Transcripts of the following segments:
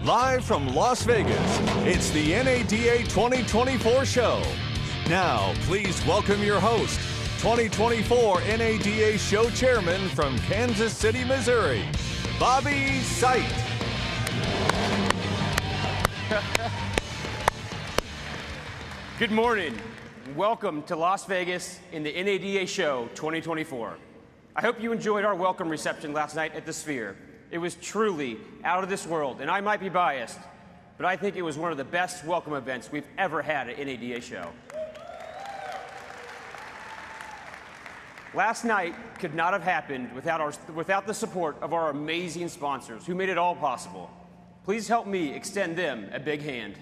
Live from Las Vegas, it's the NADA 2024 show. Now, please welcome your host, 2024 NADA show chairman from Kansas City, Missouri, Bobby Sight. Good morning. Welcome to Las Vegas in the NADA show 2024. I hope you enjoyed our welcome reception last night at the Sphere. It was truly out of this world, and I might be biased, but I think it was one of the best welcome events we've ever had at NADA show. Last night could not have happened without the support of our amazing sponsors who made it all possible. Please help me extend them a big hand.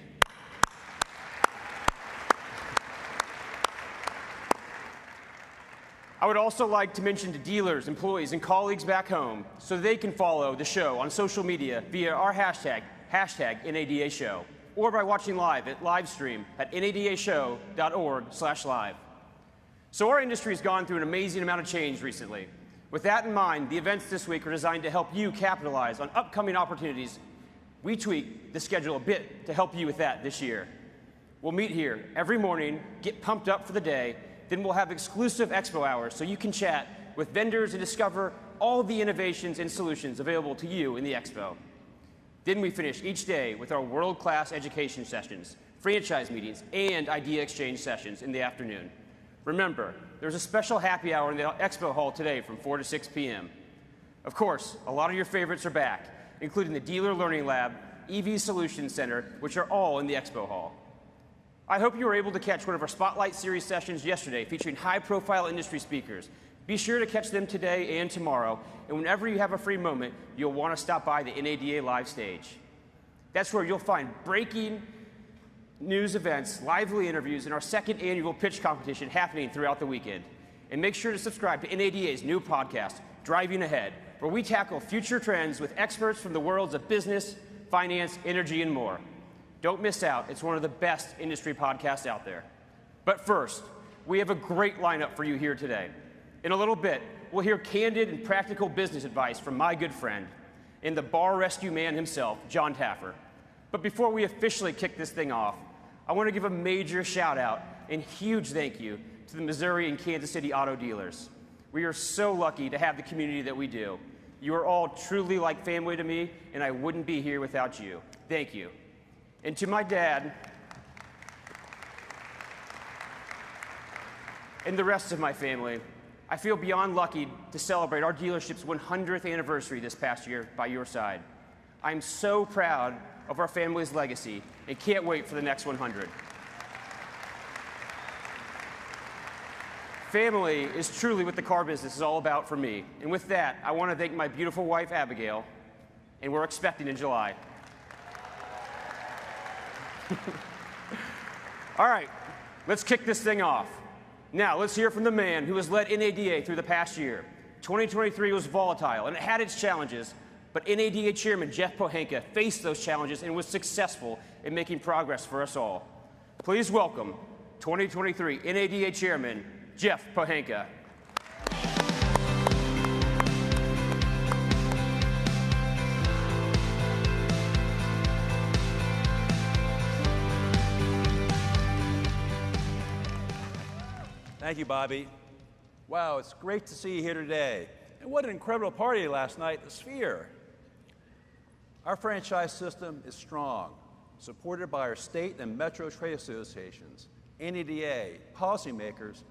I would also like to mention to dealers, employees, and colleagues back home so they can follow the show on social media via our hashtag NADA Show, or by watching live at livestream at nadashow.org/live. So our industry has gone through an amazing amount of change recently. With that in mind, the events this week are designed to help you capitalize on upcoming opportunities. We tweak the schedule a bit to help you with that this year. We'll meet here every morning, get pumped up for the day. Then we'll have exclusive expo hours so you can chat with vendors and discover all the innovations and solutions available to you in the expo. Then we finish each day with our world-class education sessions, franchise meetings, and idea exchange sessions in the afternoon. Remember, there's a special happy hour in the expo hall today from 4 to 6 p.m. Of course, a lot of your favorites are back, including the Dealer Learning Lab, EV Solutions Center, which are all in the expo hall. I hope you were able to catch one of our Spotlight Series sessions yesterday featuring high-profile industry speakers. Be sure to catch them today and tomorrow, and whenever you have a free moment, you'll want to stop by the NADA live stage. That's where you'll find breaking news events, lively interviews, and our second annual pitch competition happening throughout the weekend. And make sure to subscribe to NADA's new podcast, Driving Ahead, where we tackle future trends with experts from the worlds of business, finance, energy, and more. Don't miss out. It's one of the best industry podcasts out there. But first, we have a great lineup for you here today. In a little bit, we'll hear candid and practical business advice from my good friend and the bar rescue man himself, John Taffer. But before we officially kick this thing off, I want to give a major shout out and huge thank you to the Missouri and Kansas City auto dealers. We are so lucky to have the community that we do. You are all truly like family to me, and I wouldn't be here without you. Thank you. And to my dad and the rest of my family, I feel beyond lucky to celebrate our dealership's 100th anniversary this past year by your side. I'm so proud of our family's legacy and can't wait for the next 100. Family is truly what the car business is all about for me. And with that, I want to thank my beautiful wife, Abigail, and we're expecting in July. All right, let's kick this thing off. Now, let's hear from the man who has led NADA through the past year. 2023 was volatile, and it had its challenges, but NADA Chairman Jeff Pohanka faced those challenges and was successful in making progress for us all. Please welcome 2023 NADA Chairman Jeff Pohanka. Thank you, Bobby. Wow, it's great to see you here today. And what an incredible party last night at the Sphere. Our franchise system is strong, supported by our state and metro trade associations, NADA, policymakers,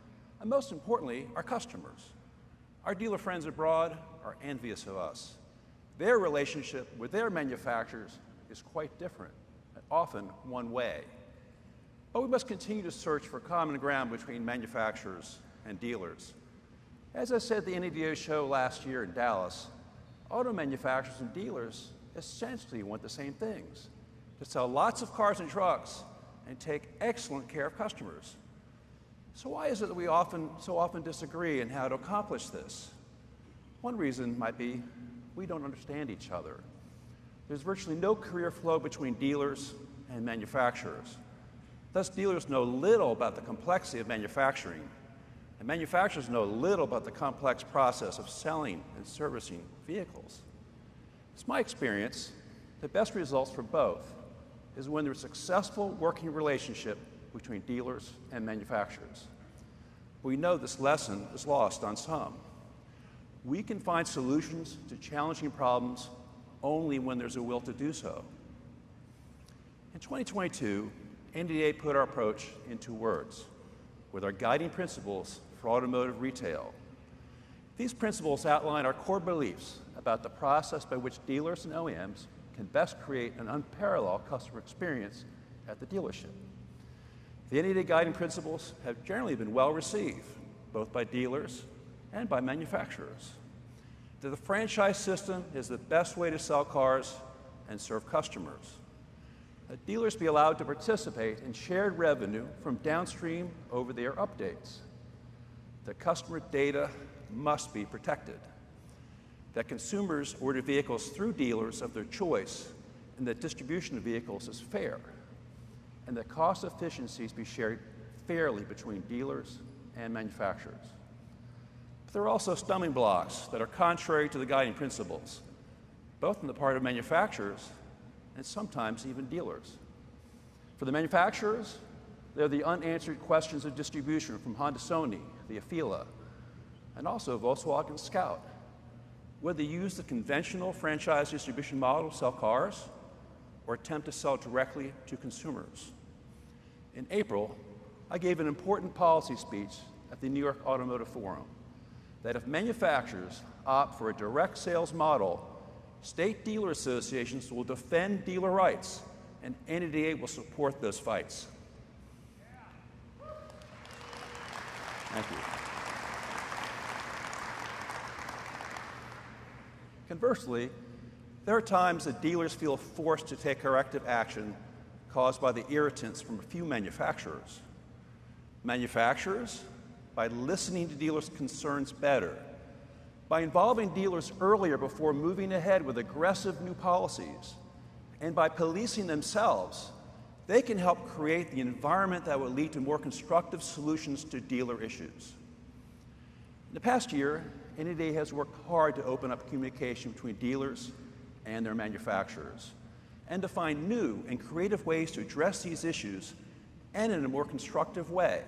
and most importantly, our customers. Our dealer friends abroad are envious of us. Their relationship with their manufacturers is quite different, and often one way. But we must continue to search for common ground between manufacturers and dealers. As I said at the NADA show last year in Dallas, auto manufacturers and dealers essentially want the same things: to sell lots of cars and trucks and take excellent care of customers. So why is it that we so often disagree in how to accomplish this? One reason might be we don't understand each other. There's virtually no career flow between dealers and manufacturers. Thus, dealers know little about the complexity of manufacturing, and manufacturers know little about the complex process of selling and servicing vehicles. It's my experience The best results for both is when there's a successful working relationship between dealers and manufacturers. We know this lesson is lost on some. We can find solutions to challenging problems only when there's a will to do so. In 2022, NADA put our approach into words with our guiding principles for automotive retail. These principles outline our core beliefs about the process by which dealers and OEMs can best create an unparalleled customer experience at the dealership. The NADA guiding principles have generally been well received, both by dealers and by manufacturers. That the franchise system is the best way to sell cars and serve customers. That dealers be allowed to participate in shared revenue from downstream over-the-air updates. That customer data must be protected. That consumers order vehicles through dealers of their choice, and that distribution of vehicles is fair, and that cost efficiencies be shared fairly between dealers and manufacturers. But there are also stumbling blocks that are contrary to the guiding principles, both on the part of manufacturers and sometimes even dealers. For the manufacturers, there are the unanswered questions of distribution from Honda Sony, the Afeela, and also Volkswagen Scout. Whether they use the conventional franchise distribution model to sell cars or attempt to sell directly to consumers. In April, I gave an important policy speech at the New York Automotive Forum that if manufacturers opt for a direct sales model, state dealer associations will defend dealer rights, and NADA will support those fights. Thank you. Conversely, there are times that dealers feel forced to take corrective action caused by the irritants from a few manufacturers. Manufacturers, by listening to dealers' concerns better, by involving dealers earlier before moving ahead with aggressive new policies, and by policing themselves, they can help create the environment that will lead to more constructive solutions to dealer issues. In the past year, NADA has worked hard to open up communication between dealers and their manufacturers, and to find new and creative ways to address these issues, and in a more constructive way.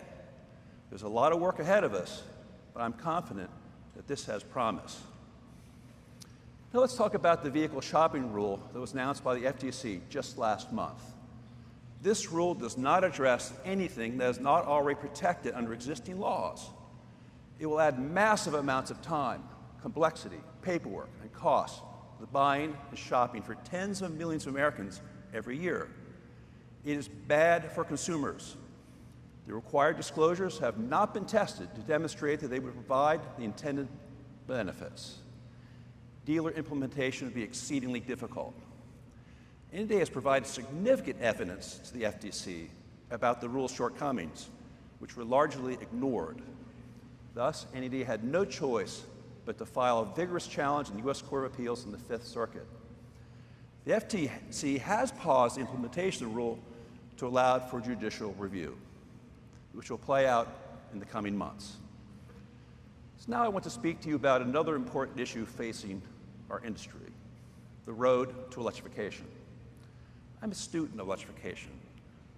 There's a lot of work ahead of us, but I'm confident that this has promise. Now let's talk about the vehicle shopping rule that was announced by the FTC just last month. This rule does not address anything that is not already protected under existing laws. It will add massive amounts of time, complexity, paperwork, and costs to the buying and shopping for tens of millions of Americans every year. It is bad for consumers. The required disclosures have not been tested to demonstrate that they would provide the intended benefits. Dealer implementation would be exceedingly difficult. NADA has provided significant evidence to the FTC about the rule's shortcomings, which were largely ignored. Thus, NADA had no choice but to file a vigorous challenge in the U.S. Court of Appeals in the Fifth Circuit. The FTC has paused the implementation of the rule to allow for judicial review, which will play out in the coming months. So now I want to speak to you about another important issue facing our industry, the road to electrification. I'm a student of electrification.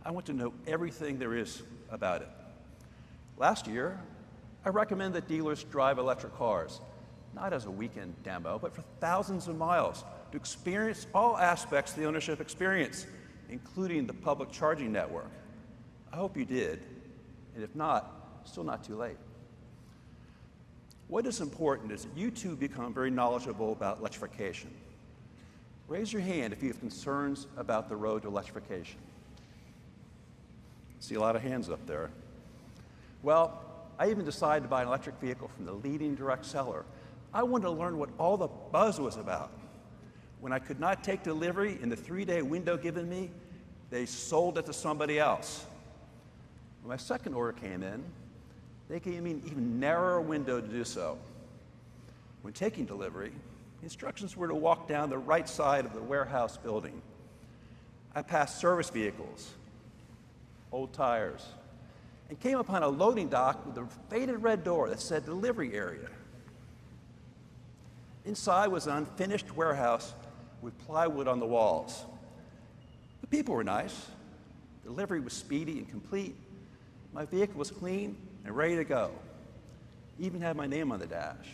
I want to know everything there is about it. Last year, I recommended that dealers drive electric cars, not as a weekend demo, but for thousands of miles to experience all aspects of the ownership experience, including the public charging network. I hope you did, and if not, still not too late. What is important is that you too become very knowledgeable about electrification. Raise your hand if you have concerns about the road to electrification. I see a lot of hands up there. Well, I even decided to buy an electric vehicle from the leading direct seller. I wanted to learn what all the buzz was about. When I could not take delivery in the 3-day window given me, they sold it to somebody else. When my second order came in, they gave me an even narrower window to do so. When taking delivery, the instructions were to walk down the right side of the warehouse building. I passed service vehicles, old tires, and came upon a loading dock with a faded red door that said delivery area. Inside was an unfinished warehouse with plywood on the walls. The people were nice. Delivery was speedy and complete. My vehicle was clean and ready to go. Even had my name on the dash.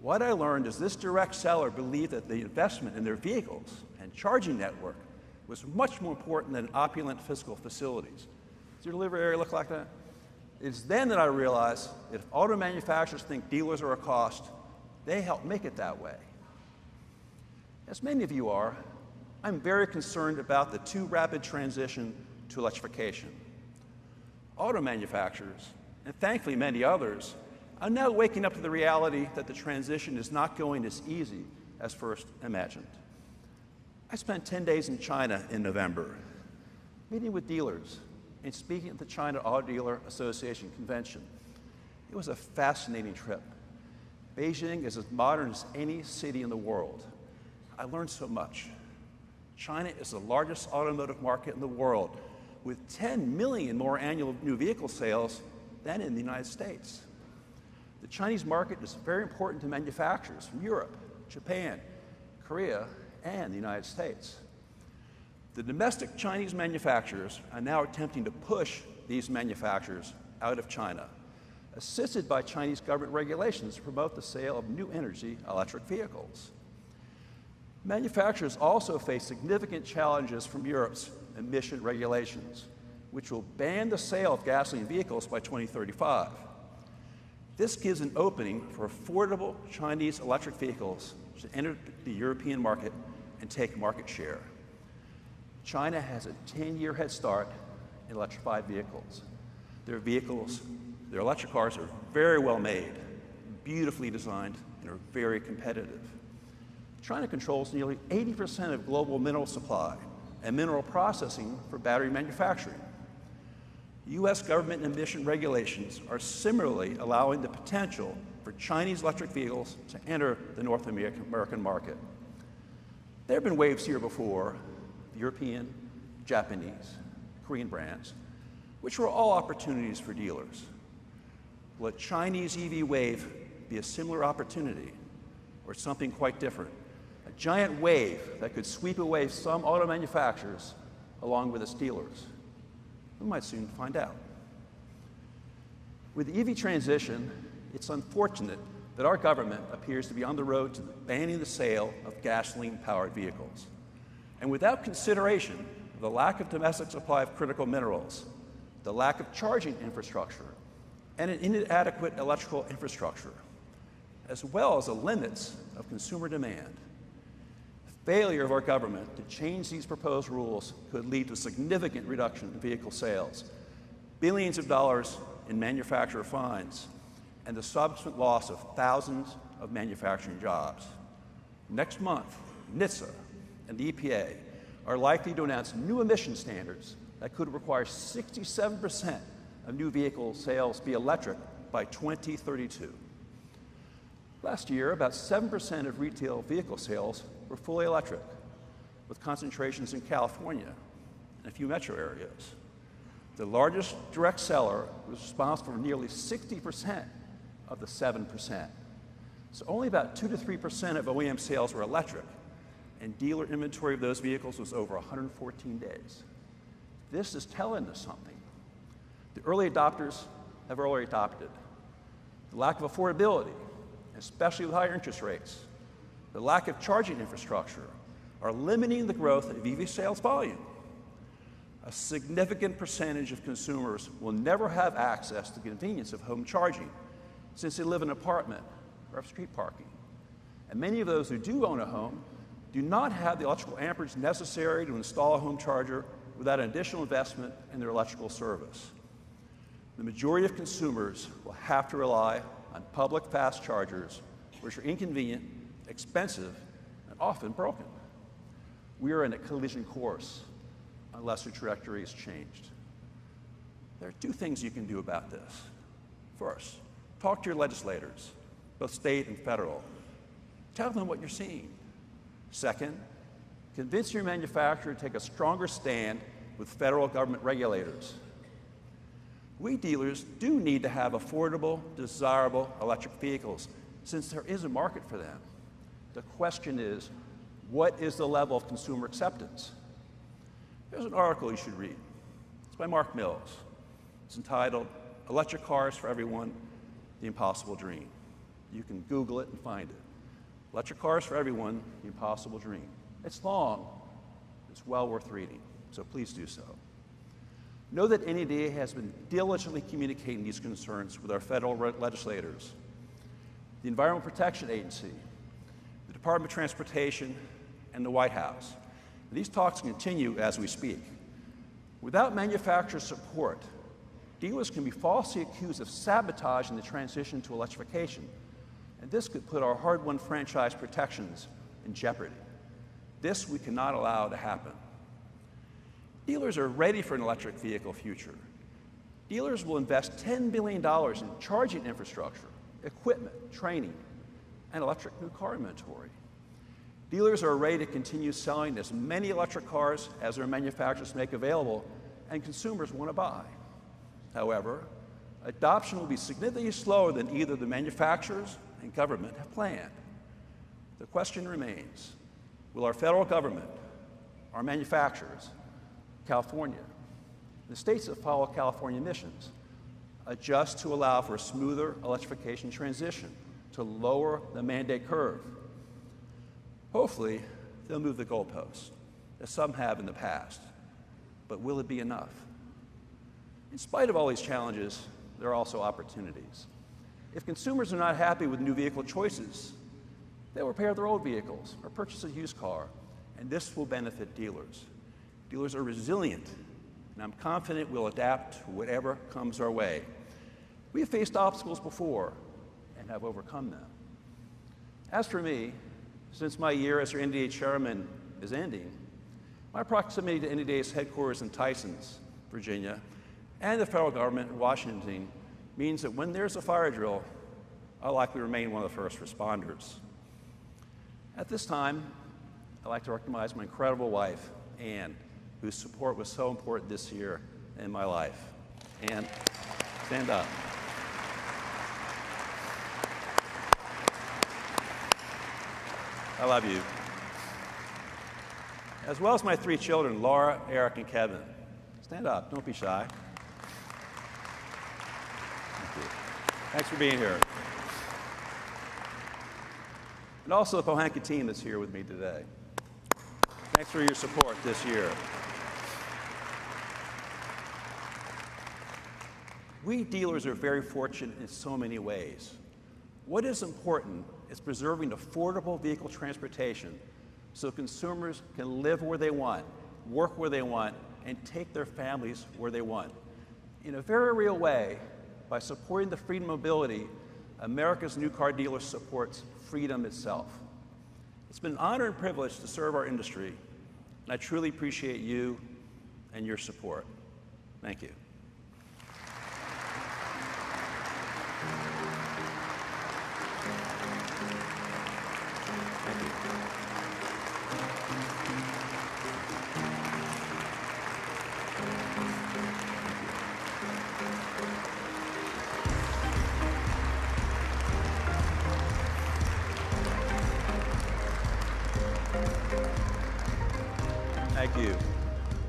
What I learned is this direct seller believed that the investment in their vehicles and charging network was much more important than opulent physical facilities. Does your delivery area look like that? It's then that I realized that if auto manufacturers think dealers are a cost, they help make it that way. As many of you are, I'm very concerned about the too rapid transition to electrification. Auto manufacturers, and thankfully many others, are now waking up to the reality that the transition is not going as easy as first imagined. I spent 10 days in China in November, meeting with dealers and speaking at the China Auto Dealer Association convention. It was a fascinating trip. Beijing is as modern as any city in the world. I learned so much. China is the largest automotive market in the world, with 10 million more annual new vehicle sales than in the United States. The Chinese market is very important to manufacturers from Europe, Japan, Korea, and the United States. The domestic Chinese manufacturers are now attempting to push these manufacturers out of China, assisted by Chinese government regulations to promote the sale of new energy electric vehicles. Manufacturers also face significant challenges from Europe's emission regulations, which will ban the sale of gasoline vehicles by 2035. This gives an opening for affordable Chinese electric vehicles to enter the European market and take market share. China has a 10-year head start in electrified vehicles. Their electric cars are very well made, beautifully designed, and are very competitive. China controls nearly 80% of global mineral supply and mineral processing for battery manufacturing. U.S. government emission regulations are similarly allowing the potential for Chinese electric vehicles to enter the North American market. There have been waves here before, European, Japanese, Korean brands, which were all opportunities for dealers. Will a Chinese EV wave be a similar opportunity, or something quite different? A giant wave that could sweep away some auto manufacturers along with its dealers? We might soon find out. With the EV transition, it's unfortunate that our government appears to be on the road to banning the sale of gasoline-powered vehicles. And without consideration of the lack of domestic supply of critical minerals, the lack of charging infrastructure, and an inadequate electrical infrastructure, as well as the limits of consumer demand. The failure of our government to change these proposed rules could lead to significant reduction in vehicle sales, billions of dollars in manufacturer fines, and the subsequent loss of thousands of manufacturing jobs. Next month, NHTSA and the EPA are likely to announce new emission standards that could require 67% of new vehicle sales be electric by 2032. Last year, about 7% of retail vehicle sales were fully electric, with concentrations in California and a few metro areas. The largest direct seller was responsible for nearly 60% of the 7%. So only about 2 to 3% of OEM sales were electric, and dealer inventory of those vehicles was over 114 days. This is telling us something. The early adopters have already adopted. The lack of affordability, especially with higher interest rates, the lack of charging infrastructure, are limiting the growth of EV sales volume. A significant percentage of consumers will never have access to the convenience of home charging since they live in an apartment or have street parking. And many of those who do own a home do not have the electrical amperage necessary to install a home charger without an additional investment in their electrical service. The majority of consumers will have to rely on public fast chargers, which are inconvenient, expensive, and often broken. We are in a collision course unless the trajectory is changed. There are 2 things you can do about this. First, talk to your legislators, both state and federal. Tell them what you're seeing. Second, convince your manufacturer to take a stronger stand with federal government regulators. We dealers do need to have affordable, desirable electric vehicles since there is a market for them. The question is, What is the level of consumer acceptance? There's an article you should read. It's by Mark Mills. It's entitled, Electric Cars for Everyone, The Impossible Dream. You can Google it and find it. Electric Cars for Everyone, The Impossible Dream. It's long. It's well worth reading, so please do so. Know that NADA has been diligently communicating these concerns with our federal legislators, the Environmental Protection Agency, the Department of Transportation, and the White House. And these talks continue as we speak. Without manufacturer support, dealers can be falsely accused of sabotaging the transition to electrification, and this could put our hard-won franchise protections in jeopardy. This we cannot allow to happen. Dealers are ready for an electric vehicle future. Dealers will invest $10 billion in charging infrastructure, equipment, training, and electric new car inventory. Dealers are ready to continue selling as many electric cars as their manufacturers make available and consumers want to buy. However, adoption will be significantly slower than either the manufacturers and government have planned. The question remains, will our federal government, our manufacturers, California, the states that follow California missions, adjust to allow for a smoother electrification transition to lower the mandate curve? Hopefully, they'll move the goalposts, as some have in the past. But will it be enough? In spite of all these challenges, there are also opportunities. If consumers are not happy with new vehicle choices, they'll repair their old vehicles or purchase a used car, and this will benefit dealers. Dealers are resilient, and I'm confident we'll adapt to whatever comes our way. We have faced obstacles before and have overcome them. As for me, since my year as your NADA chairman is ending, my proximity to NADA's headquarters in Tysons, Virginia, and the federal government in Washington means that when there's a fire drill, I'll likely remain one of the first responders. At this time, I'd like to recognize my incredible wife, Ann, whose support was so important this year in my life. Ann, stand up. I love you. As well as my 3 children, Laura, Eric, and Kevin. Stand up, don't be shy. Thank you. Thanks for being here. And also the Pohanka team that's here with me today. Thanks for your support this year. We dealers are very fortunate in so many ways. What is important is preserving affordable vehicle transportation so consumers can live where they want, work where they want, and take their families where they want. In a very real way, by supporting the freedom of mobility, America's new car dealer supports freedom itself. It's been an honor and privilege to serve our industry, and I truly appreciate you and your support. Thank you. Thank you.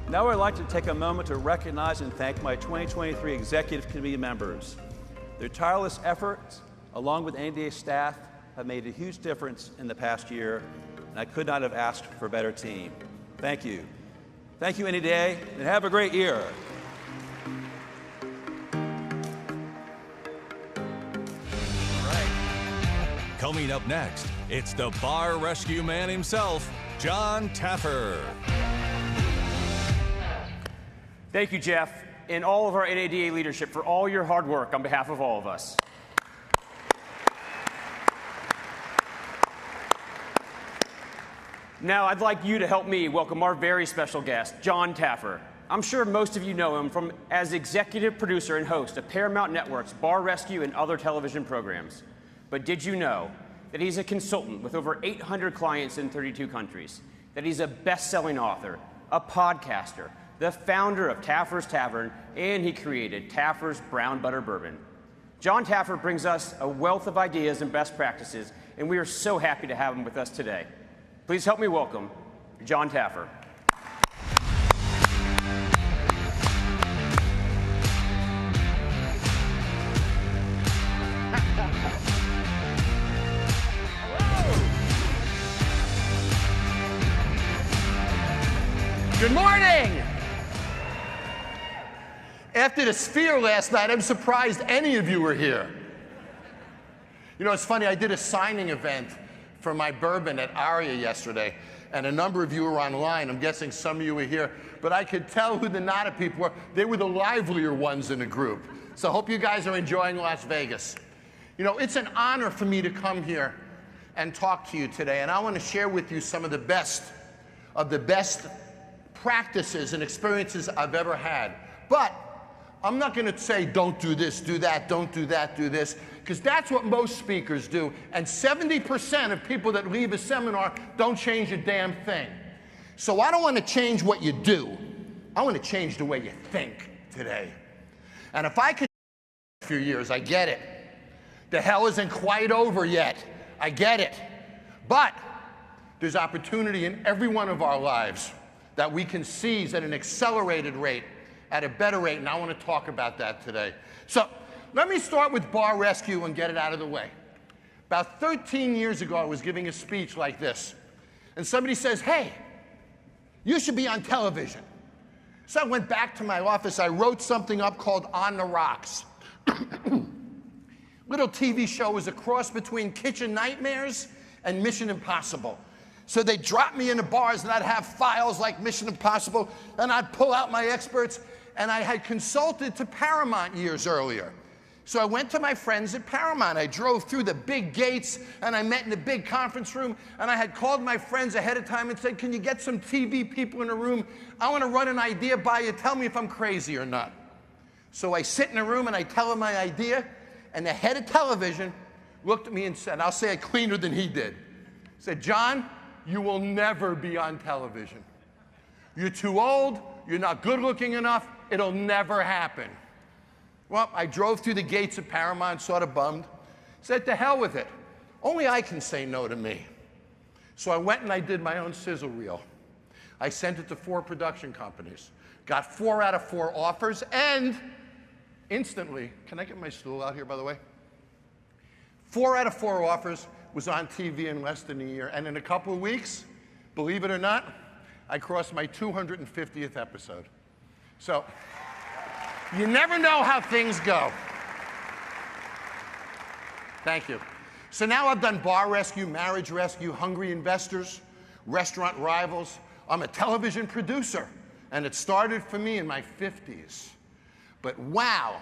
Now I'd like to take a moment to recognize and thank my 2023 Executive Committee members. Their tireless efforts, along with NADA staff, have made a huge difference in the past year, and I could not have asked for a better team. Thank you. Thank you, NADA, and have a great year. All right. Coming up next, it's the bar rescue man himself, Jon Taffer. Thank you, Jeff, and all of our NADA leadership for all your hard work on behalf of all of us. Now, I'd like you to help me welcome our very special guest, Jon Taffer. I'm sure most of you know him from as executive producer and host of Paramount Network's Bar Rescue and other television programs. But did you know that he's a consultant with over 800 clients in 32 countries, that he's a best-selling author, a podcaster, the founder of Taffer's Tavern, and he created Taffer's Brown Butter Bourbon. Jon Taffer brings us a wealth of ideas and best practices, and we are so happy to have him with us today. Please help me welcome Jon Taffer. Good morning! After the Sphere last night, I'm surprised any of you were here. You know, it's funny, I did a signing event for my bourbon at Aria yesterday, and a number of you were online. I'm guessing some of you were here, but I could tell who the Nada people were. They were the livelier ones in the group. So I hope you guys are enjoying Las Vegas. You know, it's an honor for me to come here and talk to you today, and I want to share with you some of the best practices and experiences I've ever had. But I'm not going to say, don't do this, do that, don't do that, do this, because that's what most speakers do. And 70% of people that leave a seminar don't change a damn thing. So I don't want to change what you do. I want to change the way you think today. And if I could a few years, I get it. The hell isn't quite over yet. I get it. But there's opportunity in every one of our lives that we can seize at an accelerated rate, at a better rate, and I want to talk about that today. So let me start with Bar Rescue and get it out of the way. About 13 years ago, I was giving a speech like this, and somebody says, hey, you should be on television. So I went back to my office, I wrote something up called On the Rocks. Little TV show was a cross between Kitchen Nightmares and Mission Impossible. So they dropped me into bars, and I'd have files like Mission Impossible, and I'd pull out my experts, and I had consulted to Paramount years earlier. So I went to my friends at Paramount. I drove through the big gates, and I met in the big conference room, and I had called my friends ahead of time and said, can you get some TV people in a room? I want to run an idea by you. Tell me if I'm crazy or not. So I sit in a room, and I tell him my idea, and the head of television looked at me and said, I'll say it cleaner than he did, said, John, you will never be on television. You're too old, you're not good looking enough, it'll never happen. Well, I drove through the gates of Paramount, sort of bummed, said to hell with it. Only I can say no to me. So I went and I did my own sizzle reel. I sent it to 4 production companies, got 4 out of 4 offers, and instantly, can I get my stool out here, by the way? 4 out of 4 offers, was on TV in less than a year. And in a couple of weeks, believe it or not, I crossed my 250th episode. So you never know how things go. Thank you. So now I've done Bar Rescue, Marriage Rescue, Hungry Investors, Restaurant Rivals. I'm a television producer, and it started for me in my 50s. But wow,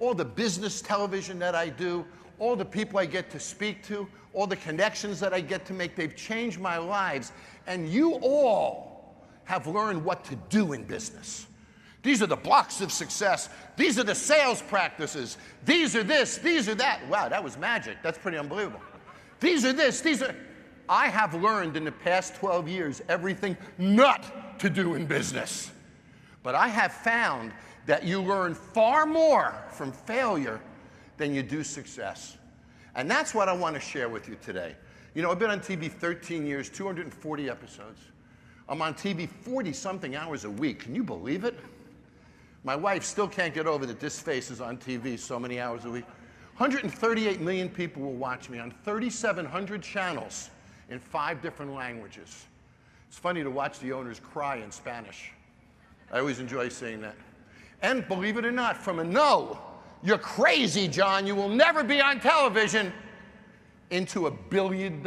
all the business television that I do, all the people I get to speak to, all the connections that I get to make, they've changed my lives. And you all have learned what to do in business. These are the blocks of success. These are the sales practices. These are this, these are that. Wow, that was magic. That's pretty unbelievable. These are this, these are... I have learned in the past 12 years everything not to do in business. But I have found that you learn far more from failure than you do success. And that's what I want to share with you today. You know, I've been on TV 13 years, 240 episodes. I'm on TV 40-something hours a week. Can you believe it? My wife still can't get over that this face is on TV so many hours a week. 138 million people will watch me on 3,700 channels in 5 different languages. It's funny to watch the owners cry in Spanish. I always enjoy seeing that. And believe it or not, from a no, you're crazy, John, you will never be on television, into a $1 billion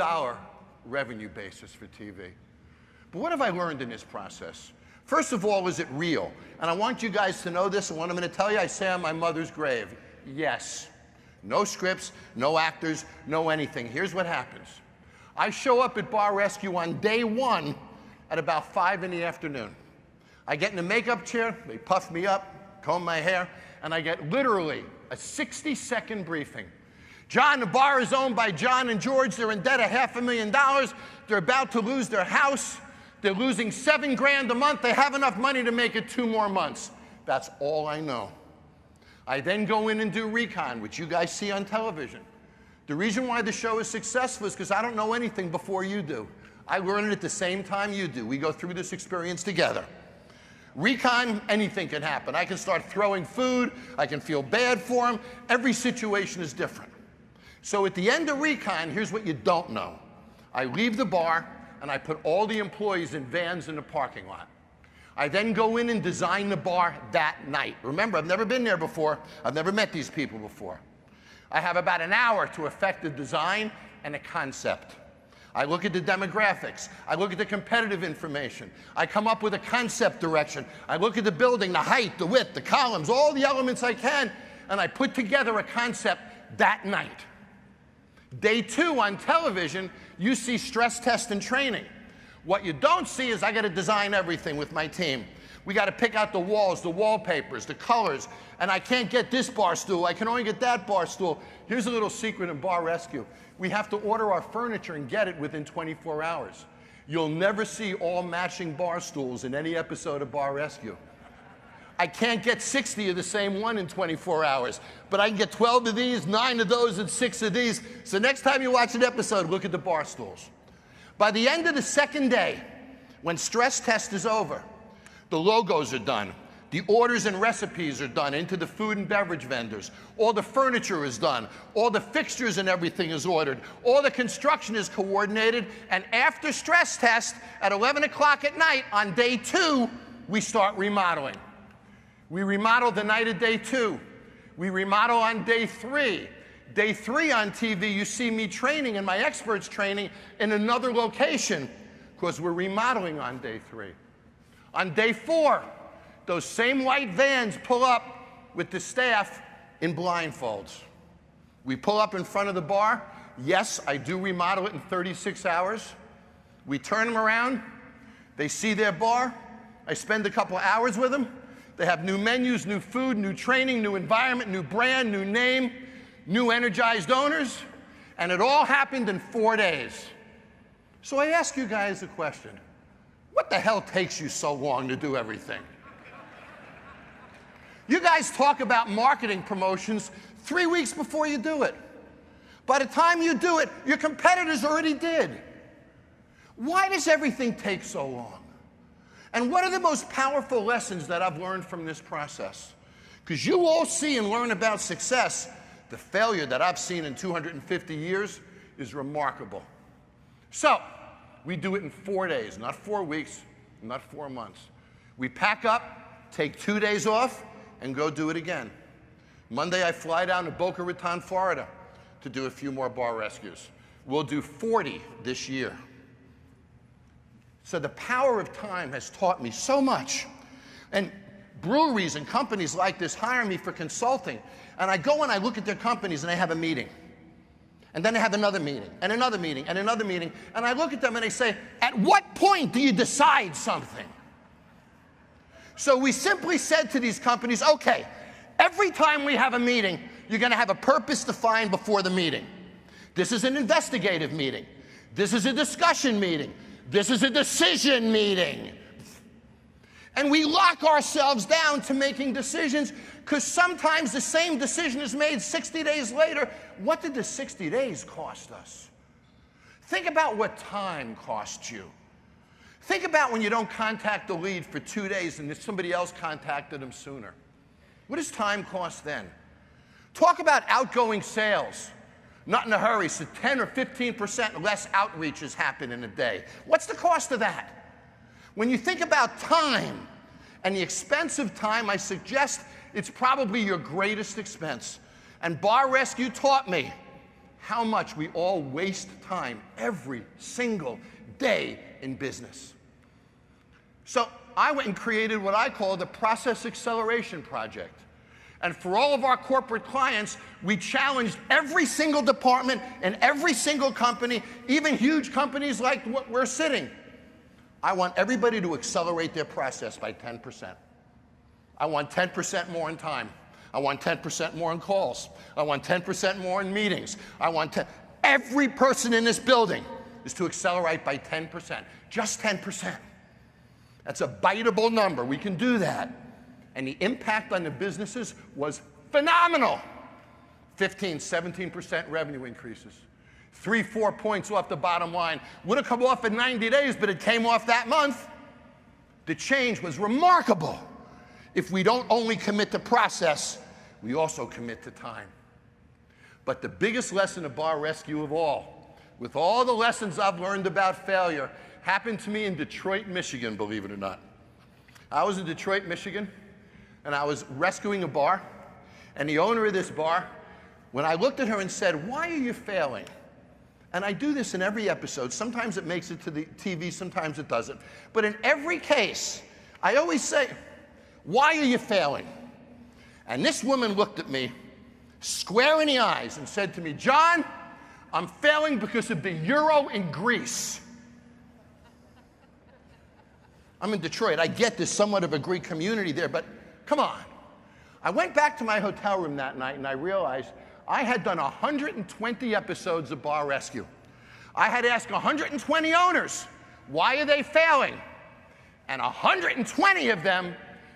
revenue basis for TV. But what have I learned in this process? First of all, is it real? And I want you guys to know this, and what I'm going to tell you, I say on my mother's grave. Yes. No scripts, no actors, no anything. Here's what happens. I show up at Bar Rescue on day 1 at about 5 in the afternoon. I get in the makeup chair, they puff me up, comb my hair, and I get literally a 60-second briefing. John, the bar is owned by John and George. They're in debt of $500,000. They're about to lose their house. They're losing $7 grand a month. They have enough money to make it 2 more months. That's all I know. I then go in and do recon, which you guys see on television. The reason why the show is successful is because I don't know anything before you do. I learn it at the same time you do. We go through this experience together. Recon, anything can happen. I can start throwing food. I can feel bad for them. Every situation is different. So at the end of recon, here's what you don't know. I leave the bar, and I put all the employees in vans in the parking lot. I then go in and design the bar that night. Remember, I've never been there before. I've never met these people before. I have about an hour to effect the design and a concept. I look at the demographics. I look at the competitive information. I come up with a concept direction. I look at the building, the height, the width, the columns, all the elements I can, and I put together a concept that night. Day 2 on television, you see stress test and training. What you don't see is I got to design everything with my team. We got to pick out the walls, the wallpapers, the colors, and I can't get this bar stool. I can only get that bar stool. Here's a little secret in Bar Rescue. We have to order our furniture and get it within 24 hours. You'll never see all matching bar stools in any episode of Bar Rescue. I can't get 60 of the same one in 24 hours, but I can get 12 of these, 9 of those, and 6 of these. So next time you watch an episode, look at the bar stools. By the end of the second day, when stress test is over, the logos are done. The orders and recipes are done into the food and beverage vendors. All the furniture is done. All the fixtures and everything is ordered. All the construction is coordinated. And after stress test, at 11 o'clock at night, on day 2, we start remodeling. We remodel the night of day 2. We remodel on day 3. Day 3 on TV, you see me training and my experts training in another location because we're remodeling on day 3. On day 4, those same white vans pull up with the staff in blindfolds. We pull up in front of the bar. Yes, I do remodel it in 36 hours. We turn them around. They see their bar. I spend a couple hours with them. They have new menus, new food, new training, new environment, new brand, new name, new energized owners, and it all happened in 4 days. So I ask you guys a question. What the hell takes you so long to do everything? You guys talk about marketing promotions 3 weeks before you do it. By the time you do it, your competitors already did. Why does everything take so long? And what are the most powerful lessons that I've learned from this process? Because you all see and learn about success. The failure that I've seen in 250 years is remarkable. So, we do it in 4 days, not 4 weeks, not 4 months. We pack up, take 2 days off, and go do it again. Monday, I fly down to Boca Raton, Florida, to do a few more bar rescues. We'll do 40 this year. So the power of time has taught me so much. And breweries and companies like this hire me for consulting. And I go and I look at their companies and I have a meeting. And then I have another meeting, and another meeting, and another meeting. And I look at them and I say, at what point do you decide something? So we simply said to these companies, okay, every time we have a meeting, you're going to have a purpose defined before the meeting. This is an investigative meeting. This is a discussion meeting. This is a decision meeting. And we lock ourselves down to making decisions because sometimes the same decision is made 60 days later. What did the 60 days cost us? Think about what time costs you. Think about when you don't contact the lead for 2 days and somebody else contacted them sooner. What does time cost then? Talk about outgoing sales. Not in a hurry, so 10 or 15% less outreaches happen in a day. What's the cost of that? When you think about time and the expense of time, I suggest it's probably your greatest expense. And Bar Rescue taught me how much we all waste time every single day in business. So I went and created what I call the Process Acceleration Project. And for all of our corporate clients, we challenged every single department and every single company, even huge companies like what we're sitting. I want everybody to accelerate their process by 10%. I want 10% more in time. I want 10% more in calls. I want 10% more in meetings. I want every person in this building is to accelerate by 10%. Just 10%. That's a biteable number. We can do that. And the impact on the businesses was phenomenal. 15, 17% revenue increases. 3, 4 points off the bottom line. Would have come off in 90 days, but it came off that month. The change was remarkable. If we don't only commit to process, we also commit to time. But the biggest lesson of Bar Rescue of all, with all the lessons I've learned about failure, happened to me in Detroit, Michigan, believe it or not. I was in Detroit, Michigan, and I was rescuing a bar, and the owner of this bar, when I looked at her and said, "Why are you failing?" And I do this in every episode. Sometimes it makes it to the TV, sometimes it doesn't. But in every case, I always say, "Why are you failing?" And this woman looked at me square in the eyes and said to me, "John, I'm failing because of the euro in Greece." I'm in Detroit. I get there's somewhat of a Greek community there, but come on. I went back to my hotel room that night and I realized I had done 120 episodes of Bar Rescue. I had asked 120 owners, why are they failing? And 120 of them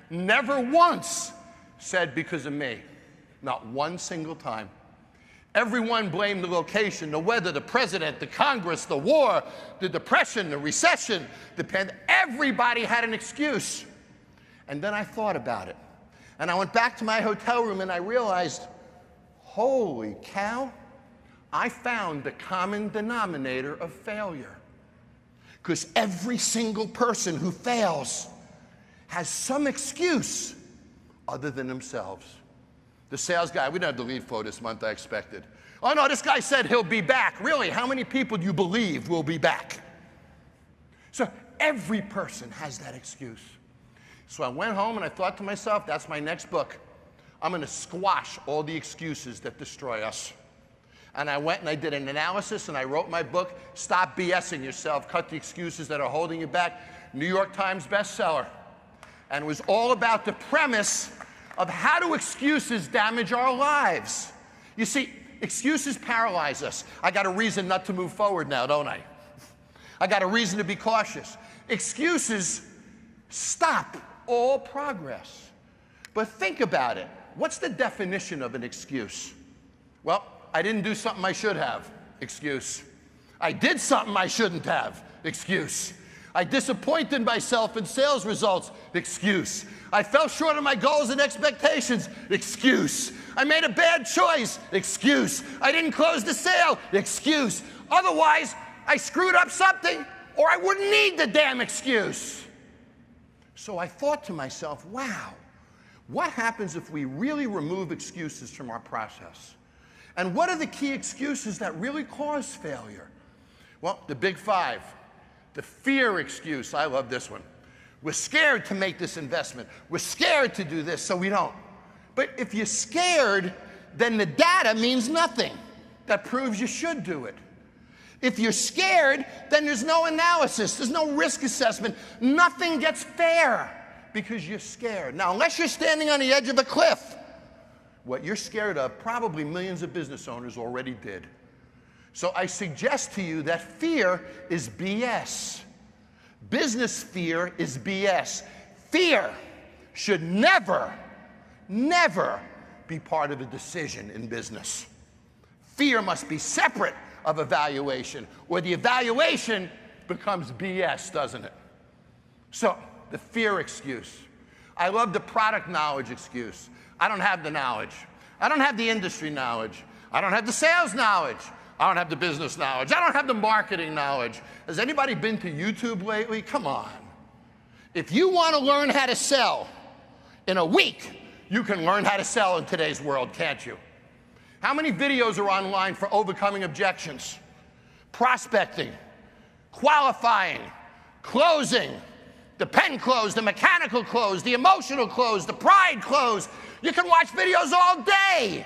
never once said because of me. Not one single time. Everyone blamed the location, the weather, the president, the Congress, the war, the depression, the recession, the pandemic. Everybody had an excuse. And then I thought about it. And I went back to my hotel room and I realized, holy cow, I found the common denominator of failure. Because every single person who fails has some excuse other than themselves. The sales guy, we didn't have the lead flow this month, I expected. Oh no, this guy said he'll be back. Really, how many people do you believe will be back? So every person has that excuse. So I went home and I thought to myself, that's my next book. I'm going to squash all the excuses that destroy us. And I went and I did an analysis and I wrote my book, Stop BSing Yourself, Cut the Excuses That Are Holding You Back, New York Times bestseller. And it was all about the premise of how do excuses damage our lives. You see, excuses paralyze us. I got a reason not to move forward now, don't I? I got a reason to be cautious. Excuses stop all progress. But think about it. What's the definition of an excuse? Well, I didn't do something I should have. Excuse. I did something I shouldn't have. Excuse. I disappointed myself in sales results. Excuse. I fell short of my goals and expectations. Excuse. I made a bad choice. Excuse. I didn't close the sale. Excuse. Otherwise, I screwed up something, or I wouldn't need the damn excuse. So I thought to myself, wow, what happens if we really remove excuses from our process? And what are the key excuses that really cause failure? Well, the big five. The fear excuse, I love this one. We're scared to make this investment. We're scared to do this, so we don't. But if you're scared, then the data means nothing. That proves you should do it. If you're scared, then there's no analysis. There's no risk assessment. Nothing gets fair because you're scared. Now, unless you're standing on the edge of a cliff, what you're scared of, probably millions of business owners already did. So I suggest to you that fear is BS. Business fear is BS. Fear should never, never be part of a decision in business. Fear must be separate of evaluation, or the evaluation becomes BS, doesn't it? So, the fear excuse. I love the product knowledge excuse. I don't have the knowledge. I don't have the industry knowledge. I don't have the sales knowledge. I don't have the business knowledge. I don't have the marketing knowledge. Has anybody been to YouTube lately? Come on. If you want to learn how to sell in a week, you can learn how to sell in today's world, can't you? How many videos are online for overcoming objections, prospecting, qualifying, closing, the pen close, the mechanical close, the emotional close, the pride close? You can watch videos all day.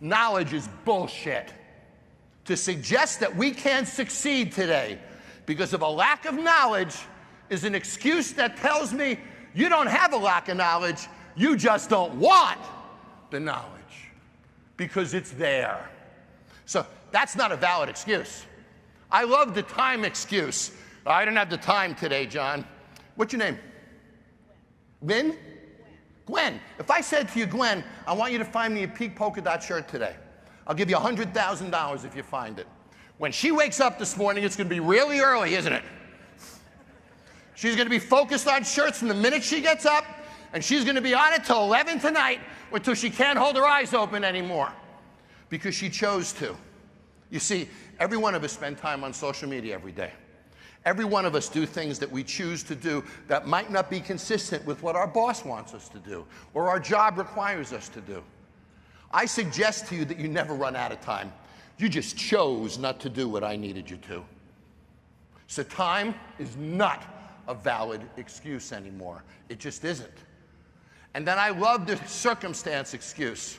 Knowledge is bullshit. To suggest that we can't succeed today because of a lack of knowledge is an excuse that tells me you don't have a lack of knowledge, you just don't want the knowledge because it's there. So that's not a valid excuse. I love the time excuse. I didn't have the time today, John. What's your name? Gwen? Gwen. If I said to you, Gwen, I want you to find me a pink polka dot shirt today. I'll give you $100,000 if you find it. When she wakes up this morning, it's going to be really early, isn't it? She's going to be focused on shirts from the minute she gets up, and she's going to be on it till 11 tonight, until she can't hold her eyes open anymore, because she chose to. You see, every one of us spend time on social media every day. Every one of us do things that we choose to do that might not be consistent with what our boss wants us to do or our job requires us to do. I suggest to you that you never run out of time. You just chose not to do what I needed you to. So time is not a valid excuse anymore. It just isn't. And then I love the circumstance excuse.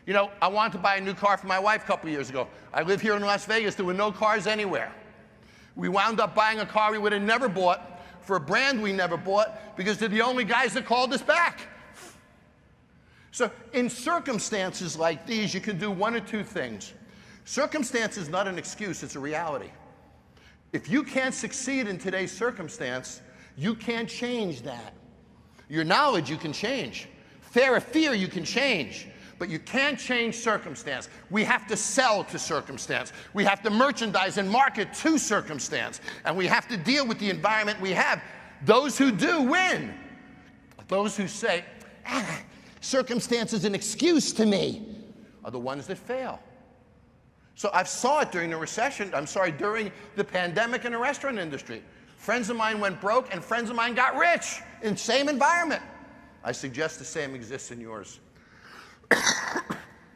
You know, I wanted to buy a new car for my wife a couple years ago. I live here in Las Vegas. There were no cars anywhere. We wound up buying a car we would have never bought for a brand we never bought because they're the only guys that called us back. So in circumstances like these, you can do one or two things. Circumstance is not an excuse, it's a reality. If you can't succeed in today's circumstance, you can't change that. Your knowledge you can change. Fear you can change. But you can't change circumstance. We have to sell to circumstance. We have to merchandise and market to circumstance. And we have to deal with the environment we have. Those who do win. Those who say, circumstance is an excuse to me, are the ones that fail. So I saw it during the recession, during the pandemic in the restaurant industry. Friends of mine went broke and friends of mine got rich in the same environment. I suggest the same exists in yours.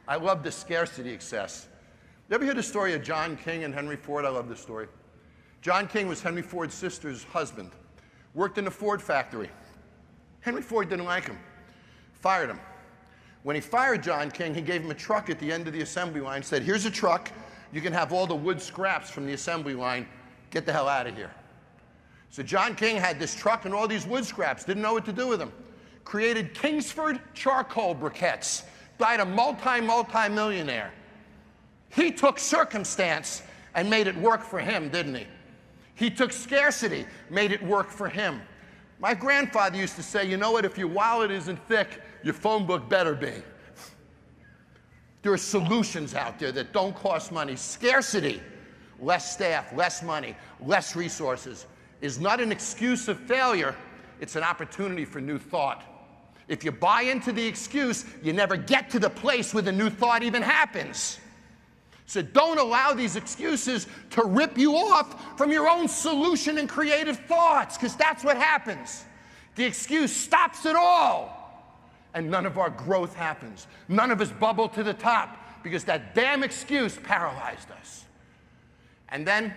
I love the scarcity excess. You ever hear the story of John King and Henry Ford? I love this story. John King was Henry Ford's sister's husband. Worked in the Ford factory. Henry Ford didn't like him. Fired him. When he fired John King, he gave him a truck at the end of the assembly line, said, here's a truck. You can have all the wood scraps from the assembly line. Get the hell out of here. So John King had this truck and all these wood scraps, didn't know what to do with them. Created Kingsford charcoal briquettes. Died a multi-millionaire. He took circumstance and made it work for him, didn't he? He took scarcity, made it work for him. My grandfather used to say, you know what, if your wallet isn't thick, your phone book better be. There are solutions out there that don't cost money. Scarcity, less staff, less money, less resources, is not an excuse of failure, it's an opportunity for new thought. If you buy into the excuse, you never get to the place where the new thought even happens. So don't allow these excuses to rip you off from your own solution and creative thoughts, because that's what happens. The excuse stops it all, and none of our growth happens. None of us bubble to the top, because that damn excuse paralyzed us. And then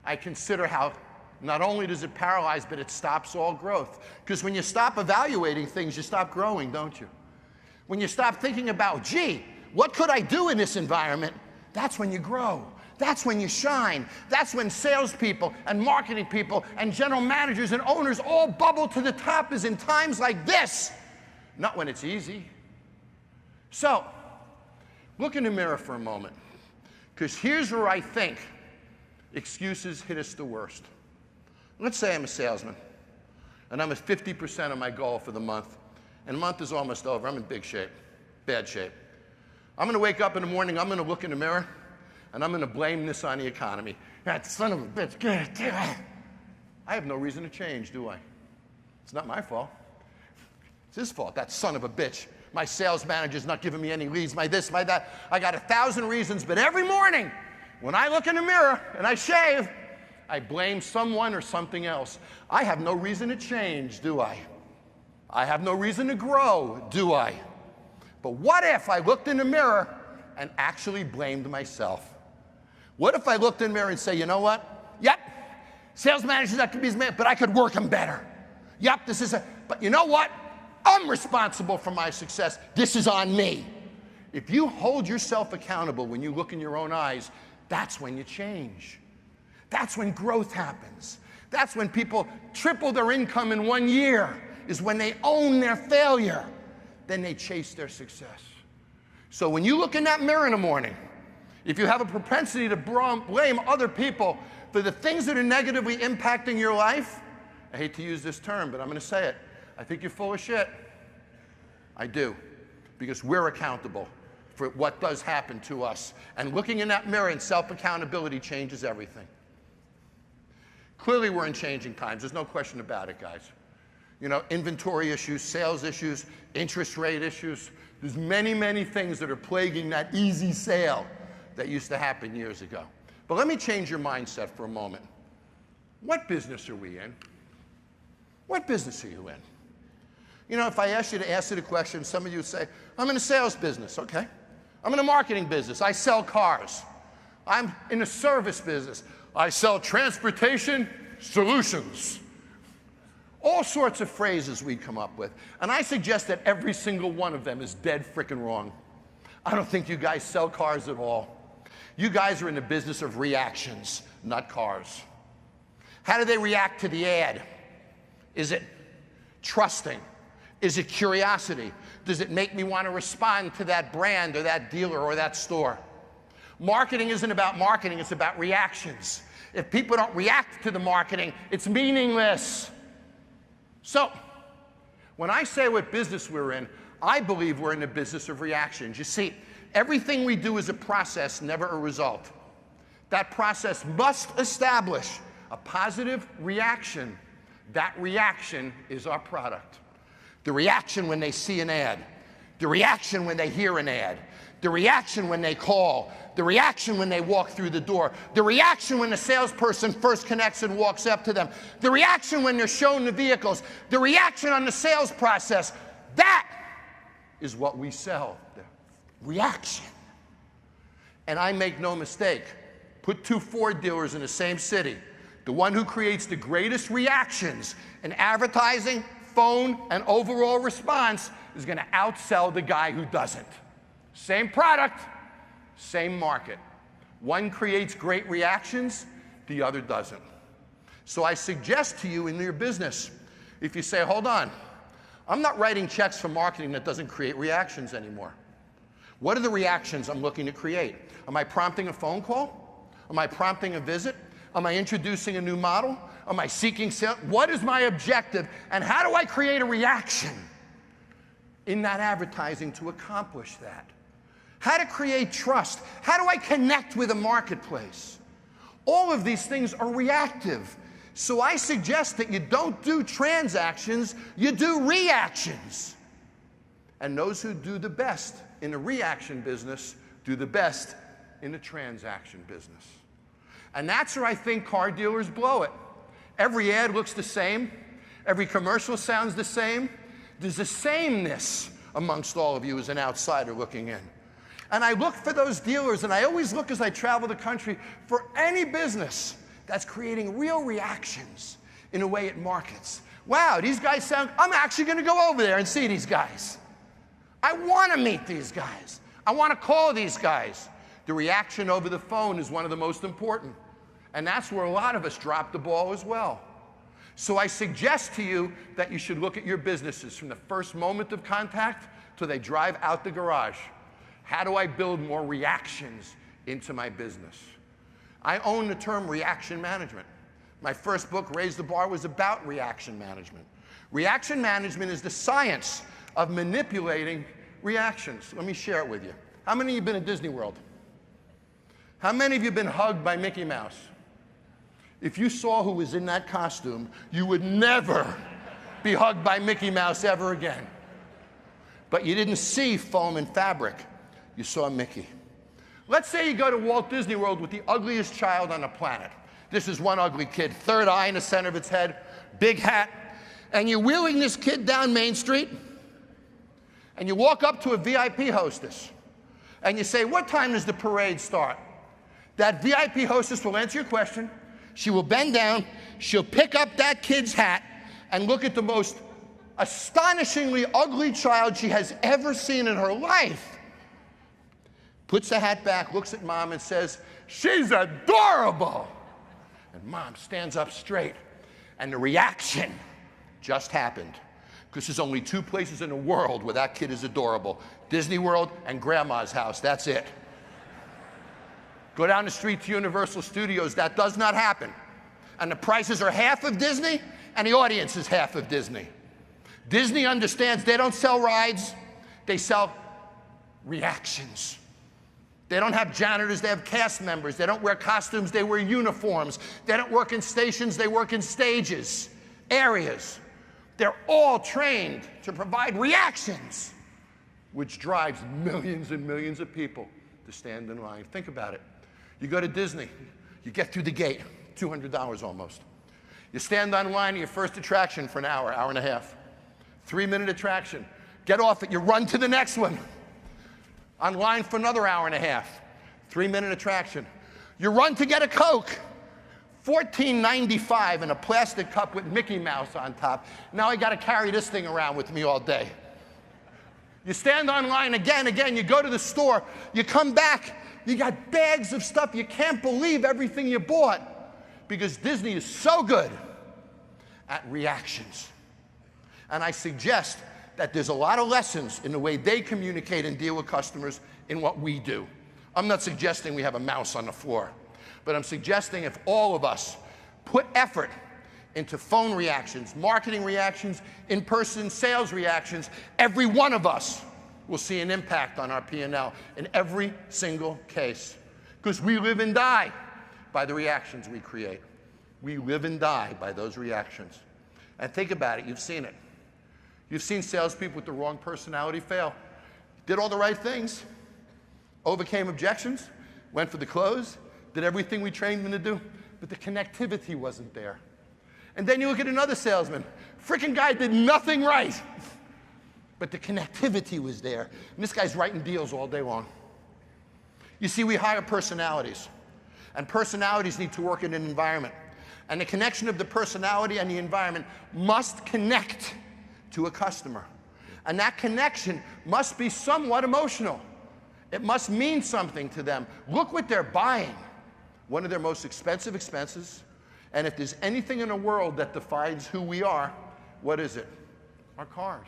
I consider how not only does it paralyze, but it stops all growth. Because when you stop evaluating things, you stop growing, don't you? When you stop thinking about, gee, what could I do in this environment? That's when you grow. That's when you shine. That's when salespeople and marketing people and general managers and owners all bubble to the top, is in times like this, not when it's easy. So, look in the mirror for a moment, because here's where I think excuses hit us the worst. Let's say I'm a salesman, and I'm at 50% of my goal for the month, and the month is almost over. I'm in big shape, bad shape. I'm going to wake up in the morning, I'm going to look in the mirror, and I'm going to blame this on the economy. That son of a bitch, I have no reason to change, do I? It's not my fault. It's his fault, that son of a bitch. My sales manager's not giving me any leads, my this, my that. I got 1,000 reasons, but every morning, when I look in the mirror and I shave, I blame someone or something else. I have no reason to change, do I? I have no reason to grow, do I? But what if I looked in the mirror and actually blamed myself? What if I looked in the mirror and say, you know what? Yep, sales manager's not gonna be his man, but I could work him better. Yep, but you know what? I'm responsible for my success. This is on me. If you hold yourself accountable when you look in your own eyes, that's when you change. That's when growth happens. That's when people triple their income in 1 year, is when they own their failure. Then they chase their success. So when you look in that mirror in the morning, if you have a propensity to blame other people for the things that are negatively impacting your life, I hate to use this term, but I'm going to say it. I think you're full of shit. I do. Because we're accountable for what does happen to us. And looking in that mirror and self-accountability changes everything. Clearly, we're in changing times. There's no question about it, guys. You know, inventory issues, sales issues, interest rate issues. There's many, many things that are plaguing that easy sale that used to happen years ago. But let me change your mindset for a moment. What business are we in? What business are you in? You know, if I asked you to answer the question, some of you would say, I'm in a sales business. Okay. I'm in a marketing business. I sell cars. I'm in a service business. I sell transportation solutions. All sorts of phrases we come up with. And I suggest that every single one of them is dead frickin' wrong. I don't think you guys sell cars at all. You guys are in the business of reactions, not cars. How do they react to the ad? Is it trusting? Is it curiosity? Does it make me want to respond to that brand or that dealer or that store? Marketing isn't about marketing, it's about reactions. If people don't react to the marketing, it's meaningless. So, when I say what business we're in, I believe we're in the business of reactions. You see, everything we do is a process, never a result. That process must establish a positive reaction. That reaction is our product. The reaction when they see an ad, the reaction when they hear an ad, the reaction when they call, the reaction when they walk through the door, the reaction when the salesperson first connects and walks up to them, the reaction when they're shown the vehicles, the reaction on the sales process. That is what we sell, the reaction. And I make no mistake, put two Ford dealers in the same city. The one who creates the greatest reactions in advertising, phone, and overall response is going to outsell the guy who doesn't. Same product, same market. One creates great reactions, the other doesn't. So I suggest to you in your business, if you say, hold on, I'm not writing checks for marketing that doesn't create reactions anymore. What are the reactions I'm looking to create? Am I prompting a phone call? Am I prompting a visit? Am I introducing a new model? Am I seeking sales? What is my objective? And how do I create a reaction in that advertising to accomplish that? How to create trust? How do I connect with a marketplace? All of these things are reactive. So I suggest that you don't do transactions, you do reactions. And those who do the best in the reaction business do the best in the transaction business. And that's where I think car dealers blow it. Every ad looks the same. Every commercial sounds the same. There's a sameness amongst all of you as an outsider looking in. And I look for those dealers, and I always look as I travel the country for any business that's creating real reactions in a way it markets. Wow, these guys sound, I'm actually going to go over there and see these guys. I want to meet these guys. I want to call these guys. The reaction over the phone is one of the most important. And that's where a lot of us drop the ball as well. So I suggest to you that you should look at your businesses from the first moment of contact till they drive out the garage. How do I build more reactions into my business? I own the term reaction management. My first book, Raise the Bar, was about reaction management. Reaction management is the science of manipulating reactions. Let me share it with you. How many of you have been at Disney World? How many of you have been hugged by Mickey Mouse? If you saw who was in that costume, you would never be hugged by Mickey Mouse ever again. But you didn't see foam and fabric. You saw Mickey. Let's say you go to Walt Disney World with the ugliest child on the planet. This is one ugly kid, third eye in the center of its head, big hat, and you're wheeling this kid down Main Street, and you walk up to a VIP hostess, and you say, what time does the parade start? That VIP hostess will answer your question. She will bend down, she'll pick up that kid's hat, and look at the most astonishingly ugly child she has ever seen in her life. Puts the hat back, looks at mom and says, she's adorable. And mom stands up straight. And the reaction just happened. Because there's only two places in the world where that kid is adorable. Disney World and grandma's house, that's it. Go down the street to Universal Studios, that does not happen. And the prices are half of Disney, and the audience is half of Disney. Disney understands they don't sell rides, they sell reactions. They don't have janitors, they have cast members. They don't wear costumes, they wear uniforms. They don't work in stations, they work in stages, areas. They're all trained to provide reactions, which drives millions and millions of people to stand in line. Think about it. You go to Disney, you get through the gate, $200 almost. You stand on line at your first attraction for an hour, hour and a half. 3-minute attraction. Get off it, you run to the next one. On line for another hour and a half. 3-minute attraction. You run to get a Coke. $14.95 in a plastic cup with Mickey Mouse on top. Now I got to carry this thing around with me all day. You stand on line again, you go to the store, you come back, you got bags of stuff. You can't believe everything you bought because Disney is so good at reactions. And I suggest that there's a lot of lessons in the way they communicate and deal with customers in what we do. I'm not suggesting we have a mouse on the floor, but I'm suggesting if all of us put effort into phone reactions, marketing reactions, in-person sales reactions, every one of us will see an impact on our P&L in every single case. Because we live and die by the reactions we create. We live and die by those reactions. And think about it, you've seen it. You've seen salespeople with the wrong personality fail. Did all the right things, overcame objections, went for the close, did everything we trained them to do, but the connectivity wasn't there. And then you look at another salesman, frickin' guy did nothing right, but the connectivity was there. And this guy's writing deals all day long. You see, we hire personalities, and personalities need to work in an environment. And the connection of the personality and the environment must connect to a customer. And that connection must be somewhat emotional. It must mean something to them. Look what they're buying. One of their most expensive expenses. And if there's anything in the world that defines who we are, what is it? Our cars.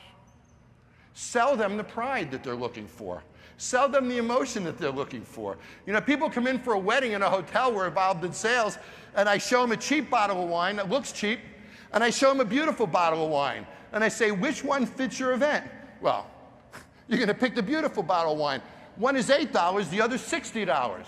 Sell them the pride that they're looking for. Sell them the emotion that they're looking for. You know, people come in for a wedding in a hotel, we're involved in sales, and I show them a cheap bottle of wine that looks cheap, and I show them a beautiful bottle of wine. And I say, which one fits your event? Well, you're going to pick the beautiful bottle of wine. One is $8, the other's $60.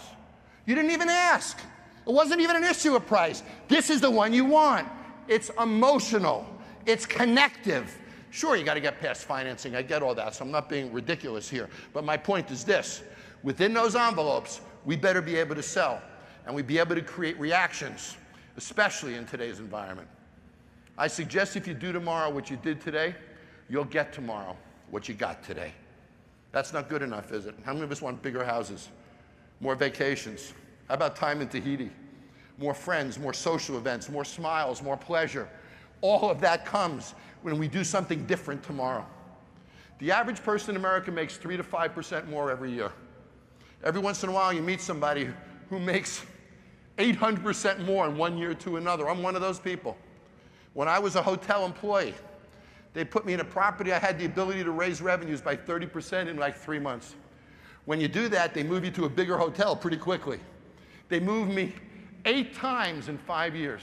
You didn't even ask. It wasn't even an issue of price. This is the one you want. It's emotional. It's connective. Sure, you got to get past financing. I get all that, so I'm not being ridiculous here. But my point is this. Within those envelopes, we better be able to sell, and we be able to create reactions, especially in today's environment. I suggest if you do tomorrow what you did today, you'll get tomorrow what you got today. That's not good enough, is it? How many of us want bigger houses, more vacations? How about time in Tahiti? More friends, more social events, more smiles, more pleasure. All of that comes when we do something different tomorrow. The average person in America makes 3 to 5% more every year. Every once in a while you meet somebody who makes 800% more in one year to another. I'm one of those people. When I was a hotel employee, they put me in a property. I had the ability to raise revenues by 30% in like 3 months. When you do that, they move you to a bigger hotel pretty quickly. They moved me 8 times in 5 years.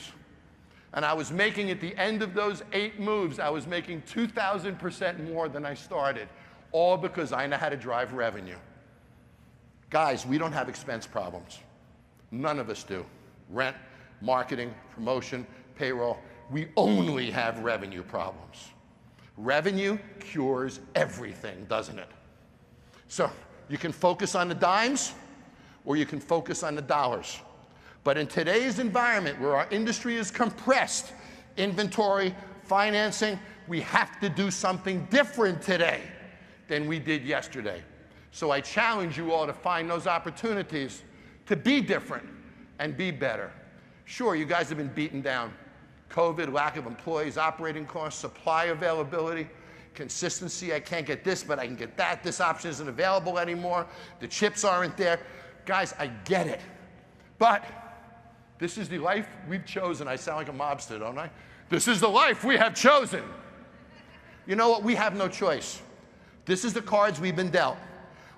And I was making, at the end of those 8 moves, I was making 2,000% more than I started, all because I know how to drive revenue. Guys, we don't have expense problems. None of us do. Rent, marketing, promotion, payroll. We only have revenue problems. Revenue cures everything, doesn't it? So you can focus on the dimes or you can focus on the dollars. But in today's environment where our industry is compressed, inventory, financing, we have to do something different today than we did yesterday. So I challenge you all to find those opportunities to be different and be better. Sure, you guys have been beaten down. COVID, lack of employees, operating costs, supply availability, consistency. I can't get this, but I can get that. This option isn't available anymore. The chips aren't there. Guys, I get it. But this is the life we've chosen. I sound like a mobster, don't I? This is the life we have chosen. You know what? We have no choice. This is the cards we've been dealt.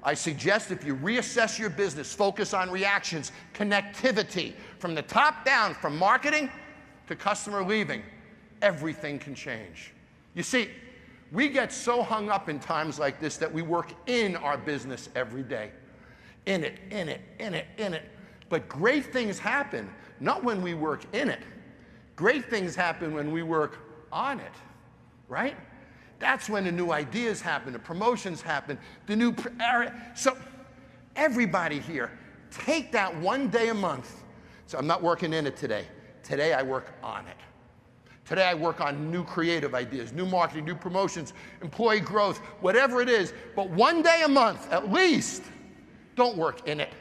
I suggest if you reassess your business, focus on reactions, connectivity, from the top down, from marketing to customer leaving, everything can change. You see, We get so hung up in times like this that we work in our business every day. In it, in it, in it, in it. But great things happen, not when we work in it. Great things happen when we work on it, right? That's when the new ideas happen, the promotions happen, the new area. So everybody here, take that one day a month. So I'm not working in it today. Today I work on it. Today I work on new creative ideas, new marketing, new promotions, employee growth, whatever it is. But one day a month, at least, don't work in it.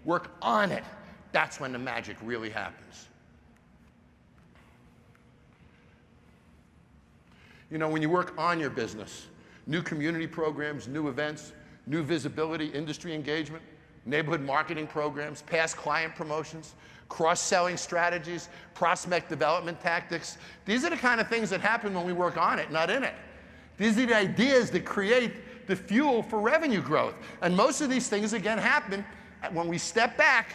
Work on it. That's when the magic really happens. You know, when you work on your business, new community programs, new events, new visibility, industry engagement, neighborhood marketing programs, past client promotions, cross-selling strategies, prospect development tactics. These are the kind of things that happen when we work on it, not in it. These are the ideas that create the fuel for revenue growth. And most of these things, again, happen when we step back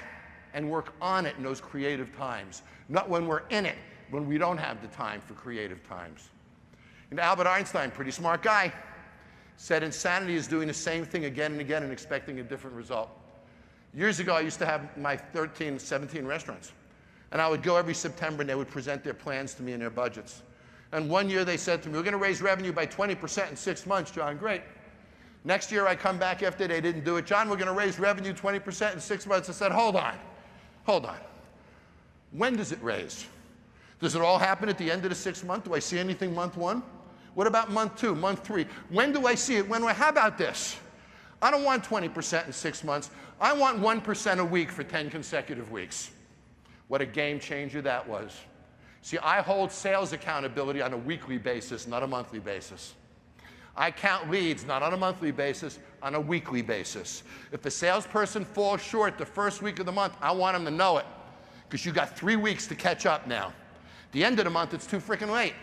and work on it in those creative times, not when we're in it, when we don't have the time for creative times. And Albert Einstein, pretty smart guy, said insanity is doing the same thing again and again and expecting a different result. Years ago, I used to have my 13, 17 restaurants. And I would go every September and they would present their plans to me and their budgets. And one year they said to me, we're going to raise revenue by 20% in 6 months, John. Great. Next year I come back after they didn't do it. John, we're going to raise revenue 20% in 6 months. I said, hold on. When does it raise? Does it all happen at the end of the 6th month? Do I see anything month 1? What about month 2, month 3? When do I see it? How about this? I don't want 20% in 6 months. I want 1% a week for 10 consecutive weeks. What a game changer that was. See, I hold sales accountability on a weekly basis, not a monthly basis. I count leads, not on a monthly basis, on a weekly basis. If a salesperson falls short the first week of the month, I want them to know it, because you got 3 weeks to catch up now. The end of the month, it's too freaking late.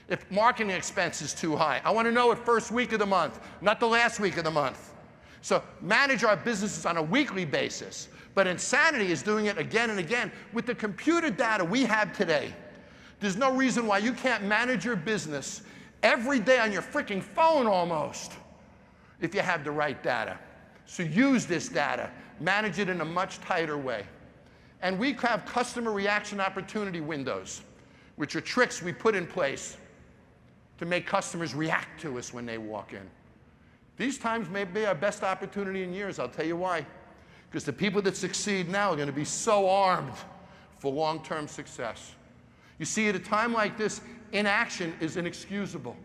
If marketing expense is too high, I want to know it first week of the month, not the last week of the month. So manage our businesses on a weekly basis. But insanity is doing it again and again. With the computer data we have today, there's no reason why you can't manage your business every day on your freaking phone almost, if you have the right data. So use this data, manage it in a much tighter way. And we have customer reaction opportunity windows, which are tricks we put in place to make customers react to us when they walk in. These times may be our best opportunity in years. I'll tell you why. Because the people that succeed now are going to be so armed for long-term success. You see, at a time like this, inaction is inexcusable.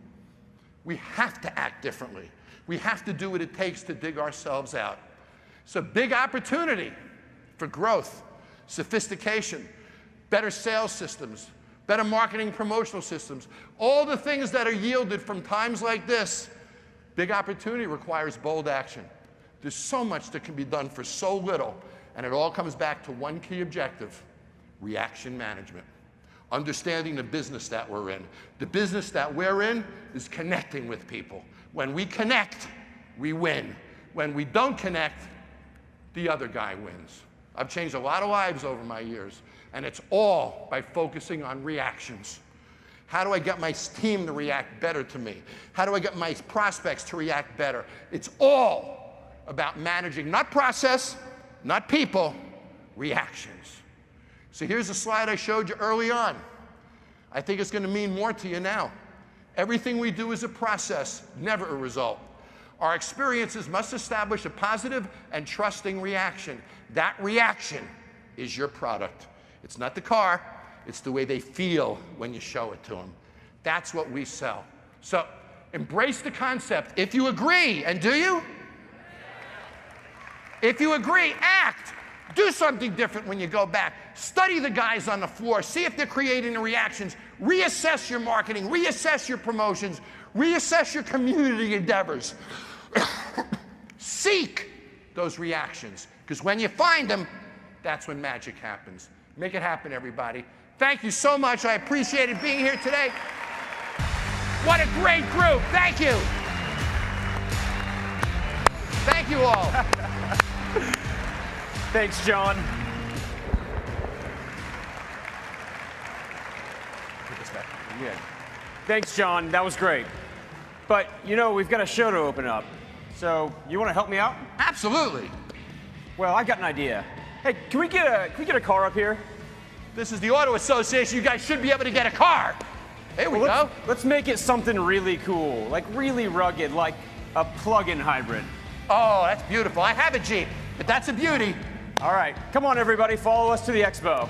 We have to act differently. We have to do what it takes to dig ourselves out. It's a big opportunity for growth, sophistication, better sales systems, better marketing promotional systems. All the things that are yielded from times like this, big opportunity requires bold action. There's so much that can be done for so little, and it all comes back to one key objective: reaction management. Understanding the business that we're in. The business that we're in is connecting with people. When we connect, we win. When we don't connect, the other guy wins. I've changed a lot of lives over my years, and it's all by focusing on reactions. How do I get my team to react better to me? How do I get my prospects to react better? It's all about managing, not process, not people, reactions. So here's a slide I showed you early on. I think it's going to mean more to you now. Everything we do is a process, never a result. Our experiences must establish a positive and trusting reaction. That reaction is your product. It's not the car, it's the way they feel when you show it to them. That's what we sell. So embrace the concept. If you agree, and do you? If you agree, act. Do something different when you go back. Study the guys on the floor. See if they're creating the reactions. Reassess your marketing. Reassess your promotions. Reassess your community endeavors. Seek those reactions, because when you find them, that's when magic happens. Make it happen, everybody. Thank you so much. I appreciated being here today. What a great group. Thank you. Thank you all. Thanks, John. Thanks, John. That was great. But, you know, we've got a show to open up. So, you want to help me out? Absolutely. Well, I've got an idea. Hey, can we get a car up here? This is the Auto Association. You guys should be able to get a car. Here we go. Let's make it something really cool, like really rugged, like a plug-in hybrid. Oh, that's beautiful. I have a Jeep, but that's a beauty. All right, come on, everybody, follow us to the expo.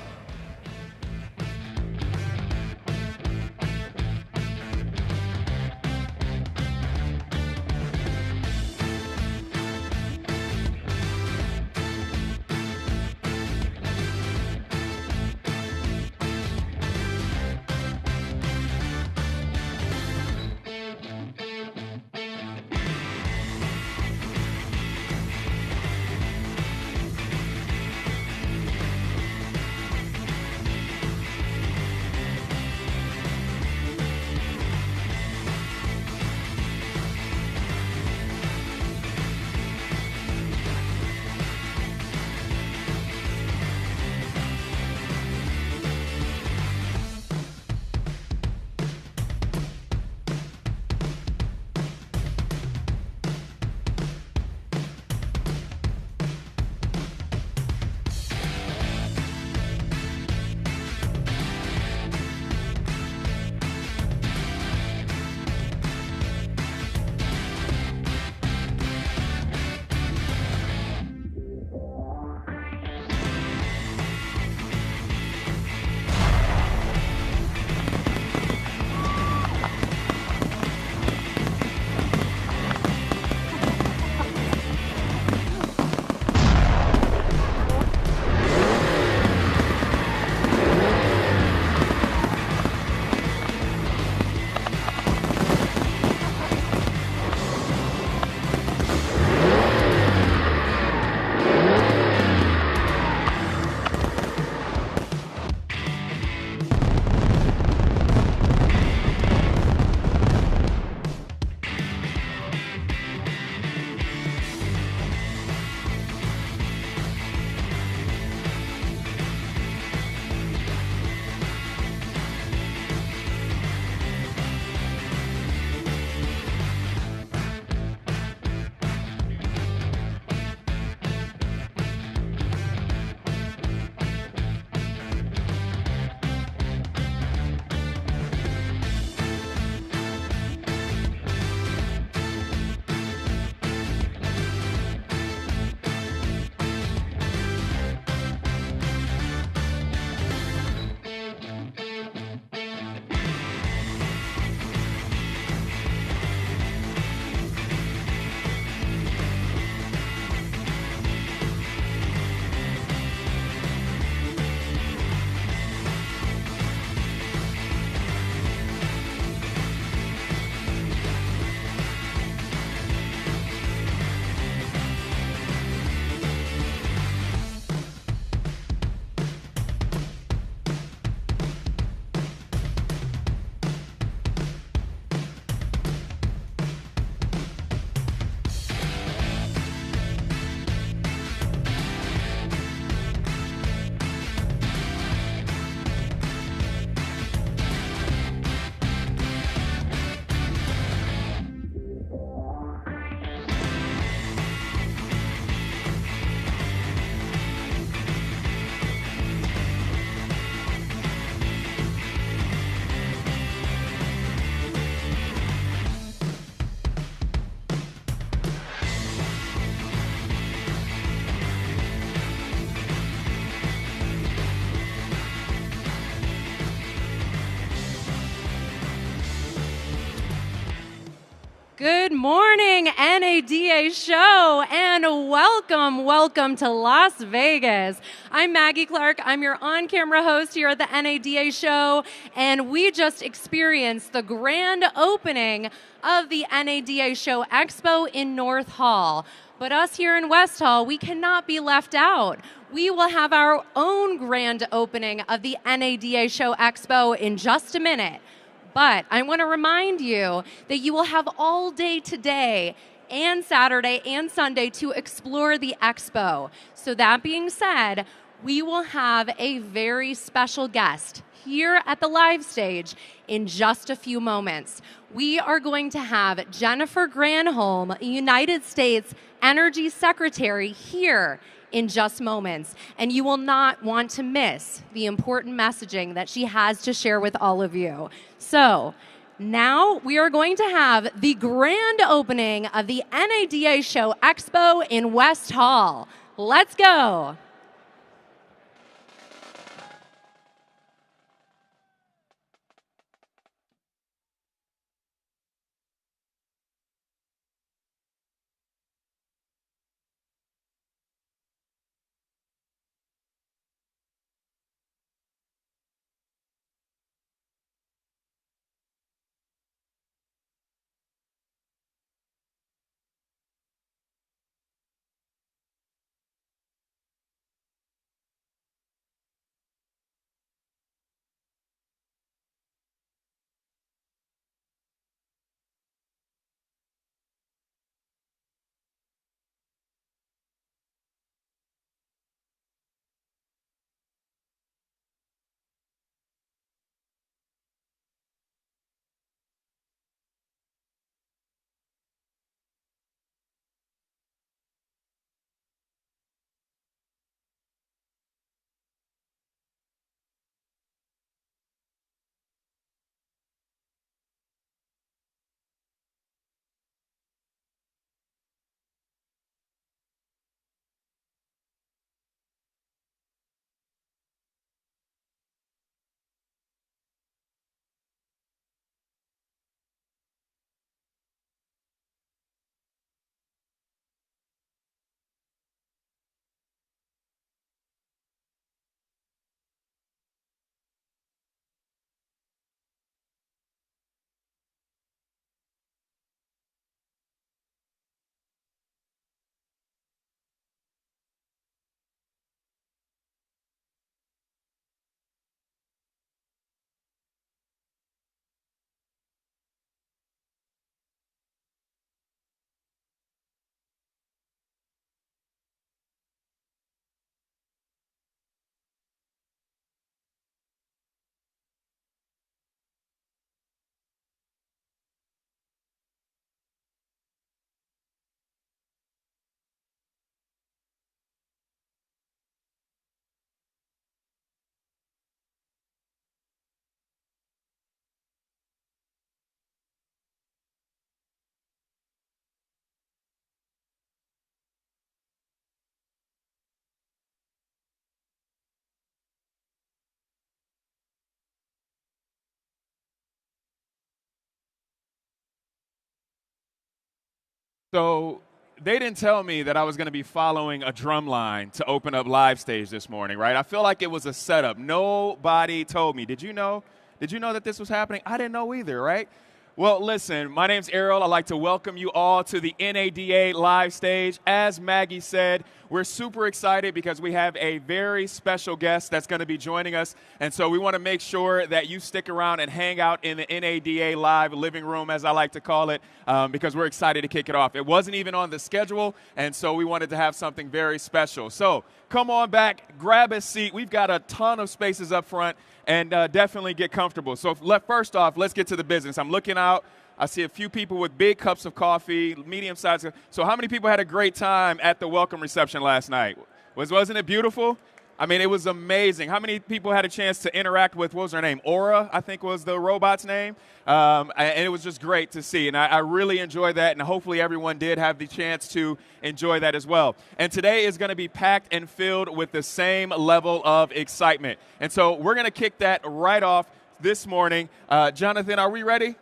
Good morning, NADA show, and welcome to Las Vegas. I'm Maggie Clark. I'm your on-camera host here at the NADA show, and we just experienced the grand opening of the NADA Show Expo in North Hall. But us here in West Hall, we cannot be left out. We will have our own grand opening of the NADA Show Expo in just a minute. But I want to remind you that you will have all day today and Saturday and Sunday to explore the expo. So that being said, we will have a very special guest here at the live stage in just a few moments. We are going to have Jennifer Granholm, United States Energy Secretary, here in just moments. And you will not want to miss the important messaging that she has to share with all of you. So now we are going to have the grand opening of the NADA Show Expo in West Hall. Let's go. So they didn't tell me that I was going to be following a drum line to open up live stage this morning, right? I feel like it was a setup. Nobody told me. Did you know? Did you know that this was happening? I didn't know either, right? Well, listen, my name's Errol. I'd like to welcome you all to the NADA live stage. As Maggie said, we're super excited because we have a very special guest that's going to be joining us. And so we want to make sure that you stick around and hang out in the NADA live living room, as I like to call it, because we're excited to kick it off. It wasn't even on the schedule, and so we wanted to have something very special. So come on back, grab a seat. We've got a ton of spaces up front, and definitely get comfortable. So first off, let's get to the business. I'm looking out. I see a few people with big cups of coffee, medium-sized. So how many people had a great time at the welcome reception last night? Wasn't it beautiful? I mean, it was amazing. How many people had a chance to interact with, what was her name? Aura, I think was the robot's name. And it was just great to see. And I really enjoyed that, and hopefully everyone did have the chance to enjoy that as well. And today is going to be packed and filled with the same level of excitement. And so we're going to kick that right off this morning. Jonathan, are we ready?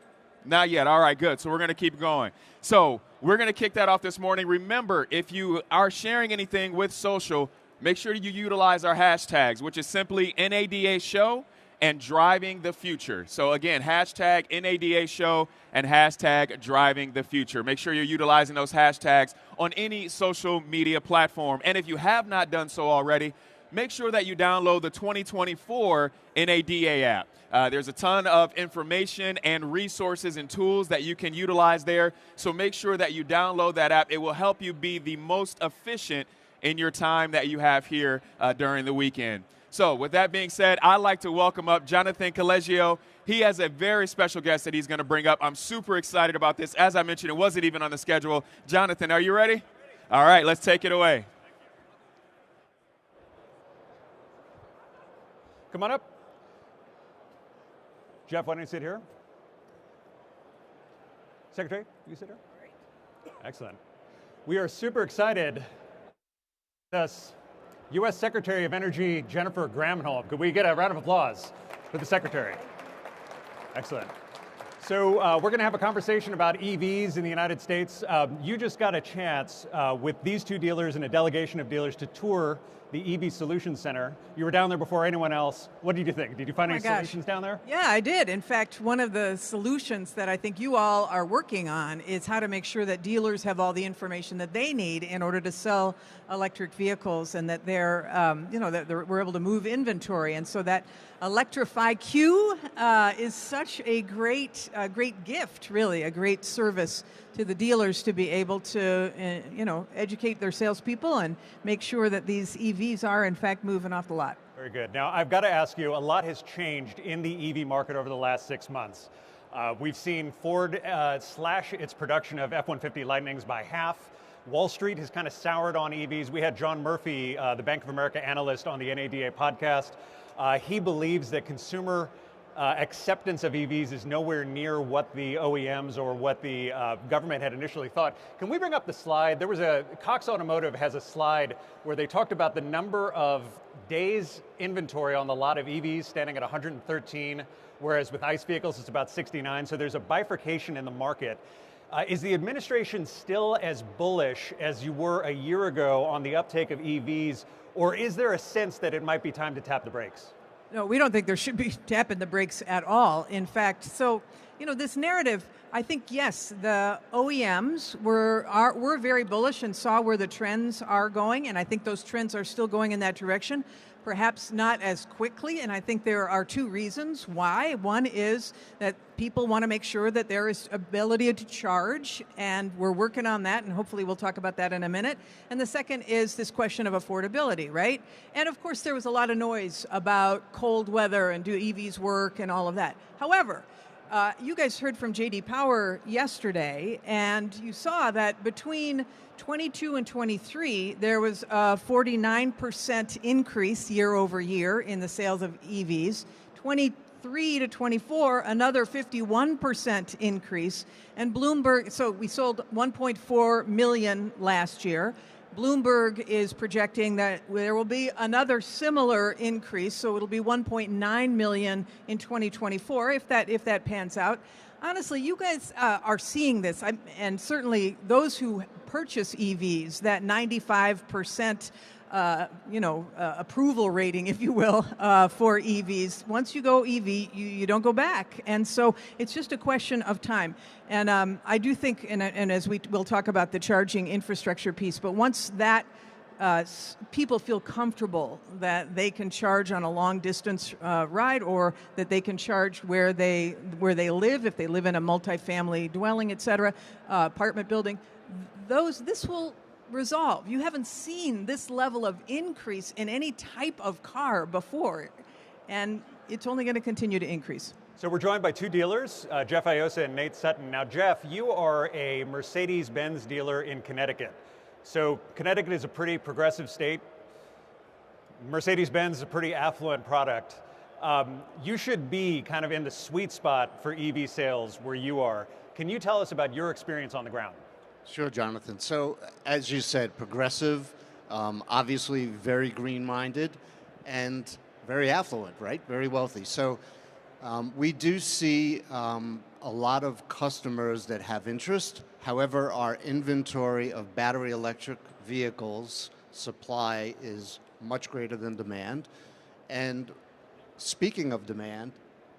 Not yet. All right, good. So we're going to keep going. So we're going to kick that off this morning. Remember, if you are sharing anything with social, make sure you utilize our hashtags, which is simply NADA Show and Driving the Future. So again, hashtag NADA Show and hashtag Driving the Future. Make sure you're utilizing those hashtags on any social media platform. And if you have not done so already, make sure that you download the 2024 NADA app. There's a ton of information and resources and tools that you can utilize there. So make sure that you download that app. It will help you be the most efficient in your time that you have here during the weekend. So with that being said, I'd like to welcome up Jonathan Collegio. He has a very special guest that he's going to bring up. I'm super excited about this. As I mentioned, it wasn't even on the schedule. Jonathan, are you ready? All right, let's take it away. Come on up. Jeff, why don't you sit here? Secretary, you sit here? Excellent. We are super excited. This U.S. Secretary of Energy, Jennifer Granholm. Could we get a round of applause for the Secretary? Excellent. So we're going to have a conversation about EVs in the United States. You just got a chance with these two dealers and a delegation of dealers to tour the EV Solutions Center. You were down there before anyone else. What did you think? Did you find any solutions down there? Yeah, I did. In fact, one of the solutions that I think you all are working on is how to make sure that dealers have all the information that they need in order to sell electric vehicles, and that they're, we're able to move inventory. And so that ElectrifyQ is such a great gift, really, a great service to the dealers to be able to, educate their salespeople and make sure that these EVs are, in fact, moving off the lot. Very good. Now, I've got to ask you, a lot has changed in the EV market over the last 6 months. We've seen Ford slash its production of F-150 Lightnings by half. Wall Street has kind of soured on EVs. We had John Murphy, the Bank of America analyst, on the NADA podcast. He believes that consumer acceptance of EVs is nowhere near what the OEMs or what the government had initially thought. Can we bring up the slide? There was Cox Automotive has a slide where they talked about the number of days inventory on the lot of EVs standing at 113, whereas with ICE vehicles it's about 69, so there's a bifurcation in the market. Is the administration still as bullish as you were a year ago on the uptake of EVs, or is there a sense that it might be time to tap the brakes? No, we don't think there should be tapping the brakes at all. In fact, this narrative, I think, yes, the OEMs were very bullish and saw where the trends are going, and I think those trends are still going in that direction. Perhaps not as quickly, and I think there are two reasons why. One is that people want to make sure that there is ability to charge, and we're working on that, and hopefully we'll talk about that in a minute. And the second is this question of affordability, right? And of course there was a lot of noise about cold weather and do EVs work and all of that. However, you guys heard from J.D. Power yesterday, and you saw that between 22 and 23, there was a 49% increase year over year in the sales of EVs. 23 to 24, another 51% increase. And Bloomberg, so we sold 1.4 million last year. Bloomberg is projecting that there will be another similar increase, so it'll be 1.9 million in 2024 if that pans out. Honestly, you guys are seeing this, and certainly those who purchase EVs, that 95% approval rating, if you will, for EVs. Once you go EV, you don't go back. And so it's just a question of time. And I do think, and as we'll talk about the charging infrastructure piece, but once that people feel comfortable that they can charge on a long distance ride, or that they can charge where they live, if they live in a multifamily dwelling, et cetera, apartment building, this will resolve. You haven't seen this level of increase in any type of car before, and it's only going to continue to increase. So we're joined by two dealers, Jeff Iosa and Nate Sutton. Now, Jeff, you are a Mercedes-Benz dealer in Connecticut. So Connecticut is a pretty progressive state. Mercedes-Benz is a pretty affluent product. You should be kind of in the sweet spot for EV sales where you are. Can you tell us about your experience on the ground? Sure, Jonathan. So, as you said, progressive, obviously very green-minded, and very affluent, right? Very wealthy. So, we do see a lot of customers that have interest. However, our inventory of battery electric vehicles supply is much greater than demand. And speaking of demand,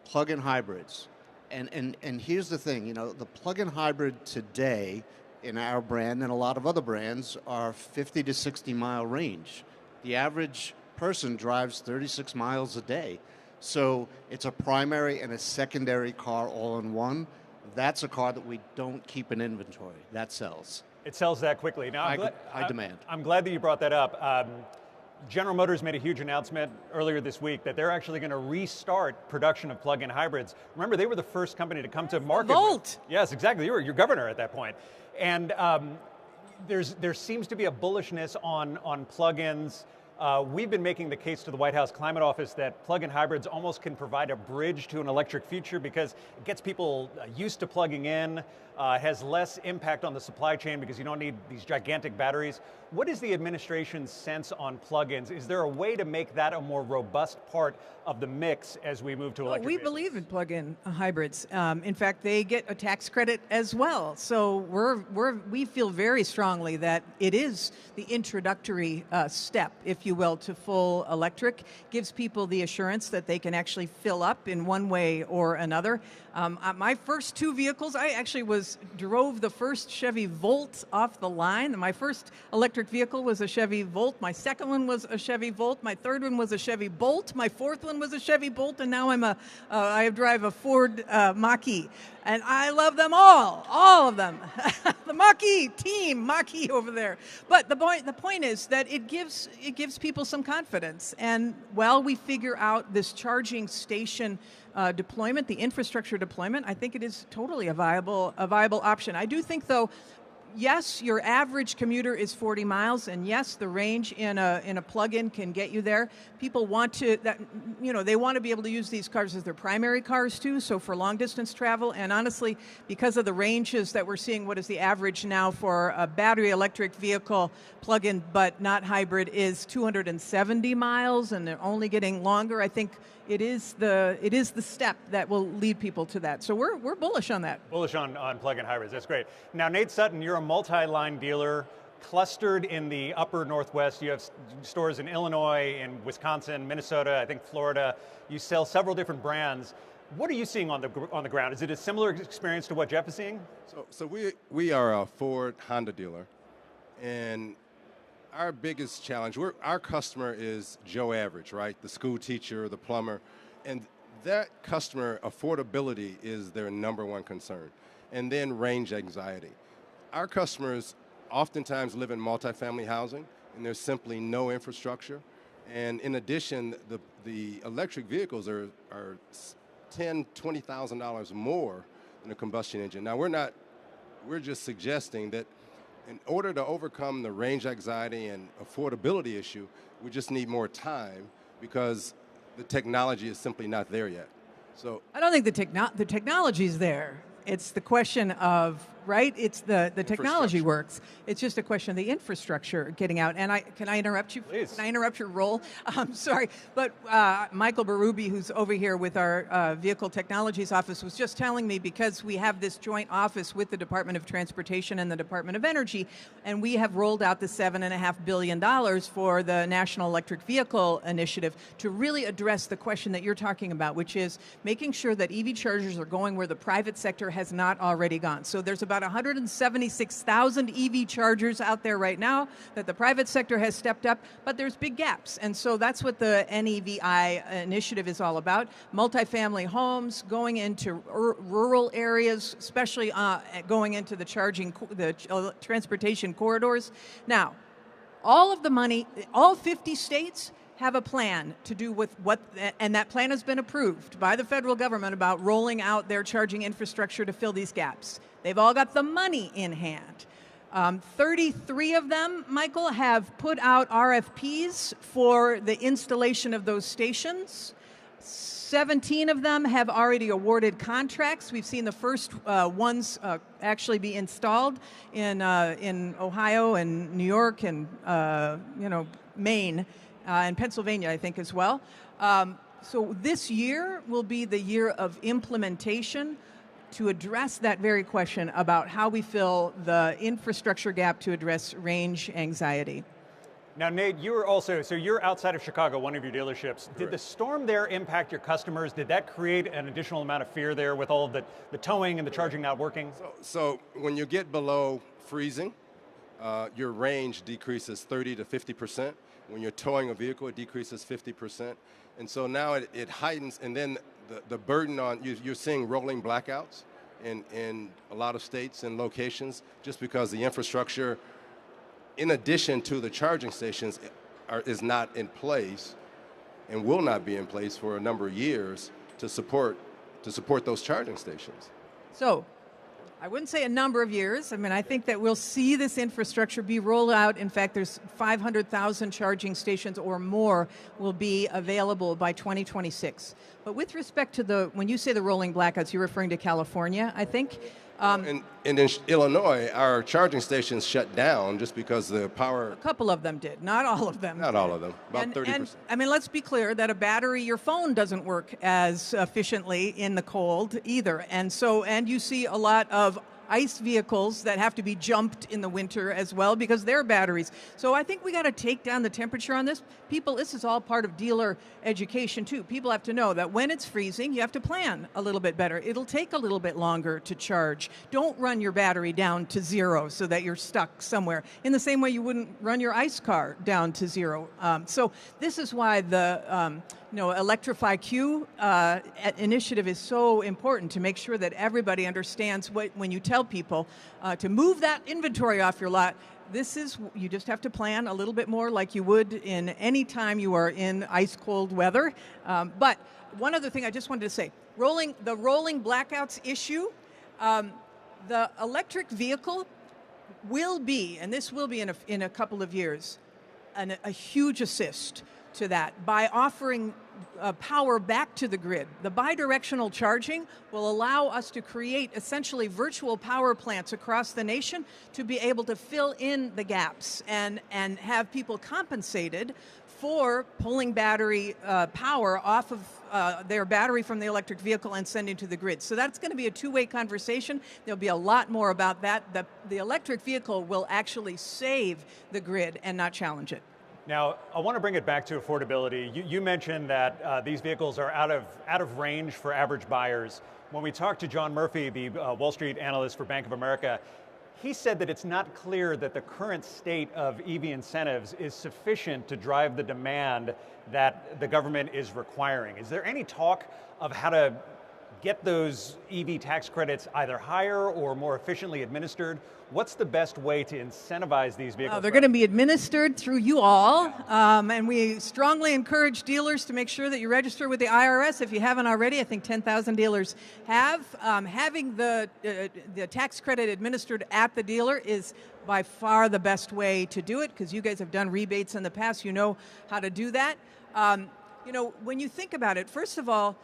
plug-in hybrids. And here's the thing, the plug-in hybrid today in our brand and a lot of other brands are 50 to 60 mile range. The average person drives 36 miles a day. So it's a primary and a secondary car all in one. That's a car that we don't keep in inventory. That sells. It sells that quickly. Now, high demand. I'm glad that you brought that up. General Motors made a huge announcement earlier this week that they're actually going to restart production of plug-in hybrids. Remember, they were the first company to come to market. Volt. Yes, exactly. You were your governor at that point. And there seems to be a bullishness on plug-ins. We've been making the case to the White House Climate Office that plug-in hybrids almost can provide a bridge to an electric future because it gets people used to plugging in, has less impact on the supply chain because you don't need these gigantic batteries. What is the administration's sense on plug-ins? Is there a way to make that a more robust part of the mix as we move to electric We vehicles? believe in plug-in hybrids. In fact, they get a tax credit as well. So we feel very strongly that it is the introductory step, if you will, to full electric. Gives people the assurance that they can actually fill up in one way or another. My first two vehicles, I actually drove the first Chevy Volt off the line. My first electric vehicle was a Chevy Volt. My second one was a Chevy Volt. My third one was a Chevy Bolt. My fourth one was a Chevy Bolt, and now I drive a Ford Mach-E. And I love them all of them. The Mach-E team, Mach-E over there. But the point is that it gives people some confidence. And while we figure out this charging station deployment, the infrastructure deployment, I think it is totally a viable option. I do think, though, yes, your average commuter is 40 miles, and yes, the range in a plug-in can get you there. People want to they want to be able to use these cars as their primary cars too. So for long distance travel, and honestly, because of the ranges that we're seeing, what is the average now for a battery electric vehicle plug-in but not hybrid is 270 miles, and they're only getting longer. I think it is the step that will lead people to that. So we're bullish on that. Bullish on plug-in hybrids. That's great. Now, Nate Sutton, you're a multi-line dealer clustered in the upper Northwest. You have stores in Illinois, in Wisconsin, Minnesota, I think Florida. You sell several different brands. What are you seeing on the ground? Is it a similar experience to what Jeff is seeing? So we are a Ford Honda dealer, and our biggest challenge, our customer is Joe Average, right? The school teacher, the plumber, and that customer affordability is their number one concern, and then range anxiety. Our customers oftentimes live in multifamily housing, and there's simply no infrastructure. And in addition, the electric vehicles are $10,000, $20,000 more than a combustion engine. Now, we're just suggesting that in order to overcome the range anxiety and affordability issue, we just need more time because the technology is simply not there yet. So I don't think the technology is there. It's the question of, right? It's the technology works. It's just a question of the infrastructure getting out. And can I interrupt you? Please. Can I interrupt your role? I'm sorry. But Michael Berube, who's over here with our Vehicle Technologies Office, was just telling me, because we have this joint office with the Department of Transportation and the Department of Energy, and we have rolled out the $7.5 billion for the National Electric Vehicle Initiative to really address the question that you're talking about, which is making sure that EV chargers are going where the private sector has not already gone. So there's about 176,000 EV chargers out there right now that the private sector has stepped up, but there's big gaps. And so that's what the NEVI initiative is all about. Multifamily homes, going into rural areas, especially going into the transportation corridors. Now, all of the money, all 50 states have a plan to do with and that plan has been approved by the federal government about rolling out their charging infrastructure to fill these gaps. They've all got the money in hand. 33 of them, Michael, have put out RFPs for the installation of those stations. 17 of them have already awarded contracts. We've seen the first ones actually be installed in Ohio and New York and Maine. And Pennsylvania, I think, as well. So this year will be the year of implementation to address that very question about how we fill the infrastructure gap to address range anxiety. Now, Nate, you're outside of Chicago, one of your dealerships. Did the storm there impact your customers? Did that create an additional amount of fear there with all of the towing and the charging not working? So when you get below freezing, your range decreases 30 to 50%. When you're towing a vehicle, it decreases 50%. And so now it heightens, and then the burden on, you're seeing rolling blackouts in a lot of states and locations just because the infrastructure, in addition to the charging stations, is not in place and will not be in place for a number of years to support those charging stations. So, I wouldn't say a number of years. I mean, I think that we'll see this infrastructure be rolled out. In fact, there's 500,000 charging stations or more will be available by 2026. But with respect to when you say the rolling blackouts, you're referring to California, I think. And in Illinois, our charging stations shut down just because the power... A couple of them did, not all of them. Not all of them, about 30%. And, I mean, let's be clear that a battery, your phone doesn't work as efficiently in the cold either. And you see a lot of ICE vehicles that have to be jumped in the winter as well because they're batteries. So I think we got to take down the temperature on this. People, this is all part of dealer education too. People have to know that when it's freezing, you have to plan a little bit better. It'll take a little bit longer to charge. Don't run your battery down to zero so that you're stuck somewhere. In the same way you wouldn't run your ICE car down to zero. So this is why the Electrify Q initiative is so important to make sure that everybody understands when you tell people to move that inventory off your lot. You just have to plan a little bit more like you would in any time you are in ice cold weather. But one other thing I just wanted to say, the rolling blackouts issue, the electric vehicle will be, and this will be in a couple of years, a huge assist to that by offering power back to the grid. The bidirectional charging will allow us to create essentially virtual power plants across the nation to be able to fill in the gaps and have people compensated for pulling battery power off of their battery from the electric vehicle and sending to the grid. So that's going to be a two-way conversation. There'll be a lot more about that. The electric vehicle will actually save the grid and not challenge it. Now, I want to bring it back to affordability. You mentioned that these vehicles are out of range for average buyers. When we talked to John Murphy, the Wall Street analyst for Bank of America, he said that it's not clear that the current state of EV incentives is sufficient to drive the demand that the government is requiring. Is there any talk of how to get those EV tax credits either higher or more efficiently administered? What's the best way to incentivize these vehicles? They're going to be administered through you all, and we strongly encourage dealers to make sure that you register with the IRS if you haven't already. I think 10,000 dealers have. Having the tax credit administered at the dealer is by far the best way to do it because you guys have done rebates in the past. You know how to do that. When you think about it, first of all,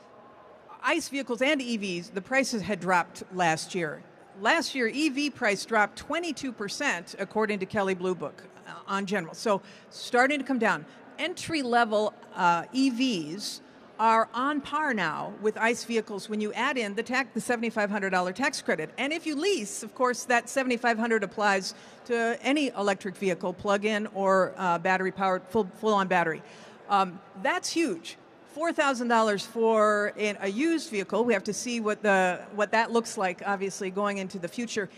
ICE vehicles and EVs, the prices had dropped last year. Last year, EV price dropped 22%, according to Kelley Blue Book, on general. So starting to come down. Entry-level EVs are on par now with ICE vehicles when you add in the $7,500 tax credit. And if you lease, of course, that $7,500 applies to any electric vehicle, plug-in or battery-powered, full-on battery. That's huge. $4,000 for a used vehicle. We have to see what that looks like, obviously, going into the future.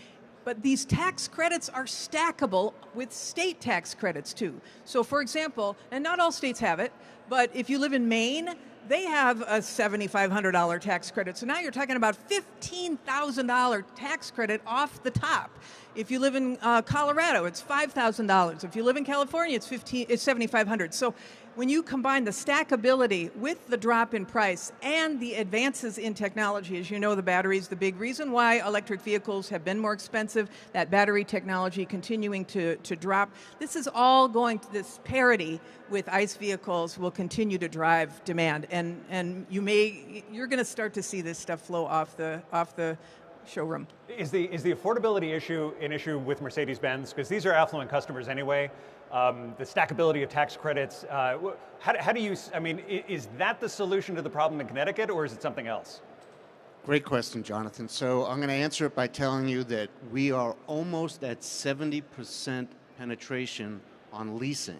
But these tax credits are stackable with state tax credits, too. So, for example, and not all states have it, but if you live in Maine, they have a $7,500 tax credit. So now you're talking about $15,000 tax credit off the top. If you live in Colorado, it's $5,000. If you live in California, it's $7,500. So when you combine the stackability with the drop in price and the advances in technology, as you know, the battery is the big reason why electric vehicles have been more expensive, that battery technology continuing to drop. This is all this parity with ICE vehicles will continue to drive demand. And you're going to start to see this stuff flow off the showroom. Is the affordability issue an issue with Mercedes-Benz? Because these are affluent customers anyway. The stackability of tax credits. How do you, is that the solution to the problem in Connecticut, or is it something else? Great question, Jonathan. So I'm going to answer it by telling you that we are almost at 70% penetration on leasing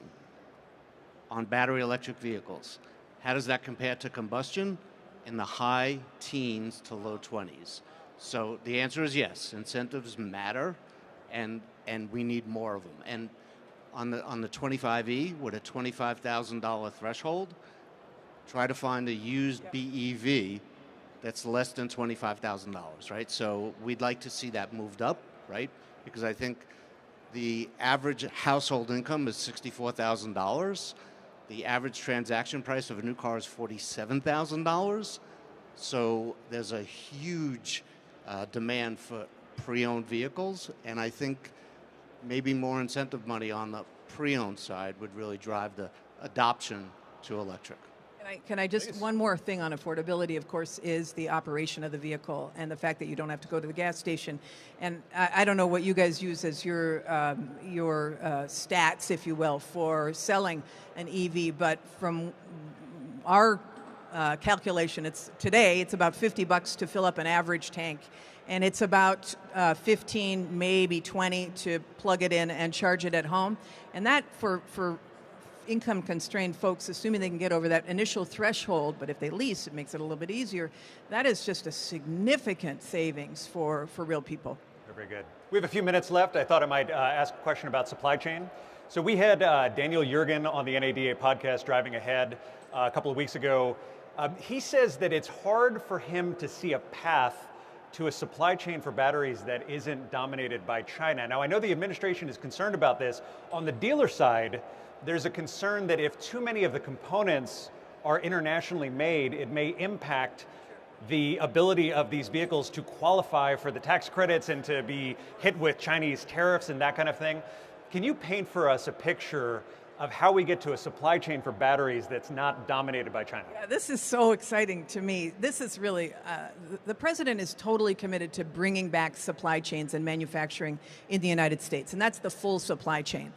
on battery electric vehicles. How does that compare to combustion? In the high teens to low 20s. So the answer is yes, incentives matter, and we need more of them. And on the 25E, with a $25,000 threshold, try to find a used BEV that's less than $25,000, right? So we'd like to see that moved up, right? Because I think The average household income is $64,000. The average transaction price of a new car is $47,000. So there's a huge demand for pre-owned vehicles, and I think maybe more incentive money on the pre-owned side would really drive the adoption to electric. Can I just, one more thing on affordability, of course, is the operation of the vehicle and the fact that you don't have to go to the gas station. And I don't know what you guys use as your stats, if you will, for selling an EV, but from our calculation, today it's about $50 to fill up an average tank. And it's about 15, maybe 20 to plug it in and charge it at home. And that for income-constrained folks, assuming they can get over that initial threshold, but if they lease, it makes it a little bit easier. That is just a significant savings for real people. Very good. We have a few minutes left. I thought I might ask a question about supply chain. So we had Daniel Yergin on the NADA podcast, Driving Ahead, a couple of weeks ago. He says that it's hard for him to see a path to a supply chain for batteries that isn't dominated by China. Now, I know the administration is concerned about this. On the dealer side, there's a concern that if too many of the components are internationally made, it may impact the ability of these vehicles to qualify for the tax credits and to be hit with Chinese tariffs and that kind of thing. Can you paint for us a picture of how we get to a supply chain for batteries that's not dominated by China? Yeah, this is so exciting to me. This is really, the president is totally committed to bringing back supply chains and manufacturing in the United States, and that's the full supply chain.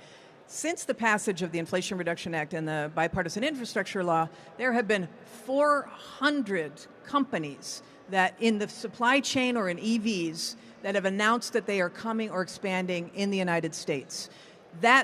Since the passage of the Inflation Reduction Act and the bipartisan infrastructure law, there have been 400 companies that in the supply chain or in EVs that have announced that they are coming or expanding in the United States.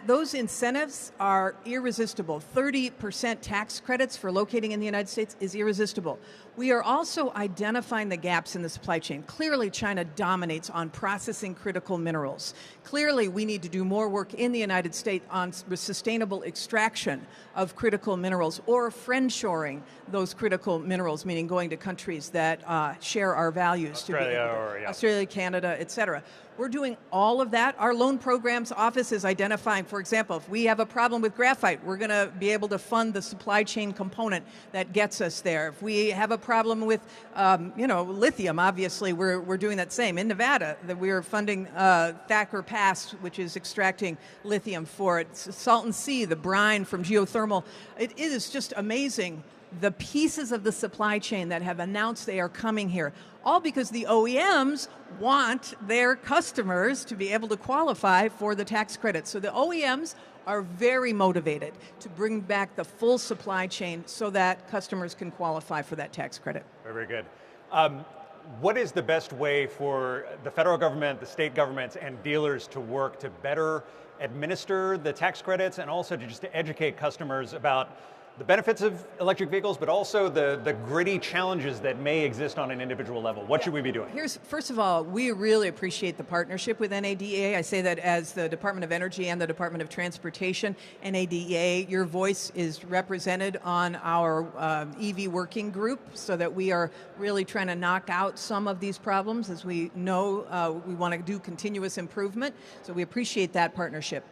Those incentives are irresistible. 30% tax credits for locating in the United States is irresistible. We are also identifying the gaps in the supply chain. Clearly, China dominates on processing critical minerals. Clearly, we need to do more work in the United States on sustainable extraction of critical minerals or friendshoring those critical minerals, meaning going to countries that share our values. Australia, Canada, et cetera. We're doing all of that. Our loan programs office is identifying, for example, if we have a problem with graphite, we're going to be able to fund the supply chain component that gets us there. If we have a problem with, lithium, obviously, we're doing that same. In Nevada, that we're funding Thacker Pass, which is extracting lithium for it. Salton Sea, the brine from geothermal. It is just amazing, the pieces of the supply chain that have announced they are coming here, all because the OEMs want their customers to be able to qualify for the tax credits. So the OEMs are very motivated to bring back the full supply chain so that customers can qualify for that tax credit. Very, very good. What is the best way for the federal government, the state governments, and dealers to work to better administer the tax credits and also to educate customers about the benefits of electric vehicles, but also the gritty challenges that may exist on an individual level? What should we be doing? First of all, we really appreciate the partnership with NADA. I say that as the Department of Energy and the Department of Transportation. NADA, your voice is represented on our EV working group so that we are really trying to knock out some of these problems. As we know, we want to do continuous improvement, so we appreciate that partnership.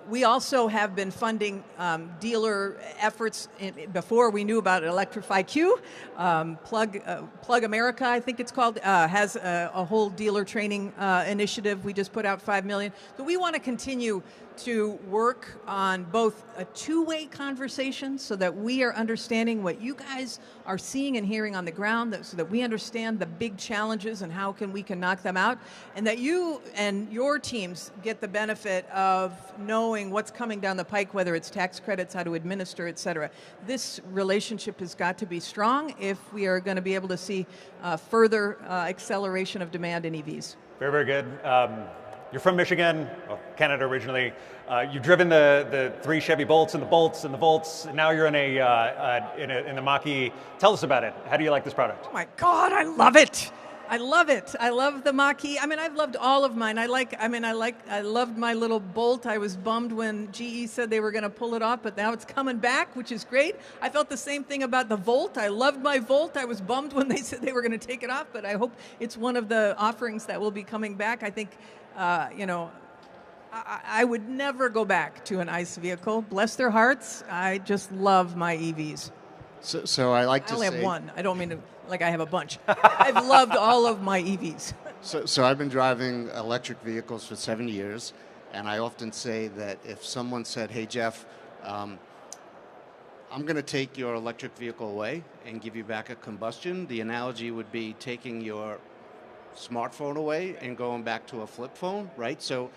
We also have been funding dealer efforts before we knew about Electrify Q. Plug America, I think it's called, has a whole dealer training initiative. We just put out $5 million. So we want to continue to work on both a two-way conversation so that we are understanding what you guys are seeing and hearing on the ground, so that we understand the big challenges and how we can knock them out, and that you and your teams get the benefit of knowing what's coming down the pike, whether it's tax credits, how to administer, et cetera. This relationship has got to be strong if we are going to be able to see further acceleration of demand in EVs. Very, very good. You're from Michigan, well, Canada originally. You've driven the 3 Chevy Bolts and the Bolts and the Volts. And now you're in the Mach-E. Tell us about it. How do you like this product? Oh my God, I love it. I love it. I love the Mach-E. I mean, I've loved all of mine. I loved my little Bolt. I was bummed when GE said they were going to pull it off, but now it's coming back, which is great. I felt the same thing about the Volt. I loved my Volt. I was bummed when they said they were going to take it off, but I hope it's one of the offerings that will be coming back. I think, I would never go back to an ICE vehicle. Bless their hearts. I just love my EVs. So I like to I only say... have one. I don't mean to, like I have a bunch. I've loved all of my EVs. So I've been driving electric vehicles for 7 years, and I often say that if someone said, hey, Jeff, I'm going to take your electric vehicle away and give you back a combustion, the analogy would be taking your smartphone away and going back to a flip phone, right? So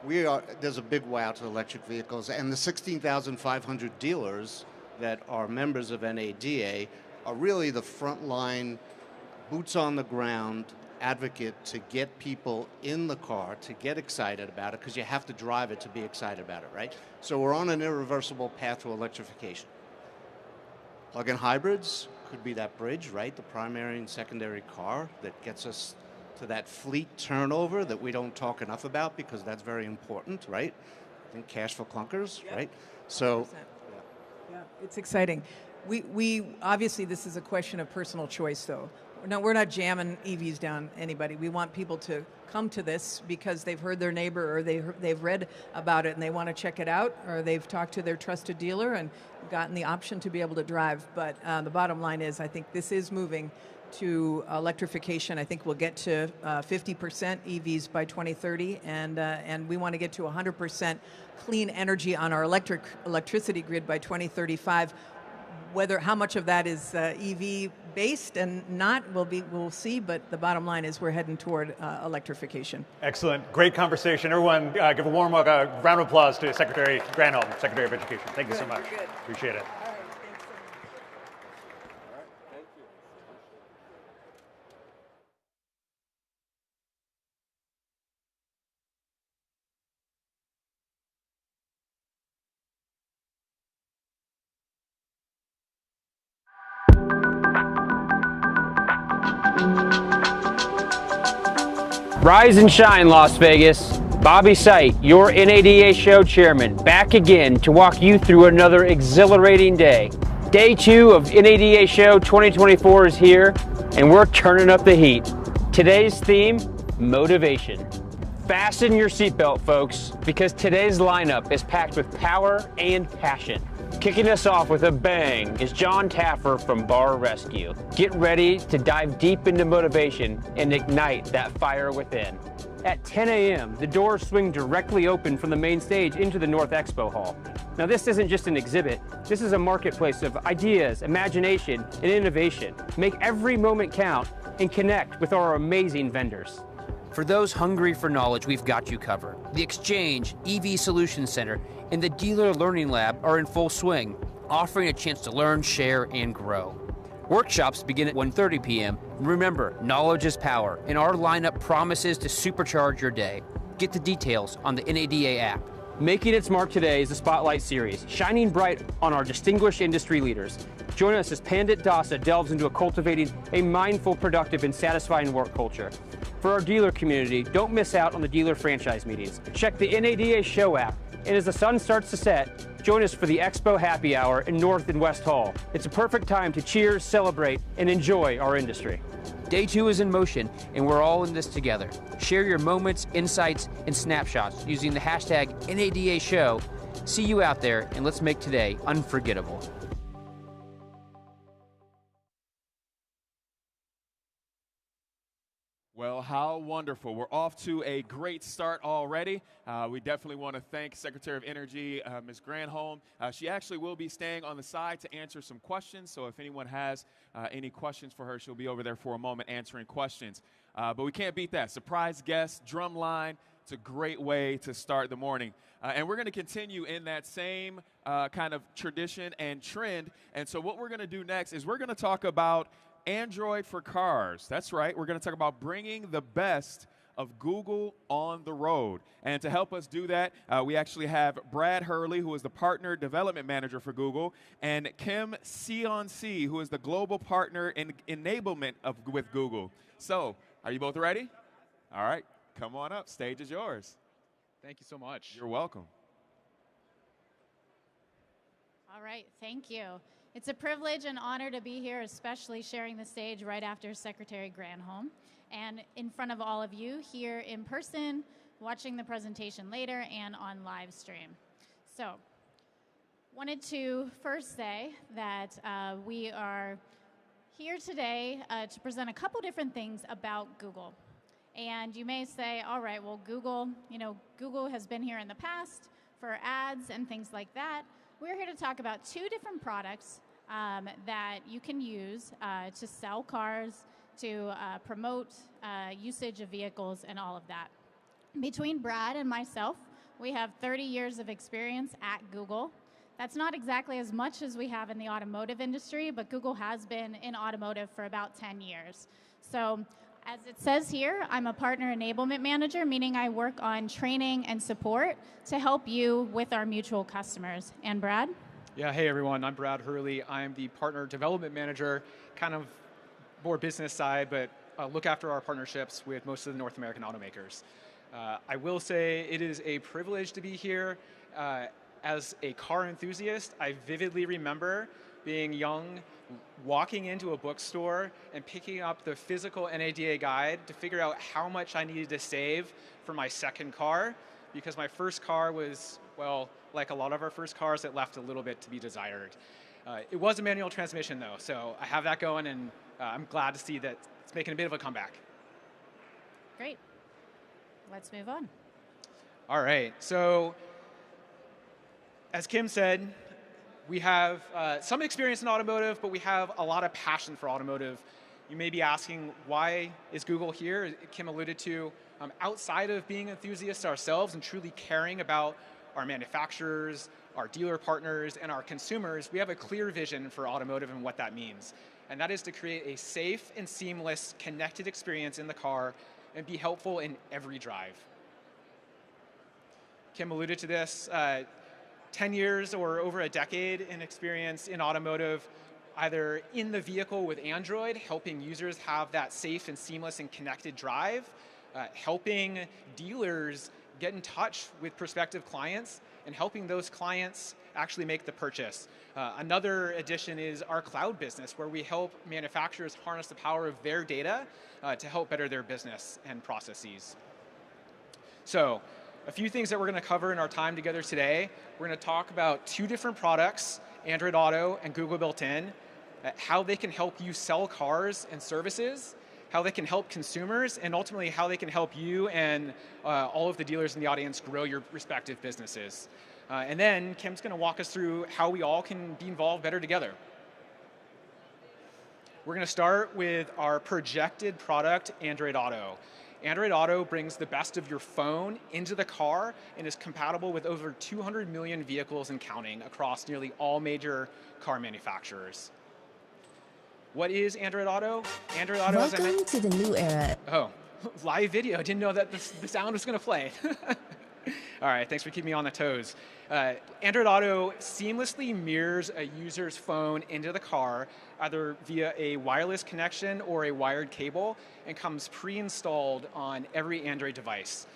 there's a big wow to electric vehicles, and the 16,500 dealers that are members of NADA are really the frontline, boots on the ground advocate to get people in the car to get excited about it, because you have to drive it to be excited about it, right? So we're on an irreversible path to electrification. Plug-in hybrids could be that bridge, right? The primary and secondary car that gets us to that fleet turnover that we don't talk enough about, because that's very important, right? I think cash for clunkers, yep. Right? So, yeah, it's exciting. We obviously, this is a question of personal choice, though. No, we're not jamming EVs down anybody. We want people to come to this because they've heard their neighbor, or they've read about it and they want to check it out, or they've talked to their trusted dealer and gotten the option to be able to drive. But the bottom line is, I think this is moving to electrification. I think we'll get to 50% EVs by 2030, and we want to get to 100% clean energy on our electricity grid by 2035. How much of that is EV based and not, we'll see. But the bottom line is we're heading toward electrification. Excellent, great conversation. Everyone, give a warm round of applause to Secretary Granholm, Secretary of Education. Thank you so much. Appreciate it. Rise and shine, Las Vegas. Bobby Sight, your NADA show chairman, back again to walk you through another exhilarating day. Day 2 of NADA show 2024 is here, and we're turning up the heat. Today's theme, motivation. Fasten your seatbelt, folks, because today's lineup is packed with power and passion. Kicking us off with a bang is John Taffer from Bar Rescue. Get ready to dive deep into motivation and ignite that fire within. At 10 a.m., the doors swing directly open from the main stage into the North Expo Hall. Now, this isn't just an exhibit. This is a marketplace of ideas, imagination, and innovation. Make every moment count and connect with our amazing vendors. For those hungry for knowledge, we've got you covered. The Exchange, EV Solutions Center, and the Dealer Learning Lab are in full swing, offering a chance to learn, share, and grow. Workshops begin at 1:30 p.m. Remember, knowledge is power, and our lineup promises to supercharge your day. Get the details on the NADA app. Making its mark today is the Spotlight Series, shining bright on our distinguished industry leaders. Join us as Pandit Dasa delves into cultivating a mindful, productive, and satisfying work culture. For our dealer community, don't miss out on the dealer franchise meetings. Check the NADA show app, and as the sun starts to set, join us for the Expo Happy Hour in North and West Hall. It's a perfect time to cheers, celebrate, and enjoy our industry. Day 2 is in motion, and we're all in this together. Share your moments, insights, and snapshots using the hashtag NADA show. See you out there, and let's make today unforgettable. Well, how wonderful. We're off to a great start already. We definitely want to thank Secretary of Energy, Ms. Granholm. She actually will be staying on the side to answer some questions, so if anyone has any questions for her, she'll be over there for a moment answering questions. But we can't beat that. Surprise guest, drum line. It's a great way to start the morning. And we're going to continue in that same kind of tradition and trend. And so what we're going to do next is we're going to talk about Android for cars. That's right. We're going to talk about bringing the best of Google on the road. And to help us do that, we actually have Brad Hurley, who is the Partner Development Manager for Google, and Kim Sionc, who is the Global Partner in Enablement with Google. So, are you both ready? All right. Come on up. Stage is yours. Thank you so much. You're welcome. All right. Thank you. It's a privilege and honor to be here, especially sharing the stage right after Secretary Granholm and in front of all of you here in person, watching the presentation later and on live stream. So, wanted to first say that we are here today to present a couple different things about Google. And you may say, all right, well, Google has been here in the past for ads and things like that. We're here to talk about two different products that you can use to sell cars, to promote usage of vehicles and all of that. Between Brad and myself, we have 30 years of experience at Google. That's not exactly as much as we have in the automotive industry, but Google has been in automotive for about 10 years. So as it says here, I'm a partner enablement manager, meaning I work on training and support to help you with our mutual customers. And Brad? Yeah, hey everyone, I'm Brad Hurley. I'm the partner development manager, kind of more business side, but look after our partnerships with most of the North American automakers. I will say it is a privilege to be here. As a car enthusiast, I vividly remember being young, walking into a bookstore and picking up the physical NADA guide to figure out how much I needed to save for my second car, because my first car was, well, like a lot of our first cars, it left a little bit to be desired. It was a manual transmission though, so I have that going, and I'm glad to see that it's making a bit of a comeback. Great. Let's move on. All right, so as Kim said, we have some experience in automotive, but we have a lot of passion for automotive. You may be asking, why is Google here? Kim alluded to, outside of being enthusiasts ourselves and truly caring about our manufacturers, our dealer partners, and our consumers, we have a clear vision for automotive and what that means. And that is to create a safe and seamless connected experience in the car and be helpful in every drive. Kim alluded to this. 10 years or over a decade in experience in automotive, either in the vehicle with Android, helping users have that safe and seamless and connected drive, helping dealers get in touch with prospective clients, and helping those clients actually make the purchase. Another addition is our cloud business, where we help manufacturers harness the power of their data to help better their business and processes. So, a few things that we're going to cover in our time together today. We're going to talk about two different products, Android Auto and Google Built-in, how they can help you sell cars and services, how they can help consumers, and ultimately how they can help you and all of the dealers in the audience grow your respective businesses. And then Kim's going to walk us through how we all can be involved better together. We're going to start with our projected product, Android Auto. Android Auto brings the best of your phone into the car and is compatible with over 200 million vehicles and counting across nearly all major car manufacturers. What is Android Auto? Android Auto, welcome to the new era. Oh, live video. Didn't know that the sound was going to play. All right, thanks for keeping me on the toes. Android Auto seamlessly mirrors a user's phone into the car, either via a wireless connection or a wired cable, and comes pre-installed on every Android device.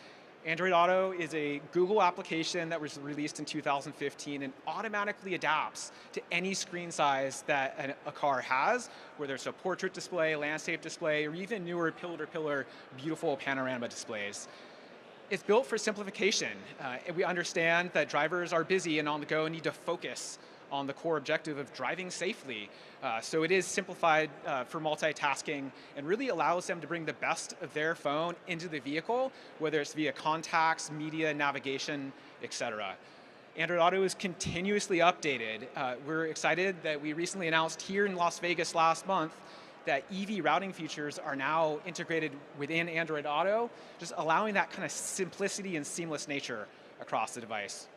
Android Auto is a Google application that was released in 2015 and automatically adapts to any screen size that a car has, whether it's a portrait display, landscape display, or even newer pillar-to-pillar beautiful panorama displays. It's built for simplification. And we understand that drivers are busy and on the go and need to focus on the core objective of driving safely. So it is simplified for multitasking and really allows them to bring the best of their phone into the vehicle, whether it's via contacts, media, navigation, etc. Android Auto is continuously updated. We're excited that we recently announced here in Las Vegas last month that EV routing features are now integrated within Android Auto, just allowing that kind of simplicity and seamless nature across the device.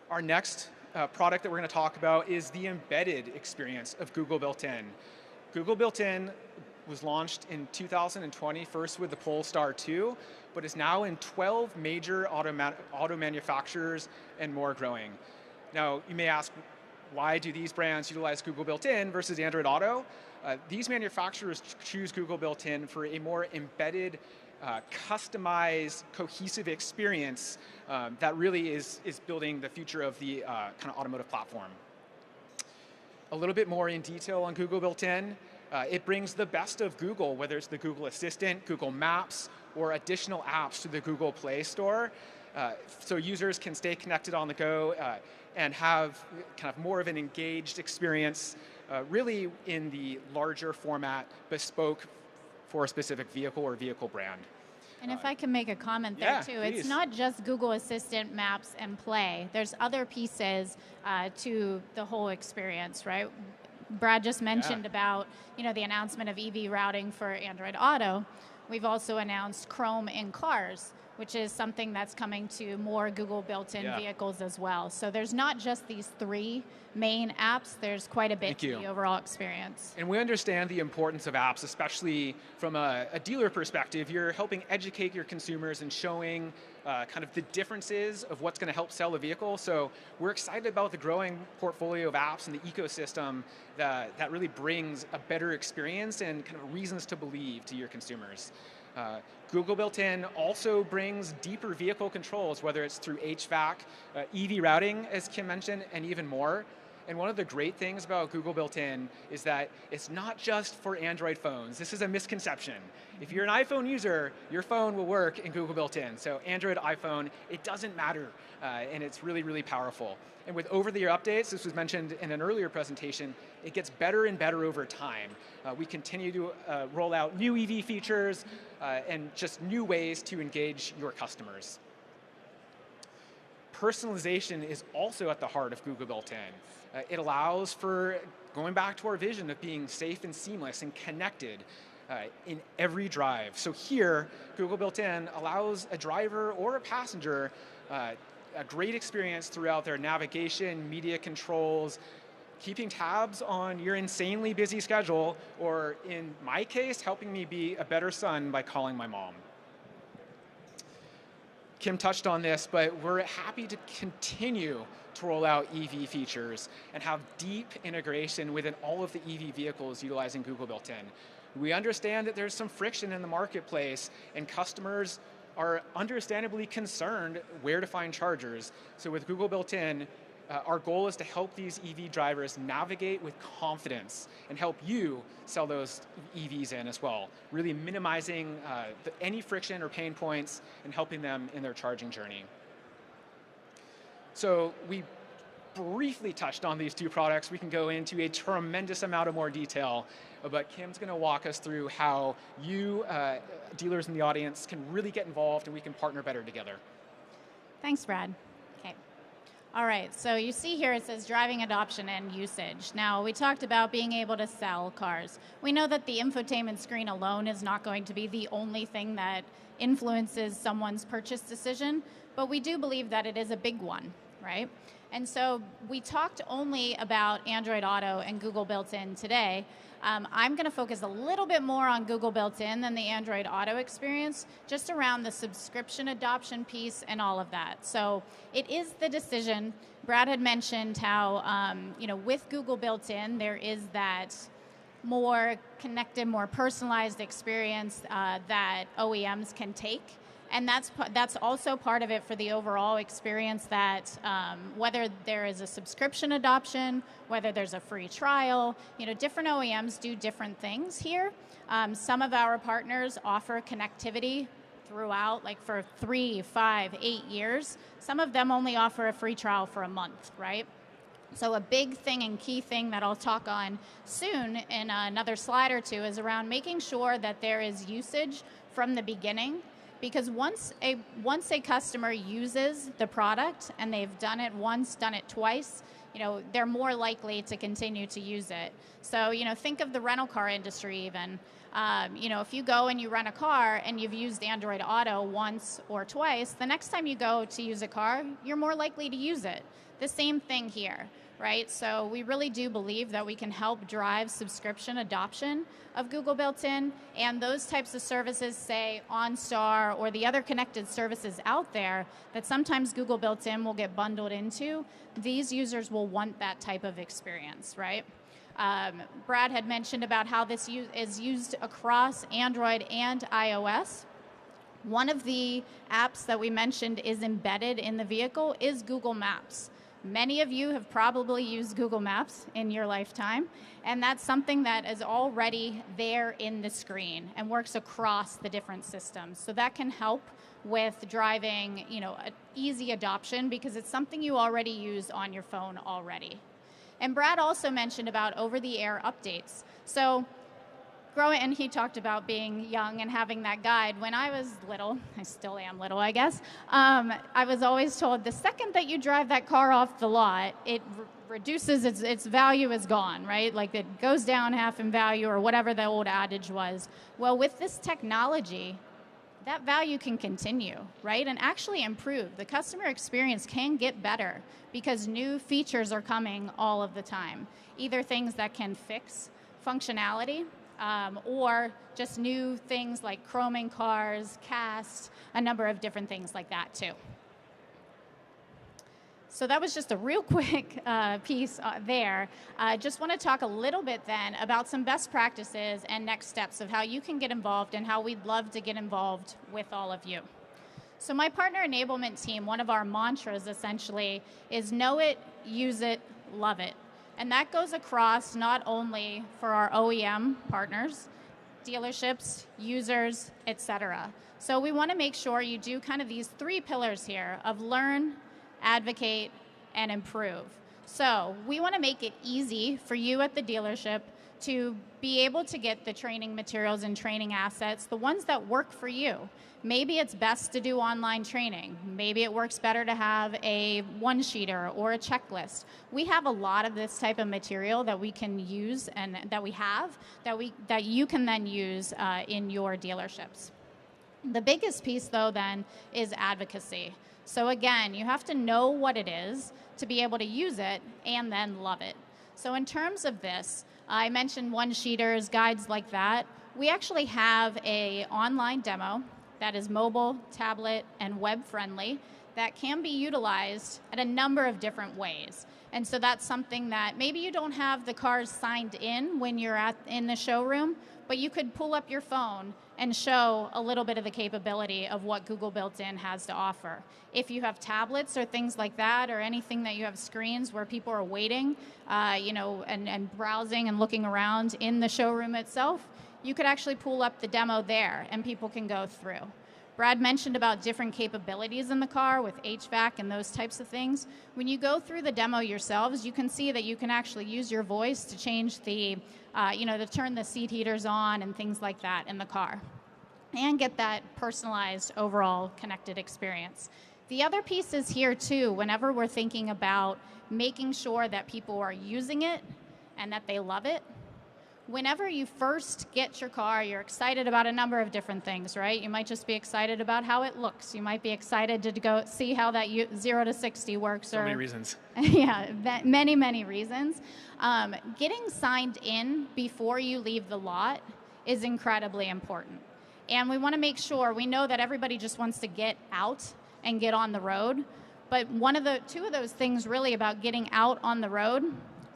Our next product that we're going to talk about is the embedded experience of Google Built-in. Google Built-in was launched in 2020, first with the Polestar 2, but is now in 12 major auto manufacturers and more growing. Now, you may ask, why do these brands utilize Google Built-in versus Android Auto? These manufacturers choose Google Built-in for a more embedded, customized, cohesive experience that really is building the future of the kind of automotive platform. A little bit more in detail on Google Built-in. It brings the best of Google, whether it's the Google Assistant, Google Maps, or additional apps to the Google Play Store. So users can stay connected on the go and have kind of more of an engaged experience, really in the larger format, bespoke for a specific vehicle or vehicle brand. And if I can make a comment there too, please. It's not just Google Assistant, Maps, and Play. There's other pieces to the whole experience, right? Brad just mentioned about the announcement of EV routing for Android Auto. We've also announced Chrome in cars, which is something that's coming to more Google built-in vehicles as well. So there's not just these three main apps, there's quite a bit to the overall experience. And we understand the importance of apps, especially from a dealer perspective. You're helping educate your consumers and showing kind of the differences of what's going to help sell a vehicle. So we're excited about the growing portfolio of apps and the ecosystem that really brings a better experience and kind of reasons to believe to your consumers. Google Built-in also brings deeper vehicle controls, whether it's through HVAC, EV routing, as Kim mentioned, and even more. And one of the great things about Google Built-in is that it's not just for Android phones. This is a misconception. If you're an iPhone user, your phone will work in Google Built-in. So Android, iPhone, it doesn't matter, and it's really, really powerful. And with over-the-air updates, this was mentioned in an earlier presentation, it gets better and better over time. We continue to roll out new EV features and just new ways to engage your customers. Personalization is also at the heart of Google Built-in. It allows for, going back to our vision of being safe and seamless and connected in every drive. So here, Google Built-in allows a driver or a passenger a great experience throughout their navigation, media controls, keeping tabs on your insanely busy schedule, or in my case, helping me be a better son by calling my mom. Kim touched on this, but we're happy to continue to roll out EV features and have deep integration within all of the EV vehicles utilizing Google Built-in. We understand that there's some friction in the marketplace and customers are understandably concerned where to find chargers. So with Google Built-in, our goal is to help these EV drivers navigate with confidence and help you sell those EVs in as well, really minimizing any friction or pain points and helping them in their charging journey. So we briefly touched on these two products. We can go into a tremendous amount of more detail, but Kim's going to walk us through how you, dealers in the audience, can really get involved and we can partner better together. Thanks, Brad. Okay. All right, so you see here it says driving adoption and usage. Now, we talked about being able to sell cars. We know that the infotainment screen alone is not going to be the only thing that influences someone's purchase decision, but we do believe that it is a big one, right? And so we talked only about Android Auto and Google Built-in today. I'm going to focus a little bit more on Google Built-in than the Android Auto experience, just around the subscription adoption piece and all of that. So it is the decision. Brad had mentioned how, with Google Built-in, there is that more connected, more personalized experience that OEMs can take. And that's also part of it for the overall experience, that whether there is a subscription adoption, whether there's a free trial, different OEMs do different things here. Some of our partners offer connectivity throughout, like for 3, 5, 8 years. Some of them only offer a free trial for a month, right? So a big thing and key thing that I'll talk on soon in another slide or two is around making sure that there is usage from the beginning. Because once a customer uses the product and they've done it once, done it twice, they're more likely to continue to use it. So, think of the rental car industry even. If you go and you rent a car and you've used Android Auto once or twice, the next time you go to use a car, you're more likely to use it. The same thing here, right? So we really do believe that we can help drive subscription adoption of Google Built-in, and those types of services, say OnStar or the other connected services out there that sometimes Google Built-in will get bundled into, these users will want that type of experience, right? Brad had mentioned about how this is used across Android and iOS. One of the apps that we mentioned is embedded in the vehicle is Google Maps. Many of you have probably used Google Maps in your lifetime, and that's something that is already there in the screen and works across the different systems. So that can help with driving, easy adoption because it's something you already use on your phone already. And Brad also mentioned about over-the-air updates. So and he talked about being young and having that guide. When I was little, I still am little, I guess, I was always told the second that you drive that car off the lot, it reduces, its value is gone, right? Like it goes down half in value or whatever the old adage was. Well, with this technology, that value can continue, right? And actually improve. The customer experience can get better because new features are coming all of the time. Either things that can fix functionality, or just new things like chroming cars, cast, a number of different things like that too. So that was just a real quick piece there. Just want to talk a little bit then about some best practices and next steps of how you can get involved and how we'd love to get involved with all of you. So my partner enablement team, one of our mantras essentially is know it, use it, love it. And that goes across not only for our OEM partners, dealerships, users, etc. So we want to make sure you do kind of these 3 pillars here of learn, advocate, and improve. So we want to make it easy for you at the dealership to be able to get the training materials and training assets, the ones that work for you. Maybe it's best to do online training. Maybe it works better to have a one-sheeter or a checklist. We have a lot of this type of material that we can use and that we have that you can then use in your dealerships. The biggest piece, though, then, is advocacy. So again, you have to know what it is to be able to use it and then love it. So in terms of this, I mentioned one-sheeters, guides like that. We actually have an online demo that is mobile, tablet, and web-friendly that can be utilized in a number of different ways. And so that's something that maybe you don't have the cars signed in when you're in the showroom, but you could pull up your phone and show a little bit of the capability of what Google Built-in has to offer. If you have tablets or things like that, or anything that you have screens where people are waiting, and browsing and looking around in the showroom itself, you could actually pull up the demo there and people can go through. Brad mentioned about different capabilities in the car with HVAC and those types of things. When you go through the demo yourselves, you can see that you can actually use your voice to change the, to turn the seat heaters on and things like that in the car and get that personalized overall connected experience. The other piece is here too, whenever we're thinking about making sure that people are using it and that they love it. Whenever you first get your car, you're excited about a number of different things, right? You might just be excited about how it looks. You might be excited to go see how that 0 to 60 works. So many reasons. Yeah, many, many reasons. Getting signed in before you leave the lot is incredibly important. And we want to make sure, we know that everybody just wants to get out and get on the road. But two of those things really about getting out on the road,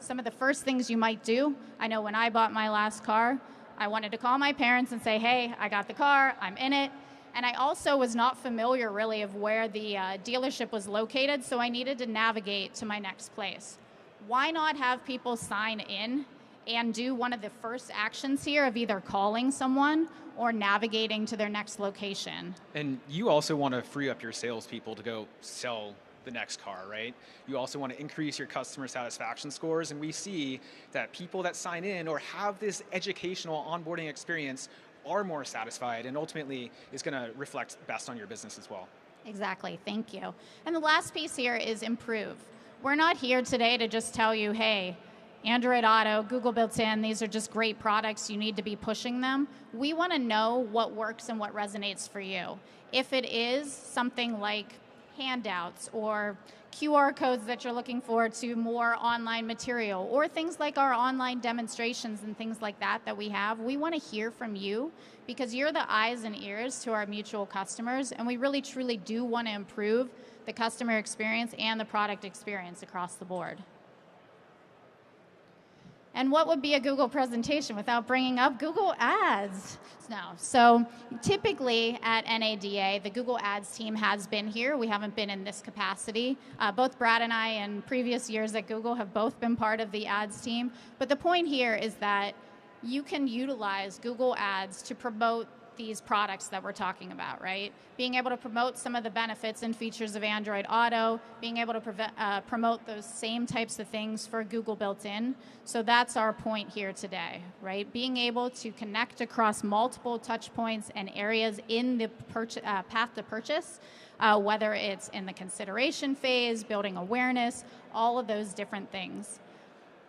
some of the first things you might do, I know when I bought my last car, I wanted to call my parents and say, hey, I got the car, I'm in it. And I also was not familiar really of where the dealership was located, so I needed to navigate to my next place. Why not have people sign in and do one of the first actions here of either calling someone or navigating to their next location? And you also want to free up your salespeople to go sell the next car, right? You also want to increase your customer satisfaction scores, and we see that people that sign in or have this educational onboarding experience are more satisfied, and ultimately is going to reflect best on your business as well. Exactly, thank you. And the last piece here is improve. We're not here today to just tell you, hey, Android Auto, Google Built-in, these are just great products, you need to be pushing them. We want to know what works and what resonates for you. If it is something like handouts or QR codes that you're looking for to more online material, or things like our online demonstrations and things like that we have, we want to hear from you because you're the eyes and ears to our mutual customers, and we really truly do want to improve the customer experience and the product experience across the board. And what would be a Google presentation without bringing up Google Ads? So typically at NADA, the Google Ads team has been here. We haven't been in this capacity. Both Brad and I in previous years at Google have both been part of the ads team. But the point here is that you can utilize Google Ads to promote these products that we're talking about, right? Being able to promote some of the benefits and features of Android Auto, being able to promote those same types of things for Google built-in. So that's our point here today, right? Being able to connect across multiple touch points and areas in the path to purchase, whether it's in the consideration phase, building awareness, all of those different things.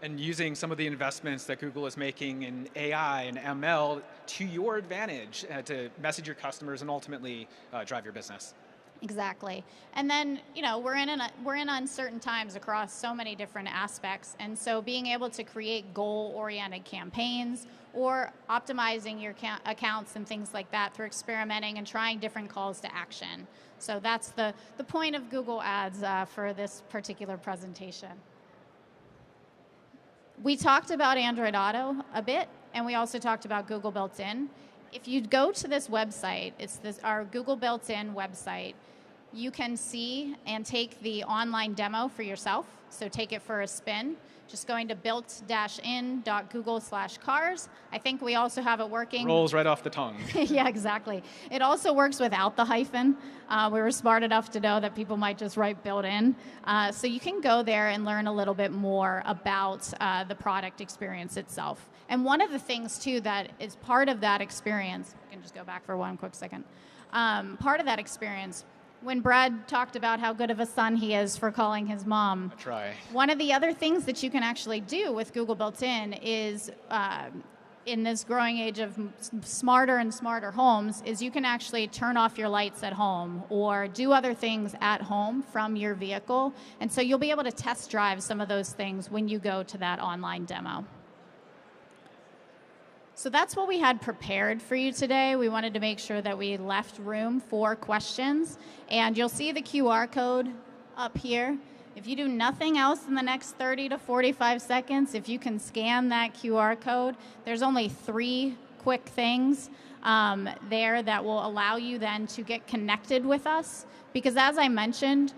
And using some of the investments that Google is making in AI and ML to your advantage to message your customers and ultimately drive your business. Exactly. And then, we're in uncertain times across so many different aspects. And so being able to create goal-oriented campaigns or optimizing your accounts and things like that through experimenting and trying different calls to action. So that's the point of Google Ads for this particular presentation. We talked about Android Auto a bit, and we also talked about Google Built-in. If you go to this website, it's our Google Built-in website, you can see and take the online demo for yourself. So take it for a spin. Just going to built-in.google/cars. I think we also have it working. Rolls right off the tongue. Yeah, exactly. It also works without the hyphen. We were smart enough to know that people might just write built-in. So you can go there and learn a little bit more about the product experience itself. And one of the things, too, that is part of that experience, I can just go back for one quick second. Part of that experience, when Brad talked about how good of a son he is for calling his mom. I try. One of the other things that you can actually do with Google Built-in is, in this growing age of smarter and smarter homes, is you can actually turn off your lights at home or do other things at home from your vehicle. And so you'll be able to test drive some of those things when you go to that online demo. So that's what we had prepared for you today. We wanted to make sure that we left room for questions. And you'll see the QR code up here. If you do nothing else in the next 30 to 45 seconds, if you can scan that QR code, there's only 3 quick things there that will allow you then to get connected with us. Because as I mentioned,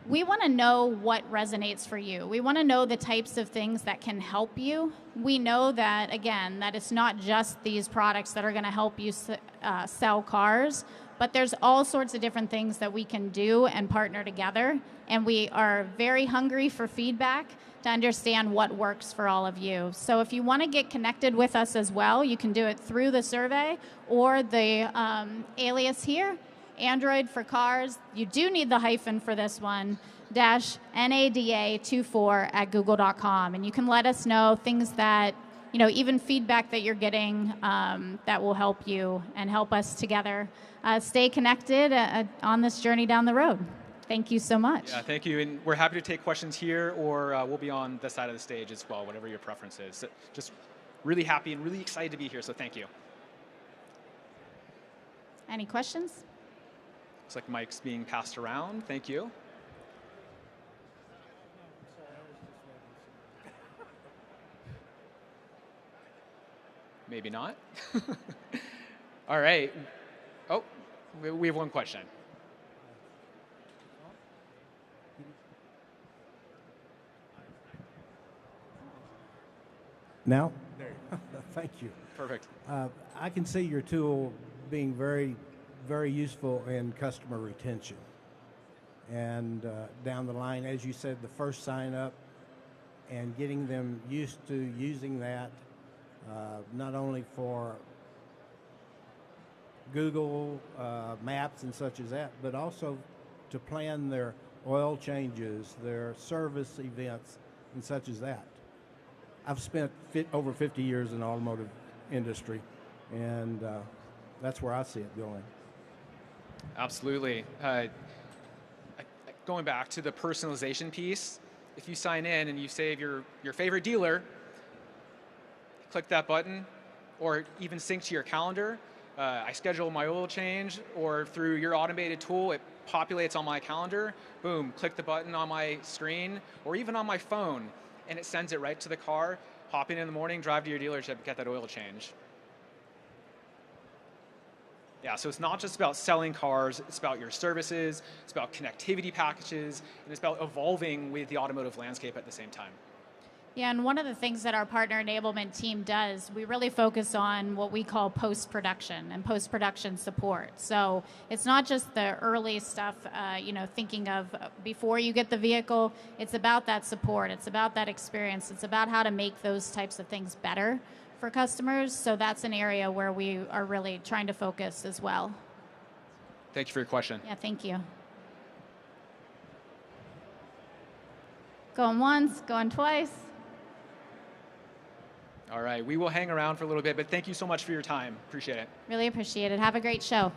we want to know what resonates for you. We want to know the types of things that can help you. We know that, again, that it's not just these products that are going to help you sell cars, but there's all sorts of different things that we can do and partner together. And we are very hungry for feedback to understand what works for all of you. So if you want to get connected with us as well, you can do it through the survey or the alias here. Android for cars, you do need the hyphen for this one, -NADA24@google.com. And you can let us know things that, even feedback that you're getting that will help you and help us together stay connected on this journey down the road. Thank you so much. Yeah, thank you. And we're happy to take questions here, or we'll be on this side of the stage as well, whatever your preference is. So just really happy and really excited to be here, so thank you. Any questions? Looks like Mike's being passed around. Thank you. Maybe not. All right. Oh, we have one question. Now? Thank you. Perfect. I can see your tool being very, very useful in customer retention. And down the line, as you said, the first sign up and getting them used to using that, not only for Google Maps and such as that, but also to plan their oil changes, their service events, and such as that. I've spent over 50 years in the automotive industry, and that's where I see it going. Absolutely. Going back to the personalization piece, if you sign in and you save your favorite dealer, click that button, or even sync to your calendar. I schedule my oil change, or through your automated tool, it populates on my calendar. Boom, click the button on my screen, or even on my phone, and it sends it right to the car. Hop in the morning, drive to your dealership, get that oil change. Yeah, so it's not just about selling cars, it's about your services, it's about connectivity packages, and it's about evolving with the automotive landscape at the same time. Yeah, and one of the things that our partner enablement team does, we really focus on what we call post-production and post-production support. So it's not just the early stuff, thinking of before you get the vehicle. It's about that support. It's about that experience. It's about how to make those types of things better for customers. So that's an area where we are really trying to focus as well. Thank you for your question. Yeah, thank you. Going once, going twice. All right, we will hang around for a little bit, but thank you so much for your time. Appreciate it. Really appreciate it. Have a great show.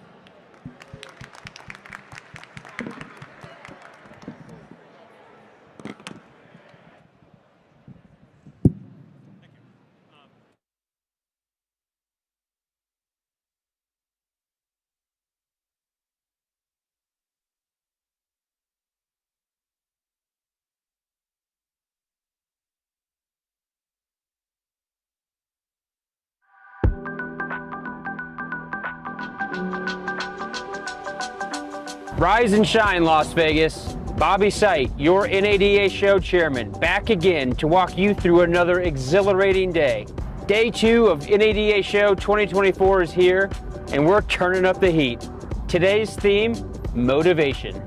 Rise and shine, Las Vegas. Bobby Sight, your NADA show chairman, back again to walk you through another exhilarating day. Day 2 of NADA Show 2024 is here, and we're turning up the heat. Today's theme, motivation.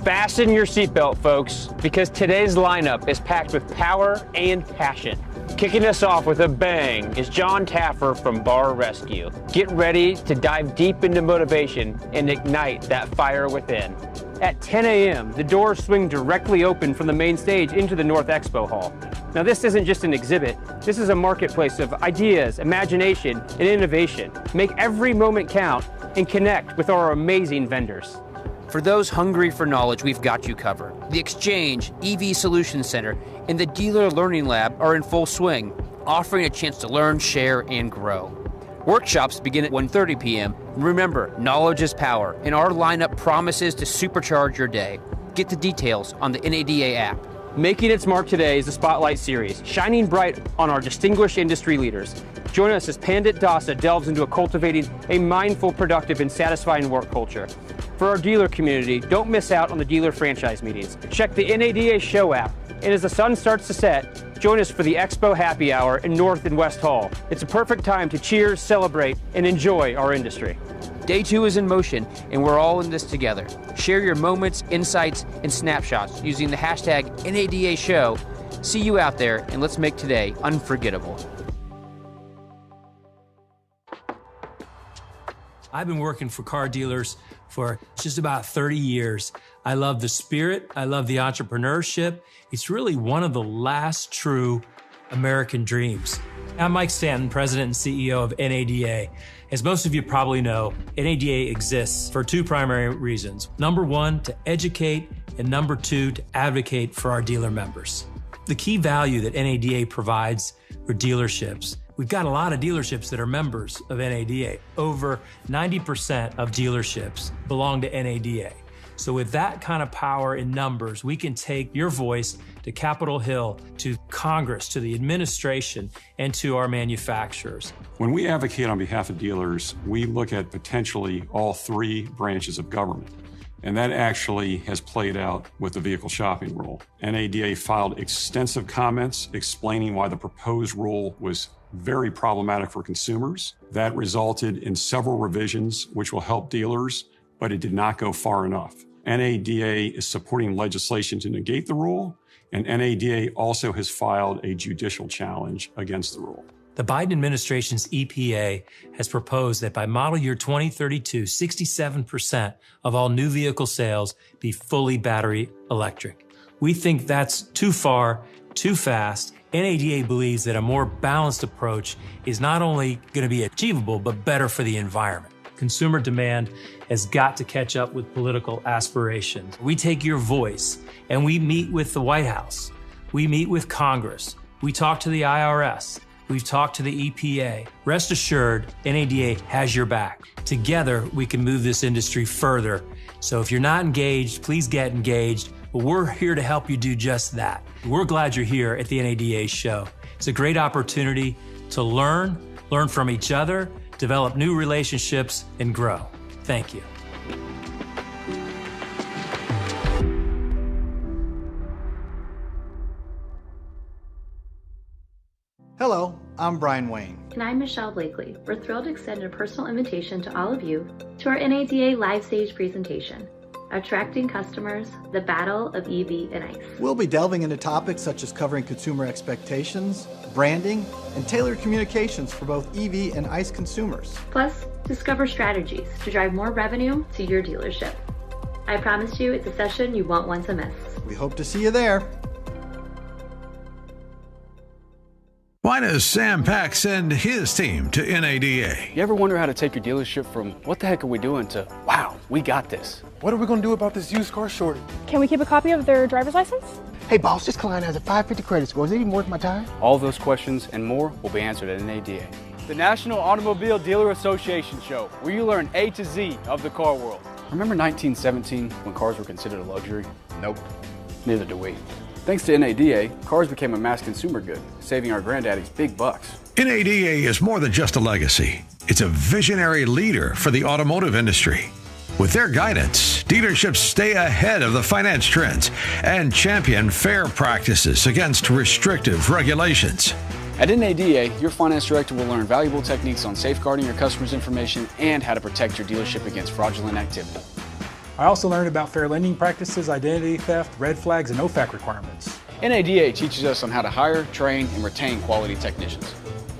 Fasten your seatbelt, folks, because today's lineup is packed with power and passion. Kicking us off with a bang is John Taffer from Bar Rescue. Get ready to dive deep into motivation and ignite that fire within. At 10 a.m., the doors swing directly open from the main stage into the North Expo Hall. Now, this isn't just an exhibit. This is a marketplace of ideas, imagination, and innovation. Make every moment count and connect with our amazing vendors. For those hungry for knowledge, we've got you covered. The Exchange, EV Solutions Center, and the Dealer Learning Lab are in full swing, offering a chance to learn, share, and grow. Workshops begin at 1:30 p.m. Remember, knowledge is power, and our lineup promises to supercharge your day. Get the details on the NADA app. Making its mark today is the Spotlight Series, shining bright on our distinguished industry leaders. Join us as Pandit Dasa delves into cultivating a mindful, productive, and satisfying work culture. For our dealer community, don't miss out on the dealer franchise meetings. Check the NADA Show app, and as the sun starts to set, join us for the Expo Happy Hour in North and West Hall. It's a perfect time to cheers, celebrate, and enjoy our industry. Day 2 is in motion, and we're all in this together. Share your moments, insights, and snapshots using the hashtag NADA Show. See you out there, and let's make today unforgettable. I've been working for car dealers for just about 30 years. I love the spirit. I love the entrepreneurship. It's really one of the last true American dreams. I'm Mike Stanton, President and CEO of NADA. As most of you probably know, NADA exists for 2 primary reasons. Number 1, to educate, and number 2, to advocate for our dealer members. The key value that NADA provides for dealerships, we've got a lot of dealerships that are members of NADA. Over 90% of dealerships belong to NADA. So with that kind of power in numbers, we can take your voice to Capitol Hill, to Congress, to the administration, and to our manufacturers. When we advocate on behalf of dealers, we look at potentially all 3 branches of government. And that actually has played out with the vehicle shopping rule. NADA filed extensive comments explaining why the proposed rule was very problematic for consumers. That resulted in several revisions, which will help dealers, but it did not go far enough. NADA is supporting legislation to negate the rule, and NADA also has filed a judicial challenge against the rule. The Biden administration's EPA has proposed that by model year 2032, 67% of all new vehicle sales be fully battery electric. We think that's too far, too fast. NADA believes that a more balanced approach is not only going to be achievable, but better for the environment. Consumer demand has got to catch up with political aspirations. We take your voice and we meet with the White House. We meet with Congress. We talk to the IRS. We've talked to the EPA. Rest assured, NADA has your back. Together, we can move this industry further. So if you're not engaged, please get engaged. But we're here to help you do just that. We're glad you're here at the NADA show. It's a great opportunity to learn from each other, develop new relationships, and grow. Thank you. Hello, I'm Brian Wayne. And I'm Michelle Blakely. We're thrilled to extend a personal invitation to all of you to our NADA live stage presentation, Attracting Customers, the Battle of EV and ICE. We'll be delving into topics such as covering consumer expectations, branding, and tailored communications for both EV and ICE consumers. Plus, discover strategies to drive more revenue to your dealership. I promise you it's a session you won't want to miss. We hope to see you there. Why does Sam Pack send his team to NADA? You ever wonder how to take your dealership from what the heck are we doing to wow, we got this? What are we going to do about this used car shortage? Can we keep a copy of their driver's license? Hey boss, this client has a 550 credit score. Is it even worth my time? All those questions and more will be answered at NADA. The National Automobile Dealer Association show, where you learn A to Z of the car world. Remember 1917 when cars were considered a luxury? Nope. Neither do we. Thanks to NADA, cars became a mass consumer good, saving our granddaddies big bucks. NADA is more than just a legacy. It's a visionary leader for the automotive industry. With their guidance, dealerships stay ahead of the finance trends and champion fair practices against restrictive regulations. At NADA, your finance director will learn valuable techniques on safeguarding your customers' information and how to protect your dealership against fraudulent activity. I also learned about fair lending practices, identity theft, red flags, and OFAC requirements. NADA teaches us on how to hire, train, and retain quality technicians.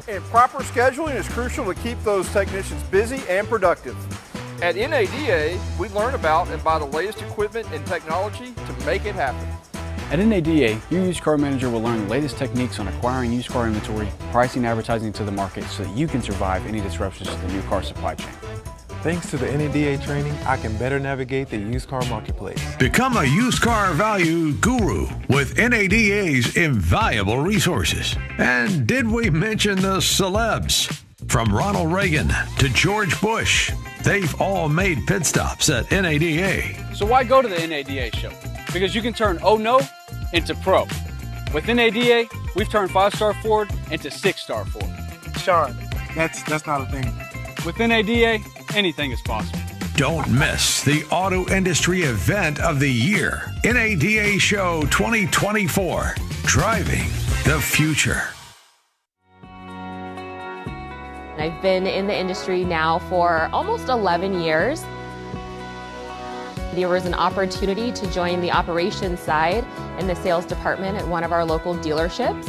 And proper scheduling is crucial to keep those technicians busy and productive. At NADA, we learn about and buy the latest equipment and technology to make it happen. At NADA, your used car manager will learn the latest techniques on acquiring used car inventory, pricing and advertising to the market so that you can survive any disruptions to the new car supply chain. Thanks to the NADA training, I can better navigate the used car marketplace. Become a used car value guru with NADA's invaluable resources. And did we mention the celebs? From Ronald Reagan to George Bush, they've all made pit stops at NADA. So why go to the NADA show? Because you can turn oh no into pro. With NADA, we've turned 5-star Ford into 6-star Ford. Sean, that's not a thing. With NADA, anything is possible. Don't miss the auto industry event of the year, NADA Show 2024, Driving the Future. I've been in the industry now for almost 11 years. There was an opportunity to join the operations side in the sales department at one of our local dealerships.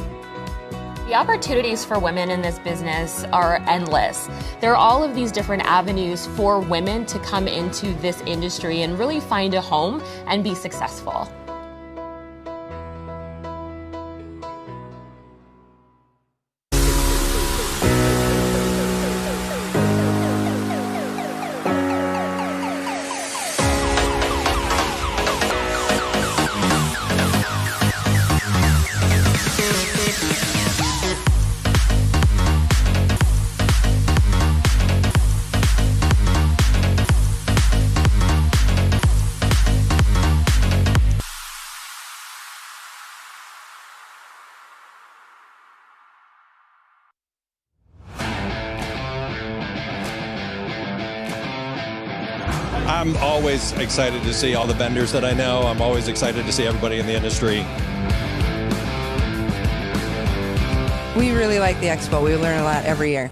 The opportunities for women in this business are endless. There are all of these different avenues for women to come into this industry and really find a home and be successful. I'm always excited to see all the vendors that I know. I'm always excited to see everybody in the industry. We really like the expo. We learn a lot every year.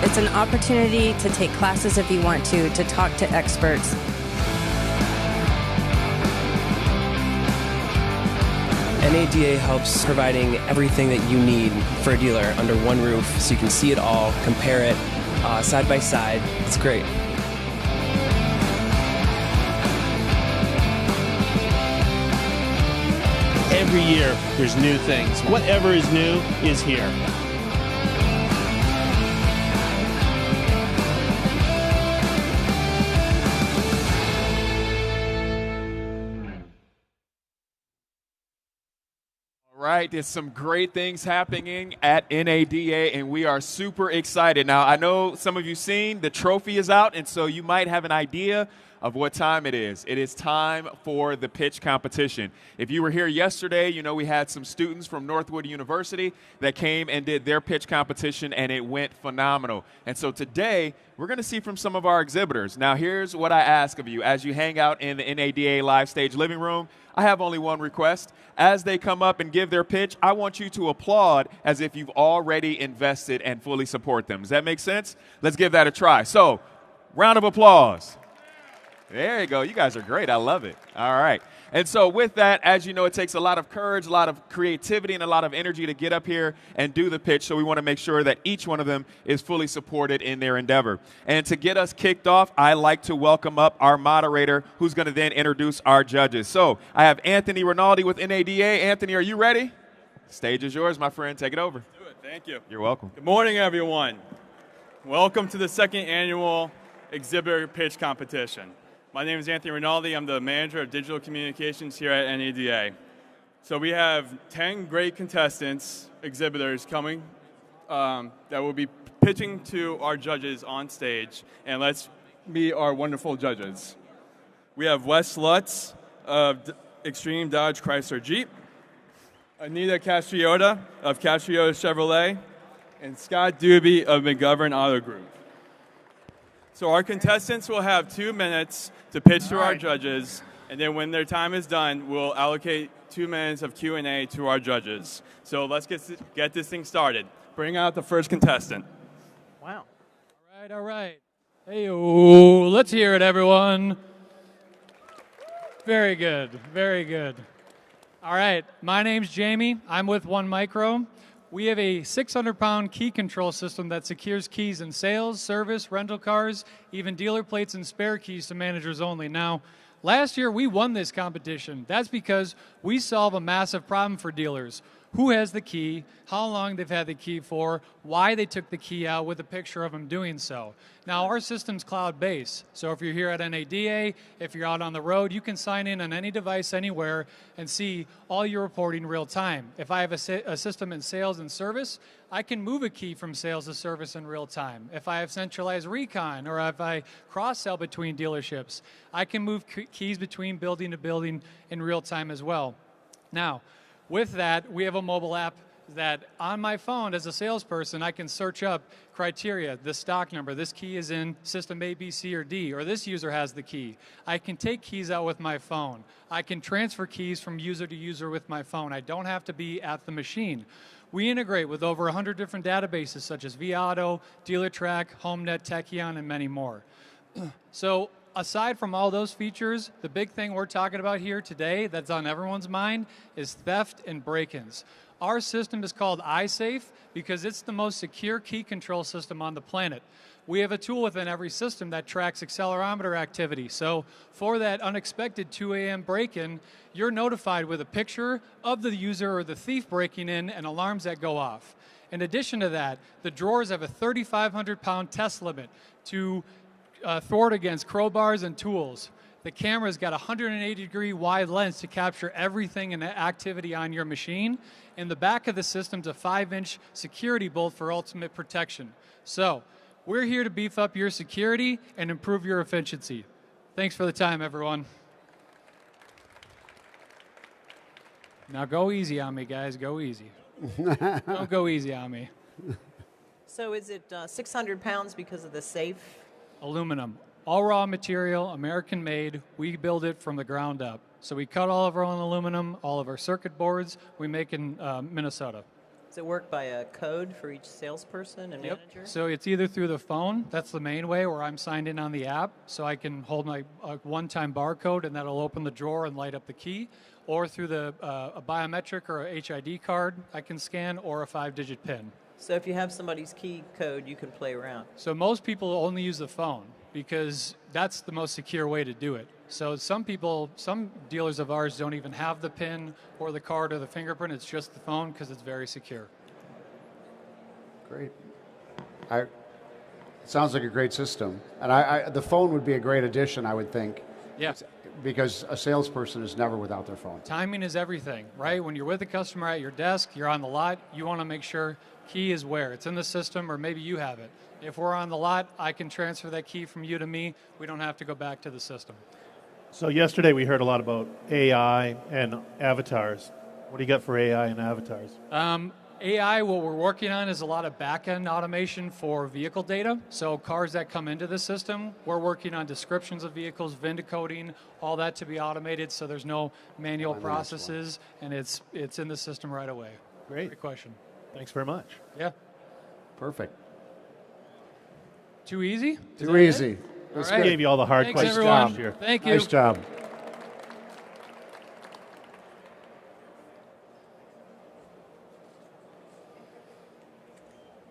It's an opportunity to take classes if you want to talk to experts. NADA helps providing everything that you need for a dealer under one roof so you can see it all, compare it side by side. It's great. Every year there's new things. Whatever is new is here. Right, there's some great things happening at NADA, and we are super excited. Now, I know some of you seen the trophy is out, and so you might have an idea of what time it is. It is time for the pitch competition. If you were here yesterday, you know we had some students from Northwood University that came and did their pitch competition, and it went phenomenal. And so today, we're going to see from some of our exhibitors. Now, here's what I ask of you. As you hang out in the NADA Live Stage living room, I have only one request. As they come up and give their pitch, I want you to applaud as if you've already invested and fully support them. Does that make sense? Let's give that a try. So, round of applause. There you go. You guys are great. I love it. All right. And so with that, as you know, it takes a lot of courage, a lot of creativity, and a lot of energy to get up here and do the pitch. So we want to make sure that each one of them is fully supported in their endeavor. And to get us kicked off, I like to welcome up our moderator, who's going to then introduce our judges. So I have Anthony Rinaldi with NADA. Anthony, are you ready? Stage is yours, my friend. Take it over. Do it. Thank you. You're welcome. Good morning, everyone. Welcome to the second annual exhibitor pitch competition. My name is Anthony Rinaldi. I'm the manager of digital communications here at NADA. So we have 10 great contestants, exhibitors coming that will be pitching to our judges on stage. And let's meet our wonderful judges. We have Wes Lutz of Extreme Dodge Chrysler Jeep, Anita Castriota of Castriota Chevrolet, and Scott Doobie of McGovern Auto Group. So our contestants will have 2 minutes to pitch to our judges, and then when their time is done, we'll allocate 2 minutes of Q&A to our judges. So let's get this thing started. Bring out the first contestant. Wow. All right. Hey-o, let's hear it, everyone. Very good, very good. All right, my name's Jamie. I'm with One Micro. We have a 600-pound key control system that secures keys in sales, service, rental cars, even dealer plates and spare keys to managers only. Now, last year we won this competition. That's because we solve a massive problem for dealers. Who has the key, how long they've had the key for, why they took the key out with a picture of them doing so. Now, our system's cloud-based, so if you're here at NADA, if you're out on the road, you can sign in on any device anywhere and see all your reporting real time. If I have a system in sales and service, I can move a key from sales to service in real time. If I have centralized recon or if I cross-sell between dealerships, I can move keys between building to building in real time as well. Now, with that, we have a mobile app that on my phone as a salesperson, I can search up criteria, the stock number, this key is in system A, B, C, or D, or this user has the key. I can take keys out with my phone. I can transfer keys from user to user with my phone. I don't have to be at the machine. We integrate with over 100 different databases such as vAuto, DealerTrack, HomeNet, Tekion, and many more. So, aside from all those features, the big thing we're talking about here today that's on everyone's mind is theft and break-ins. Our system is called iSafe because it's the most secure key control system on the planet. We have a tool within every system that tracks accelerometer activity. So for that unexpected 2 a.m. break-in, you're notified with a picture of the user or the thief breaking in and alarms that go off. In addition to that, the drawers have a 3,500-pound test limit to thwart against crowbars and tools. The camera's got a 180-degree wide lens to capture everything and activity on your machine. In the back of the system's a 5-inch security bolt for ultimate protection. So, we're here to beef up your security and improve your efficiency. Thanks for the time, everyone. Now go easy on me, guys. Go easy. Don't go easy on me. So is it 600 pounds because of the safe? Aluminum. All raw material, American made. We build it from the ground up. So we cut all of our own aluminum, all of our circuit boards, we make in Minnesota. Does it work by a code for each salesperson and manager? So it's either through the phone, that's the main way, where I'm signed in on the app, so I can hold my one-time barcode and that'll open the drawer and light up the key, or through the a biometric or a HID card I can scan, or a 5-digit PIN. So if you have somebody's key code, you can play around. So most people only use the phone because that's the most secure way to do it. So some dealers of ours don't even have the PIN or the card or the fingerprint. It's just the phone because it's very secure. Great. It sounds like a great system. And the phone would be a great addition, I would think. Yeah. because a salesperson is never without their phone. Timing is everything, right? When you're with a customer at your desk, you're on the lot, you want to make sure key is where. It's in the system, or maybe you have it. If we're on the lot, I can transfer that key from you to me. We don't have to go back to the system. So yesterday we heard a lot about AI and avatars. What do you got for AI and avatars? AI, what we're working on is a lot of back-end automation for vehicle data. So cars that come into the system, we're working on descriptions of vehicles, VIN coding, all that to be automated so there's no manual processes, and it's in the system right away. Great question. Thanks very much. Yeah. Perfect. Too easy? Too easy. All right. Gave you all the hard Thanks, questions everyone. last year. Thank you. Nice job.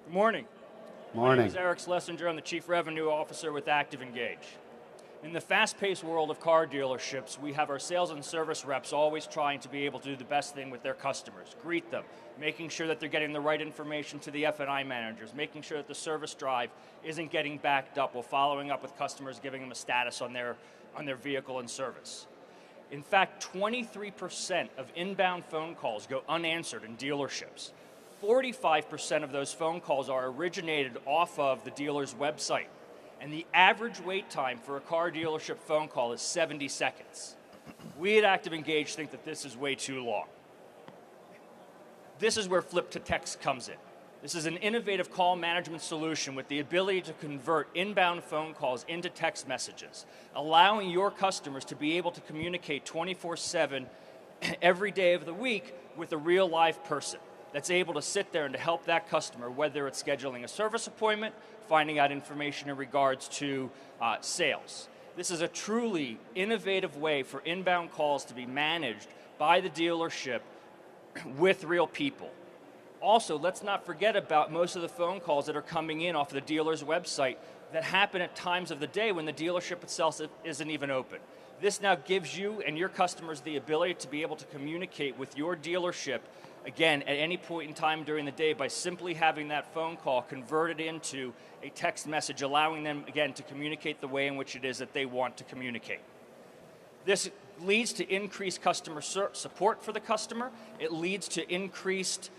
Good morning. Morning. My name is Eric Schlesinger. I'm the Chief Revenue Officer with ActiveEngage. In the fast-paced world of car dealerships, we have our sales and service reps always trying to be able to do the best thing with their customers, greet them, making sure that they're getting the right information to the F&I managers, making sure that the service drive isn't getting backed up while following up with customers, giving them a status on their vehicle and service. In fact, 23% of inbound phone calls go unanswered in dealerships. 45% of those phone calls are originated off of the dealer's website. And the average wait time for a car dealership phone call is 70 seconds. We at ActiveEngage think that this is way too long. This is where Flip to Text comes in. This is an innovative call management solution with the ability to convert inbound phone calls into text messages, allowing your customers to be able to communicate 24/7 every day of the week with a real live person that's able to sit there and to help that customer, whether it's scheduling a service appointment, finding out information in regards to sales. This is a truly innovative way for inbound calls to be managed by the dealership with real people. Also, let's not forget about most of the phone calls that are coming in off of the dealer's website that happen at times of the day when the dealership itself isn't even open. This now gives you and your customers the ability to be able to communicate with your dealership, again, at any point in time during the day by simply having that phone call converted into a text message, allowing them, again, to communicate the way in which it is that they want to communicate. This leads to increased customer support for the customer. It leads to increased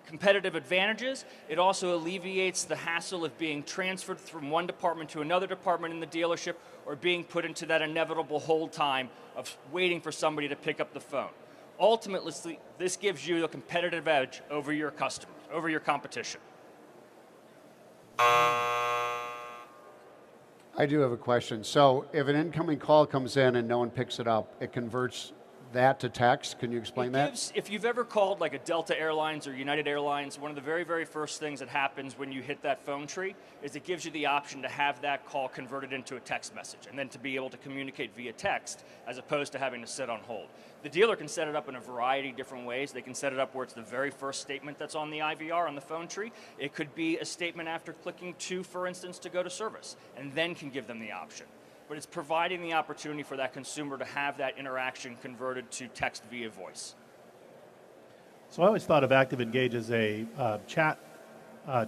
competitive advantages. It also alleviates the hassle of being transferred from one department to another department in the dealership or being put into that inevitable hold time of waiting for somebody to pick up the phone. Ultimately, this gives you a competitive edge over your customers, over your competition. I do have a question. So if an incoming call comes in and no one picks it up, it converts that to text. Can you explain that? If you've ever called like a Delta Airlines or United Airlines, one of the very, very first things that happens when you hit that phone tree is it gives you the option to have that call converted into a text message and then to be able to communicate via text as opposed to having to sit on hold. The dealer can set it up in a variety of different ways. They can set it up where it's the very first statement that's on the IVR on the phone tree. It could be a statement after clicking 2, for instance, to go to service, and then can give them the option. But it's providing the opportunity for that consumer to have that interaction converted to text via voice. So I always thought of ActiveEngage as a chat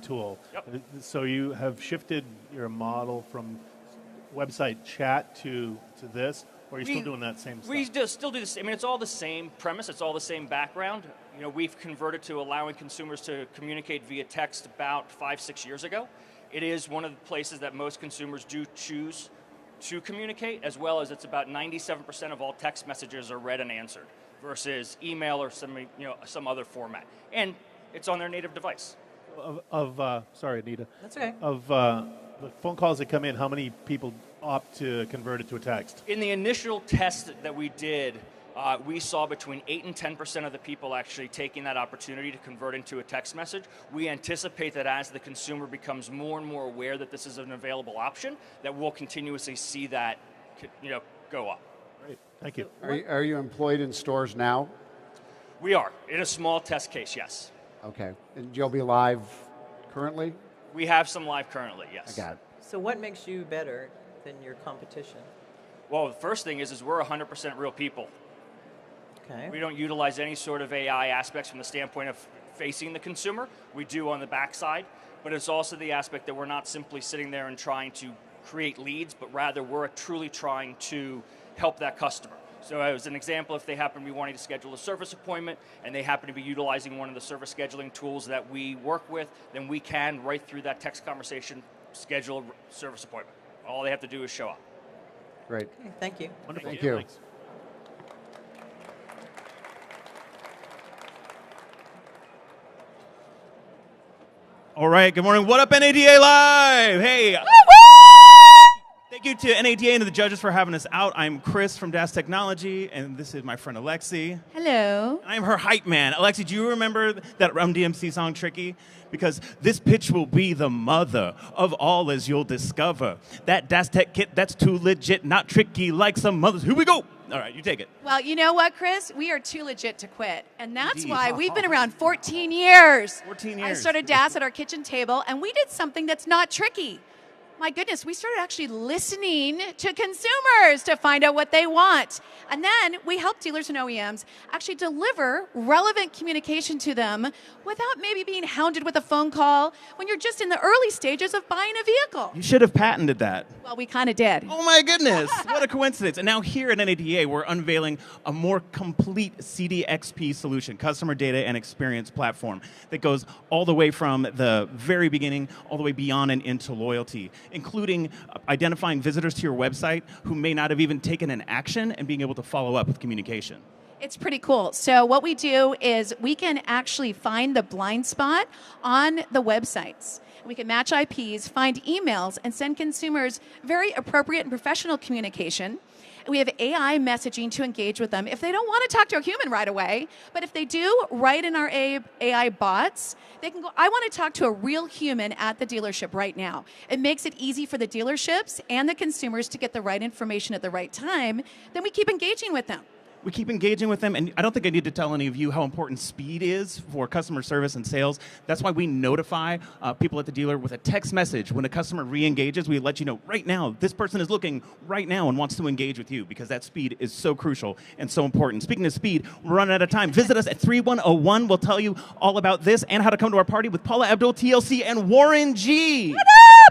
tool. Yep. So you have shifted your model from website chat to this, or are you still doing that same stuff? We still do the same. I mean, it's all the same premise. It's all the same background. You know, we've converted to allowing consumers to communicate via text about 5-6 years ago. It is one of the places that most consumers do choose to communicate, as well as it's about 97% of all text messages are read and answered versus email or some other format. And it's on their native device. Sorry, Anita. That's okay. Of the phone calls that come in, how many people opt to convert it to a text? In the initial test that we did, we saw between 8 and 10% of the people actually taking that opportunity to convert into a text message. We anticipate that as the consumer becomes more and more aware that this is an available option, that we'll continuously see that go up. Great, thank you. Are you employed in stores now? We are, in a small test case, yes. Okay, and you'll be live currently? We have some live currently, yes. I got it. So what makes you better than your competition? Well, the first thing is we're 100% real people. Okay. We don't utilize any sort of AI aspects from the standpoint of facing the consumer. We do on the backside, but it's also the aspect that we're not simply sitting there and trying to create leads, but rather we're truly trying to help that customer. So as an example, if they happen to be wanting to schedule a service appointment and they happen to be utilizing one of the service scheduling tools that we work with, then we can, right through that text conversation, schedule a service appointment. All they have to do is show up. Great. Okay, thank you. Wonderful. Thank you. Thanks. All right, good morning. What up, NADA Live? Hey. Thank you to NADA and to the judges for having us out. I'm Chris from DAS Technology, and this is my friend Alexi. Hello. I'm her hype man. Alexi, do you remember that Run DMC song, Tricky? Because this pitch will be the mother of all as you'll discover. That DAS Tech kit, that's too legit, not tricky like some mothers. Here we go. All right, you take it. Well, you know what, Chris? We are too legit to quit. And that's Indeed. why we've been around 14 years. 14 I years. started DAS at our kitchen table, and we did something that's not tricky. My goodness, we started actually listening to consumers to find out what they want. And then we help dealers and OEMs actually deliver relevant communication to them without maybe being hounded with a phone call when you're just in the early stages of buying a vehicle. You should have patented that. Well, we kind of did. Oh my goodness, what a coincidence. And now here at NADA, we're unveiling a more complete CDXP solution, customer data and experience platform, that goes all the way from the very beginning, all the way beyond and into loyalty, including identifying visitors to your website who may not have even taken an action and being able to follow up with communication. It's pretty cool. So what we do is we can actually find the blind spot on the websites. We can match IPs, find emails, and send consumers very appropriate and professional communication. We have AI messaging to engage with them if they don't want to talk to a human right away. But if they do, right in our AI bots, they can go, I want to talk to a real human at the dealership right now. It makes it easy for the dealerships and the consumers to get the right information at the right time. Then we keep engaging with them. We keep engaging with them, and I don't think I need to tell any of you how important speed is for customer service and sales. That's why we notify people at the dealer with a text message. When a customer re-engages, we let you know right now, this person is looking right now and wants to engage with you, because that speed is so crucial and so important. Speaking of speed, we're running out of time. Visit us at 3101. We'll tell you all about this and how to come to our party with Paula Abdul, TLC, and Warren G. What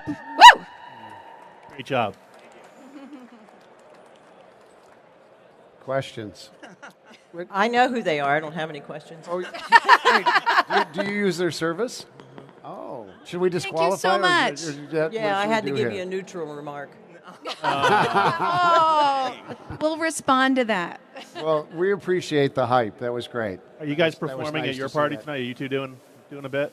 up? Woo! Great job. Questions? I know who they are. I don't have any questions. Oh, wait, do you use their service? Oh, should we disqualify? so much. Yeah, I had to give you a neutral remark. Oh, we'll respond to that. Well, we appreciate the hype. That was great. Are you guys That was performing nice at your to see party that. tonight? Are you two doing a bit?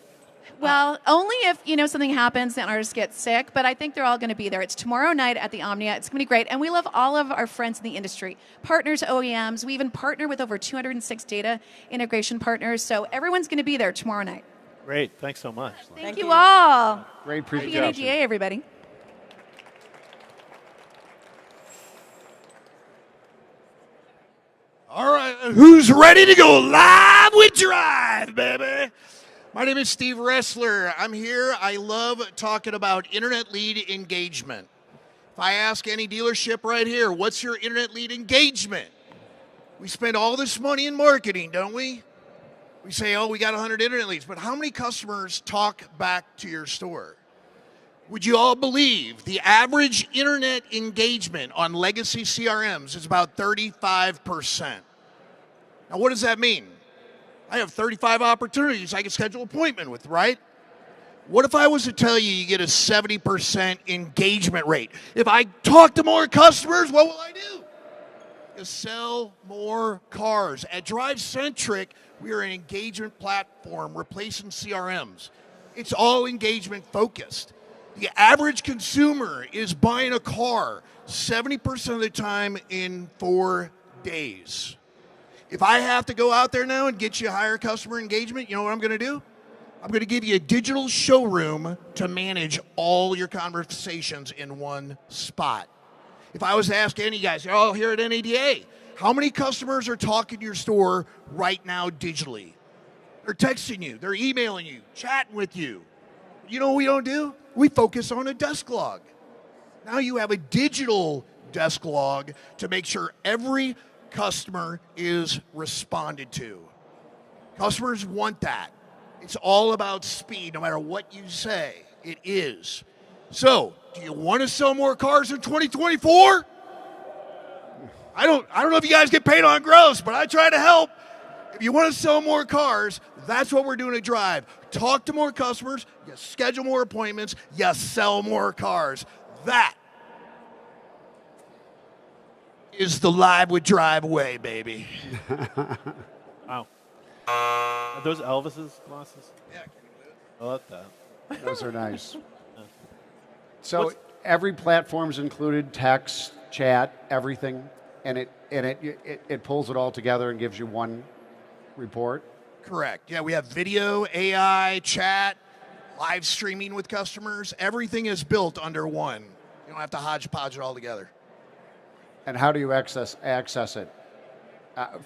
Well, only if, something happens and artists get sick, but I think they're all going to be there. It's tomorrow night at the Omnia. It's going to be great. And we love all of our friends in the industry, partners, OEMs. We even partner with over 206 data integration partners. So everyone's going to be there tomorrow night. Great. Thanks so much. Thank you all. Great Happy presentation. NADA, everybody. All right, who's ready to go live with Drive, baby? My name is Steve Ressler. I'm here. I love talking about internet lead engagement. If I ask any dealership right here, what's your internet lead engagement? We spend all this money in marketing, don't we? We say, oh, we got 100 internet leads, but how many customers talk back to your store? Would you all believe the average internet engagement on legacy CRMs is about 35%? Now, what does that mean? I have 35 opportunities I can schedule an appointment with, right? What if I was to tell you get a 70% engagement rate? If I talk to more customers, what will I do? You sell more cars. At DriveCentric, we are an engagement platform replacing CRMs. It's all engagement focused. The average consumer is buying a car 70% of the time in 4 days. If I have to go out there now and get you higher customer engagement, you know what I'm going to do? I'm going to give you a digital showroom to manage all your conversations in one spot. If I was to ask any guys, you're all here at NADA, how many customers are talking to your store right now digitally? They're texting you, they're emailing you, chatting with you. You know what we don't do? We focus on a desk log. Now you have a digital desk log to make sure every customer is responded to. Customers want that. It's all about speed, no matter what you say. It is. So, do you want to sell more cars in 2024? I don't know if you guys get paid on gross, but I try to help. If you want to sell more cars, that's what we're doing at Drive. Talk to more customers, you schedule more appointments, you sell more cars. That is the Live with Drive way, baby. Wow. Are those Elvis's glasses? Yeah. I love that. Those are nice. So every platform's included, text, chat, everything, and it pulls it all together and gives you one report. Correct. Yeah, we have video, AI, chat, live streaming with customers. Everything is built under one. You don't have to hodgepodge it all together. And how do you access it?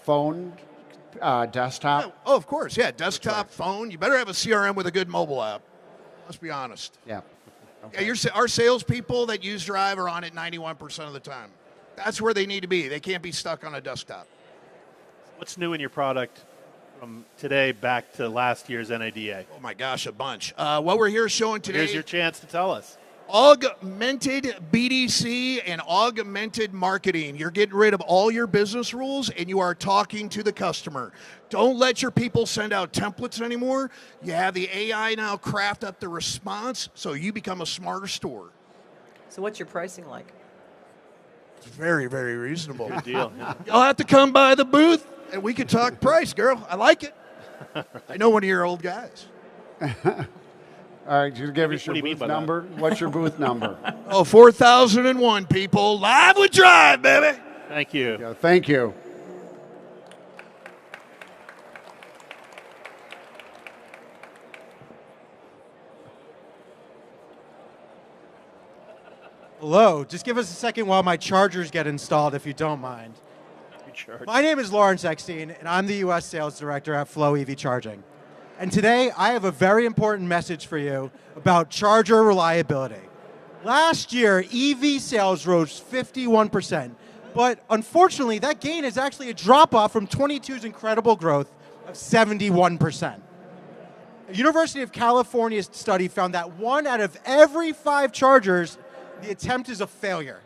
Phone, desktop? Yeah, oh, of course. Yeah, desktop, phone. You better have a CRM with a good mobile app. Let's be honest. Yeah. Okay. Yeah, our salespeople that use Drive are on it 91% of the time. That's where they need to be. They can't be stuck on a desktop. What's new in your product from today back to last year's NADA? Oh, my gosh, a bunch. What we're here showing today. Here's your chance to tell us. Augmented BDC and augmented marketing. You're getting rid of all your business rules and you are talking to the customer. Don't let your people send out templates anymore. You have the AI now craft up the response so you become a smarter store. So what's your pricing like? It's very, very reasonable. Good deal. Yeah. You'll have to come by the booth and we can talk price, girl. I like it. I know one of your old guys. All right, you give us your booth number. What's your booth number? Oh, 4001 people. Live with Drive, baby. Thank you. Yeah, thank you. Hello. Just give us a second while my chargers get installed, if you don't mind. My name is Lawrence Eckstein, and I'm the U.S. Sales Director at Flow EV Charging. And today, I have a very important message for you about charger reliability. Last year, EV sales rose 51%, but unfortunately, that gain is actually a drop-off from 22's incredible growth of 71%. A University of California study found that 1 out of every 5 chargers, the attempt is a failure.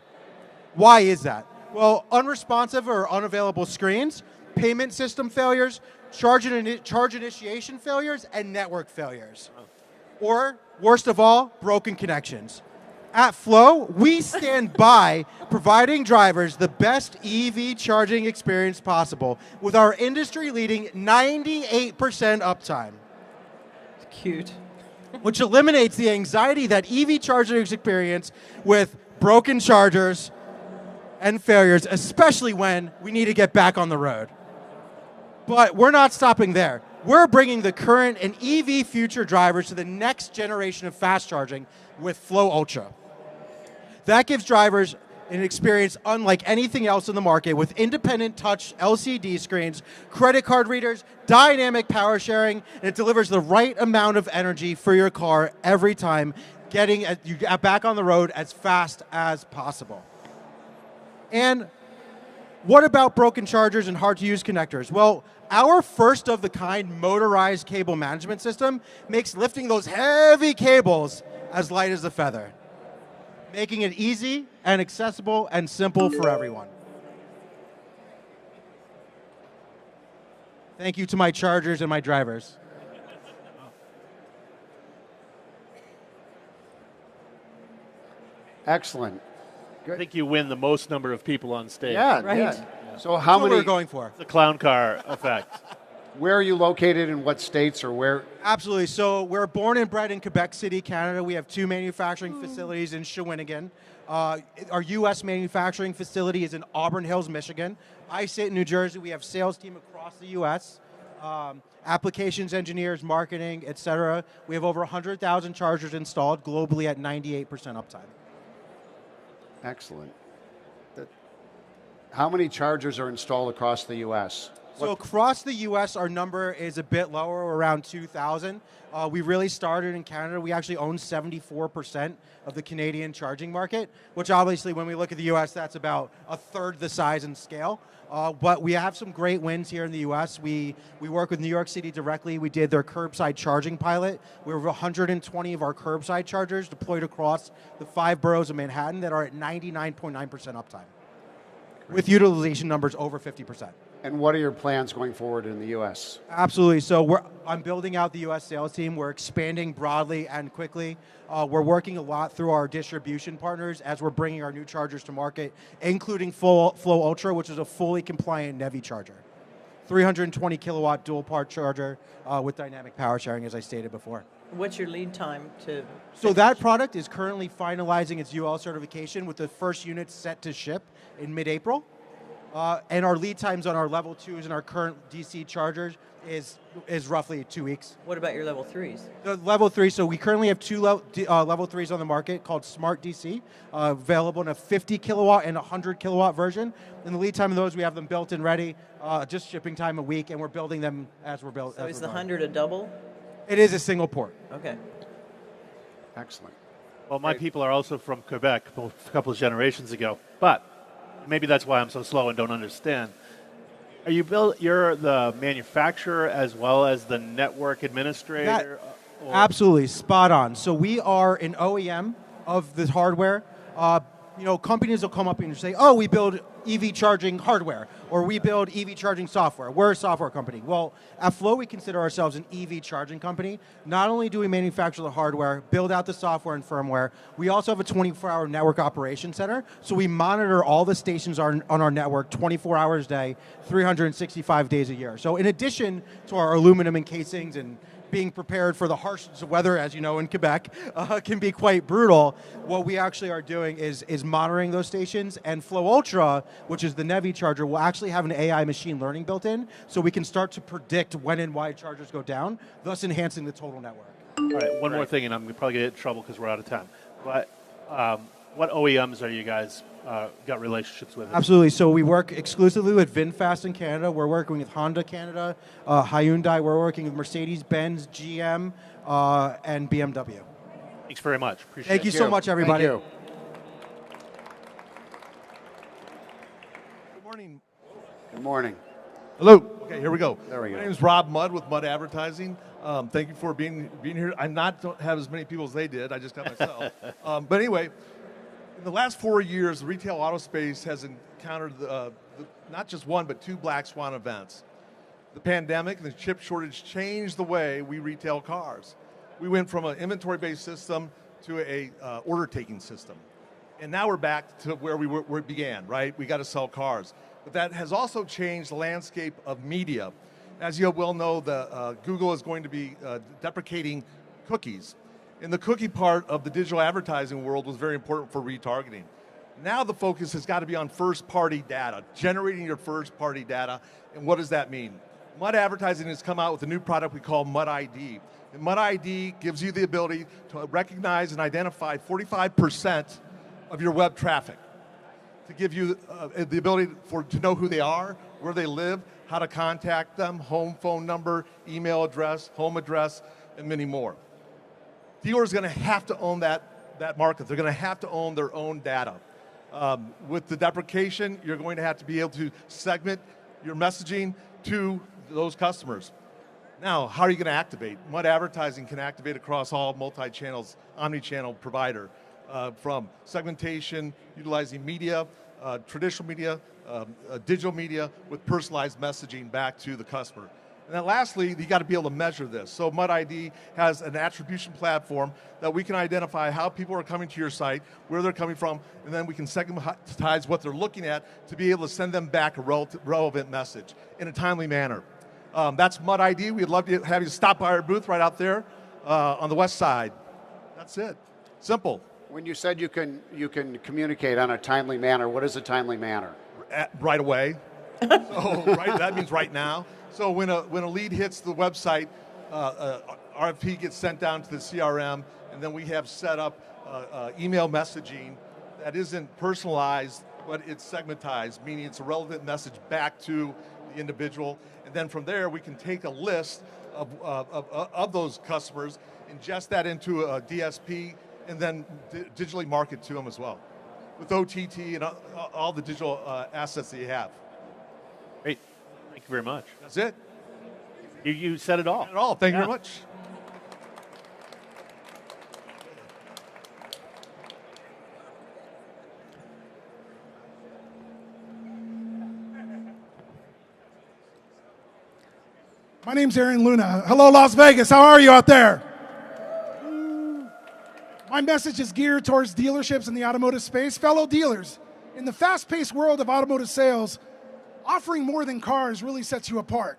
Why is that? Well, unresponsive or unavailable screens, payment system failures, charge initiation failures, and network failures. Or, worst of all, broken connections. At Flow, we stand by providing drivers the best EV charging experience possible with our industry-leading 98% uptime. Cute. Which eliminates the anxiety that EV chargers experience with broken chargers and failures, especially when we need to get back on the road. But we're not stopping there. We're bringing the current and EV future drivers to the next generation of fast charging with Flow Ultra. That gives drivers an experience unlike anything else in the market with independent touch LCD screens, credit card readers, dynamic power sharing, and it delivers the right amount of energy for your car every time, getting you back on the road as fast as possible. And what about broken chargers and hard-to-use connectors? Well, our first-of-the-kind motorized cable management system makes lifting those heavy cables as light as a feather, making it easy and accessible and simple for everyone. Thank you to my chargers and my drivers. Excellent. I think you win the most number of people on stage. Yeah, right. Yeah. So how many? We're going for the clown car effect. Where are you located? In what states or where? Absolutely. So we're born and bred in Quebec City, Canada. We have 2 manufacturing facilities in Shawinigan. Our U.S. manufacturing facility is in Auburn Hills, Michigan. I sit in New Jersey. We have sales team across the U.S. Applications engineers, marketing, etc. We have over 100,000 chargers installed globally at 98% uptime. Excellent. How many chargers are installed across the U.S.? So across the U.S., our number is a bit lower, around 2,000. We really started in Canada. We actually own 74% of the Canadian charging market, which obviously when we look at the U.S., that's about a third the size and scale. But we have some great wins here in the U.S. We work with New York City directly. We did their curbside charging pilot. We have 120 of our curbside chargers deployed across the 5 boroughs of Manhattan that are at 99.9% uptime. with utilization numbers over 50%. And what are your plans going forward in the U.S.? Absolutely. So I'm building out the U.S. sales team. We're expanding broadly and quickly. We're working a lot through our distribution partners as we're bringing our new chargers to market, including Flow Ultra, which is a fully compliant NEVI charger. 320 kilowatt dual part charger with dynamic power sharing, as I stated before. What's your lead time to? So that product is currently finalizing its UL certification with the first units set to ship in mid-April. And our lead times on our level 2s and our current DC chargers is roughly 2 weeks. What about your level 3s? The level 3, so we currently have two level 3s on the market called Smart DC, available in a 50 kilowatt and 100 kilowatt version. And the lead time of those, we have them built and ready, just shipping time a week, and we're building them as we're building. So is the 100 a double? It is a single port. Okay. Excellent. Well, my people are also from Quebec a couple of generations ago, but maybe that's why I'm so slow and don't understand. Are you're the manufacturer as well as the network administrator? Absolutely, spot on. So we are an OEM of the hardware. Companies will come up and say, oh, we build EV charging hardware, or we build EV charging software. We're a software company. Well, at Flow, we consider ourselves an EV charging company. Not only do we manufacture the hardware, build out the software and firmware, we also have a 24-hour network operations center. So we monitor all the stations on our network 24 hours a day, 365 days a year. So in addition to our aluminum encasings and being prepared for the harsh weather, as you know, in Quebec, can be quite brutal. What we actually are doing is monitoring those stations, and Flow Ultra, which is the NEVI charger, will actually have an AI machine learning built in, so we can start to predict when and why chargers go down, thus enhancing the total network. All right, one more thing, and I'm going to probably get in trouble because we're out of time. But what OEMs are you guys got relationships with? Absolutely. So we work exclusively with VinFast in Canada. We're working with Honda Canada, Hyundai. We're working with Mercedes-Benz, GM, and BMW. Thanks very much. Appreciate it. Thank you so much, everybody. Thank you. Good morning. Good morning. Hello. Okay, here we go. There we go. My name is Rob Mudd with Mudd Advertising. Thank you for being here. I don't have as many people as they did. I just got myself. But anyway, in the last 4 years, the retail auto space has encountered not just one, but two black swan events. The pandemic and the chip shortage changed the way we retail cars. We went from an inventory-based system to a order-taking system. And now we're back to where we began, right? We got to sell cars. But that has also changed the landscape of media. As you well know, Google is going to be deprecating cookies. And the cookie part of the digital advertising world was very important for retargeting. Now the focus has got to be on first-party data, generating your first-party data. And what does that mean? Mudd Advertising has come out with a new product we call Mudd ID. And Mudd ID gives you the ability to recognize and identify 45% of your web traffic, to give you the ability to know who they are, where they live, how to contact them, home phone number, email address, home address, and many more. Dealers are going to have to own that market. They're going to have to own their own data. With the deprecation, you're going to have to be able to segment your messaging to those customers. Now, how are you going to activate? Mudd Advertising can activate across all multi-channels, omni-channel provider, from segmentation, utilizing media, traditional media, digital media, with personalized messaging back to the customer. And then lastly, you got to be able to measure this. So Mudd ID has an attribution platform that we can identify how people are coming to your site, where they're coming from, and then we can segmentize what they're looking at to be able to send them back a relevant message in a timely manner. That's Mudd ID. We'd love to have you stop by our booth right out there on the west side. That's it. Simple. When you said you can communicate on a timely manner, what is a timely manner? Right away. That means right now. So when a lead hits the website, RFP gets sent down to the CRM, and then we have set up email messaging that isn't personalized, but it's segmentized, meaning it's a relevant message back to the individual. And then from there, we can take a list of those customers, ingest that into a DSP, and then digitally market to them as well, with OTT and all the digital assets that you have. Great. Thank you very much. That's it. You said it all. Thank you very much. My name's Aaron Luna. Hello, Las Vegas. How are you out there? My message is geared towards dealerships in the automotive space. Fellow dealers, in the fast-paced world of automotive sales, offering more than cars really sets you apart.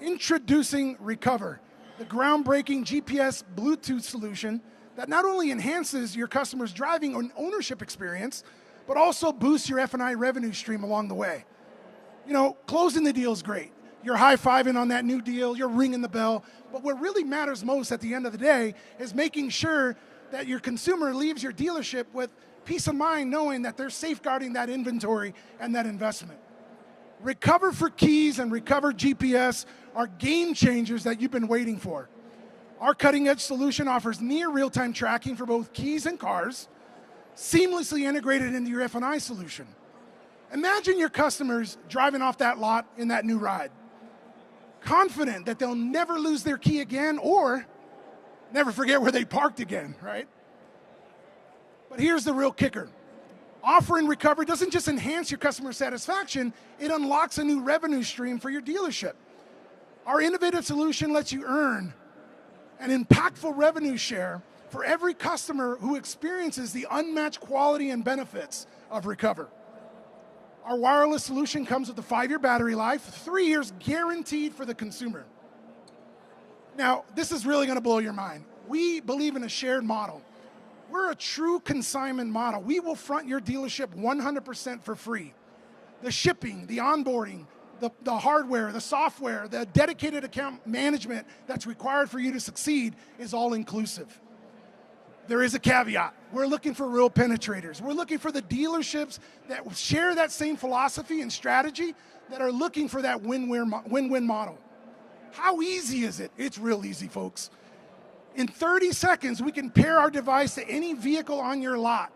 Introducing Recover, the groundbreaking GPS Bluetooth solution that not only enhances your customer's driving and ownership experience, but also boosts your F&I revenue stream along the way. You know, closing the deal is great. You're high-fiving on that new deal, you're ringing the bell, but what really matters most at the end of the day is making sure that your consumer leaves your dealership with peace of mind knowing that they're safeguarding that inventory and that investment. Recover for Keys and Recover GPS are game changers that you've been waiting for. Our cutting-edge solution offers near real-time tracking for both keys and cars, seamlessly integrated into your F&I solution. Imagine your customers driving off that lot in that new ride, confident that they'll never lose their key again or never forget where they parked again, right? But here's the real kicker. Offering Recover doesn't just enhance your customer satisfaction, it unlocks a new revenue stream for your dealership. Our innovative solution lets you earn an impactful revenue share for every customer who experiences the unmatched quality and benefits of Recover. Our wireless solution comes with a 5-year battery life, 3 years guaranteed for the consumer. Now, this is really going to blow your mind. We believe in a shared model. We're a true consignment model. We will front your dealership 100% for free. The shipping, the onboarding, the hardware, the software, the dedicated account management that's required for you to succeed is all inclusive. There is a caveat. We're looking for real penetrators. We're looking for the dealerships that share that same philosophy and strategy that are looking for that win-win model. How easy is it? It's real easy, folks. In 30 seconds, we can pair our device to any vehicle on your lot.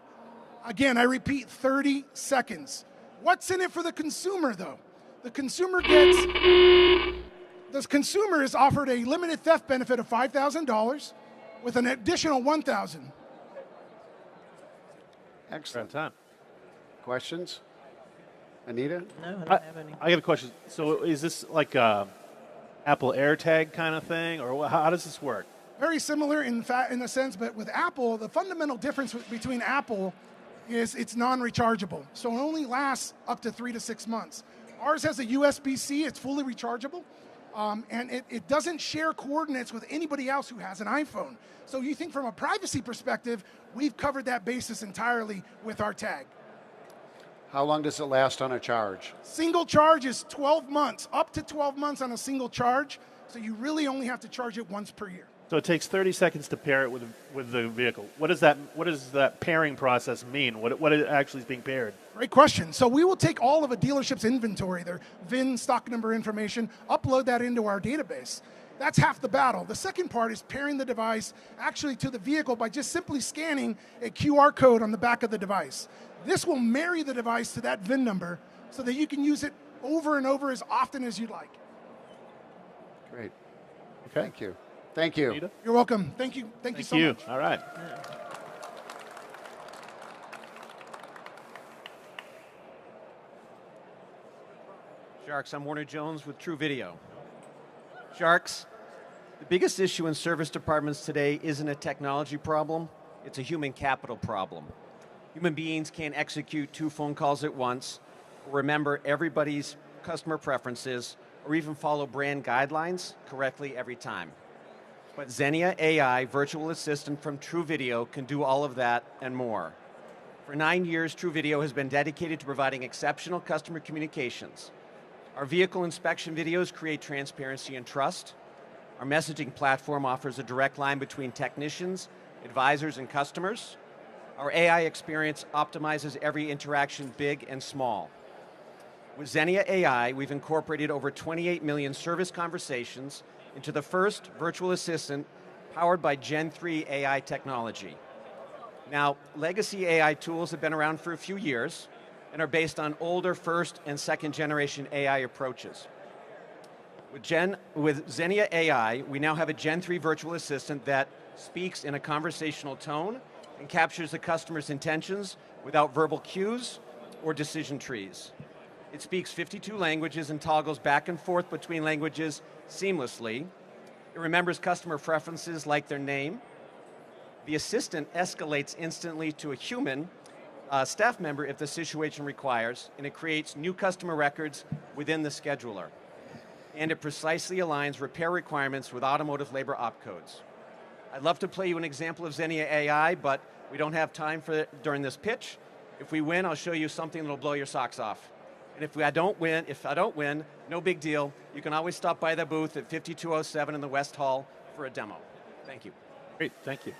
Again, I repeat, 30 seconds. What's in it for the consumer, though? The consumer is offered a limited theft benefit of $5,000 with an additional $1,000. Excellent. Time. Questions? Anita? No, I don't have any. I got a question. So is this like a Apple AirTag kind of thing, or how does this work? Very similar in a sense, but with Apple, the fundamental difference between Apple is it's non-rechargeable. So it only lasts up to 3 to 6 months. Ours has a USB-C, it's fully rechargeable, and it doesn't share coordinates with anybody else who has an iPhone. So you think from a privacy perspective, we've covered that basis entirely with our tag. How long does it last on a charge? Single charge is 12 months, up to 12 months on a single charge, so you really only have to charge it once per year. So it takes 30 seconds to pair it with the vehicle. What does that pairing process mean? What actually is being paired? Great question. So we will take all of a dealership's inventory, their VIN, stock number information, upload that into our database. That's half the battle. The second part is pairing the device actually to the vehicle by just simply scanning a QR code on the back of the device. This will marry the device to that VIN number so that you can use it over and over as often as you'd like. Great. Okay. Thank you. Thank you. You're welcome. Thank you. Thank you so much. All right. Sharks, I'm Warner Jones with True Video. Sharks, the biggest issue in service departments today isn't a technology problem, it's a human capital problem. Human beings can't execute 2 phone calls at once, or remember everybody's customer preferences, or even follow brand guidelines correctly every time. But Xenia AI Virtual Assistant from True Video can do all of that and more. For 9 years, True Video has been dedicated to providing exceptional customer communications. Our vehicle inspection videos create transparency and trust. Our messaging platform offers a direct line between technicians, advisors, and customers. Our AI experience optimizes every interaction, big and small. With Xenia AI, we've incorporated over 28 million service conversations into the first virtual assistant powered by Gen 3 AI technology. Now, legacy AI tools have been around for a few years and are based on older first and second generation AI approaches. With Xenia AI, we now have a Gen 3 virtual assistant that speaks in a conversational tone and captures the customer's intentions without verbal cues or decision trees. It speaks 52 languages and toggles back and forth between languages seamlessly. It remembers customer preferences like their name. The assistant escalates instantly to a human staff member if the situation requires, and it creates new customer records within the scheduler. And it precisely aligns repair requirements with automotive labor opcodes. I'd love to play you an example of Xenia AI, but we don't have time for it during this pitch. If we win, I'll show you something that'll blow your socks off. And if I don't win, no big deal. You can always stop by the booth at 5207 in the West Hall for a demo. Thank you. Great, thank you.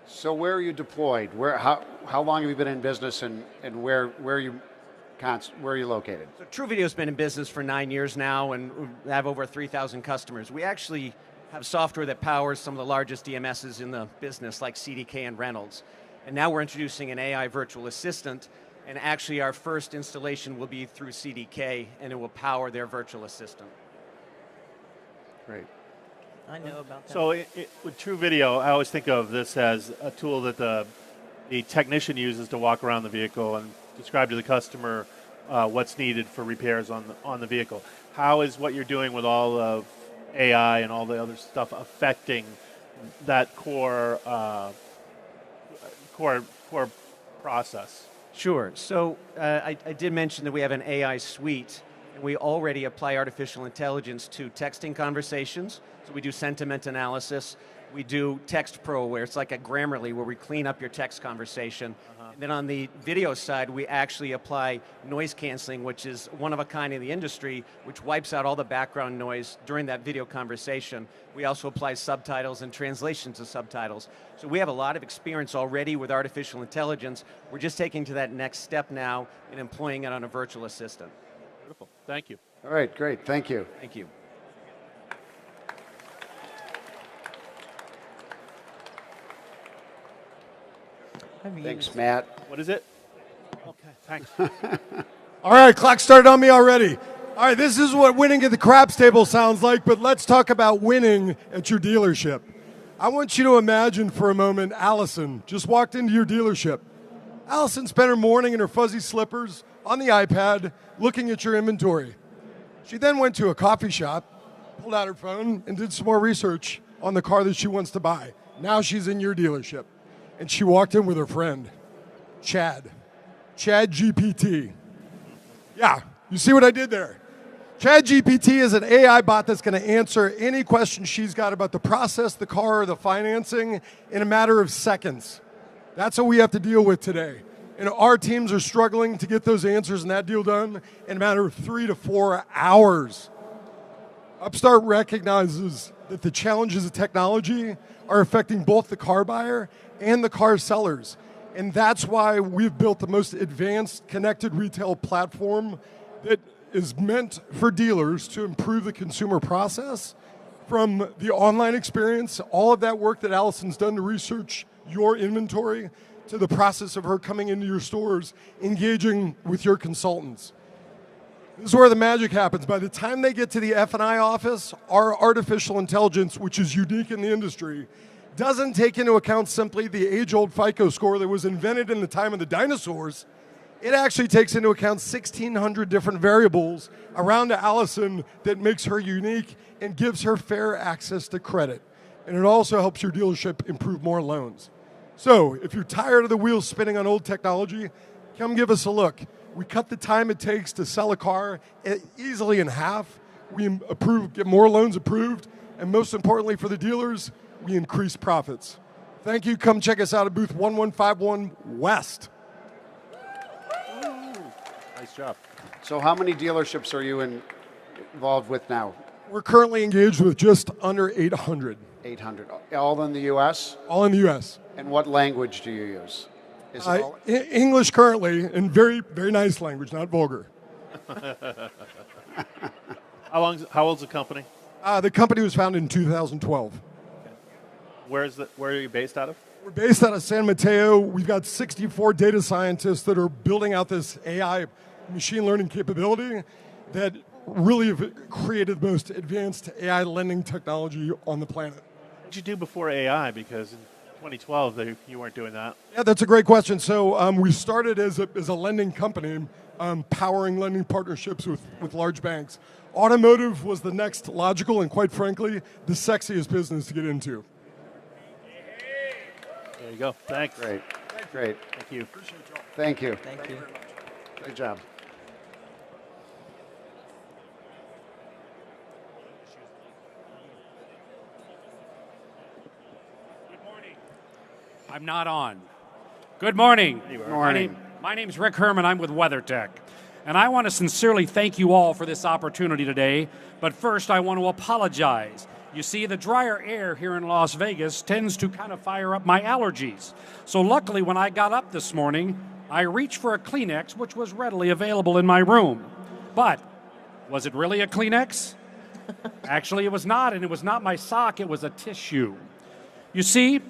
So where are you deployed? How long have you been in business, and where are you located? So TrueVideo has been in business for 9 years now, and we have over 3,000 customers. We actually have software that powers some of the largest DMSs in the business, like CDK and Reynolds. And now we're introducing an AI virtual assistant, and actually our first installation will be through CDK, and it will power their virtual assistant. Great. I know about that. So with TrueVideo, I always think of this as a tool that the technician uses to walk around the vehicle and describe to the customer what's needed for repairs on the vehicle. How is what you're doing with all of AI and all the other stuff affecting that core process? Sure. So I did mention that we have an AI suite, and we already apply artificial intelligence to texting conversations. So we do sentiment analysis. We do Text Pro, where it's like a Grammarly, where we clean up your text conversation. And then on the video side, we actually apply noise canceling, which is one of a kind in the industry, which wipes out all the background noise during that video conversation. We also apply subtitles and translations of subtitles. So we have a lot of experience already with artificial intelligence. We're just taking to that next step now and employing it on a virtual assistant. Beautiful. Thank you. All right, great. Thank you. Thank you. Thanks, Matt. What is it? Okay, thanks. All right, clock started on me already. All right, this is what winning at the craps table sounds like, but let's talk about winning at your dealership. I want you to imagine for a moment Allison just walked into your dealership. Allison spent her morning in her fuzzy slippers on the iPad looking at your inventory. She then went to a coffee shop, pulled out her phone, and did some more research on the car that she wants to buy. Now she's in your dealership. And she walked in with her friend, Chad GPT. Yeah, you see what I did there? Chad GPT is an AI bot that's going to answer any question she's got about the process, the car, or the financing in a matter of seconds. That's what we have to deal with today. And our teams are struggling to get those answers and that deal done in a matter of 3 to 4 hours. Upstart recognizes that the challenges of technology are affecting both the car buyer and the car sellers. And that's why we've built the most advanced connected retail platform that is meant for dealers to improve the consumer process, from the online experience, all of that work that Allison's done to research your inventory, to the process of her coming into your stores, engaging with your consultants. This is where the magic happens. By the time they get to the F&I office, our artificial intelligence, which is unique in the industry, doesn't take into account simply the age-old FICO score that was invented in the time of the dinosaurs. It actually takes into account 1,600 different variables around Allison that makes her unique and gives her fair access to credit. And it also helps your dealership improve more loans. So if you're tired of the wheels spinning on old technology, come give us a look. We cut the time it takes to sell a car easily in half. We get more loans approved. And most importantly for the dealers, we increase profits. Thank you. Come check us out at booth 1151 West. Nice job. So how many dealerships are you involved with now? We're currently engaged with just under 800. 800. All in the U.S.? All in the U.S. And what language do you use? Is it all English currently, and very, very nice language, not vulgar. How old's the company? The company was founded in 2012. Where are you based out of? We're based out of San Mateo. We've got 64 data scientists that are building out this AI machine learning capability that really have created the most advanced AI lending technology on the planet. What did you do before AI? Because 2012, you weren't doing that. Yeah, that's a great question. So we started as a lending company, powering lending partnerships with large banks. Automotive was the next logical and, quite frankly, the sexiest business to get into. There you go. Thanks. Great. Great. Thank you. Thank you. Thank you. Good job. I'm not on. Good morning. Good morning. My name's Rick Herman. I'm with WeatherTech. And I want to sincerely thank you all for this opportunity today. But first, I want to apologize. You see, the drier air here in Las Vegas tends to kind of fire up my allergies. So luckily, when I got up this morning, I reached for a Kleenex, which was readily available in my room. But was it really a Kleenex? Actually, it was not, and it was not my sock. It was a tissue. You see,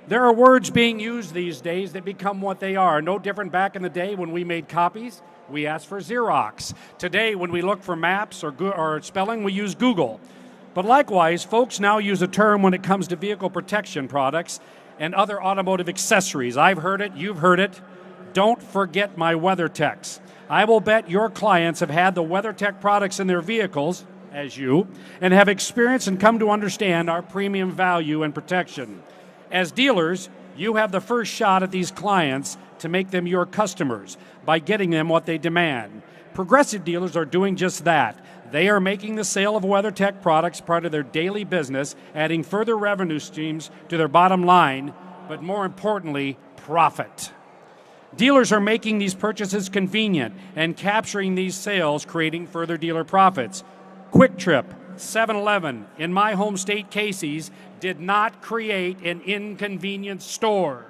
there are words being used these days that become what they are. No different back in the day when we made copies, we asked for Xerox. Today, when we look for maps or spelling, we use Google. But likewise, folks now use a term when it comes to vehicle protection products and other automotive accessories. I've heard it, you've heard it. Don't forget my WeatherTechs. I will bet your clients have had the WeatherTech products in their vehicles, as you, and have experienced and come to understand our premium value and protection. As dealers, you have the first shot at these clients to make them your customers by getting them what they demand. Progressive dealers are doing just that. They are making the sale of WeatherTech products part of their daily business, adding further revenue streams to their bottom line, but more importantly, profit. Dealers are making these purchases convenient and capturing these sales, creating further dealer profits. Quick Trip, 7-Eleven, in my home state, Casey's, did not create an inconvenient store.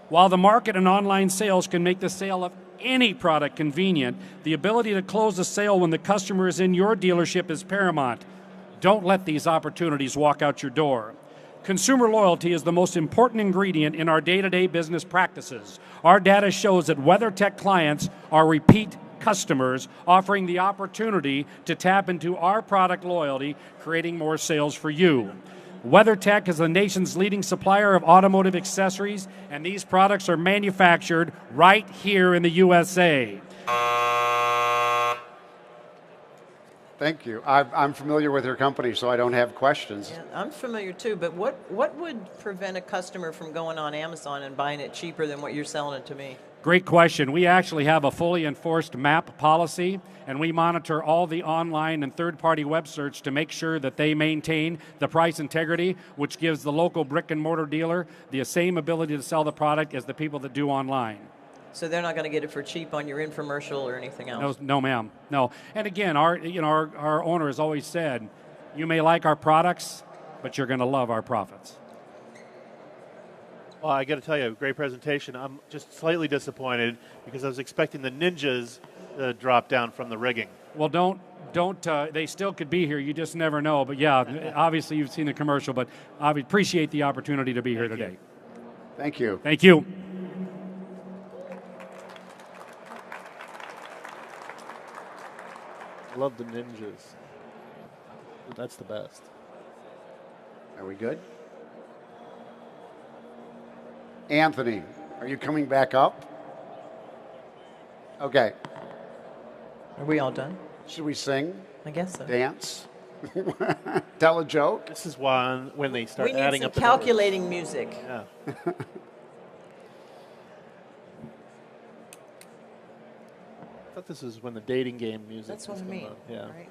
While the market and online sales can make the sale of any product convenient, the ability to close a sale when the customer is in your dealership is paramount. Don't let these opportunities walk out your door. Consumer loyalty is the most important ingredient in our day-to-day business practices. Our data shows that WeatherTech clients are repeat customers, offering the opportunity to tap into our product loyalty, creating more sales for you. WeatherTech is the nation's leading supplier of automotive accessories, and these products are manufactured right here in the USA. Thank you. I'm familiar with your company, so I don't have questions. Yeah, I'm familiar too, but what would prevent a customer from going on Amazon and buying it cheaper than what you're selling it to me? Great question. We actually have a fully enforced MAP policy, and we monitor all the online and third-party web search to make sure that they maintain the price integrity, which gives the local brick-and-mortar dealer the same ability to sell the product as the people that do online. So they're not going to get it for cheap on your infomercial or anything else? No, ma'am. No. And again, our owner has always said, you may like our products, but you're going to love our profits. Well, I got to tell you, great presentation. I'm just slightly disappointed because I was expecting the ninjas to drop down from the rigging. Well, don't. They still could be here. You just never know. But yeah, obviously you've seen the commercial. But I appreciate the opportunity to be here today. Thank you. Thank you. I love the ninjas. That's the best. Are we good? Anthony, are you coming back up? Okay. Are we all done? Should we sing? I guess so. Dance? Tell a joke? This is when they start adding up the calculating music. Yeah. I thought this was when the dating game music. That's what I mean. Yeah. Right?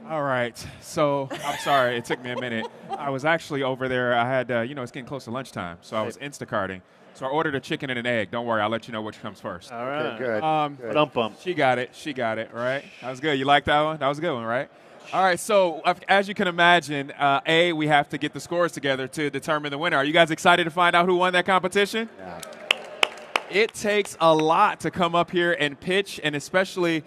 All right. So I'm sorry. It took me a minute. I was actually over there. I had, it's getting close to lunchtime. So I was Instacarting. So I ordered a chicken and an egg. Don't worry. I'll let you know which comes first. All right. Okay, good. Bump. She got it, right? That was good. You like that one? That was a good one, right? All right. So as you can imagine, we have to get the scores together to determine the winner. Are you guys excited to find out who won that competition? Yeah. It takes a lot to come up here and pitch, and especially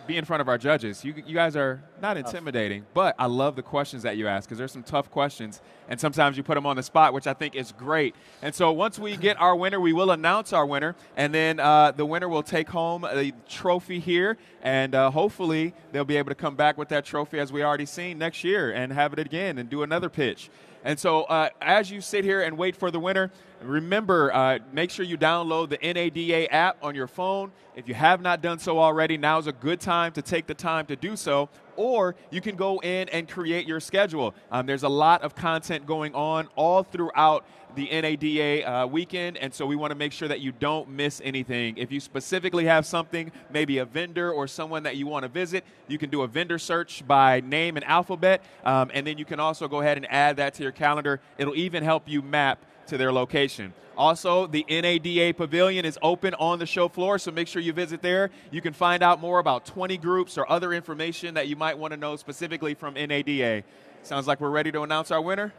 be in front of our judges. You guys are not intimidating, but I love the questions that you ask because there's some tough questions, and sometimes you put them on the spot, which I think is great. And so once we get our winner, we will announce our winner, and then the winner will take home a trophy here, and hopefully they'll be able to come back with that trophy, as we already seen, next year and have it again and do another pitch. And so as you sit here and wait for the winner, remember, make sure you download the NADA app on your phone. If you have not done so already, now is a good time to take the time to do so. Or you can go in and create your schedule. There's a lot of content going on all throughout the NADA weekend, and so we want to make sure that you don't miss anything. If you specifically have something, maybe a vendor or someone that you want to visit, you can do a vendor search by name and alphabet, and then you can also go ahead and add that to your calendar. It'll even help you map to their location. Also, the NADA Pavilion is open on the show floor, so make sure you visit there. You can find out more about 20 groups or other information that you might want to know specifically from NADA. Sounds like we're ready to announce our winner?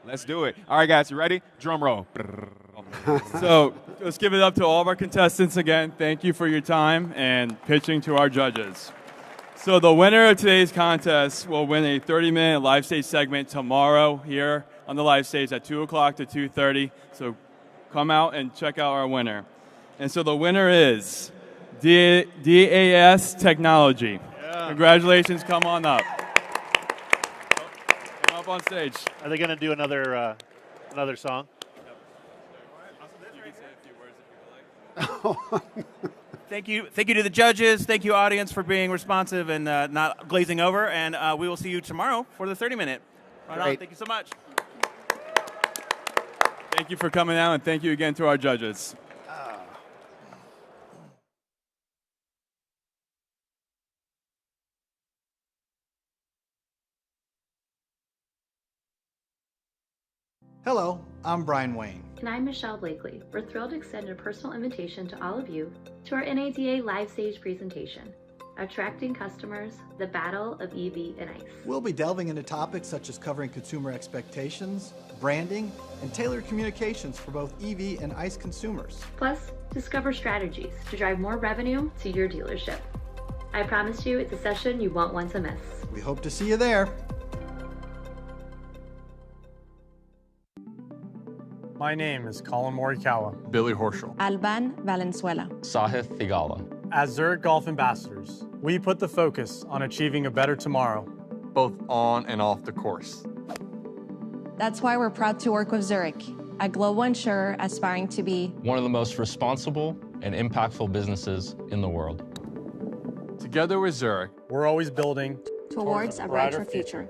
Let's do it. All right, guys, you ready? Drum roll. So let's give it up to all of our contestants again. Thank you for your time and pitching to our judges. So the winner of today's contest will win a 30-minute live stage segment tomorrow here on the live stage at 2 o'clock to 2:30. So come out and check out our winner. And so the winner is DAS Technology. Yeah. Congratulations. Come on up. Come up on stage. Are they going to do another song? Thank you to the judges. Thank you, audience, for being responsive and not glazing over. And we will see you tomorrow for the 30-minute. Right on. Thank you so much. Thank you for coming out, and thank you again to our judges. Hello, I'm Brian Wayne. And I'm Michelle Blakely. We're thrilled to extend a personal invitation to all of you to our NADA live stage presentation, Attracting Customers, the Battle of EV and ICE. We'll be delving into topics such as covering consumer expectations, branding, and tailored communications for both EV and ICE consumers. Plus, discover strategies to drive more revenue to your dealership. I promise you it's a session you won't want to miss. We hope to see you there. My name is Colin Morikawa. Billy Horschel. Alban Valenzuela. Sahith Thigala. As Zurich Golf Ambassadors, we put the focus on achieving a better tomorrow, both on and off the course. That's why we're proud to work with Zurich, a global insurer aspiring to be one of the most responsible and impactful businesses in the world. Together with Zurich, we're always building towards a brighter future.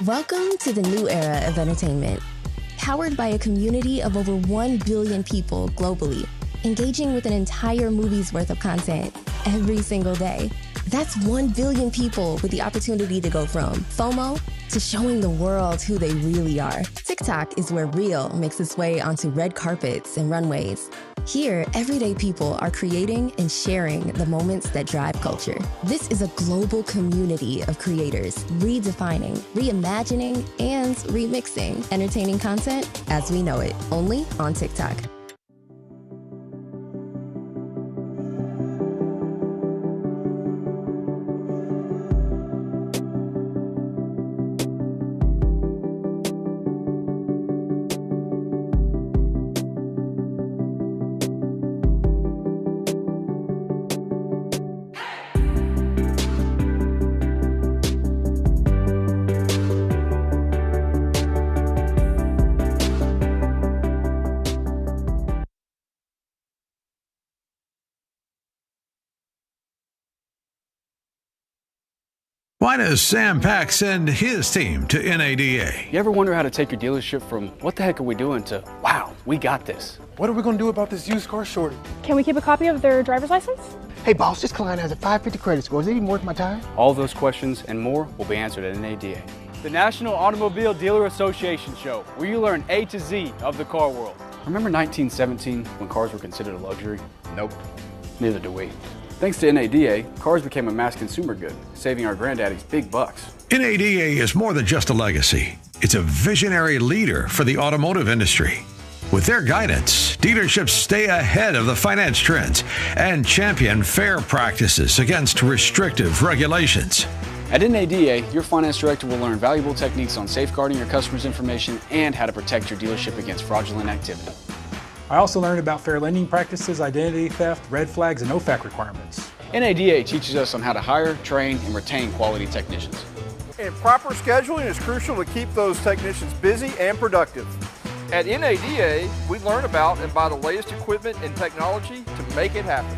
Welcome to the new era of entertainment, powered by a community of over 1 billion people globally, engaging with an entire movie's worth of content every single day. That's 1 billion people with the opportunity to go from FOMO to showing the world who they really are. TikTok is where real makes its way onto red carpets and runways. Here, everyday people are creating and sharing the moments that drive culture. This is a global community of creators redefining, reimagining, and remixing entertaining content as we know it, only on TikTok. Why does Sam Pack send his team to NADA? You ever wonder how to take your dealership from what the heck are we doing to wow, we got this? What are we going to do about this used car shortage? Can we keep a copy of their driver's license? Hey boss, this client has a 550 credit score. Is it even worth my time? All those questions and more will be answered at NADA. The National Automobile Dealer Association show, where you learn A to Z of the car world. Remember 1917 when cars were considered a luxury? Nope. Neither do we. Thanks to NADA, cars became a mass consumer good, saving our granddaddies big bucks. NADA is more than just a legacy. It's a visionary leader for the automotive industry. With their guidance, dealerships stay ahead of the finance trends and champion fair practices against restrictive regulations. At NADA, your finance director will learn valuable techniques on safeguarding your customers' information and how to protect your dealership against fraudulent activity. I also learned about fair lending practices, identity theft, red flags, and OFAC requirements. NADA teaches us on how to hire, train, and retain quality technicians. And proper scheduling is crucial to keep those technicians busy and productive. At NADA, we learn about and buy the latest equipment and technology to make it happen.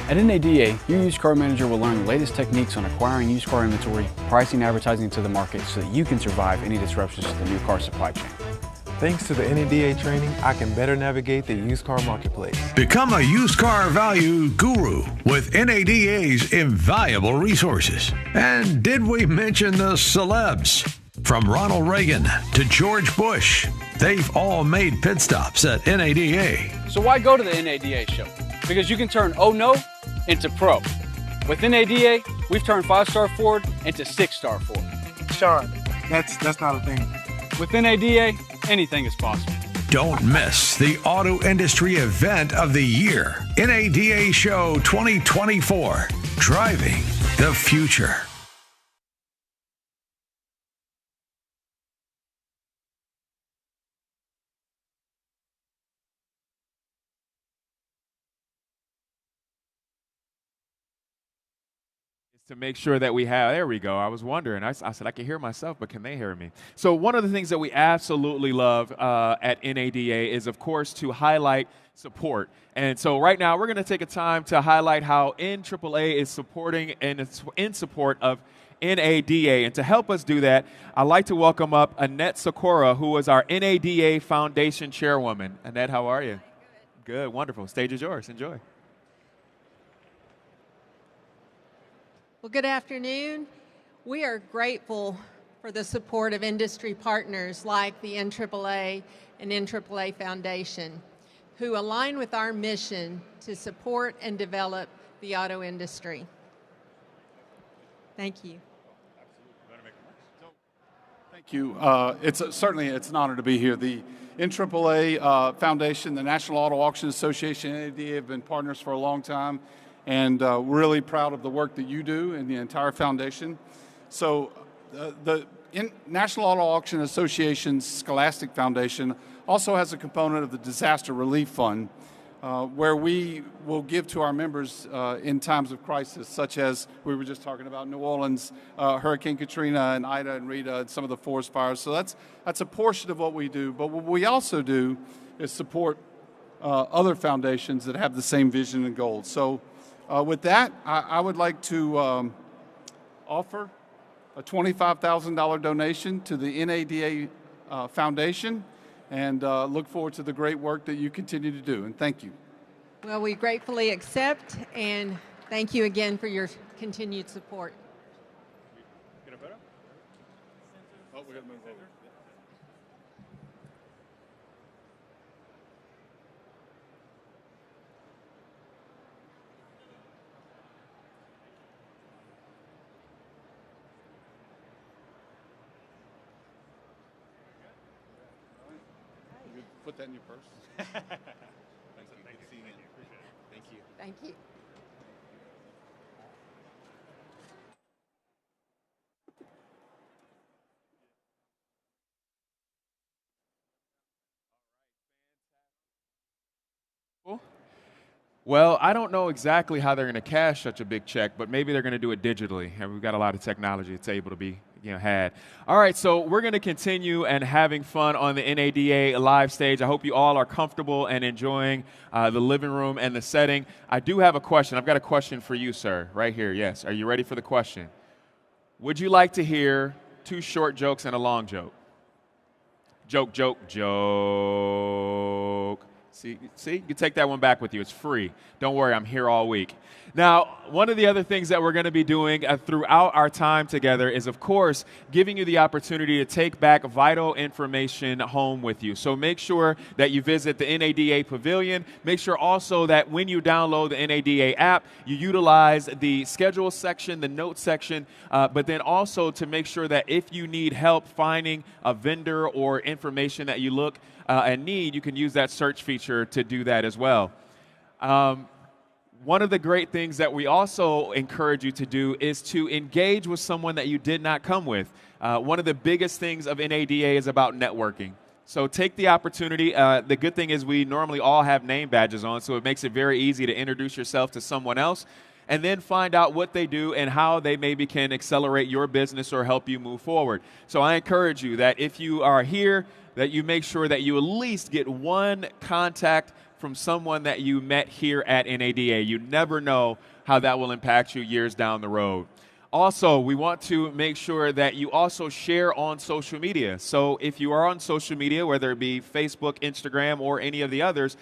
At NADA, your used car manager will learn the latest techniques on acquiring used car inventory, pricing and advertising to the market so that you can survive any disruptions to the new car supply chain. Thanks to the NADA training, I can better navigate the used car marketplace. Become a used car value guru with NADA's invaluable resources. And did we mention the celebs? From Ronald Reagan to George Bush, they've all made pit stops at NADA. So why go to the NADA show? Because you can turn oh no into pro. With NADA, we've turned 5-star Ford into 6-star Ford. Sean, that's not a thing. With NADA, anything is possible. Don't miss the auto industry event of the year, NADA Show 2024, Driving the Future. To make sure that we have, there we go. I was wondering. I said I can hear myself, but can they hear me? So one of the things that we absolutely love at NADA is, of course, to highlight support. And so right now we're going to take a time to highlight how NAAA is supporting and it's in support of NADA. And to help us do that, I'd like to welcome up Annette Sakura, who is our NADA Foundation Chairwoman. Annette, how are you? Good, wonderful. Stage is yours. Enjoy. Well, good afternoon. We are grateful for the support of industry partners like the NAAA and NAAA Foundation, who align with our mission to support and develop the auto industry. Thank you. Thank you. Certainly it's an honor to be here. The NAAA Foundation, the National Auto Auction Association, and NADA have been partners for a long time, and really proud of the work that you do and the entire foundation. So the National Auto Auction Association's Scholastic Foundation also has a component of the Disaster Relief Fund, where we will give to our members in times of crisis, such as we were just talking about New Orleans, Hurricane Katrina and Ida and Rita and some of the forest fires. So that's a portion of what we do. But what we also do is support other foundations that have the same vision and goals. So with that, I would like to offer a $25,000 donation to the NADA Foundation, and look forward to the great work that you continue to do. And thank you. Well, we gratefully accept, and thank you again for your continued support. Oh, we got to move over. You put that in your purse. Thank you. Good seeing you. Appreciate it. Thank you. Thank you. Well, I don't know exactly how they're going to cash such a big check, but maybe they're going to do it digitally, and we've got a lot of technology that's able to be had. All right, so we're going to continue and having fun on the NADA live stage. I hope you all are comfortable and enjoying the living room and the setting. I do have a question. I've got a question for you, sir, right here. Yes, are you ready for the question? Would you like to hear 2 short jokes and a long joke? Joke, joke, joke. See, you can take that one back with you. It's free. Don't worry, I'm here all week. Now, one of the other things that we're going to be doing throughout our time together is, of course, giving you the opportunity to take back vital information home with you. So make sure that you visit the NADA Pavilion. Make sure also that when you download the NADA app, you utilize the schedule section, the notes section, but then also to make sure that if you need help finding a vendor or information that you look and need, you can use that search feature to do that as well. One of the great things that we also encourage you to do is to engage with someone that you did not come with. One of the biggest things of NADA is about networking. So take the opportunity. The good thing is we normally all have name badges on, so it makes it very easy to introduce yourself to someone else and then find out what they do and how they maybe can accelerate your business or help you move forward. So I encourage you that if you are here, that you make sure that you at least get one contact from someone that you met here at NADA. You never know how that will impact you years down the road. Also, we want to make sure that you also share on social media. So if you are on social media, whether it be Facebook, Instagram, or any of the others,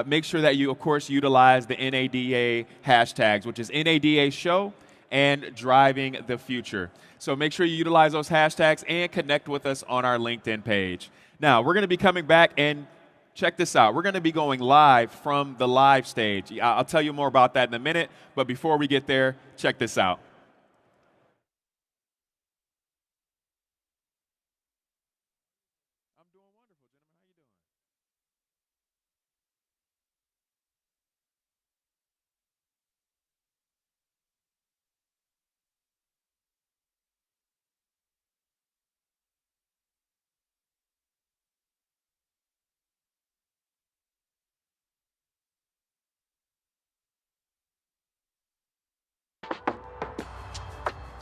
make sure that you, of course, utilize the NADA hashtags, which is NADA Show and Driving the Future. So make sure you utilize those hashtags and connect with us on our LinkedIn page. Now, we're going to be coming back and check this out. We're going to be going live from the live stage. I'll tell you more about that in a minute, but before we get there, check this out.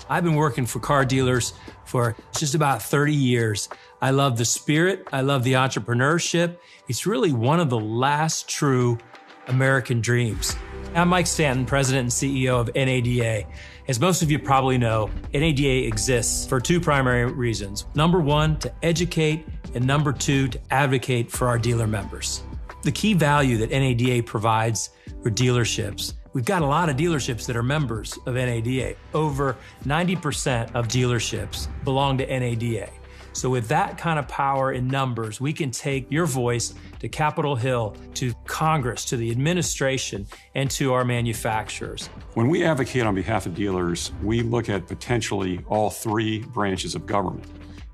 I've been working for car dealers for just about 30 years. I love the spirit. I love the entrepreneurship. It's really one of the last true American dreams. I'm Mike Stanton, President and CEO of NADA. As most of you probably know, NADA exists for 2 primary reasons. Number 1, to educate, and number 2, to advocate for our dealer members. The key value that NADA provides for dealerships, we've got a lot of dealerships that are members of NADA. Over 90% of dealerships belong to NADA. So with that kind of power in numbers, we can take your voice to Capitol Hill, to Congress, to the administration, and to our manufacturers. When we advocate on behalf of dealers, we look at potentially all 3 branches of government.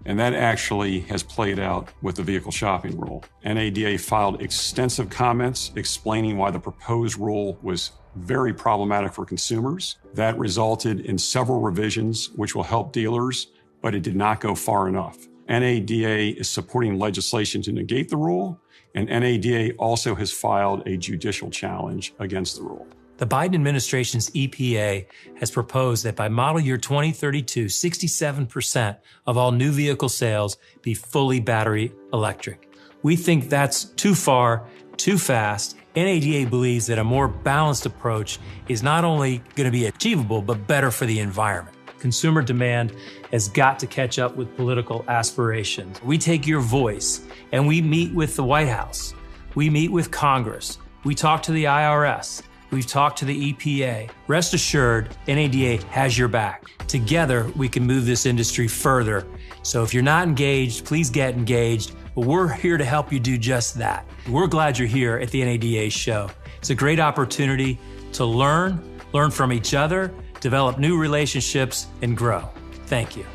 And that actually has played out with the vehicle shopping rule. NADA filed extensive comments explaining why the proposed rule was very problematic for consumers. That resulted in several revisions which will help dealers, but it did not go far enough. NADA is supporting legislation to negate the rule, and NADA also has filed a judicial challenge against the rule. The Biden administration's EPA has proposed that by model year 2032, 67% of all new vehicle sales be fully battery electric. We think that's too far, too fast. NADA believes that a more balanced approach is not only going to be achievable, but better for the environment. Consumer demand has got to catch up with political aspirations. We take your voice and we meet with the White House. We meet with Congress. We talk to the IRS. We've talked to the EPA. Rest assured, NADA has your back. Together, we can move this industry further. So if you're not engaged, please get engaged. But we're here to help you do just that. We're glad you're here at the NADA show. It's a great opportunity to learn from each other, develop new relationships, and grow. Thank you.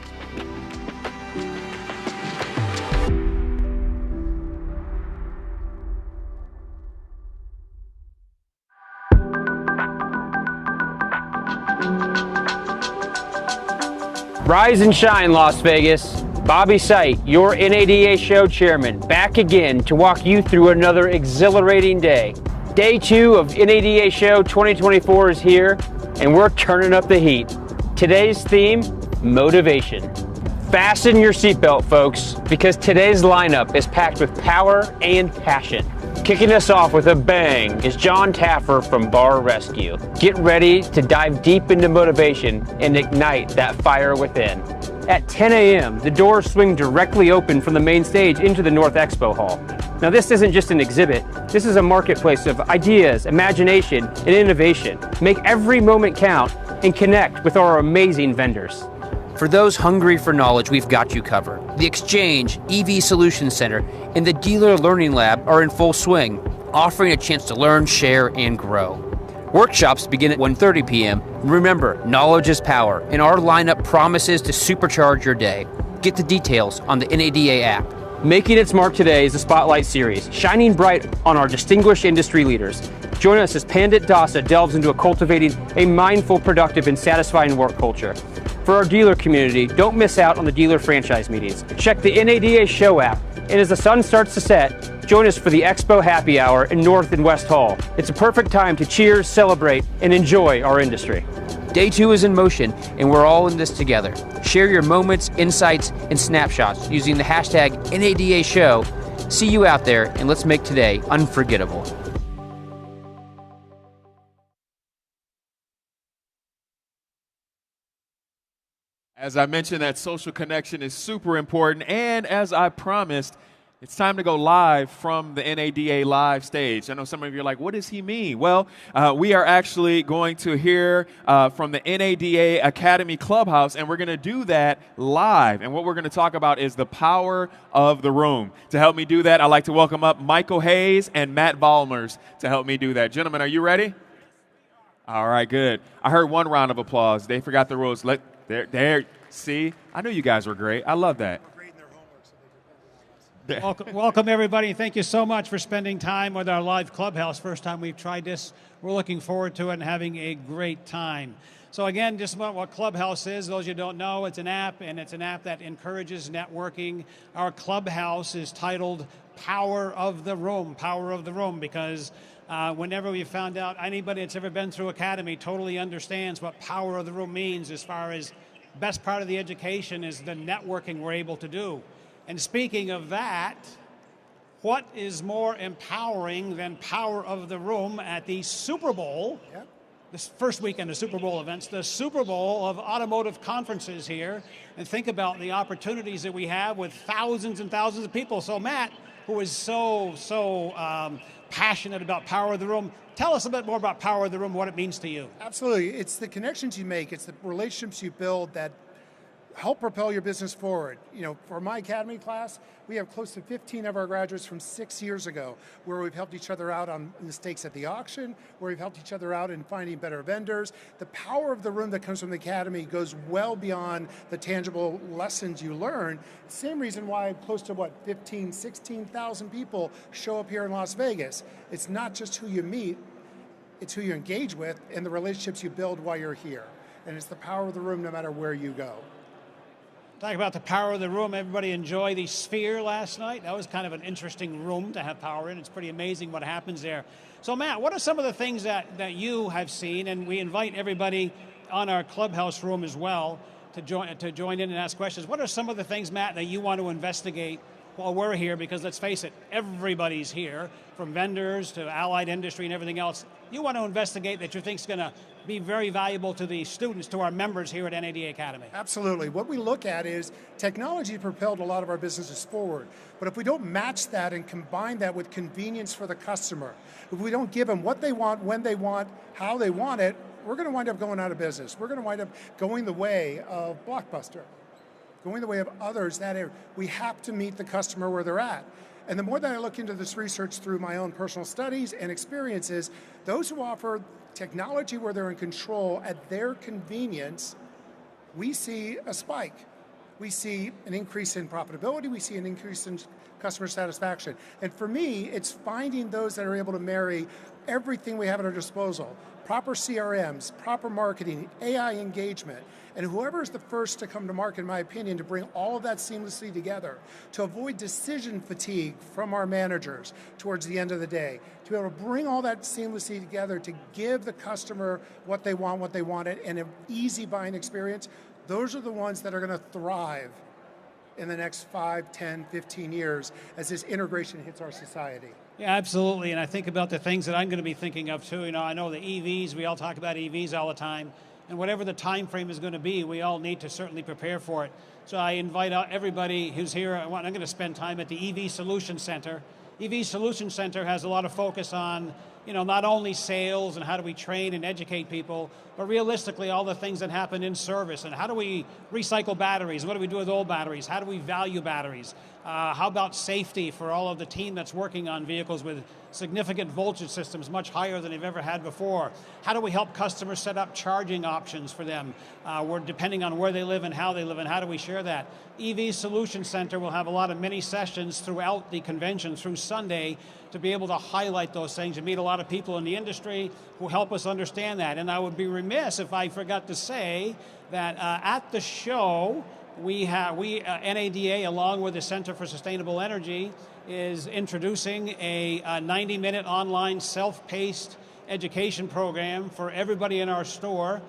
Rise and shine, Las Vegas. Bobby Sight, your NADA show chairman, back again to walk you through another exhilarating day. Day 2 of NADA show 2024 is here, and we're turning up the heat. Today's theme, motivation. Fasten your seatbelt, folks, because today's lineup is packed with power and passion. Kicking us off with a bang is John Taffer from Bar Rescue. Get ready to dive deep into motivation and ignite that fire within. At 10 a.m., the doors swing directly open from the main stage into the North Expo Hall. Now, this isn't just an exhibit. This is a marketplace of ideas, imagination, and innovation. Make every moment count and connect with our amazing vendors. For those hungry for knowledge, we've got you covered. The Exchange, EV Solutions Center, and the Dealer Learning Lab are in full swing, offering a chance to learn, share, and grow. Workshops begin at 1:30 p.m. Remember, knowledge is power, and our lineup promises to supercharge your day. Get the details on the NADA app. Making its mark today is the Spotlight Series, shining bright on our distinguished industry leaders. Join us as Pandit Dasa delves into cultivating a mindful, productive, and satisfying work culture. For our dealer community, don't miss out on the dealer franchise meetings. Check the NADA show app, and as the sun starts to set, join us for the Expo Happy Hour in North and West Hall. It's a perfect time to cheers, celebrate, and enjoy our industry. Day 2 is in motion, and we're all in this together. Share your moments, insights, and snapshots using the hashtag NADA show. See you out there, and let's make today unforgettable. As I mentioned, that social connection is super important. And as I promised, it's time to go live from the NADA live stage. I know some of you are like, what does he mean? Well, we are actually going to hear from the NADA Academy Clubhouse, and we're going to do that live. And what we're going to talk about is the power of the room. To help me do that, I'd like to welcome up Michael Hayes and Matt Ballmers to help me do that. Gentlemen, are you ready? All right, good. I heard one round of applause. They forgot the rules. There. See, I knew you guys were great. I love that. Welcome, everybody. Thank you so much for spending time with our live clubhouse. First time we've tried this. We're looking forward to it and having a great time. So again, just about what Clubhouse is, those of you who don't know, it's an app, and it's an app that encourages networking. Our Clubhouse is titled Power of the Room, because whenever we found out, anybody that's ever been through Academy totally understands what Power of the Room means as far as best part of the education is the networking we're able to do. And speaking of that, what is more empowering than Power of the Room at the Super Bowl? Yep. This first weekend of Super Bowl events, the Super Bowl of automotive conferences here, and think about the opportunities that we have with thousands and thousands of people. So Matt, who is so passionate about Power of the Room, tell us a bit more about Power of the Room, what it means to you. Absolutely. It's the connections you make. It's the relationships you build that help propel your business forward. You know, for my Academy class, we have close to 15 of our graduates from 6 years ago, where we've helped each other out on mistakes at the auction, where we've helped each other out in finding better vendors. The power of the room that comes from the Academy goes well beyond the tangible lessons you learn. Same reason why close to 15, 16,000 people show up here in Las Vegas. It's not just who you meet, it's who you engage with and the relationships you build while you're here. And it's the power of the room no matter where you go. Talk about the power of the room. Everybody enjoy the Sphere last night. That was kind of an interesting room to have power in. It's pretty amazing what happens there. So Matt, what are some of the things that you have seen? And we invite everybody on our Clubhouse room as well to join in and ask questions. What are some of the things, Matt, that you want to investigate while we're here, because let's face it, everybody's here, from vendors to allied industry and everything else. You want to investigate that you think is going to be very valuable to the students, to our members here at NADA Academy. Absolutely. What we look at is technology propelled a lot of our businesses forward. But if we don't match that and combine that with convenience for the customer, if we don't give them what they want, when they want, how they want it, we're going to wind up going out of business. We're going to wind up going the way of Blockbuster, going the way of others. We have to meet the customer where they're at. And the more that I look into this research through my own personal studies and experiences, those who offer technology where they're in control at their convenience, we see a spike. We see an increase in profitability, we see an increase in customer satisfaction. And for me, it's finding those that are able to marry everything we have at our disposal. Proper CRMs, proper marketing, AI engagement, and whoever is the first to come to market, in my opinion, to bring all of that seamlessly together, to avoid decision fatigue from our managers towards the end of the day, to be able to bring all that seamlessly together to give the customer what they wanted, and an easy buying experience, those are the ones that are going to thrive in the next 5, 10, 15 years as this integration hits our society. Yeah, absolutely, and I think about the things that I'm going to be thinking of too. I know the EVs, we all talk about EVs all the time, and whatever the time frame is going to be, we all need to certainly prepare for it. So I invite everybody who's here. I'm going to spend time at the EV Solution Center. EV Solution Center has a lot of focus on, not only sales and how do we train and educate people, but realistically all the things that happen in service, and how do we recycle batteries, what do we do with old batteries, how do we value batteries, how about safety for all of the team that's working on vehicles with significant voltage systems much higher than they've ever had before, how do we help customers set up charging options for them, depending on where they live and how they live, and how do we share that. EV Solution Center will have a lot of mini sessions throughout the convention through Sunday to be able to highlight those things and meet a lot of people in the industry who help us understand that. And I would be remiss if I forgot to say that at the show, NADA, along with the Center for Sustainable Energy, is introducing a 90-minute online self-paced education program for everybody in our store.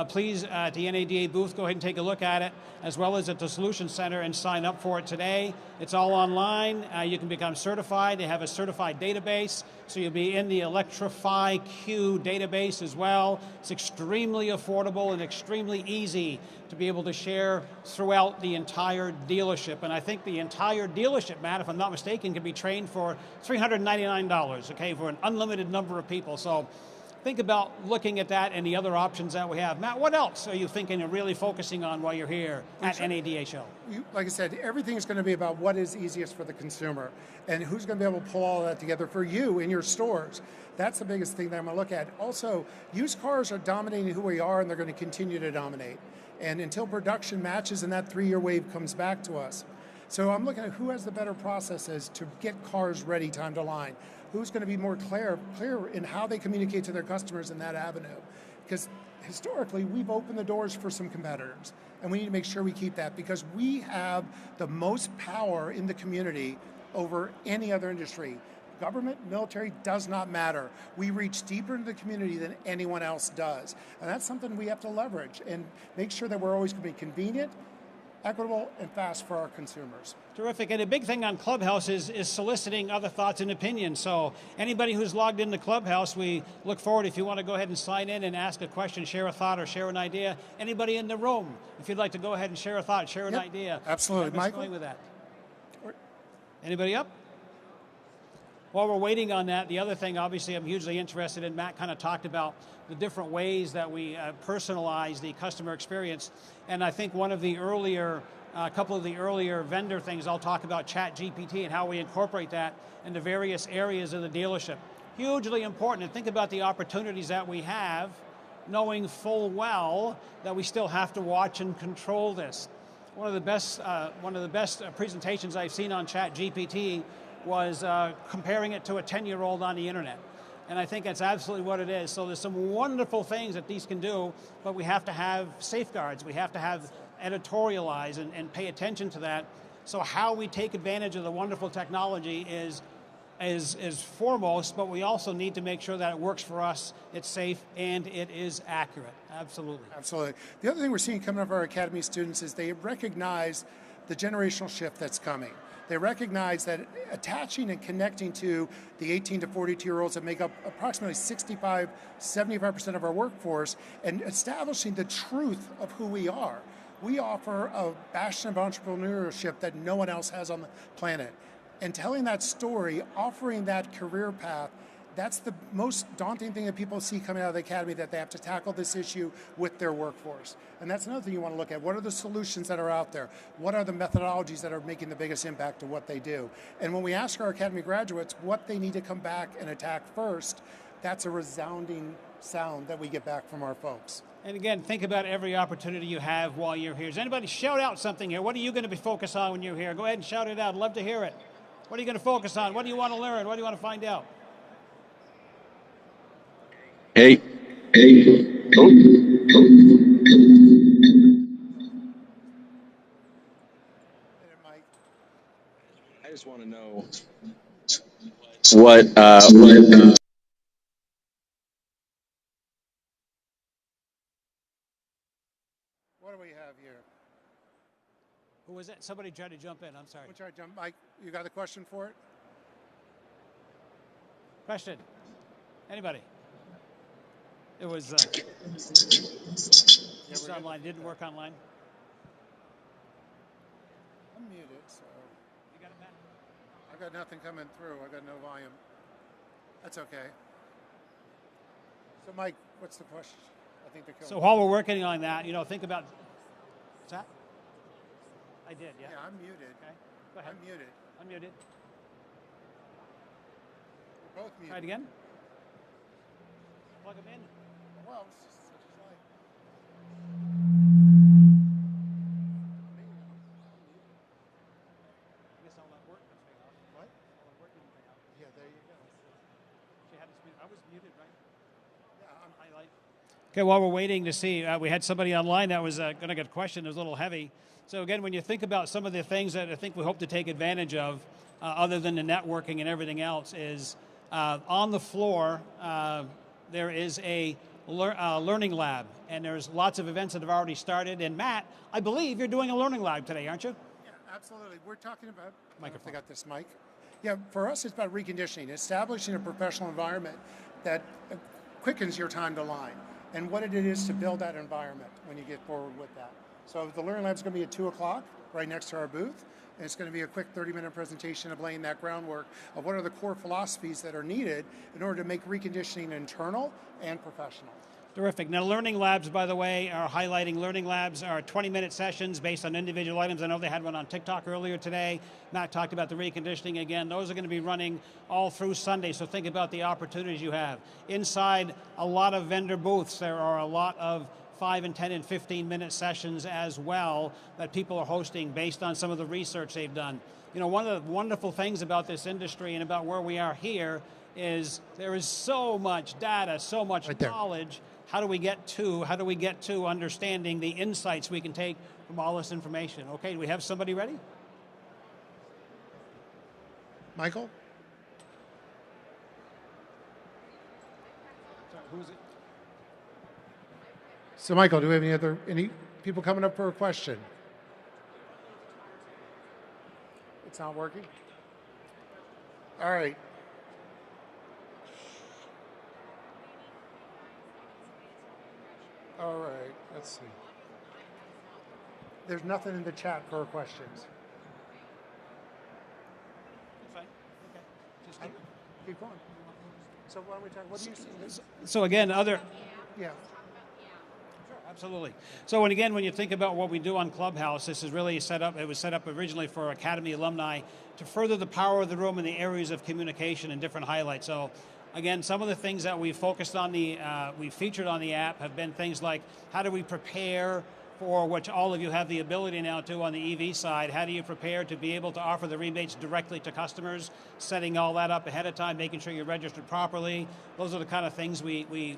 Please, at the NADA booth, go ahead and take a look at it, as well as at the Solution Center, and sign up for it today. It's all online. You can become certified. They have a certified database, so you'll be in the Electrify Q database as well. It's extremely affordable and extremely easy to be able to share throughout the entire dealership. And I think the entire dealership, Matt, if I'm not mistaken, can be trained for $399, okay, for an unlimited number of people. So think about looking at that and the other options that we have. Matt, what else are you thinking of really focusing on while you're here at NADA Show? Like I said, everything's going to be about what is easiest for the consumer and who's going to be able to pull all that together for you in your stores. That's the biggest thing that I'm going to look at. Also, used cars are dominating who we are, and they're going to continue to dominate. And until production matches and that 3-year wave comes back to us. So I'm looking at who has the better processes to get cars ready time to line. Who's going to be more clear in how they communicate to their customers in that avenue. Because historically, we've opened the doors for some competitors, and we need to make sure we keep that, because we have the most power in the community over any other industry. Government, military, does not matter. We reach deeper into the community than anyone else does. And that's something we have to leverage and make sure that we're always going to be convenient, equitable, and fast for our consumers. Terrific. And a big thing on Clubhouse is soliciting other thoughts and opinions. So anybody who's logged into Clubhouse, we look forward, if you want to go ahead and sign in and ask a question, share a thought, or share an idea. Anybody in the room, if you'd like to go ahead and share a thought, share an idea. Absolutely. Michael? Going with that. Anybody up? While we're waiting on that, the other thing obviously I'm hugely interested in, Matt kind of talked about the different ways that we personalize the customer experience. And I think one of the earlier, a couple of the earlier vendor things, I'll talk about ChatGPT and how we incorporate that into various areas of the dealership. Hugely important. And think about the opportunities that we have, knowing full well that we still have to watch and control this. One of the best presentations I've seen on ChatGPT was comparing it to a 10-year-old on the internet. And I think that's absolutely what it is. So there's some wonderful things that these can do, but we have to have safeguards. We have to have editorialize and pay attention to that. So how we take advantage of the wonderful technology is foremost, but we also need to make sure that it works for us, it's safe, and it is accurate. Absolutely. Absolutely. The other thing we're seeing coming up our Academy students is they recognize the generational shift that's coming. They recognize that attaching and connecting to the 18 to 42-year-olds that make up approximately 65, 75% of our workforce, and establishing the truth of who we are. We offer a bastion of entrepreneurship that no one else has on the planet. And telling that story, offering that career path, that's the most daunting thing that people see coming out of the academy, that they have to tackle this issue with their workforce. And that's another thing you want to look at. What are the solutions that are out there? What are the methodologies that are making the biggest impact to what they do? And when we ask our academy graduates what they need to come back and attack first, that's a resounding sound that we get back from our folks. And again, think about every opportunity you have while you're here. Does anybody shout out something here? What are you going to be focused on when you're here? Go ahead and shout it out. I'd love to hear it. What are you going to focus on? What do you want to learn? What do you want to find out? Hey. I just want to know what do we have here? Who was that? Somebody tried to jump in. I'm sorry. We'll try to jump. Mike, you got a question for it? Question? Anybody? It was online. Didn't work online. I'm muted, so. You got it, Matt? I got nothing coming through. I got no volume. That's okay. So, Mike, what's the question? I think they're killing So while we're working on that, think about. What's that? I did, yeah. Yeah, I'm muted. Okay. Go ahead. I'm muted. Unmuted. We're both muted. Try it again. Plug them in. Well, it's just such a slide. I guess all that work didn't pay off. What? All that work didn't pay off. Yeah, there you go. She had us muted. I was muted, right? Yeah, I'm highlight. Okay, while we're waiting to see, we had somebody online that was going to get a question. It was a little heavy. So again, when you think about some of the things that I think we hope to take advantage of, other than the networking and everything else, is on the floor, there is a learning lab, and there's lots of events that have already started. And Matt, I believe you're doing a learning lab today, aren't you? Yeah, absolutely. We're talking about, Microphone. I got this mic. Yeah, for us, it's about reconditioning, establishing a professional environment that quickens your time to line, and what it is to build that environment when you get forward with that. So the Learning Lab is going to be at 2 o'clock, right next to our booth. And it's going to be a quick 30-minute presentation of laying that groundwork of what are the core philosophies that are needed in order to make reconditioning internal and professional. Terrific. Now, Learning Labs, by the way, are highlighting Learning Labs are 20-minute sessions based on individual items. I know they had one on TikTok earlier today. Matt talked about the reconditioning again. Those are going to be running all through Sunday, so think about the opportunities you have. Inside a lot of vendor booths, there are a lot of 5 and 10 and 15-minute sessions as well that people are hosting based on some of the research they've done. One of the wonderful things about this industry and about where we are here is there is so much data, so much knowledge. How do we get to understanding the insights we can take from all this information? Okay, do we have somebody ready? Michael? Sorry, who is it? So, Michael, do we have any people coming up for a question? It's not working? All right. All right, let's see. There's nothing in the chat for questions. Fine. Okay. Just keep going. So why don't we talk, what do you see? So again, Yeah. Absolutely. So, and again, when you think about what we do on Clubhouse, this is really set up, it was set up originally for Academy alumni to further the power of the room in the areas of communication and different highlights. So, again, some of the things that we focused on we featured on the app have been things like how do we prepare for which all of you have the ability now to on the EV side. How do you prepare to be able to offer the rebates directly to customers, setting all that up ahead of time, making sure you're registered properly. Those are the kind of things we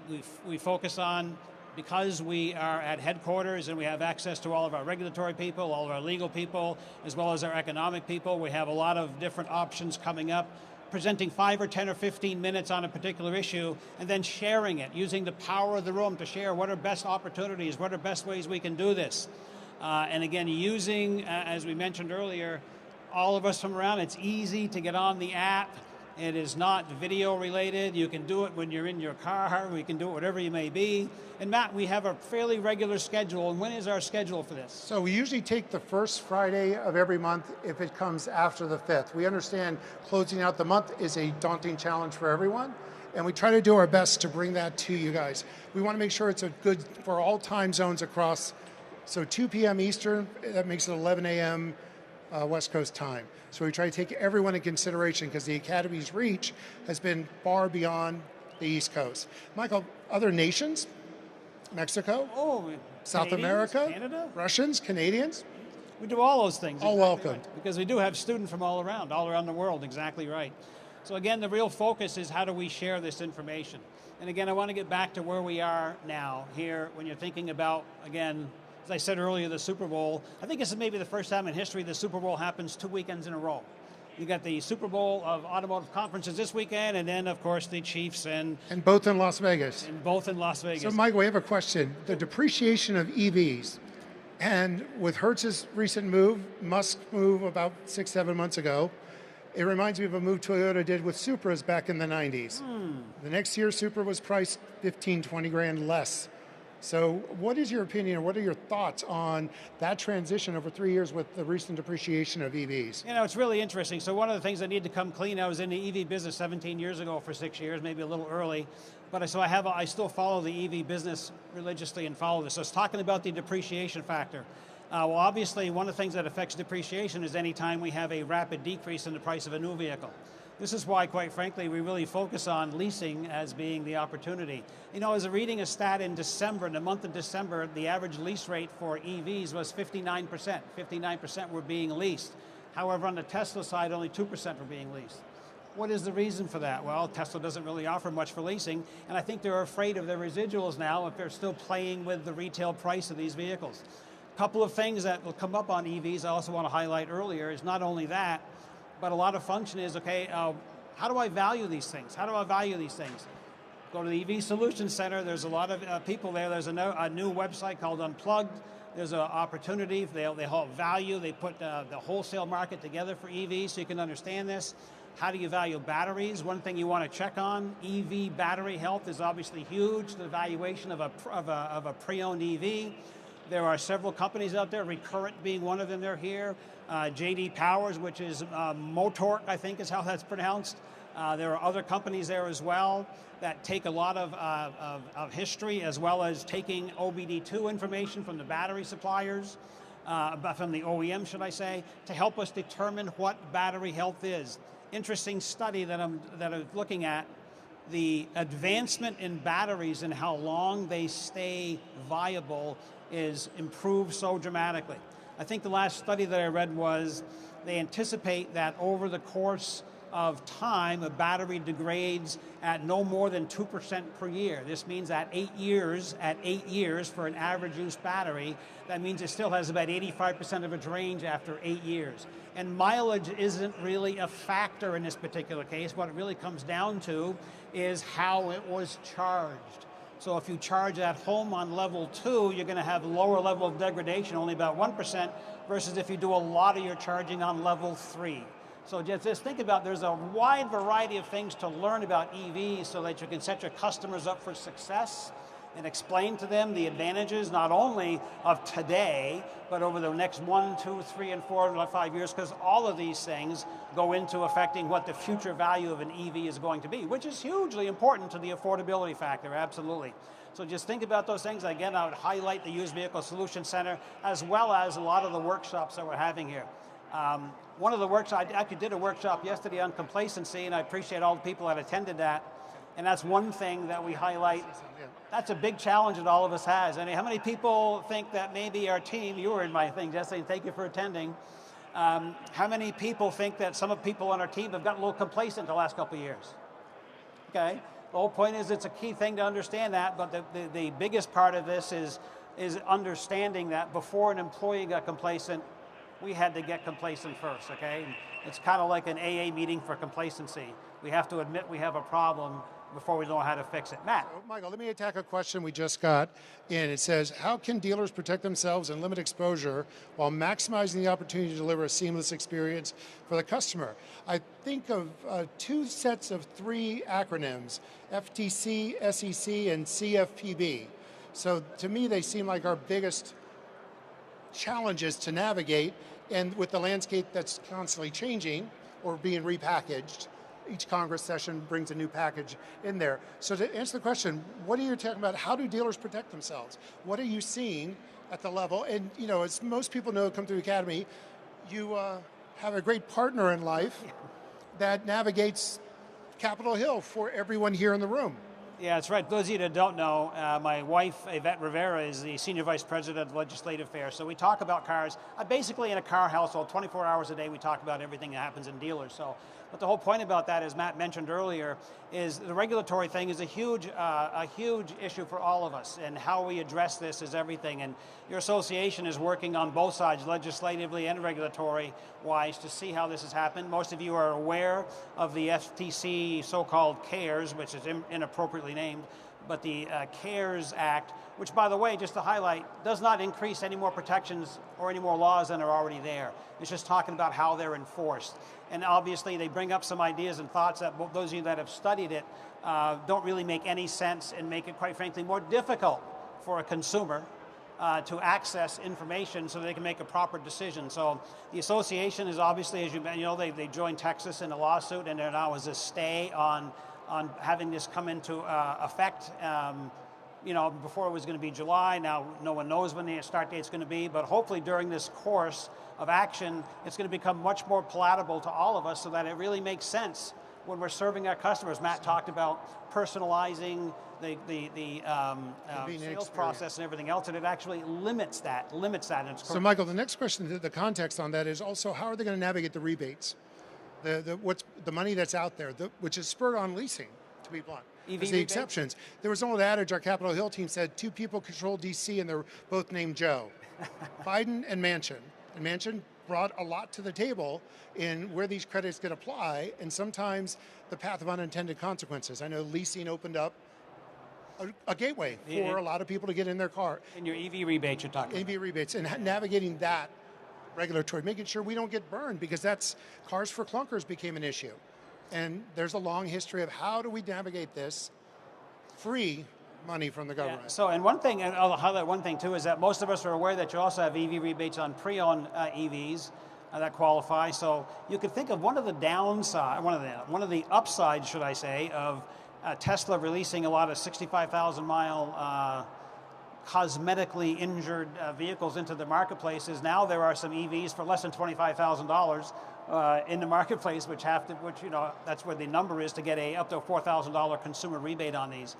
focus on. Because we are at headquarters and we have access to all of our regulatory people, all of our legal people, as well as our economic people, we have a lot of different options coming up, presenting 5 or 10 or 15 minutes on a particular issue, and then sharing it, using the power of the room to share what are best opportunities, what are best ways we can do this. And again, using, as we mentioned earlier, all of us from around, it's easy to get on the app. It is not video related. You can do it when you're in your car. We can do it whatever you may be. And Matt, we have a fairly regular schedule. And when is our schedule for this? So we usually take the first Friday of every month if it comes after the 5th. We understand closing out the month is a daunting challenge for everyone. And we try to do our best to bring that to you guys. We want to make sure it's a good for all time zones across. So 2 p.m. Eastern, that makes it 11 a.m. West Coast time. So we try to take everyone in consideration because the Academy's reach has been far beyond the East Coast. Michael, other nations? Mexico? South America? Canada? Russians? Canadians? We do all those things. All welcome. Right, because we do have students from all around the world, exactly right. So again, the real focus is how do we share this information? And again, I want to get back to where we are now here when you're thinking about, again, as I said earlier, the Super Bowl. I think this is maybe the first time in history the Super Bowl happens 2 weekends in a row. You got the Super Bowl of automotive conferences this weekend, and then, of course, the Chiefs and both in Las Vegas. And both in Las Vegas. So, Michael, we have a question. The depreciation of EVs, and with Hertz's recent move, Musk's move about 6-7 months ago, it reminds me of a move Toyota did with Supras back in the 90s. The next year, Supra was priced 15, 20 grand less. So what is your opinion, or what are your thoughts on that transition over 3 years with the recent depreciation of EVs? You know, it's really interesting. So one of the things I need to come clean, I was in the EV business 17 years ago for 6 years, maybe a little early, but I still follow the EV business religiously and follow this. So I was talking about the depreciation factor. Well, obviously, one of the things that affects depreciation is any time we have a rapid decrease in the price of a new vehicle. This is why, quite frankly, we really focus on leasing as being the opportunity. You know, I was reading a stat in December, in the month of December, the average lease rate for EVs was 59%. 59% were being leased. However, on the Tesla side, only 2% were being leased. What is the reason for that? Well, Tesla doesn't really offer much for leasing, and I think they're afraid of their residuals now if they're still playing with the retail price of these vehicles. A couple of things that will come up on EVs I also want to highlight earlier is not only that, but a lot of function is, okay, how do I value these things? How do I value these things? Go to the EV Solutions Center. There's a lot of people there. There's a new website called Unplugged. There's an opportunity. They help value. They put the wholesale market together for EVs so you can understand this. How do you value batteries? One thing you want to check on, EV battery health is obviously huge. The valuation of a pre-owned EV. There are several companies out there, Recurrent being one of them, they're here. JD Powers, which is Motork, I think is how that's pronounced. There are other companies there as well that take a lot of history, as well as taking OBD2 information from the battery suppliers, from the OEM, should I say, to help us determine what battery health is. Interesting study that I'm looking at. The advancement in batteries and how long they stay viable is improved so dramatically. I think the last study that I read was they anticipate that over the course of time, a battery degrades at no more than 2% per year. This means at 8 years for an average use battery, that means it still has about 85% of its range after 8 years. And mileage isn't really a factor in this particular case. What it really comes down to is how it was charged. So if you charge at home on level 2, you're going to have lower level of degradation, only about 1%, versus if you do a lot of your charging on level 3. So just think about, there's a wide variety of things to learn about EVs so that you can set your customers up for success and explain to them the advantages not only of today, but over the next 1, 2, 3, and 4, and 5 years, because all of these things go into affecting what the future value of an EV is going to be, which is hugely important to the affordability factor, absolutely. So just think about those things. Again, I would highlight the Used Vehicle Solutions Center, as well as a lot of the workshops that we're having here. One of the workshops, I actually did a workshop yesterday on complacency, and I appreciate all the people that attended that. And that's one thing that we highlight. That's a big challenge that all of us has. I mean, how many people think that maybe our team, you were in my thing, Jesse, and thank you for attending. How many people think that some of the people on our team have gotten a little complacent the last couple of years? Okay, the whole point is it's a key thing to understand that, but the biggest part of this is understanding that before an employee got complacent, we had to get complacent first, okay? It's kind of like an AA meeting for complacency. We have to admit we have a problem, before we know how to fix it. Matt. So, Michael, let me attack a question we just got in. It says, how can dealers protect themselves and limit exposure while maximizing the opportunity to deliver a seamless experience for the customer? I think of two sets of three acronyms, FTC, SEC, and CFPB. So to me, they seem like our biggest challenges to navigate, and with the landscape that's constantly changing or being repackaged, each Congress session brings a new package in there. So to answer the question, what are you talking about? How do dealers protect themselves? What are you seeing at the level? And you know, as most people know, come through Academy, you have a great partner in life that navigates Capitol Hill for everyone here in the room. Yeah, that's right. Those of you that don't know, my wife, Yvette Rivera, is the Senior Vice President of Legislative Affairs. So we talk about cars. Basically, in a car household, 24 hours a day, we talk about everything that happens in dealers. So, but the whole point about that, as Matt mentioned earlier, is the regulatory thing is a huge issue for all of us. And how we address this is everything. And your association is working on both sides, legislatively and regulatory-wise, to see how this has happened. Most of you are aware of the FTC so-called CARES, which is inappropriately named, but the CARES Act, which, by the way, just to highlight, does not increase any more protections or any more laws than are already there. It's just talking about how they're enforced. And obviously, they bring up some ideas and thoughts that those of you that have studied it don't really make any sense and make it, quite frankly, more difficult for a consumer to access information so they can make a proper decision. So the association is obviously, as you know, they joined Texas in a lawsuit, and there now is a stay on having this come into effect. You know, before it was going to be July. Now no one knows when the start date's going to be, but hopefully during this course of action, it's going to become much more palatable to all of us so that it really makes sense when we're serving our customers. Matt talked about personalizing the sales process and everything else, and it actually limits that. And so, Michael, the next question, the context on that is also, how are they going to navigate the rebates? What's the money that's out there, which is spurred on leasing, to be blunt. As the exceptions. There was an old adage, our Capitol Hill team said, two people control DC and they're both named Joe. Biden and Manchin. And Manchin brought a lot to the table in where these credits could apply, and sometimes the path of unintended consequences. I know leasing opened up a gateway for a lot of people to get in their car. And your EV rebates you're talking about. EV rebates, and navigating that regulatory, making sure we don't get burned, because that's cars for clunkers became an issue. And there's a long history of how do we navigate this free money from the government. Yeah, so, and one thing, and I'll highlight one thing too, is that most of us are aware that you also have EV rebates on pre-owned EVs that qualify. So you could think of one of the downside, one of the upsides, should I say, of Tesla releasing a lot of 65,000 mile cosmetically injured vehicles into the marketplace is now there are some EVs for less than $25,000 in the marketplace, which you know, that's where the number is to get up to a $4,000 consumer rebate on these.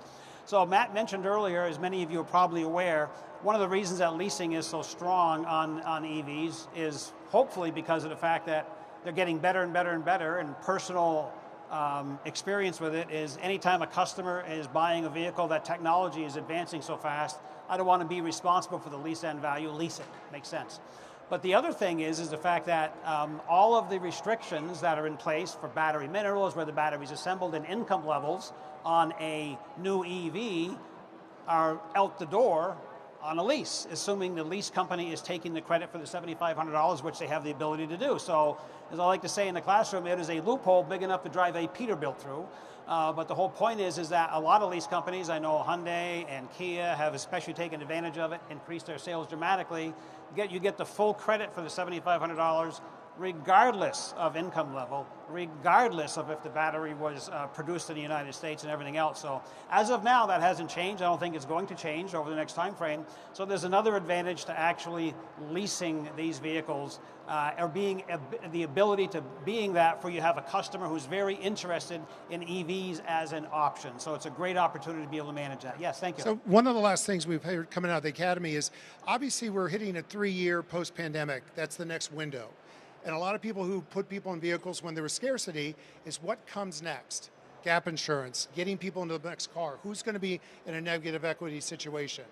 So Matt mentioned earlier, as many of you are probably aware, one of the reasons that leasing is so strong on EVs is hopefully because of the fact that they're getting better and better and better, and personal experience with it is anytime a customer is buying a vehicle, that technology is advancing so fast, I don't want to be responsible for the lease end value, lease it, makes sense. But the other thing is the fact that all of the restrictions that are in place for battery minerals, where the battery is assembled, and income levels on a new EV are out the door on a lease, assuming the lease company is taking the credit for the $7,500, which they have the ability to do. So, as I like to say in the classroom, it is a loophole big enough to drive a Peterbilt through. But the whole point is that a lot of lease companies, I know Hyundai and Kia have especially taken advantage of it, increased their sales dramatically. You get the full credit for the $7,500, regardless of income level, regardless of if the battery was produced in the United States and everything else. So as of now, that hasn't changed. I don't think it's going to change over the next time frame. So there's another advantage to actually leasing these vehicles, or being the ability to being that for you have a customer who's very interested in EVs as an option. So it's a great opportunity to be able to manage that. Yes, thank you. So one of the last things we've heard coming out of the Academy is obviously we're hitting a 3-year post-pandemic. That's the next window. And a lot of people who put people in vehicles when there was scarcity is what comes next. Gap insurance, getting people into the next car. Who's going to be in a negative equity situation?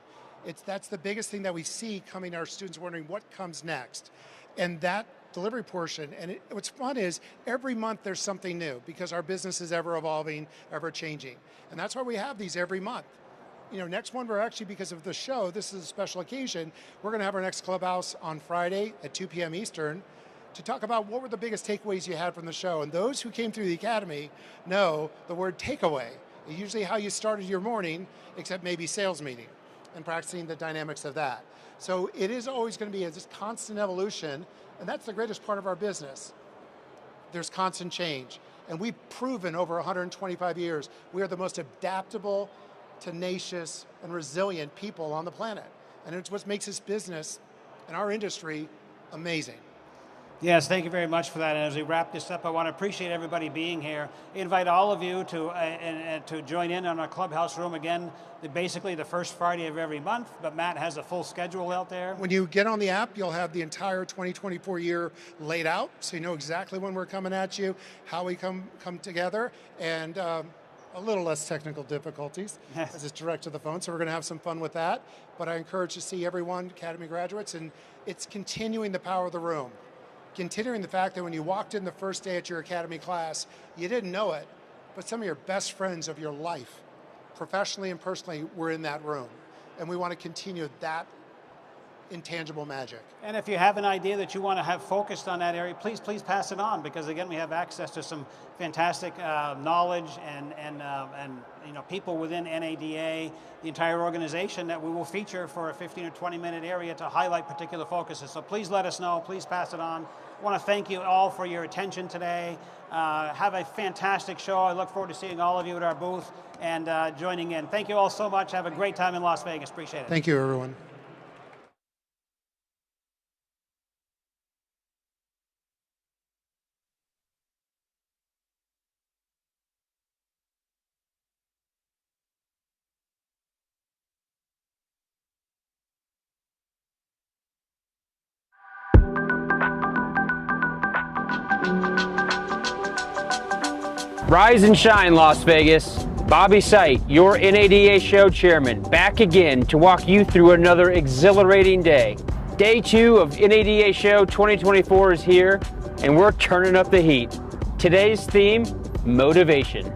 That's the biggest thing that we see coming. Our students wondering what comes next. And that delivery portion. And what's fun is every month there's something new because our business is ever evolving, ever changing. And that's why we have these every month. Next one, we're actually, because of the show, this is a special occasion, we're going to have our next Clubhouse on Friday at 2 p.m. Eastern to talk about what were the biggest takeaways you had from the show. And those who came through the Academy know the word takeaway. It's usually how you started your morning, except maybe sales meeting and practicing the dynamics of that. So it is always going to be this constant evolution, and that's the greatest part of our business. There's constant change. And we've proven over 125 years, we are the most adaptable, tenacious, and resilient people on the planet. And it's what makes this business and our industry amazing. Yes, thank you very much for that. And as we wrap this up, I want to appreciate everybody being here. I invite all of you to join in on our Clubhouse room again, basically the first Friday of every month, but Matt has a full schedule out there. When you get on the app, you'll have the entire 2024 year laid out, so you know exactly when we're coming at you, how we come together, and a little less technical difficulties as it's direct to the phone, so we're going to have some fun with that. But I encourage to see everyone, Academy graduates, and it's continuing the power of the room. Continuing the fact that when you walked in the first day at your Academy class, you didn't know it, but some of your best friends of your life, professionally and personally, were in that room. And we want to continue that intangible magic. And if you have an idea that you want to have focused on that area, please pass it on, because again, we have access to some fantastic knowledge and people within NADA, the entire organization, that we will feature for a 15 or 20 minute area to highlight particular focuses. So please let us know, please pass it on. I want to thank you all for your attention today. Have a fantastic show. I look forward to seeing all of you at our booth and joining in. Thank you all so much. Have a great time in Las Vegas. Appreciate it. Thank you, everyone. Rise and shine, Las Vegas. Bobby Sight, your NADA show chairman, back again to walk you through another exhilarating day. Day 2 of NADA Show 2024 is here, and we're turning up the heat. Today's theme, motivation.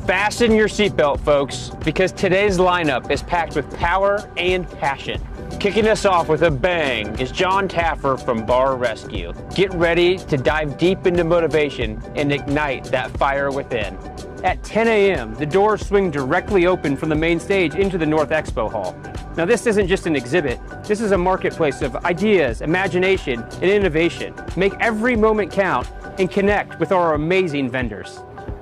Fasten your seatbelt, folks, because today's lineup is packed with power and passion. Kicking us off with a bang is John Taffer from Bar Rescue. Get ready to dive deep into motivation and ignite that fire within. At 10 a.m., the doors swing directly open from the main stage into the North Expo Hall. Now, this isn't just an exhibit. This is a marketplace of ideas, imagination, and innovation. Make every moment count and connect with our amazing vendors.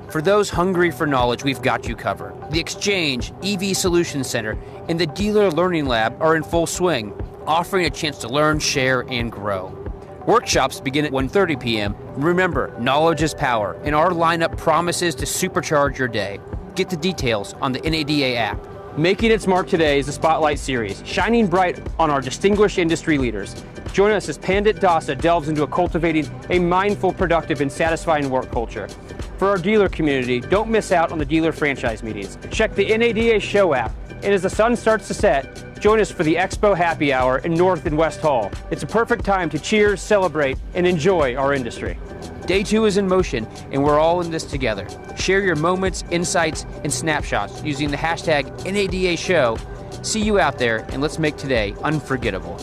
For those hungry for knowledge, we've got you covered. The Exchange, EV Solutions Center, and the Dealer Learning Lab are in full swing, offering a chance to learn, share, and grow. Workshops begin at 1:30 p.m. Remember, knowledge is power, and our lineup promises to supercharge your day. Get the details on the NADA app. Making its mark today is the Spotlight Series, shining bright on our distinguished industry leaders. Join us as Pandit Dasa delves into cultivating a mindful, productive, and satisfying work culture. For our dealer community, don't miss out on the dealer franchise meetings. Check the NADA Show app, and as the sun starts to set, join us for the Expo Happy Hour in North and West Hall. It's a perfect time to cheers, celebrate, and enjoy our industry. Day 2 is in motion, and we're all in this together. Share your moments, insights, and snapshots using the hashtag NADA Show. See you out there, and let's make today unforgettable.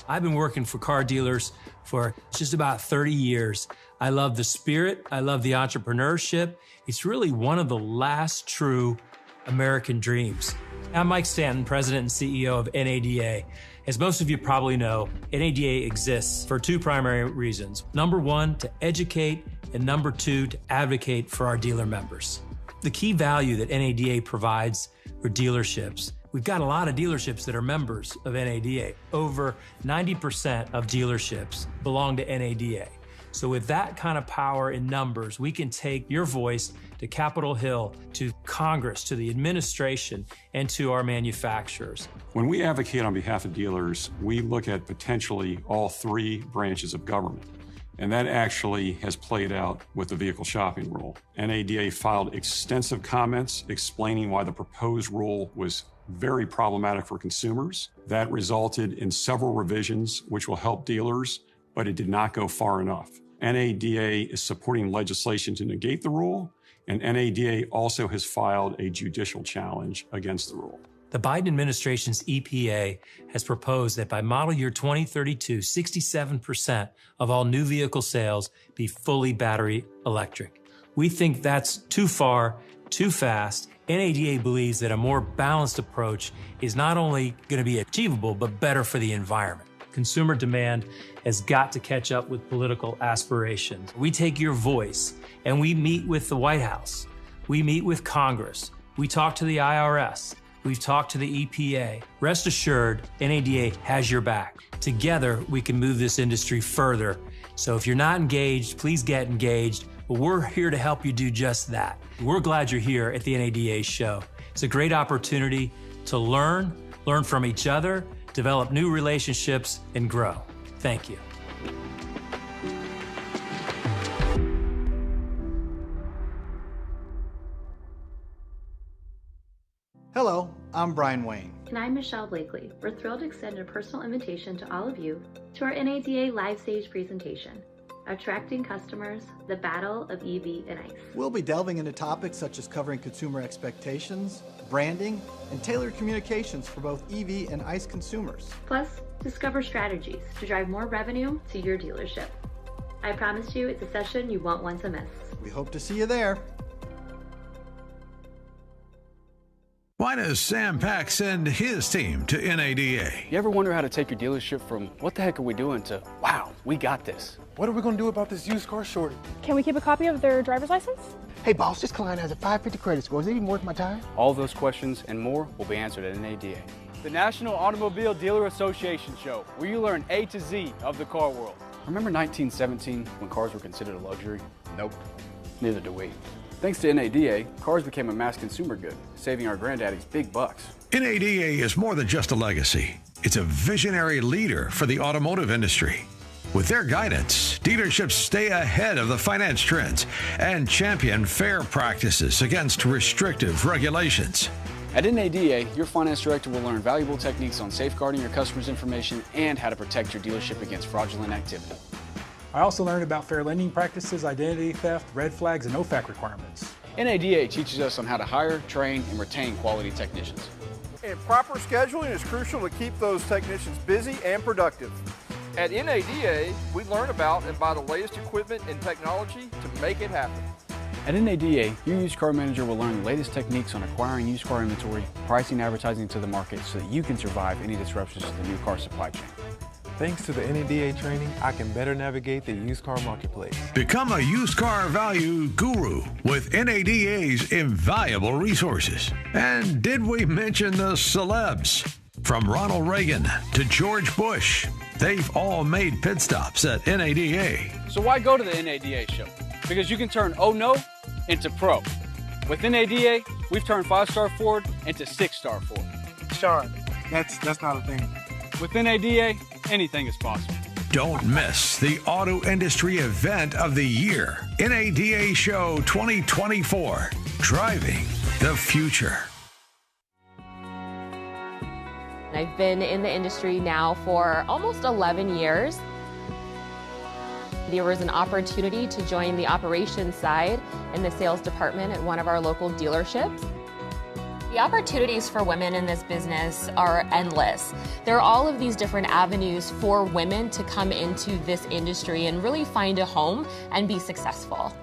I've been working for car dealers for just about 30 years. I love the spirit. I love the entrepreneurship. It's really one of the last true American dreams. I'm Mike Stanton, President and CEO of NADA. As most of you probably know, NADA exists for 2 primary reasons. Number 1, to educate, and number 2, to advocate for our dealer members. The key value that NADA provides for dealerships, we've got a lot of dealerships that are members of NADA. Over 90% of dealerships belong to NADA. So with that kind of power in numbers, we can take your voice to Capitol Hill, to Congress, to the administration, and to our manufacturers. When we advocate on behalf of dealers, we look at potentially all 3 branches of government. And that actually has played out with the vehicle shopping rule. NADA filed extensive comments explaining why the proposed rule was very problematic for consumers. That resulted in several revisions which will help dealers, but it did not go far enough. NADA is supporting legislation to negate the rule, and NADA also has filed a judicial challenge against the rule. The Biden administration's EPA has proposed that by model year 2032, 67% of all new vehicle sales be fully battery electric. We think that's too far, too fast. NADA believes that a more balanced approach is not only going to be achievable, but better for the environment. Consumer demand has got to catch up with political aspirations. We take your voice and we meet with the White House. We meet with Congress. We talk to the IRS. We've talked to the EPA. Rest assured, NADA has your back. Together, we can move this industry further. So if you're not engaged, please get engaged. But we're here to help you do just that. We're glad you're here at the NADA show. It's a great opportunity to learn from each other, develop new relationships, and grow. Thank you. Hello, I'm Brian Wayne. And I'm Michelle Blakely. We're thrilled to extend a personal invitation to all of you to our NADA live stage presentation, Attracting Customers, the Battle of EV and ICE. We'll be delving into topics such as covering consumer expectations, branding, and tailored communications for both EV and ICE consumers. Plus, discover strategies to drive more revenue to your dealership. I promise you it's a session you won't want to miss. We hope to see you there. Why does Sam Pack send his team to NADA? You ever wonder how to take your dealership from what the heck are we doing to wow, we got this? What are we going to do about this used car shortage? Can we keep a copy of their driver's license? Hey, boss, this client has a 550 credit score. Is it even worth my time? All those questions and more will be answered at NADA. The National Automobile Dealer Association show, where you learn A to Z of the car world. Remember 1917 when cars were considered a luxury? Nope, neither do we. Thanks to NADA, cars became a mass consumer good, saving our granddaddies big bucks. NADA is more than just a legacy. It's a visionary leader for the automotive industry. With their guidance, dealerships stay ahead of the finance trends and champion fair practices against restrictive regulations. At NADA, your finance director will learn valuable techniques on safeguarding your customers' information and how to protect your dealership against fraudulent activity. I also learned about fair lending practices, identity theft, red flags, and OFAC requirements. NADA teaches us on how to hire, train, and retain quality technicians. And proper scheduling is crucial to keep those technicians busy and productive. At NADA, we learn about and buy the latest equipment and technology to make it happen. At NADA, your used car manager will learn the latest techniques on acquiring used car inventory, pricing and advertising to the market so that you can survive any disruptions to the new car supply chain. Thanks to the NADA training, I can better navigate the used car marketplace. Become a used car value guru with NADA's invaluable resources. And did we mention the celebs? From Ronald Reagan to George Bush, they've all made pit stops at NADA. So why go to the NADA show? Because you can turn oh no into pro. With NADA, we've turned 5-star Ford into 6-star Ford. Sean, that's not a thing. With NADA, anything is possible. Don't miss the auto industry event of the year, NADA Show 2024, Driving the Future. I've been in the industry now for almost 11 years. There was an opportunity to join the operations side in the sales department at one of our local dealerships. The opportunities for women in this business are endless. There are all of these different avenues for women to come into this industry and really find a home and be successful.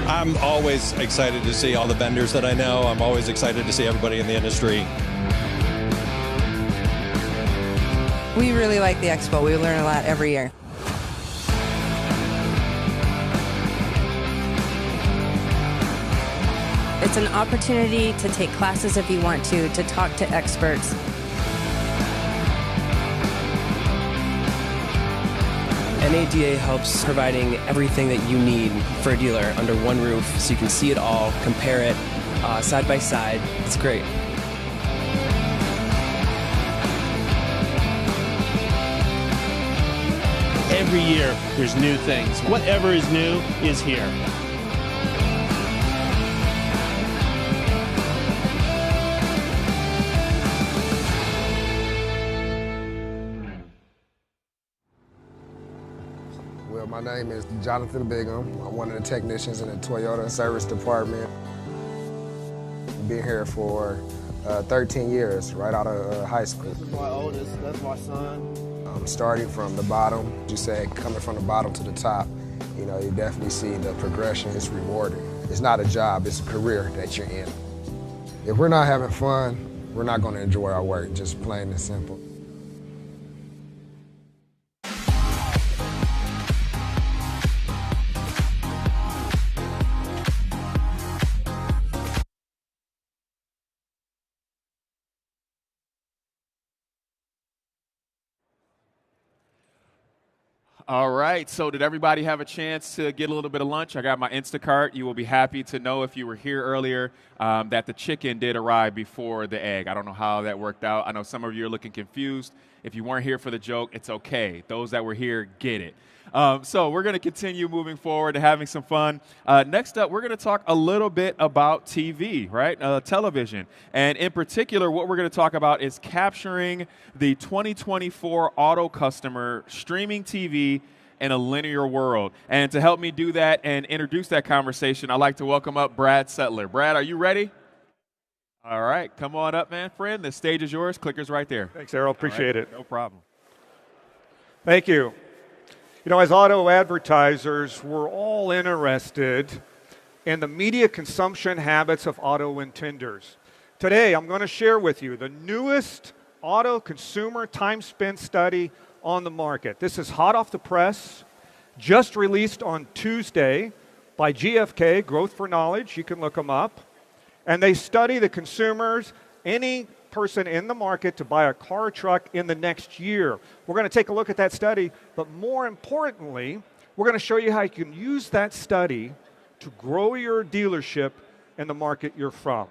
I'm always excited to see all the vendors that I know. I'm always excited to see everybody in the industry. We really like the expo. We learn a lot every year. It's an opportunity to take classes if you want to talk to experts. NADA helps providing everything that you need for a dealer under one roof so you can see it all, compare it side by side. It's great. Every year there's new things. Whatever is new is here. My name is Jonathan Bigham. I'm one of the technicians in the Toyota service department. I've been here for 13 years, right out of high school. This is my oldest, that's my son. I'm starting from the bottom. You said coming from the bottom to the top, you know, you definitely see the progression. It's rewarding. It's not a job, it's a career that you're in. If we're not having fun, we're not going to enjoy our work, just plain and simple. All right, so did everybody have a chance to get a little bit of lunch? I got my Instacart. You will be happy to know if you were here earlier that the chicken did arrive before the egg. I don't know how that worked out. I know some of you are looking confused. If you weren't here for the joke, it's okay. Those that were here get it. So we're going to continue moving forward and having some fun. Next up, we're going to talk a little bit about TV, right? Television. And in particular, what we're going to talk about is capturing the 2024 auto customer streaming TV in a linear world. And to help me do that and introduce that conversation, I'd like to welcome up Brad Settler. Brad, are you ready? All right, come on up, man, friend. The stage is yours. Clicker's right there. Thanks, Errol. Appreciate it. No problem. Thank you. You know, as auto advertisers, we're all interested in the media consumption habits of auto intenders. Today, I'm going to share with you the newest auto consumer time spent study on the market. This is hot off the press, just released on Tuesday by GfK, Growth for Knowledge. You can look them up. And they study the consumers, any person in the market to buy a car or truck in the next year. We're going to take a look at that study, but more importantly, we're going to show you how you can use that study to grow your dealership in the market you're from.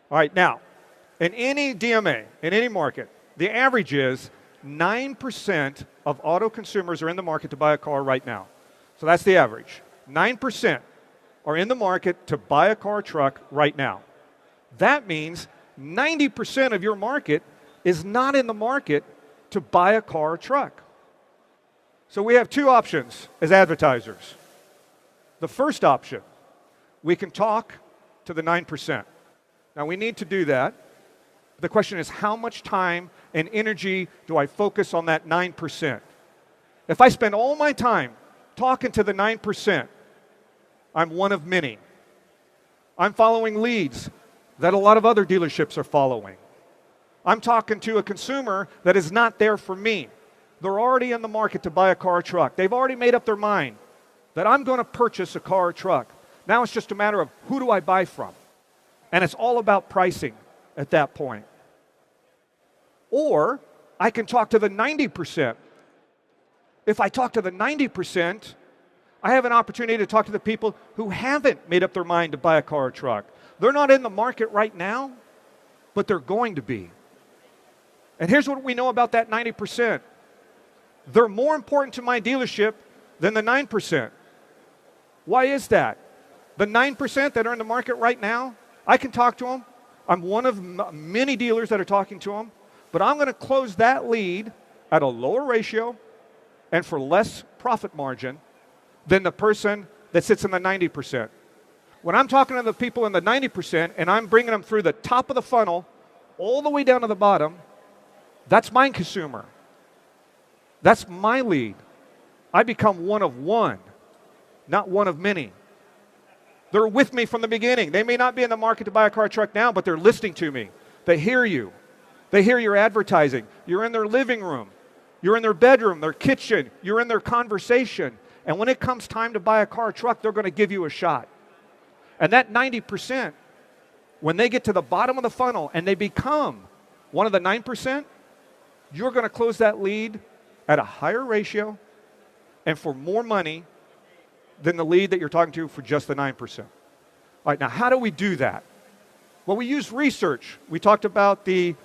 All right, now, in any DMA, in any market, the average is 9% of auto consumers are in the market to buy a car right now. So that's the average. 9% are in the market to buy a car or truck right now. That means 90% of your market is not in the market to buy a car or truck. So we have two options as advertisers. The first option, we can talk to the 9%. Now we need to do that. The question is, how much time and energy do I focus on that 9%? If I spend all my time talking to the 9%, I'm one of many. I'm following leads that a lot of other dealerships are following. I'm talking to a consumer that is not there for me. They're already in the market to buy a car or truck. They've already made up their mind that I'm going to purchase a car or truck. Now it's just a matter of who do I buy from? And it's all about pricing at that point. Or I can talk to the 90%. If I talk to the 90%, I have an opportunity to talk to the people who haven't made up their mind to buy a car or truck. They're not in the market right now, but they're going to be. And here's what we know about that 90%. They're more important to my dealership than the 9%. Why is that? The 9% that are in the market right now, I can talk to them. I'm one of many dealers that are talking to them, but I'm going to close that lead at a lower ratio and for less profit margin than the person that sits in the 90%. When I'm talking to the people in the 90% and I'm bringing them through the top of the funnel all the way down to the bottom, that's my consumer. That's my lead. I become one of one, not one of many. They're with me from the beginning. They may not be in the market to buy a car or truck now, but they're listening to me. They hear you. They hear your advertising. You're in their living room. You're in their bedroom, their kitchen. You're in their conversation. And when it comes time to buy a car or truck, they're going to give you a shot. And that 90%, when they get to the bottom of the funnel and they become one of the 9%, you're going to close that lead at a higher ratio and for more money than the lead that you're talking to for just the 9%. All right, now how do we do that? Well, we use research. We talked about the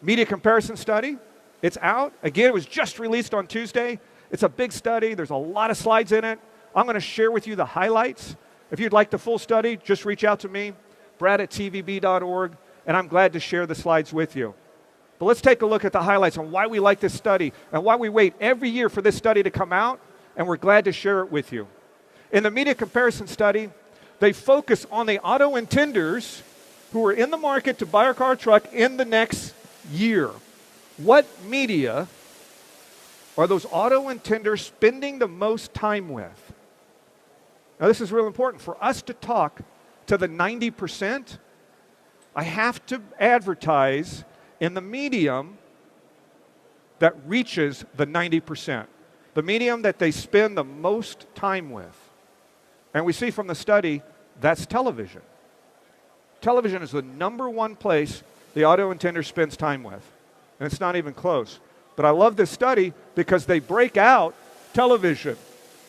media comparison study. It's out. Again, it was just released on Tuesday. It's a big study. There's a lot of slides in it. I'm going to share with you the highlights. If you'd like the full study, just reach out to me, brad@tvb.org, and I'm glad to share the slides with you. But let's take a look at the highlights on why we like this study and why we wait every year for this study to come out, and we're glad to share it with you. In the media comparison study, they focus on the auto intenders who are in the market to buy a car or truck in the next year. What media are those auto intenders spending the most time with? Now, this is real important. For us to talk to the 90%, I have to advertise in the medium that reaches the 90%, the medium that they spend the most time with. And we see from the study, that's television. Television is the #1 place the auto intender spends time with. And it's not even close. But I love this study because they break out television,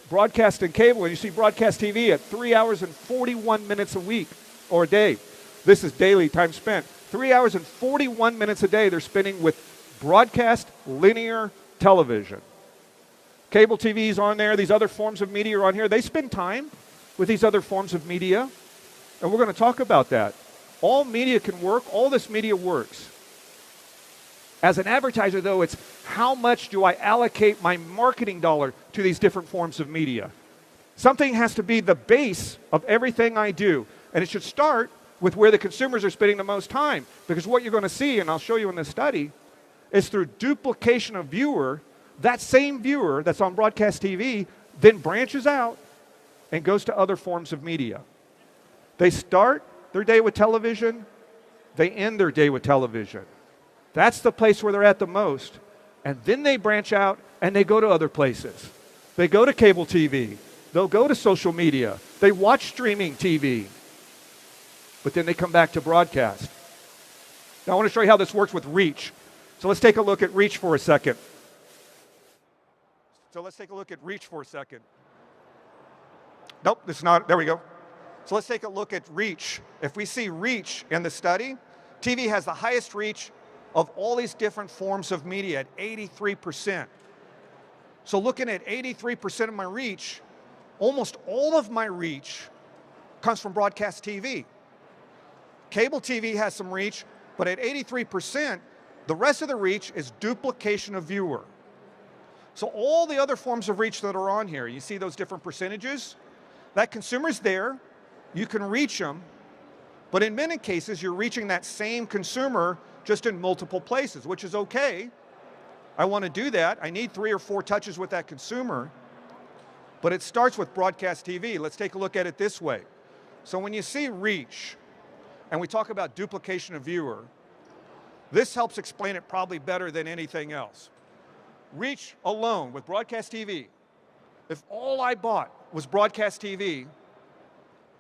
broadcast and cable, and you see broadcast TV at 3 hours and 41 minutes a week or a day. This is daily time spent. 3 hours and 41 minutes a day they're spending with broadcast linear television. Cable TV is on there. These other forms of media are on here. They spend time with these other forms of media, and we're going to talk about that. All media can work. All this media works. As an advertiser, though, it's how much do I allocate my marketing dollar to these different forms of media? Something has to be the base of everything I do, and it should start with where the consumers are spending the most time, because what you're going to see, and I'll show you in this study, is through duplication of viewer, that same viewer that's on broadcast TV then branches out and goes to other forms of media. They start their day with television, they end their day with television. That's the place where they're at the most. And then they branch out and they go to other places. They go to cable TV. They'll go to social media. They watch streaming TV. But then they come back to broadcast. Now I want to show you how this works with reach. So let's take a look at reach for a second. Nope, it's not. There we go. So let's take a look at reach. If we see reach in the study, TV has the highest reach of all these different forms of media at 83%. So looking at 83% of my reach, almost all of my reach comes from broadcast TV. Cable TV has some reach, but at 83%, the rest of the reach is duplication of viewer. So all the other forms of reach that are on here, you see those different percentages? That consumer's there, you can reach them, but in many cases, you're reaching that same consumer just in multiple places, which is okay. I want to do that. I need 3 or 4 touches with that consumer, but it starts with broadcast TV. Let's take a look at it this way. So when you see reach, and we talk about duplication of viewer, this helps explain it probably better than anything else. Reach alone with broadcast TV, if all I bought was broadcast TV,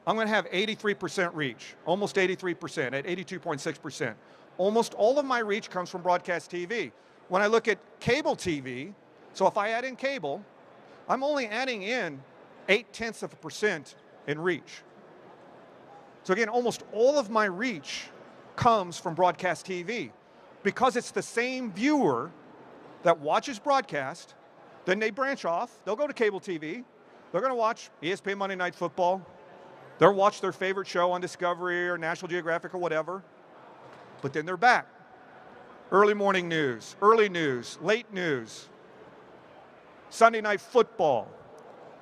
I'm going to have 83% reach, almost 83%, at 82.6%. Almost all of my reach comes from broadcast TV. When I look at cable TV, so if I add in cable, I'm only adding in 0.8% in reach. So again, almost all of my reach comes from broadcast TV because it's the same viewer that watches broadcast, then they branch off, they'll go to cable TV, they're going to watch ESPN Monday Night Football, they'll watch their favorite show on Discovery or National Geographic or whatever, but then they're back. Early morning news, early news, late news, Sunday Night Football,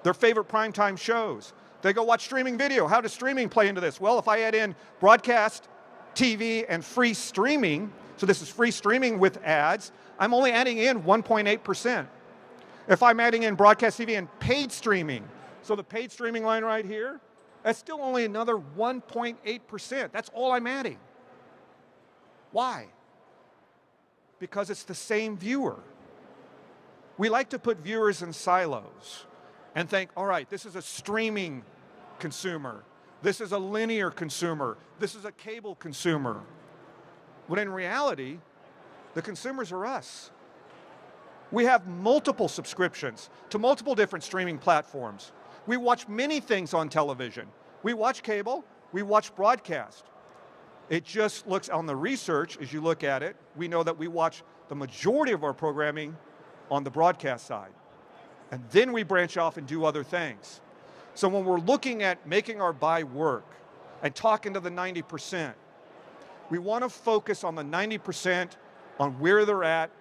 their favorite primetime shows. They go watch streaming video. How does streaming play into this? Well, if I add in broadcast TV and free streaming, so this is free streaming with ads, I'm only adding in 1.8%. If I'm adding in broadcast TV and paid streaming, so the paid streaming line right here, That's still only another 1.8%. That's all I'm adding. Why? Because it's the same viewer. We like to put viewers in silos and think, all right, this is a streaming consumer. This is a linear consumer. This is a cable consumer. When in reality, the consumers are us. We have multiple subscriptions to multiple different streaming platforms. We watch many things on television. We watch cable, we watch broadcast. It just looks on the research, as you look at it, we know that we watch the majority of our programming on the broadcast side. And then we branch off and do other things. So when we're looking at making our buy work and talking to the 90%, we want to focus on the 90% on where they're at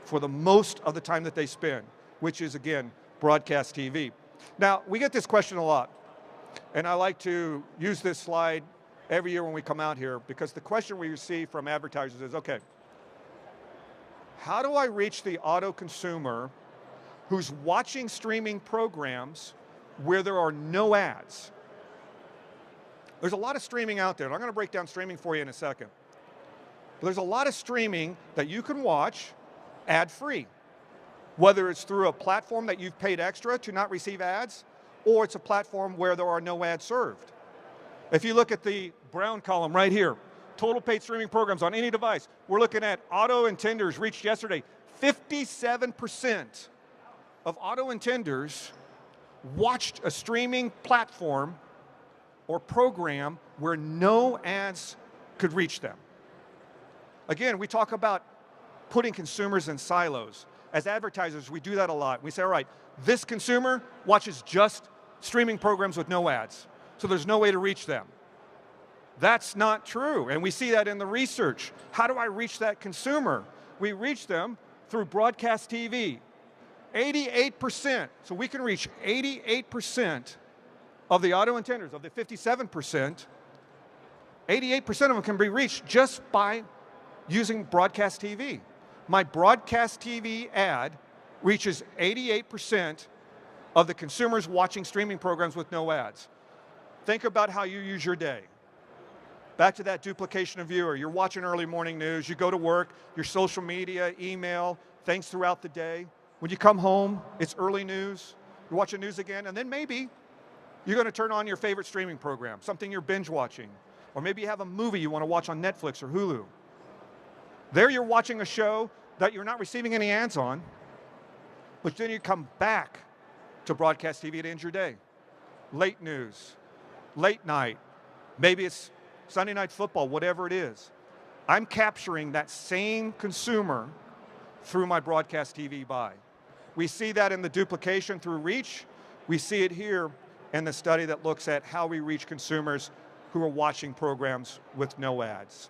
for the most of the time that they spend, which is, again, broadcast TV. Now, we get this question a lot, and I like to use this slide every year when we come out here, because the question we receive from advertisers is, okay, how do I reach the auto consumer who's watching streaming programs where there are no ads? There's a lot of streaming out there, and I'm going to break down streaming for you in a second. But there's a lot of streaming that you can watch ad-free, whether it's through a platform that you've paid extra to not receive ads, or it's a platform where there are no ads served. If you look at the brown column right here, total paid streaming programs on any device, we're looking at auto intenders reached yesterday. 57% of auto intenders watched a streaming platform or program where no ads could reach them. Again, we talk about putting consumers in silos. As advertisers, we do that a lot. We say, all right, this consumer watches just streaming programs with no ads, so there's no way to reach them. That's not true, and we see that in the research. How do I reach that consumer? We reach them through broadcast TV. 88%, so we can reach 88% of the auto intenders, of the 57%, 88% of them can be reached just by using broadcast TV. My broadcast TV ad reaches 88% of the consumers watching streaming programs with no ads. Think about how you use your day. Back to that duplication of viewer. You're watching early morning news, you go to work, your social media, email, things throughout the day. When you come home, it's early news, you're watching news again, and then maybe you're going to turn on your favorite streaming program, something you're binge watching, or maybe you have a movie you want to watch on Netflix or Hulu. There you're watching a show that you're not receiving any ads on, but then you come back to broadcast TV to end your day. Late news, late night, maybe it's Sunday Night Football, whatever it is. I'm capturing that same consumer through my broadcast TV buy. We see that in the duplication through reach. We see it here in the study that looks at how we reach consumers who are watching programs with no ads.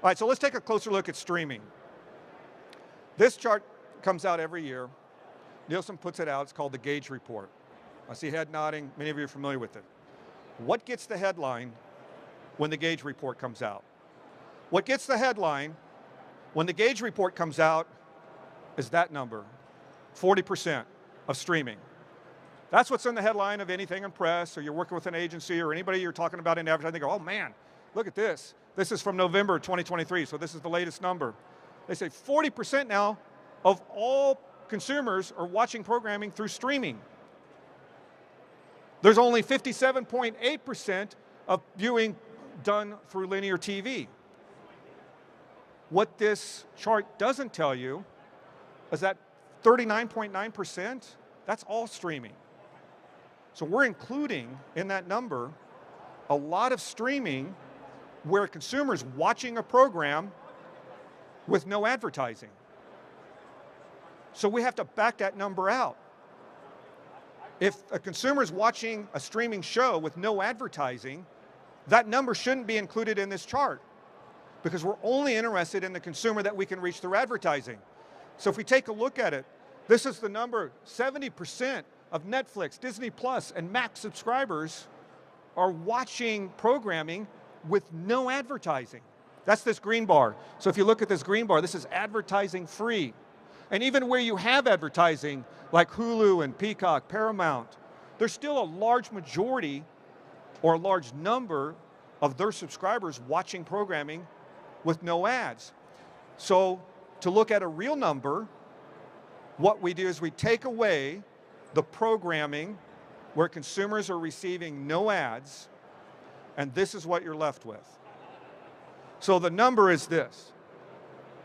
All right, so let's take a closer look at streaming. This chart comes out every year. Nielsen puts it out. It's called the Gauge Report. I see head nodding. Many of you are familiar with it. What gets the headline when the Gauge Report comes out? What gets the headline when the Gauge Report comes out is that number, 40% of streaming. That's what's in the headline of anything in press, or you're working with an agency or anybody you're talking about in advertising. They go, oh man, look at this. This is from November 2023, so this is the latest number. They say 40% now of all consumers are watching programming through streaming. There's only 57.8% of viewing done through linear TV. What this chart doesn't tell you is that 39.9%, that's all streaming. So we're including in that number a lot of streaming where consumers watching a program with no advertising. So we have to back that number out. If a consumer is watching a streaming show with no advertising, that number shouldn't be included in this chart, because we're only interested in the consumer that we can reach through advertising. So if we take a look at it, this is the number. 70% of Netflix, Disney Plus, and Max subscribers are watching programming with no advertising. That's this green bar. So if you look at this green bar, this is advertising free. And even where you have advertising, like Hulu and Peacock, Paramount, there's still a large majority or a large number of their subscribers watching programming with no ads. So to look at a real number, what we do is we take away the programming where consumers are receiving no ads, and this is what you're left with. So the number is this.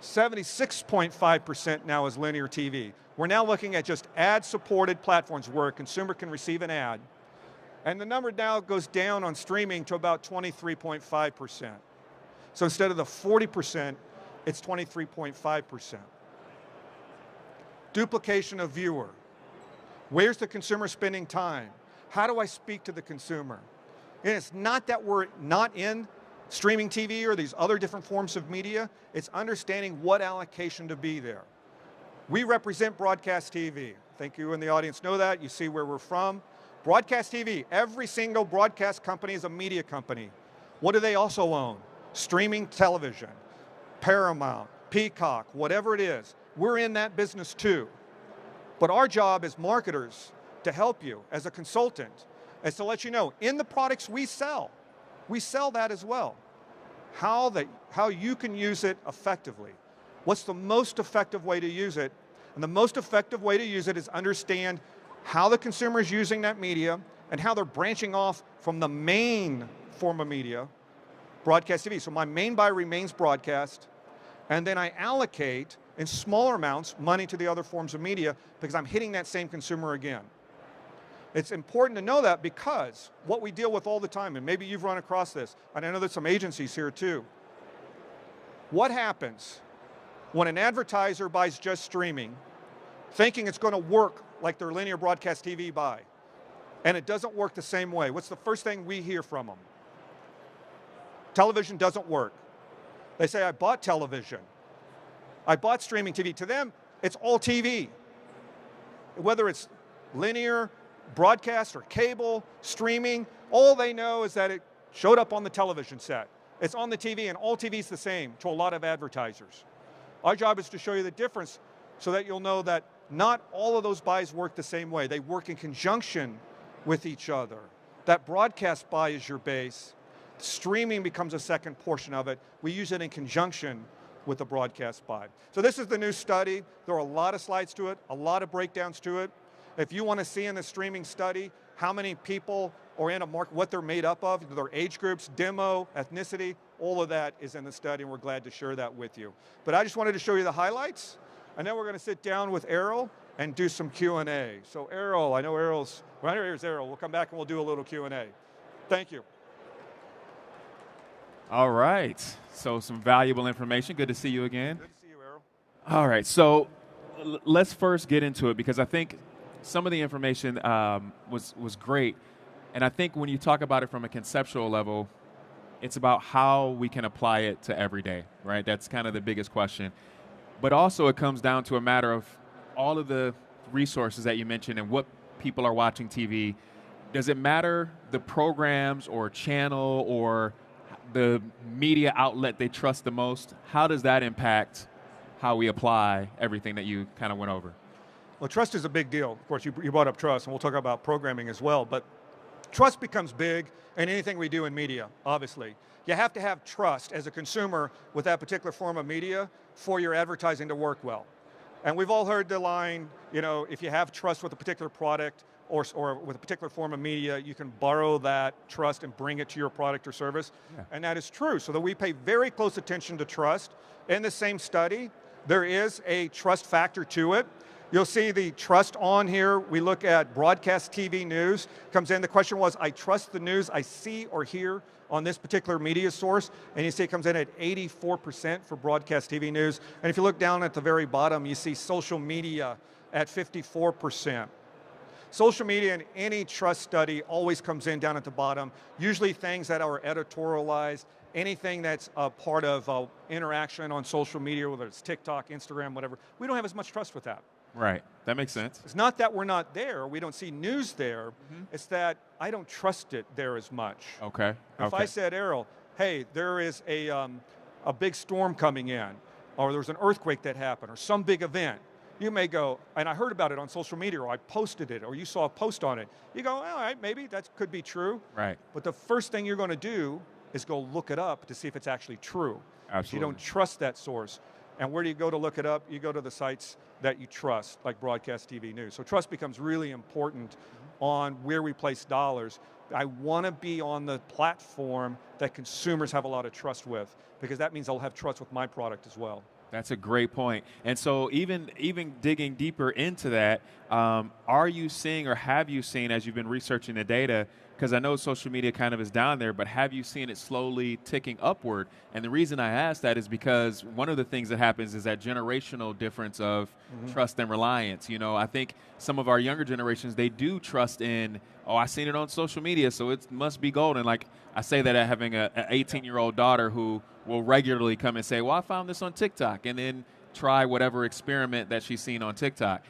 76.5% now is linear TV. We're now looking at just ad-supported platforms where a consumer can receive an ad. And the number now goes down on streaming to about 23.5%. So instead of the 40%, it's 23.5%. Duplication of viewer. Where's the consumer spending time? How do I speak to the consumer? And it's not that we're not in streaming TV or these other different forms of media. It's understanding what allocation to be there. We represent broadcast TV. I think you in the audience know that. You see where we're from. Broadcast TV, every single broadcast company is a media company. What do they also own? Streaming television, Paramount, Peacock, whatever it is. We're in that business too. But our job as marketers to help you as a consultant is to let you know in the products we sell that as well. How you can use it effectively. What's the most effective way to use it? And the most effective way to use it is understand how the consumer is using that media and how they're branching off from the main form of media, broadcast TV. So my main buy remains broadcast, and then I allocate in smaller amounts money to the other forms of media because I'm hitting that same consumer again. It's important to know that because what we deal with all the time, and maybe you've run across this, and I know there's some agencies here too. What happens when an advertiser buys just streaming, thinking it's going to work like their linear broadcast TV buy, and it doesn't work the same way? What's the first thing we hear from them? Television doesn't work. They say, I bought television. I bought streaming TV. To them, it's all TV. Whether it's linear, broadcast, or cable, streaming, all they know is that it showed up on the television set. It's on the TV, and all TV is the same to a lot of advertisers. Our job is to show you the difference so that you'll know that not all of those buys work the same way. They work in conjunction with each other. That broadcast buy is your base. Streaming becomes a second portion of it. We use it in conjunction with the broadcast buy. So this is the new study. There are a lot of slides to it, a lot of breakdowns to it. If you want to see in the streaming study how many people are in a market, what they're made up of, their age groups, demo, ethnicity, all of that is in the study, and we're glad to share that with you. But I just wanted to show you the highlights, and then we're going to sit down with Errol and do some Q&A. So Errol, I know Errol's, right here's Errol. We'll come back and we'll do a little Q&A. Thank you. All right, so some valuable information. Good to see you again. Good to see you, Errol. All right, so let's first get into it because I think some of the information was great. And I think when you talk about it from a conceptual level, it's about how we can apply it to every day, right? That's kind of the biggest question. But also it comes down to a matter of all of the resources that you mentioned and what people are watching TV. Does it matter the programs or channel or the media outlet they trust the most? How does that impact how we apply everything that you kind of went over? Well, trust is a big deal. Of course, you brought up trust, and we'll talk about programming as well. But trust becomes big in anything we do in media, obviously. You have to have trust as a consumer with that particular form of media for your advertising to work well. And we've all heard the line, you know, if you have trust with a particular product or with a particular form of media, you can borrow that trust and bring it to your product or service. Yeah. And that is true. So that we pay very close attention to trust. In the same study, there is a trust factor to it. You'll see the trust on here. We look at broadcast TV news. Comes in, the question was, I trust the news I see or hear on this particular media source. And you see it comes in at 84% for broadcast TV news. And if you look down at the very bottom, you see social media at 54%. Social media in any trust study always comes in down at the bottom. Usually things that are editorialized, anything that's a part of interaction on social media, whether it's TikTok, Instagram, whatever. We don't have as much trust with that. Right, that makes sense. It's not that we're not there, we don't see news there, it's that I don't trust it there as much. Okay. If I said, Errol, hey, there is a big storm coming in, or there's an earthquake that happened, or some big event, You may go, and I heard about it on social media, or I posted it, or you saw a post on it. You go, all right, maybe that could be true. Right. But the first thing you're going to do is go look it up to see if it's actually true. Absolutely. If you don't trust that source. And where do you go to look it up? You go to the sites that you trust, like broadcast TV news. So trust becomes really important on where we place dollars. I want to be on the platform that consumers have a lot of trust with, because that means they'll have trust with my product as well. That's a great point. And so even digging deeper into that, are you seeing or have you seen, as you've been researching the data, because I know social media kind of is down there, but have you seen it slowly ticking upward? And the reason I ask that is because one of the things that happens is that generational difference of trust and reliance. You know, I think some of our younger generations, they do trust in, oh, I seen it on social media, so it must be golden. Like I say that at having an 18-year-old daughter who will regularly come and say, well, I found this on TikTok, and then try whatever experiment that she's seen on TikTok.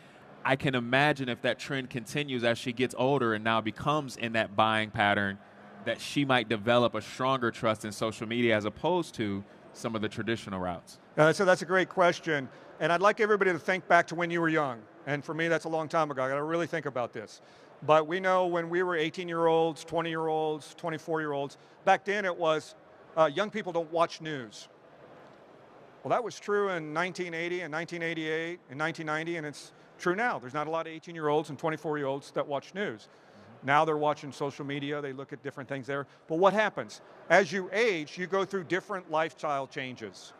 I can imagine if that trend continues as she gets older and now becomes in that buying pattern, that she might develop a stronger trust in social media as opposed to some of the traditional routes. So that's a great question. And I'd like everybody to think back to when you were young. And for me, that's a long time ago. I got to really think about this. But we know when we were 18-year-olds, 20-year-olds, 24-year-olds, back then it was young people don't watch news. Well, that was true in 1980 and 1988 and 1990, and it's true now. There's not a lot of 18-year-olds and 24-year-olds that watch news. Now they're watching social media, they look at different things there. But what happens? As you age, you go through different lifestyle changes.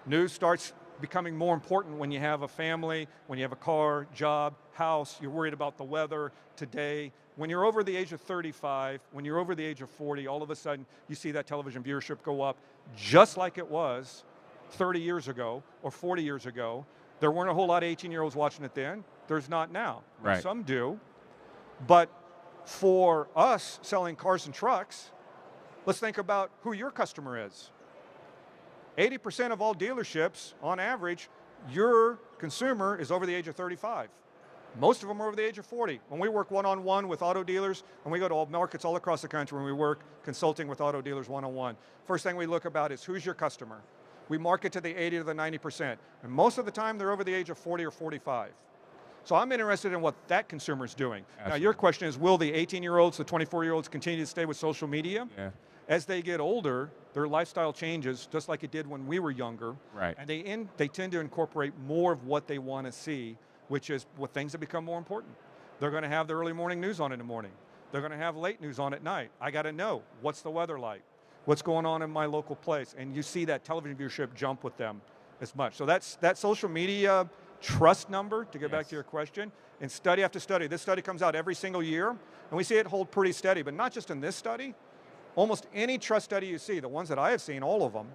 News starts becoming more important when you have a family, when you have a car, job, house, you're worried about the weather today. When you're over the age of 35, when you're over the age of 40, all of a sudden you see that television viewership go up just like it was 30 years ago or 40 years ago. There weren't a whole lot of 18-year-olds watching it then. There's not now. Right. Some do. But for us selling cars and trucks, let's think about who your customer is. 80% of all dealerships, on average, your consumer is over the age of 35. Most of them are over the age of 40. When we work one-on-one with auto dealers, and we go to all markets all across the country, when we work consulting with auto dealers one-on-one, first thing we look about is who's your customer. We market to the 80 to the 90%. And most of the time, they're over the age of 40 or 45. So I'm interested in what that consumer is doing. Absolutely. Now, your question is, will the 18-year-olds, the 24-year-olds continue to stay with social media? Yeah. As they get older, their lifestyle changes, just like it did when we were younger. Right. And they tend to incorporate more of what they want to see, which is what things that become more important. They're going to have the early morning news on in the morning. They're going to have late news on at night. I got to know, what's the weather like? What's going on in my local place? And you see that television viewership jump with them as much. So that's that social media trust number, to get back to your question, in study after study. This study comes out every single year, and we see it hold pretty steady, but not just in this study. Almost any trust study you see, the ones that I have seen, all of them,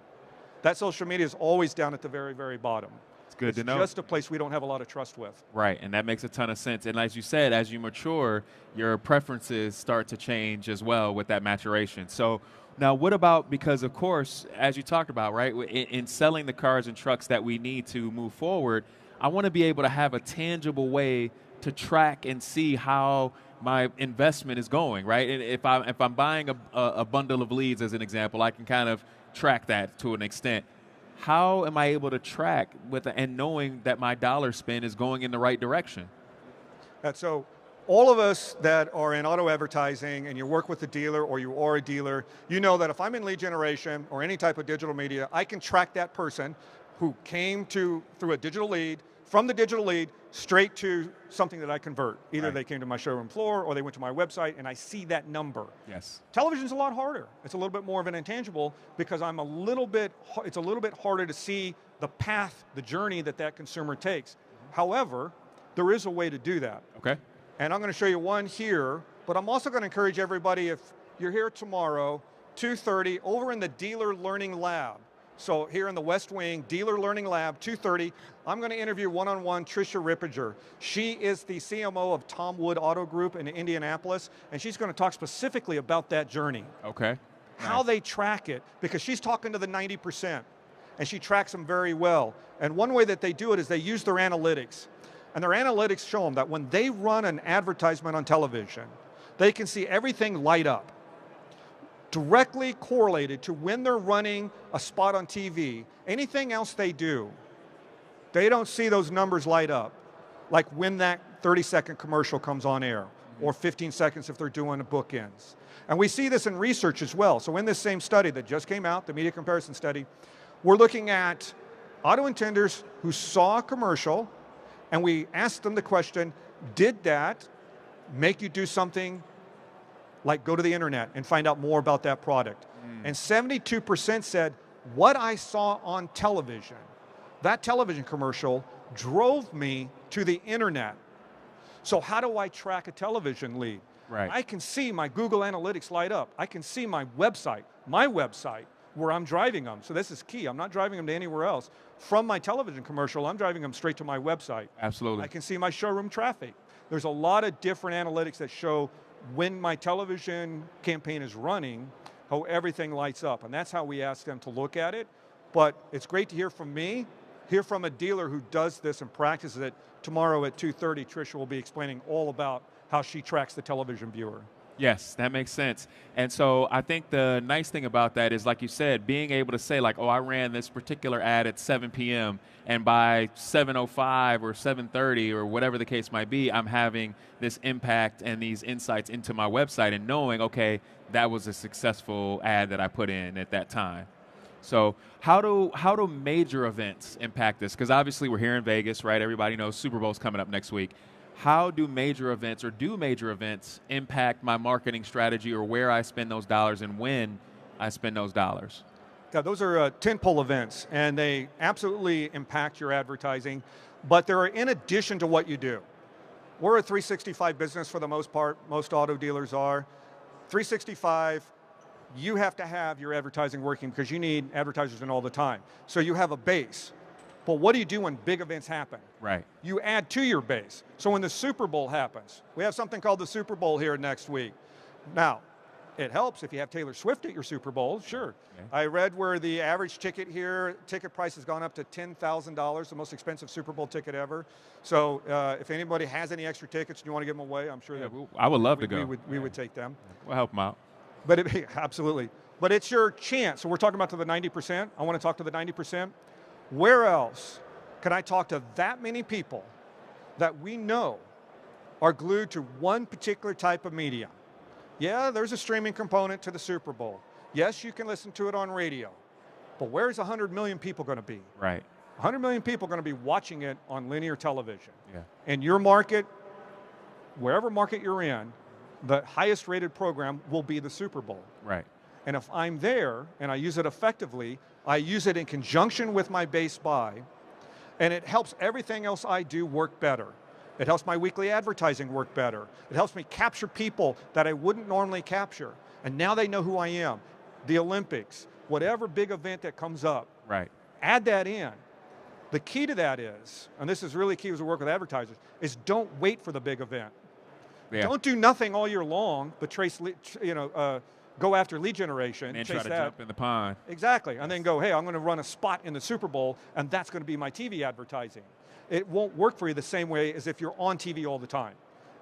that social media is always down at the very, very bottom. It's good to know. Just a place we don't have a lot of trust with. Right, and that makes a ton of sense. And as you said, as you mature, your preferences start to change as well with that maturation. So now what about, because of course, as you talked about, right, in selling the cars and trucks that we need to move forward, I want to be able to have a tangible way to track and see how my investment is going, right? And if I'm buying a bundle of leads, as an example, I can kind of track that to an extent. How am I able to track and knowing that my dollar spend is going in the right direction? So all of us that are in auto advertising and you work with a dealer or you are a dealer, you know that if I'm in lead generation or any type of digital media, I can track that person who came through a digital lead, from the digital lead straight to something that I convert. Either they came to my showroom floor or they went to my website, and I see that number. Yes. Television's a lot harder. It's a little bit more of an intangible because it's a little bit harder to see the path, the journey that consumer takes. However, there is a way to do that. Okay. And I'm going to show you one here, but I'm also going to encourage everybody, if you're here tomorrow, 2:30, over in the Dealer Learning Lab. So here in the West Wing, Dealer Learning Lab, 2:30, I'm going to interview one-on-one Tricia Rippiger. She is the CMO of Tom Wood Auto Group in Indianapolis, and she's going to talk specifically about that journey. Okay. How they track it, because she's talking to the 90%, and she tracks them very well. And one way that they do it is they use their analytics. And their analytics show them that when they run an advertisement on television, they can see everything light up. Directly correlated to when they're running a spot on TV. Anything else they do, they don't see those numbers light up. like when that 30-second commercial comes on air, or 15 seconds if they're doing a bookends. And we see this in research as well. So in this same study that just came out, the media comparison study, we're looking at auto intenders who saw a commercial, and we asked them the question, did that make you do something like go to the internet and find out more about that product? And 72% said, what I saw on television, that television commercial drove me to the internet. So how do I track a television lead? Right. I can see my Google Analytics light up. I can see my website, where I'm driving them. So this is key. I'm not driving them to anywhere else. From my television commercial, I'm driving them straight to my website. Absolutely. I can see my showroom traffic. There's a lot of different analytics that show when my television campaign is running, how everything lights up. And that's how we ask them to look at it. But it's great to hear from me, hear from a dealer who does this and practices it. Tomorrow at 2:30, Tricia will be explaining all about how she tracks the television viewer. Yes, that makes sense. And so I think the nice thing about that is, like you said, being able to say like, oh, I ran this particular ad at 7 p.m. and by 7:05 or 7:30 or whatever the case might be, I'm having this impact and these insights into my website and knowing, okay, that was a successful ad that I put in at that time. So how do major events impact this? Because obviously we're here in Vegas, right? Everybody knows Super Bowl's coming up next week. How do major events impact my marketing strategy or where I spend those dollars and when I spend those dollars? Yeah, those are tentpole events, and they absolutely impact your advertising, but they're in addition to what you do. We're a 365 business for the most part. Most auto dealers are. 365, you have to have your advertising working because you need advertisers in all the time. So you have a base. But what do you do when big events happen? Right. You add to your base. So when the Super Bowl happens, we have something called the Super Bowl here next week. Now, it helps if you have Taylor Swift at your Super Bowl, sure. Okay. I read where the average ticket here, ticket price has gone up to $10,000, the most expensive Super Bowl ticket ever. So if anybody has any extra tickets and you want to give them away, I'm sure I would love to go. We would take them. We'll help them out. But absolutely. But it's your chance. So we're talking about to the 90%. I want to talk to the 90%. Where else can I talk to that many people that we know are glued to one particular type of media? Yeah, there's a streaming component to the Super Bowl. Yes, you can listen to it on radio. But where's 100 million people going to be? Right. 100 million people are going to be watching it on linear television. Yeah. And your market, wherever market you're in, the highest rated program will be the Super Bowl. Right. And if I'm there and I use it effectively, I use it in conjunction with my base buy, and it helps everything else I do work better. It helps my weekly advertising work better. It helps me capture people that I wouldn't normally capture. And now they know who I am. The Olympics, whatever big event that comes up. Right. Add that in. The key to that is, and this is really key as we work with advertisers, is don't wait for the big event. Yeah. Don't do nothing all year long, but go after lead generation. And try to jump in the pond. Exactly, and then go, hey, I'm going to run a spot in the Super Bowl, and that's going to be my TV advertising. It won't work for you the same way as if you're on TV all the time.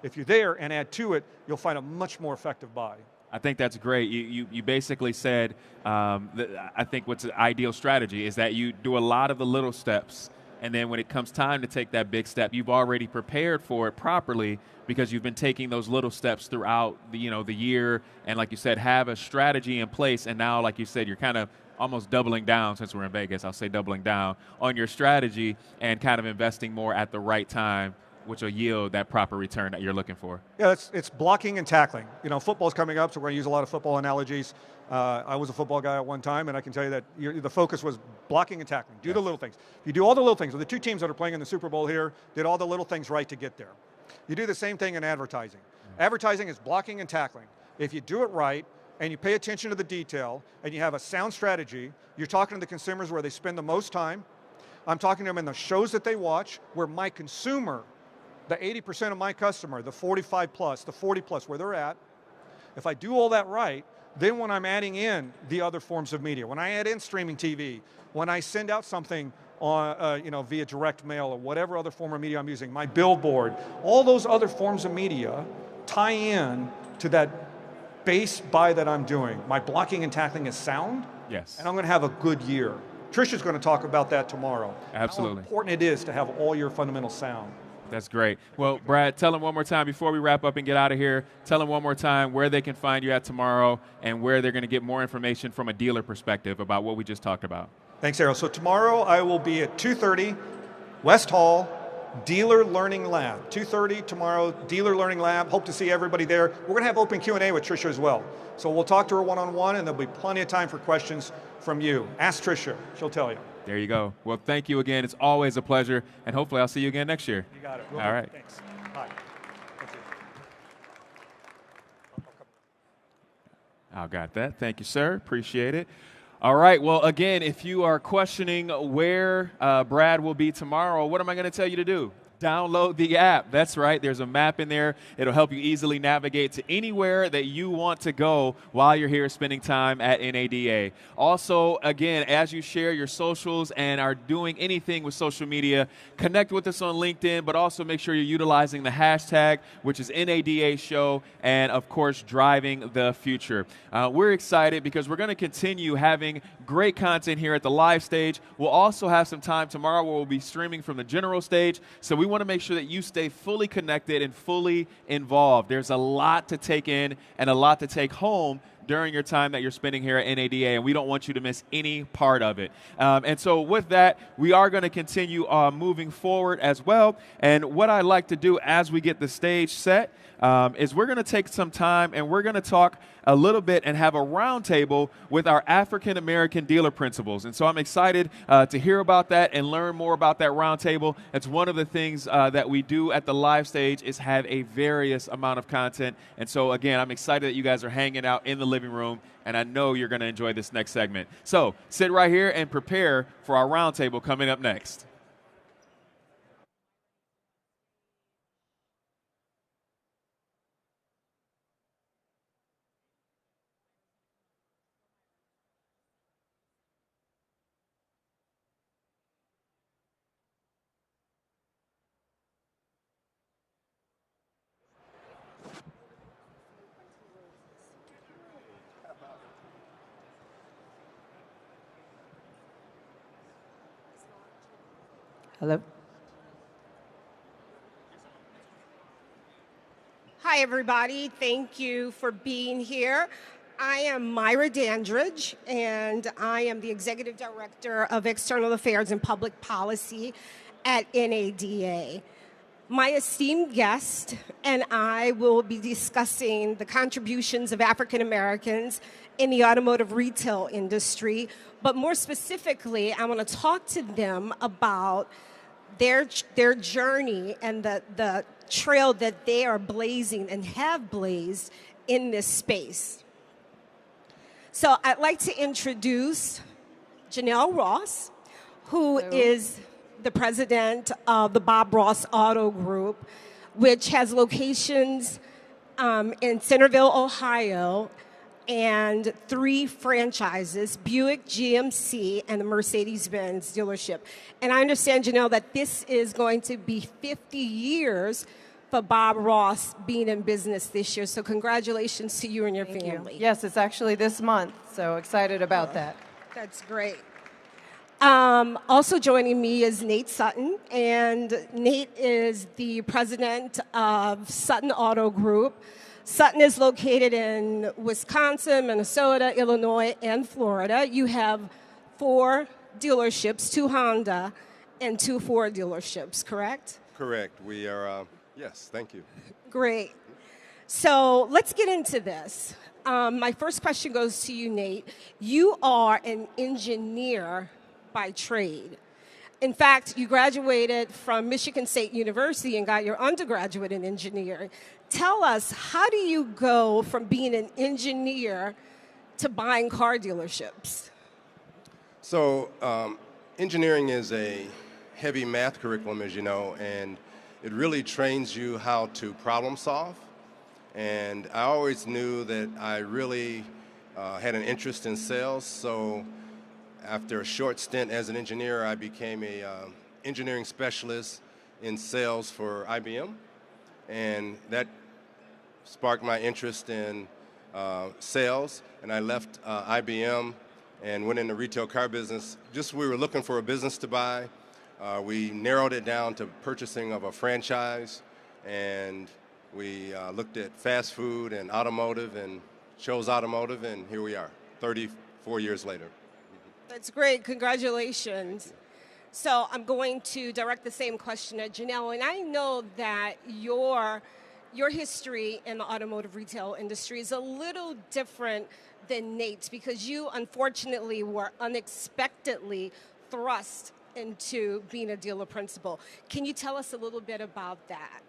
If you're there and add to it, you'll find a much more effective buy. I think that's great. You basically said, I think what's an ideal strategy is that you do a lot of the little steps, and then when it comes time to take that big step, you've already prepared for it properly because you've been taking those little steps throughout the year, and like you said, have a strategy in place. And now, like you said, you're kind of almost doubling down, since we're in Vegas, I'll say doubling down on your strategy and kind of investing more at the right time, which will yield that proper return that you're looking for. Yeah, it's blocking and tackling. Football's coming up, so we're going to use a lot of football analogies. I was a football guy at one time, and I can tell you that the focus was blocking and tackling. Do the little things. If you do all the little things, the two teams that are playing in the Super Bowl here did all the little things right to get there. You do the same thing in advertising. Advertising is blocking and tackling. If you do it right, and you pay attention to the detail, and you have a sound strategy, you're talking to the consumers where they spend the most time. I'm talking to them in the shows that they watch, where my consumer, the 80% of my customer, the 45 plus, the 40 plus, where they're at. If I do all that right, then when I'm adding in the other forms of media, when I add in streaming TV, when I send out something on, via direct mail or whatever other form of media I'm using, my billboard, all those other forms of media tie in to that base buy that I'm doing. My blocking and tackling is sound. Yes. And I'm going to have a good year. Tricia's going to talk about that tomorrow. Absolutely. How important it is to have all your fundamentals sound. That's great. Well, Brad, tell them one more time before we wrap up and get out of here. Tell them one more time where they can find you at tomorrow and where they're going to get more information from a dealer perspective about what we just talked about. Thanks, Errol. So tomorrow I will be at 2:30 West Hall, Dealer Learning Lab. 2:30 tomorrow, Dealer Learning Lab. Hope to see everybody there. We're going to have open Q&A with Tricia as well. So we'll talk to her one-on-one, and there'll be plenty of time for questions from you. Ask Tricia. She'll tell you. There you go. Well, thank you again. It's always a pleasure, and hopefully I'll see you again next year. You got it. All right. Thanks. Bye. I got that. Thank you, sir. Appreciate it. All right. Well, again, if you are questioning where Brad will be tomorrow, what am I going to tell you to do? Download the app. That's right. There's a map in there. It'll help you easily navigate to anywhere that you want to go while you're here spending time at NADA. Also, again, as you share your socials and are doing anything with social media, connect with us on LinkedIn, but also make sure you're utilizing the hashtag, which is NADA Show, and of course, Driving the Future. We're excited because we're going to continue having great content here at the live stage. We'll also have some time tomorrow where we'll be streaming from the general stage. So we want to make sure that you stay fully connected and fully involved. There's a lot to take in and a lot to take home during your time that you're spending here at NADA, and we don't want you to miss any part of it. And so with that, we are going to continue moving forward as well. And what I'd like to do as we get the stage set is we're going to take some time and we're going to talk a little bit and have a roundtable with our African-American dealer principals. And so I'm excited to hear about that and learn more about that roundtable. It's one of the things that we do at the live stage is have a various amount of content. And so, again, I'm excited that you guys are hanging out in the living room, and I know you're going to enjoy this next segment. So sit right here and prepare for our roundtable coming up next. Hello. Hi, everybody. Thank you for being here. I am Myra Dandridge, and I am the Executive Director of External Affairs and Public Policy at NADA. My esteemed guest and I will be discussing the contributions of African Americans in the automotive retail industry, but more specifically, I want to talk to them about their journey and the trail that they are blazing and have blazed in this space. So I'd like to introduce Janelle Ross, who is the president of the Bob Ross Auto Group, which has locations in Centerville, Ohio, and 3 franchises, Buick, GMC, and the Mercedes-Benz dealership. And I understand, Janelle, that this is going to be 50 years for Bob Ross being in business this year. So congratulations to you and your family. Yes, it's actually this month, so excited about that. That's great. Also joining me is Nate Sutton, and Nate is the president of Sutton Auto Group. Sutton is located in Wisconsin, Minnesota, Illinois, and Florida. You have 4 dealerships, 2 Honda and 2 Ford dealerships, correct? Correct. We are, yes, thank you. Great. So let's get into this. My first question goes to you, Nate. You are an engineer by trade. In fact, you graduated from Michigan State University and got your undergraduate in engineering. Tell us, how do you go from being an engineer to buying car dealerships? So engineering is a heavy math curriculum, as you know, and it really trains you how to problem solve. And I always knew that I really had an interest in sales, so after a short stint as an engineer, I became a engineering specialist in sales for IBM, and that sparked my interest in sales, and I left IBM and went into retail car business. Just we were looking for a business to buy. We narrowed it down to purchasing of a franchise, and we looked at fast food and automotive and chose automotive, and here we are, 34 years later. That's great. Congratulations. So I'm going to direct the same question at Janelle, and I know that your history in the automotive retail industry is a little different than Nate's because you unfortunately were unexpectedly thrust into being a dealer principal. Can you tell us a little bit about that?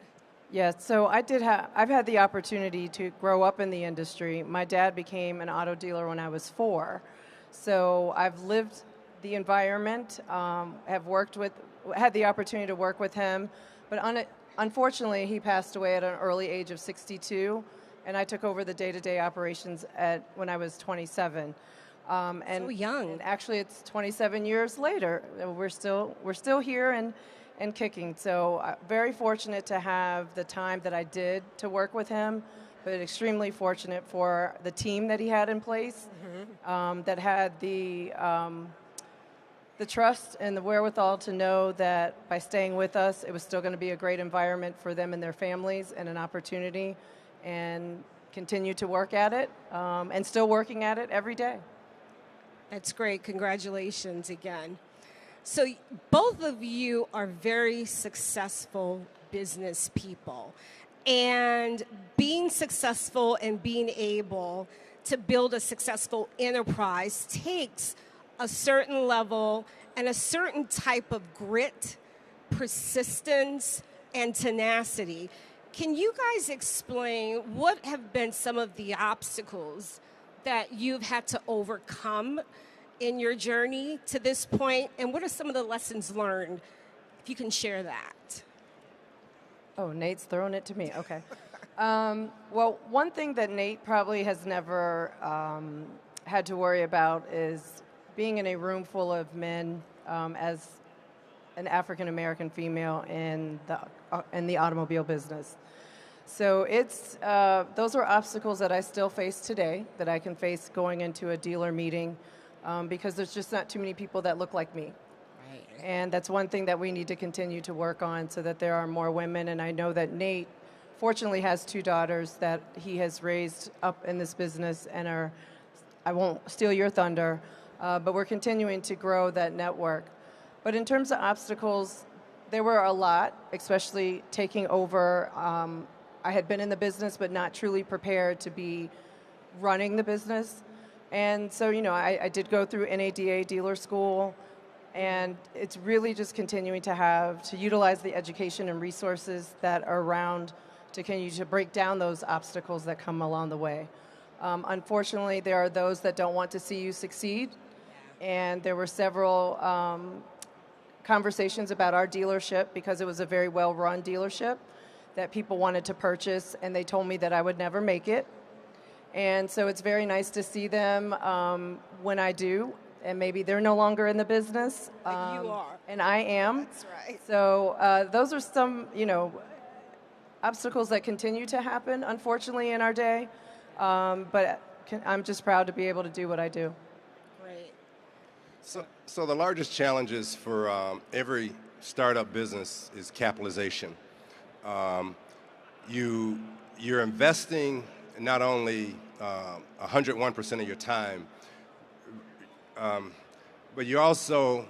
Yeah, so I've had the opportunity to grow up in the industry. My dad became an auto dealer when I was 4. So I've lived the environment, had the opportunity to work with him, but unfortunately he passed away at an early age of 62, and I took over the day-to-day operations when I was 27. And so young. And actually, it's 27 years later. We're still here and kicking. So very fortunate to have the time that I did to work with him, but extremely fortunate for the team that he had in place, that had the trust and the wherewithal to know that by staying with us, it was still going to be a great environment for them and their families and an opportunity, and continue to work at it, and still working at it every day. That's great. Congratulations again. So both of you are very successful business people. And being successful and being able to build a successful enterprise takes a certain level and a certain type of grit, persistence, and tenacity. Can you guys explain what have been some of the obstacles that you've had to overcome in your journey to this point, and what are some of the lessons learned, if you can share that? Oh, Nate's throwing it to me. Okay. Well, one thing that Nate probably has never had to worry about is being in a room full of men as an African-American female in the automobile business. So those are obstacles that I still face today, that I can face going into a dealer meeting, because there's just not too many people that look like me. Right. And that's one thing that we need to continue to work on, so that there are more women. And I know that Nate fortunately has 2 daughters that he has raised up in this business and I won't steal your thunder, but we're continuing to grow that network. But in terms of obstacles, there were a lot, especially taking over. I had been in the business, but not truly prepared to be running the business. And so, I did go through NADA dealer school, and it's really just continuing to utilize the education and resources that are around to continue to break down those obstacles that come along the way. Unfortunately, there are those that don't want to see you succeed, and there were several conversations about our dealership, because it was a very well-run dealership, that people wanted to purchase, and they told me that I would never make it. And so it's very nice to see them when I do, and maybe they're no longer in the business. But you are. And I am. That's right. So those are some, obstacles that continue to happen, unfortunately, in our day. But I'm just proud to be able to do what I do. Great. So the largest challenges for every startup business is capitalization. You're investing not only 101% of your time, but you also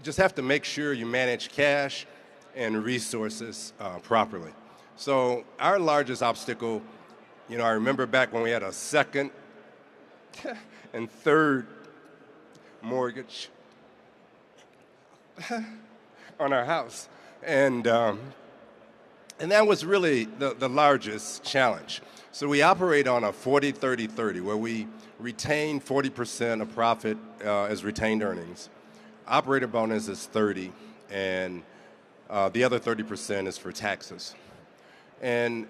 just have to make sure you manage cash and resources properly. So our largest obstacle, I remember back when we had a second and third mortgage on our house, and that was really the largest challenge. So we operate on a 40-30-30, where we retain 40% of profit as retained earnings. Operator bonus is 30, and the other 30% is for taxes. And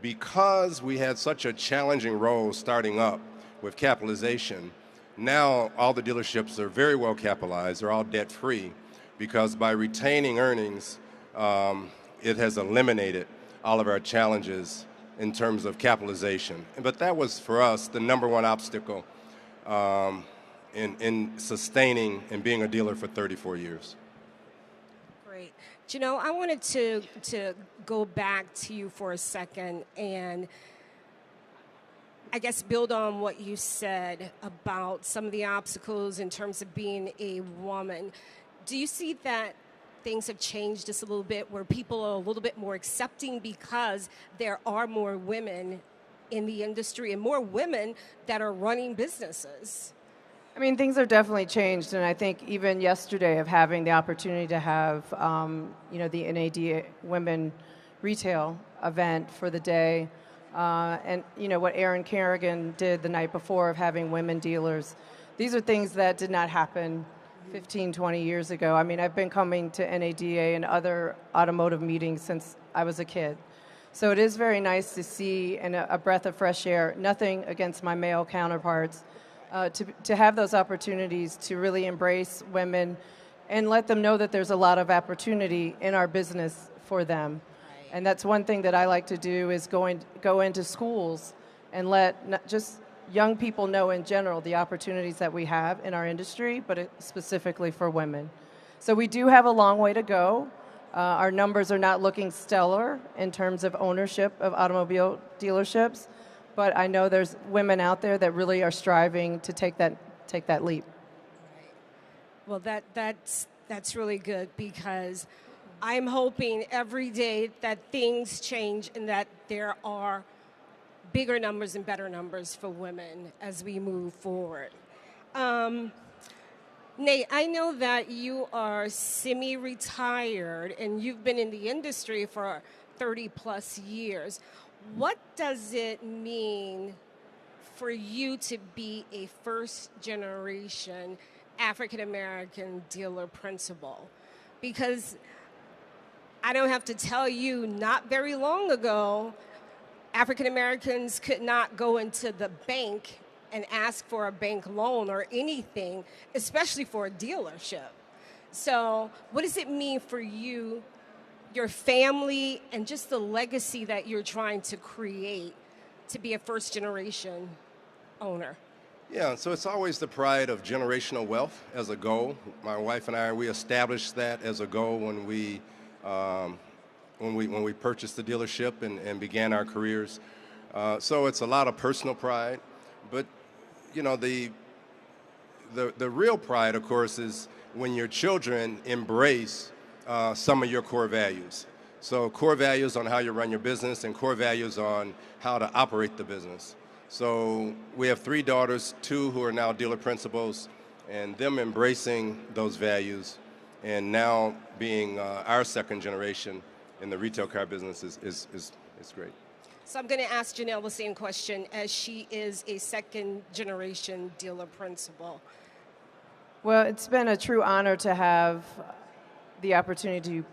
because we had such a challenging role starting up with capitalization, now all the dealerships are very well capitalized. They're all debt-free, because by retaining earnings, it has eliminated all of our challenges in terms of capitalization. But that was, for us, the number one obstacle in sustaining and being a dealer for 34 years. Janelle, I wanted to go back to you for a second and I guess build on what you said about some of the obstacles in terms of being a woman. Do you see that things have changed just a little bit where people are a little bit more accepting because there are more women in the industry and more women that are running businesses? I mean, things have definitely changed, and I think even yesterday of having the opportunity to have, the NADA Women Retail event for the day, and what Aaron Kerrigan did the night before of having women dealers. These are things that did not happen 15, 20 years ago. I mean, I've been coming to NADA and other automotive meetings since I was a kid. So it is very nice to see and a breath of fresh air, nothing against my male counterparts, to have those opportunities to really embrace women and let them know that there's a lot of opportunity in our business for them. And that's one thing that I like to do is go into schools and let not just young people know in general the opportunities that we have in our industry, but specifically for women. So we do have a long way to go. Our numbers are not looking stellar in terms of ownership of automobile dealerships, but I know there's women out there that really are striving to take that leap. Well, that's really good because I'm hoping every day that things change and that there are bigger numbers and better numbers for women as we move forward. Nate, I know that you are semi-retired and you've been in the industry for 30 plus years. What does it mean for you to be a first-generation African-American dealer principal? Because I don't have to tell you, not very long ago, African Americans could not go into the bank and ask for a bank loan or anything, especially for a dealership. So what does it mean for you, your family, and just the legacy that you're trying to create to be a first-generation owner? Yeah, so it's always the pride of generational wealth as a goal. My wife and I, we established that as a goal when we purchased the dealership and began our careers. So it's a lot of personal pride, but the real pride, of course, is when your children embrace some of your core values. So core values on how you run your business and core values on how to operate the business. So we have 3 daughters, 2 who are now dealer principals, and them embracing those values and now being our second generation in the retail car business is great. So I'm going to ask Janelle the same question as she is a second-generation dealer principal. Well, it's been a true honor to have the opportunity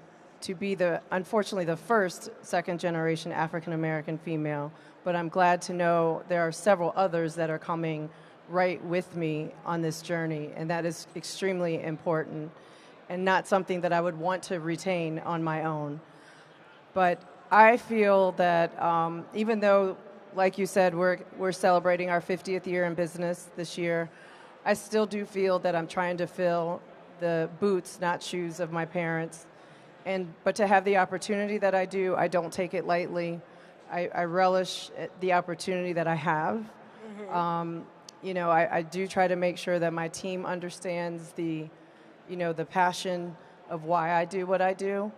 to be unfortunately the first second-generation African-American female, but I'm glad to know there are several others that are coming right with me on this journey, and that is extremely important and not something that I would want to retain on my own. But I feel that even though, like you said, we're celebrating our 50th year in business this year, I still do feel that I'm trying to fill the boots, not shoes, of my parents. But to have the opportunity that I do, I don't take it lightly. I relish the opportunity that I have. Mm-hmm. I do try to make sure that my team understands the passion of why I do what I do.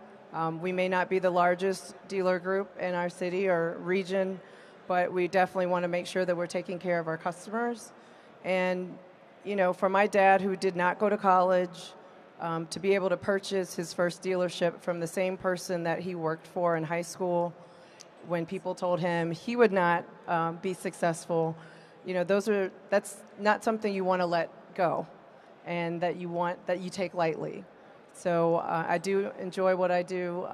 We may not be the largest dealer group in our city or region, but we definitely want to make sure that we're taking care of our customers. And, for my dad, who did not go to college, to be able to purchase his first dealership from the same person that he worked for in high school, when people told him he would not be successful, that's not something you want to let go and that you take lightly. So I do enjoy what I do,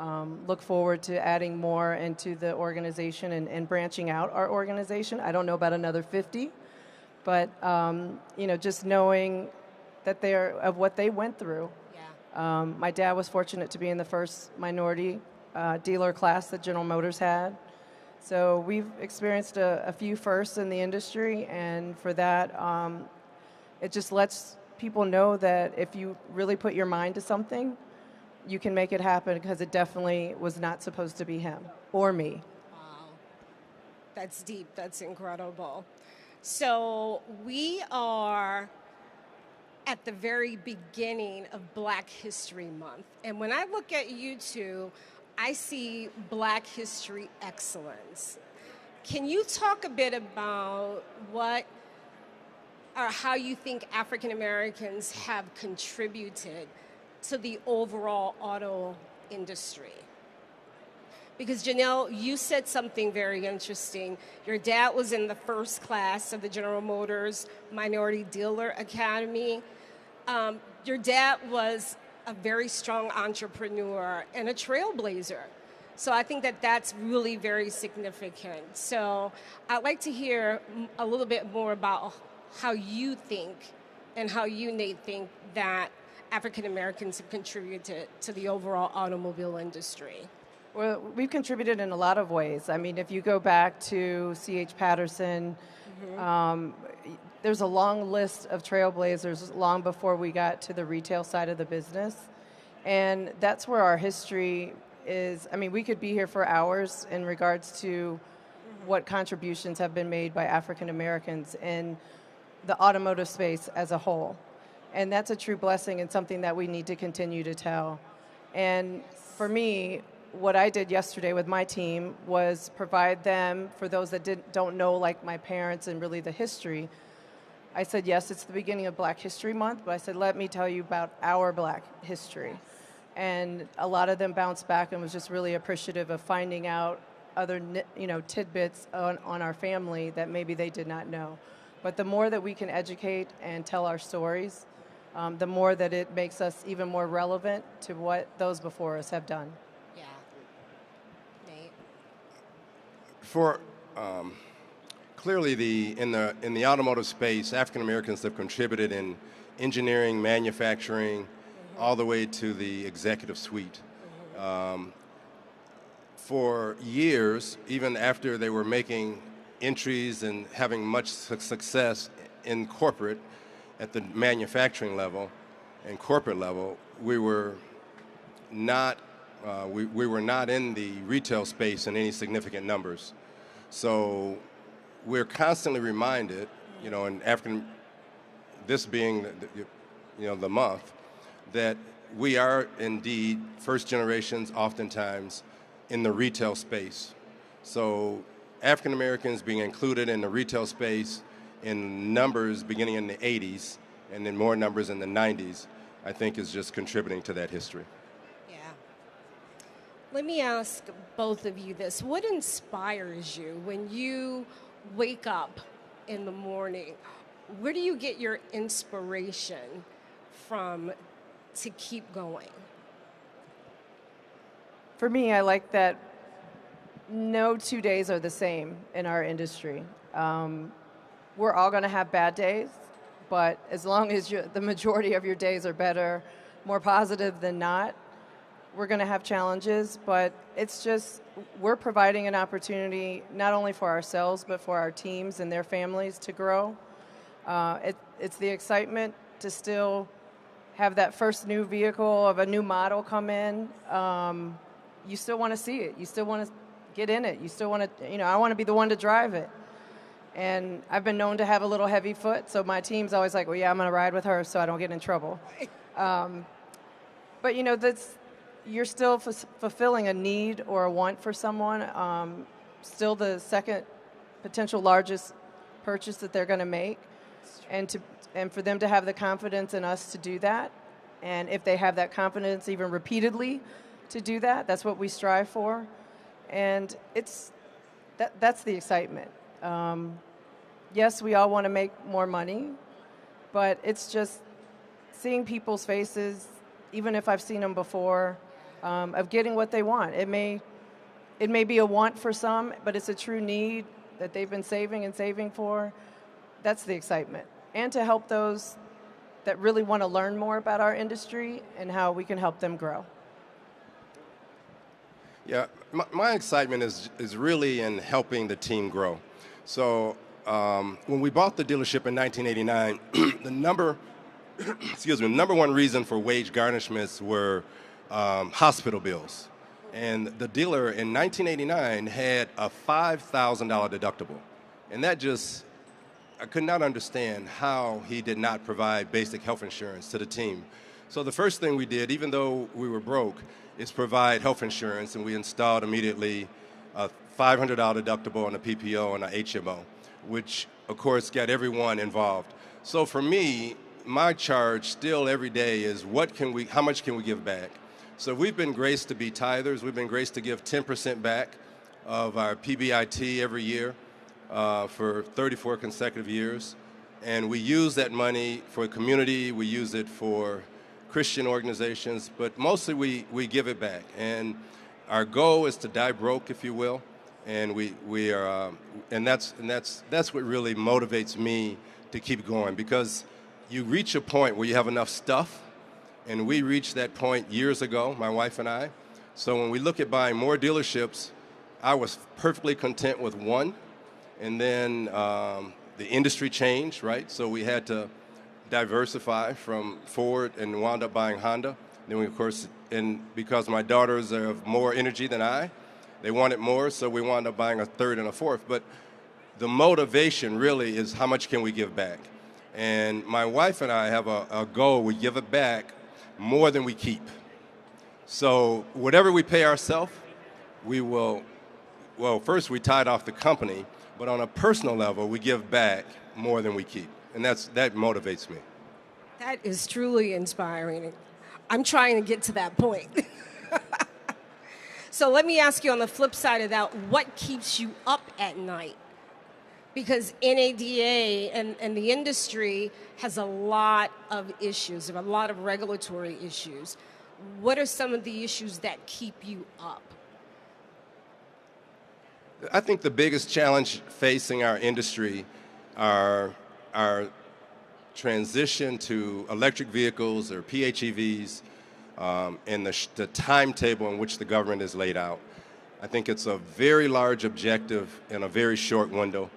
look forward to adding more into the organization and branching out our organization. I don't know about another 50, but just knowing that of what they went through. Yeah. My dad was fortunate to be in the first minority dealer class that General Motors had. So we've experienced a few firsts in the industry, and for that, it just lets people know that if you really put your mind to something, you can make it happen, because it definitely was not supposed to be him or me. Wow. That's deep. That's incredible. So we are at the very beginning of Black History Month. And when I look at you two, I see Black history excellence. Can you talk a bit about what or how you think African Americans have contributed to the overall auto industry? Because Janelle, you said something very interesting. Your dad was in the first class of the General Motors Minority Dealer Academy. Your dad was a very strong entrepreneur and a trailblazer. So I think that that's really very significant. So I'd like to hear a little bit more about how you think and how you, Nate, think that African Americans have contributed to the overall automobile industry. Well, we've contributed in a lot of ways. I mean, if you go back to C.H. Patterson, there's a long list of trailblazers long before we got to the retail side of the business. And that's where our history is. I mean, we could be here for hours in regards to what contributions have been made by African Americans in the automotive space as a whole. And that's a true blessing and something that we need to continue to tell. And for me, what I did yesterday with my team was provide them, for those that don't know, like my parents and really the history, I said, yes, it's the beginning of Black History Month, but I said, let me tell you about our Black history. And a lot of them bounced back and was just really appreciative of finding out other tidbits on our family that maybe they did not know. But the more that we can educate and tell our stories, the more that it makes us even more relevant to what those before us have done. Yeah. Nate? For clearly in the automotive space, African Americans have contributed in engineering, manufacturing, all the way to the executive suite. For years, even after they were making entries and having much success in corporate, at the manufacturing level and corporate level, we were not in the retail space in any significant numbers. So we're constantly reminded, in African, this being the month, that we are indeed first generations oftentimes in the retail space. So African Americans being included in the retail space in numbers beginning in the 80s and then more numbers in the 90s, I think is just contributing to that history. Yeah. Let me ask both of you this. What inspires you when you wake up in the morning? Where do you get your inspiration from to keep going? For me, I like that no 2 days are the same in our industry. We're all going to have bad days, but as long as the majority of your days are better, more positive than not, we're going to have challenges, but it's just we're providing an opportunity not only for ourselves, but for our teams and their families to grow. It's the excitement to still have that first new vehicle of a new model come in. You still want to see it. You still want to get in it. You still want to, I want to be the one to drive it. And I've been known to have a little heavy foot, so my team's always like, well, yeah, I'm going to ride with her so I don't get in trouble. But, you're still fulfilling a need or a want for someone, still the second potential largest purchase that they're going to make, and for them to have the confidence in us to do that, and if they have that confidence even repeatedly to do that, that's what we strive for, and that's the excitement. Yes, we all want to make more money, but it's just seeing people's faces, even if I've seen them before, of getting what they want. It may be a want for some, but it's a true need that they've been saving for. That's the excitement. And to help those that really want to learn more about our industry and how we can help them grow. Yeah, my excitement is really in helping the team grow. So when we bought the dealership in 1989, the number one reason for wage garnishments were hospital bills. And the dealer in 1989 had a $5,000 deductible. And that just, I could not understand how he did not provide basic health insurance to the team. So the first thing we did, even though we were broke, is provide health insurance, and we installed immediately a $500 deductible on a PPO and a HMO, which of course got everyone involved. So for me, my charge still every day is how much can we give back? So we've been graced to be tithers. We've been graced to give 10% back of our PBIT every year for 34 consecutive years. And we use that money for community, we use it for Christian organizations, but mostly we give it back. And our goal is to die broke, if you will. And we are, and that's what really motivates me to keep going, because you reach a point where you have enough stuff. And we reached that point years ago, my wife and I. So when we look at buying more dealerships, I was perfectly content with one. And then the industry changed, right? So we had to diversify from Ford and wound up buying Honda. Then we, of course, and because my daughters have more energy than I, they wanted more, so we wound up buying a third and a fourth. But the motivation really is how much can we give back? And my wife and I have a goal. We give it back more than we keep. So whatever we pay ourselves, we will, well, first we tied off the company, but on a personal level, we give back more than we keep. And that motivates me. That is truly inspiring. I'm trying to get to that point. So let me ask you on the flip side of that, what keeps you up at night? Because NADA and the industry has a lot of issues, a lot of regulatory issues. What are some of the issues that keep you up? I think the biggest challenge facing our industry are our transition to electric vehicles or PHEVs and the timetable in which the government has laid out. I think it's a very large objective in a very short window.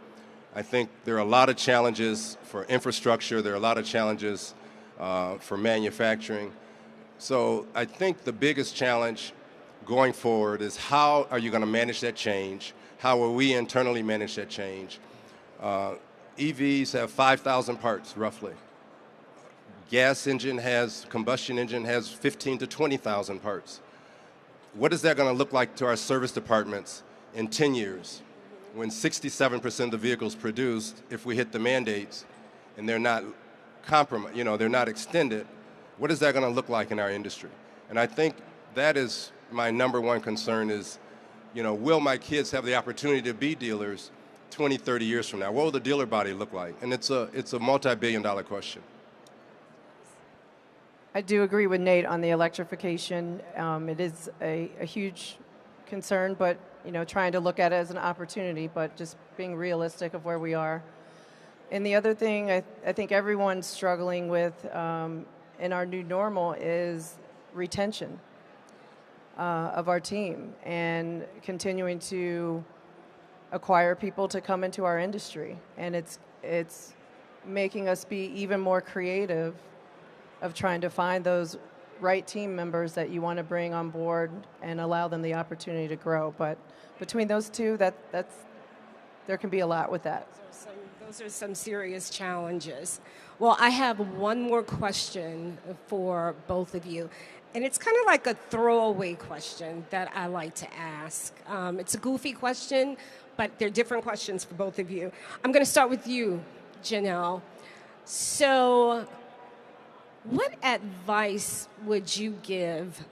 I think there are a lot of challenges for infrastructure. There are a lot of challenges for manufacturing. So I think the biggest challenge going forward is how are you going to manage that change? How will we internally manage that change? EVs have 5,000 parts, roughly. Combustion engine has 15 to 20,000 parts. What is that going to look like to our service departments in 10 years? When 67% of the vehicles produced, if we hit the mandates and they're not they're not extended, what is that going to look like in our industry? And I think that is my number one concern is, will my kids have the opportunity to be dealers 20, 30 years from now? What will the dealer body look like? And it's a multi-billion-dollar question. I do agree with Nate on the electrification. It is a huge concern, but trying to look at it as an opportunity, but just being realistic of where we are. And the other thing I think everyone's struggling with in our new normal is retention of our team and continuing to acquire people to come into our industry. And it's making us be even more creative of trying to find those right team members that you want to bring on board and allow them the opportunity to grow. But between those two, there can be a lot with that. Those are some serious challenges. Well, I have one more question for both of you. And it's kind of like a throwaway question that I like to ask. It's a goofy question, but they're different questions for both of you. I'm going to start with you, Janelle. So what advice would you give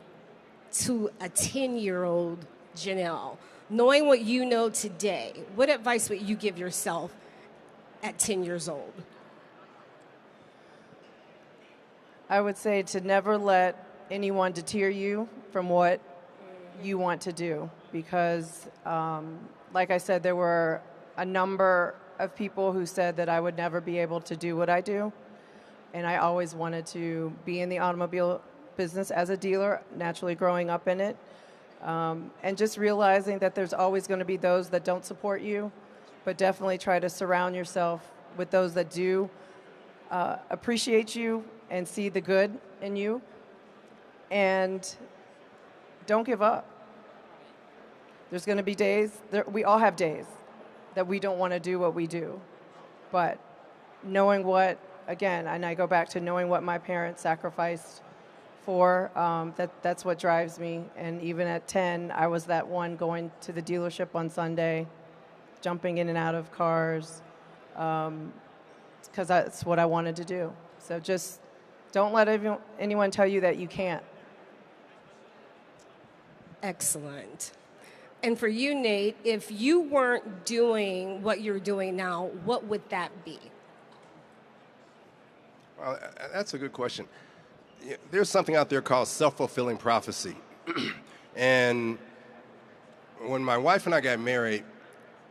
to a 10-year-old Janelle? Knowing what you know today, what advice would you give yourself at 10 years old? I would say to never let anyone deter you from what you want to do, because like I said, there were a number of people who said that I would never be able to do what I do. And I always wanted to be in the automobile business as a dealer, naturally growing up in it. And just realizing that there's always going to be those that don't support you, but definitely try to surround yourself with those that do appreciate you and see the good in you. And don't give up. There's going to be days, we all have days that we don't want to do what we do. But knowing what, again, and I go back to knowing what my parents sacrificed for, that's what drives me. And even at 10, I was that one going to the dealership on Sunday, jumping in and out of cars, because that's what I wanted to do. So just don't let anyone tell you that you can't. Excellent. And for you, Nate, if you weren't doing what you're doing now, what would that be? Well, that's a good question. There's something out there called self-fulfilling prophecy. And when my wife and I got married,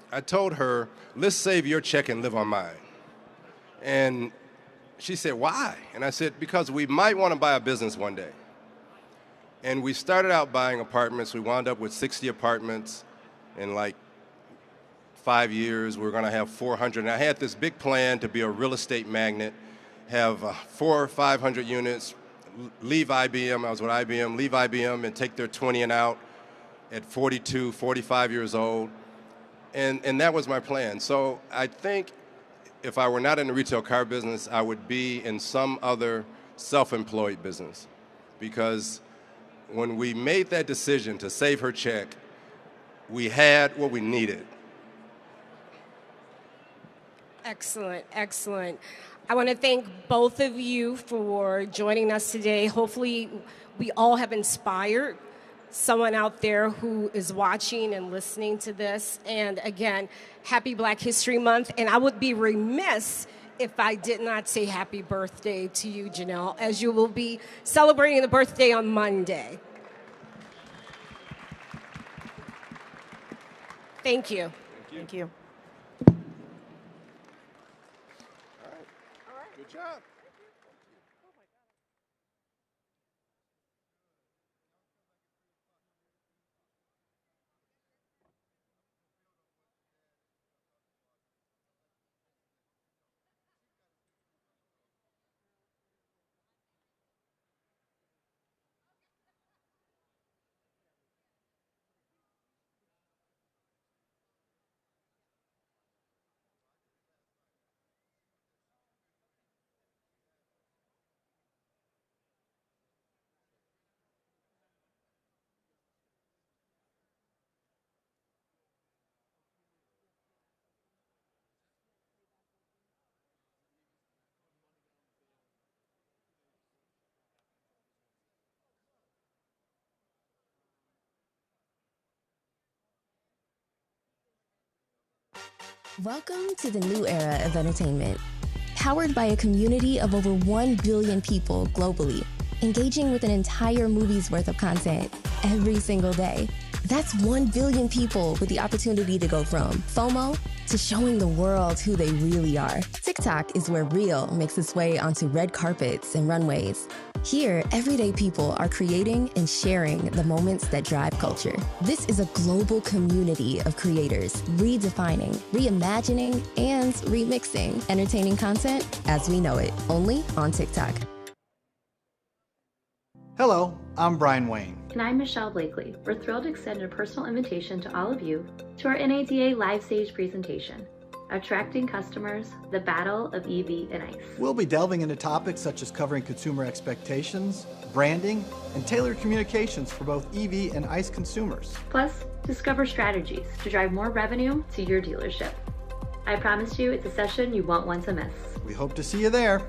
I told her, let's save your check and live on mine. And she said, why? And I said, because we might want to buy a business one day. And we started out buying apartments. We wound up with 60 apartments in like 5 years. We were going to have 400. And I had this big plan to be a real estate magnate, have 400 or 500 units, leave IBM. I was with IBM, leave IBM and take their 20 and out at 42, 45 years old. And that was my plan. So I think if I were not in the retail car business, I would be in some other self-employed business. Because when we made that decision to save her check, we had what we needed. Excellent, excellent. I want to thank both of you for joining us today. Hopefully, we all have inspired someone out there who is watching and listening to this. And again, happy Black History Month. And I would be remiss if I did not say happy birthday to you, Janelle, as you will be celebrating the birthday on Monday. Thank you. Thank you. Good job. Welcome to the new era of entertainment. Powered by a community of over 1 billion people globally, engaging with an entire movie's worth of content every single day. That's 1 billion people with the opportunity to go from FOMO to showing the world who they really are. TikTok is where real makes its way onto red carpets and runways. Here, everyday people are creating and sharing the moments that drive culture. This is a global community of creators redefining, reimagining, and remixing entertaining content as we know it, only on TikTok. Hello, I'm Brian Wayne. And I'm Michelle Blakely. We're thrilled to extend a personal invitation to all of you to our NADA live stage presentation, Attracting Customers, the Battle of EV and ICE. We'll be delving into topics such as covering consumer expectations, branding, and tailored communications for both EV and ICE consumers. Plus, discover strategies to drive more revenue to your dealership. I promise you it's a session you won't want to miss. We hope to see you there.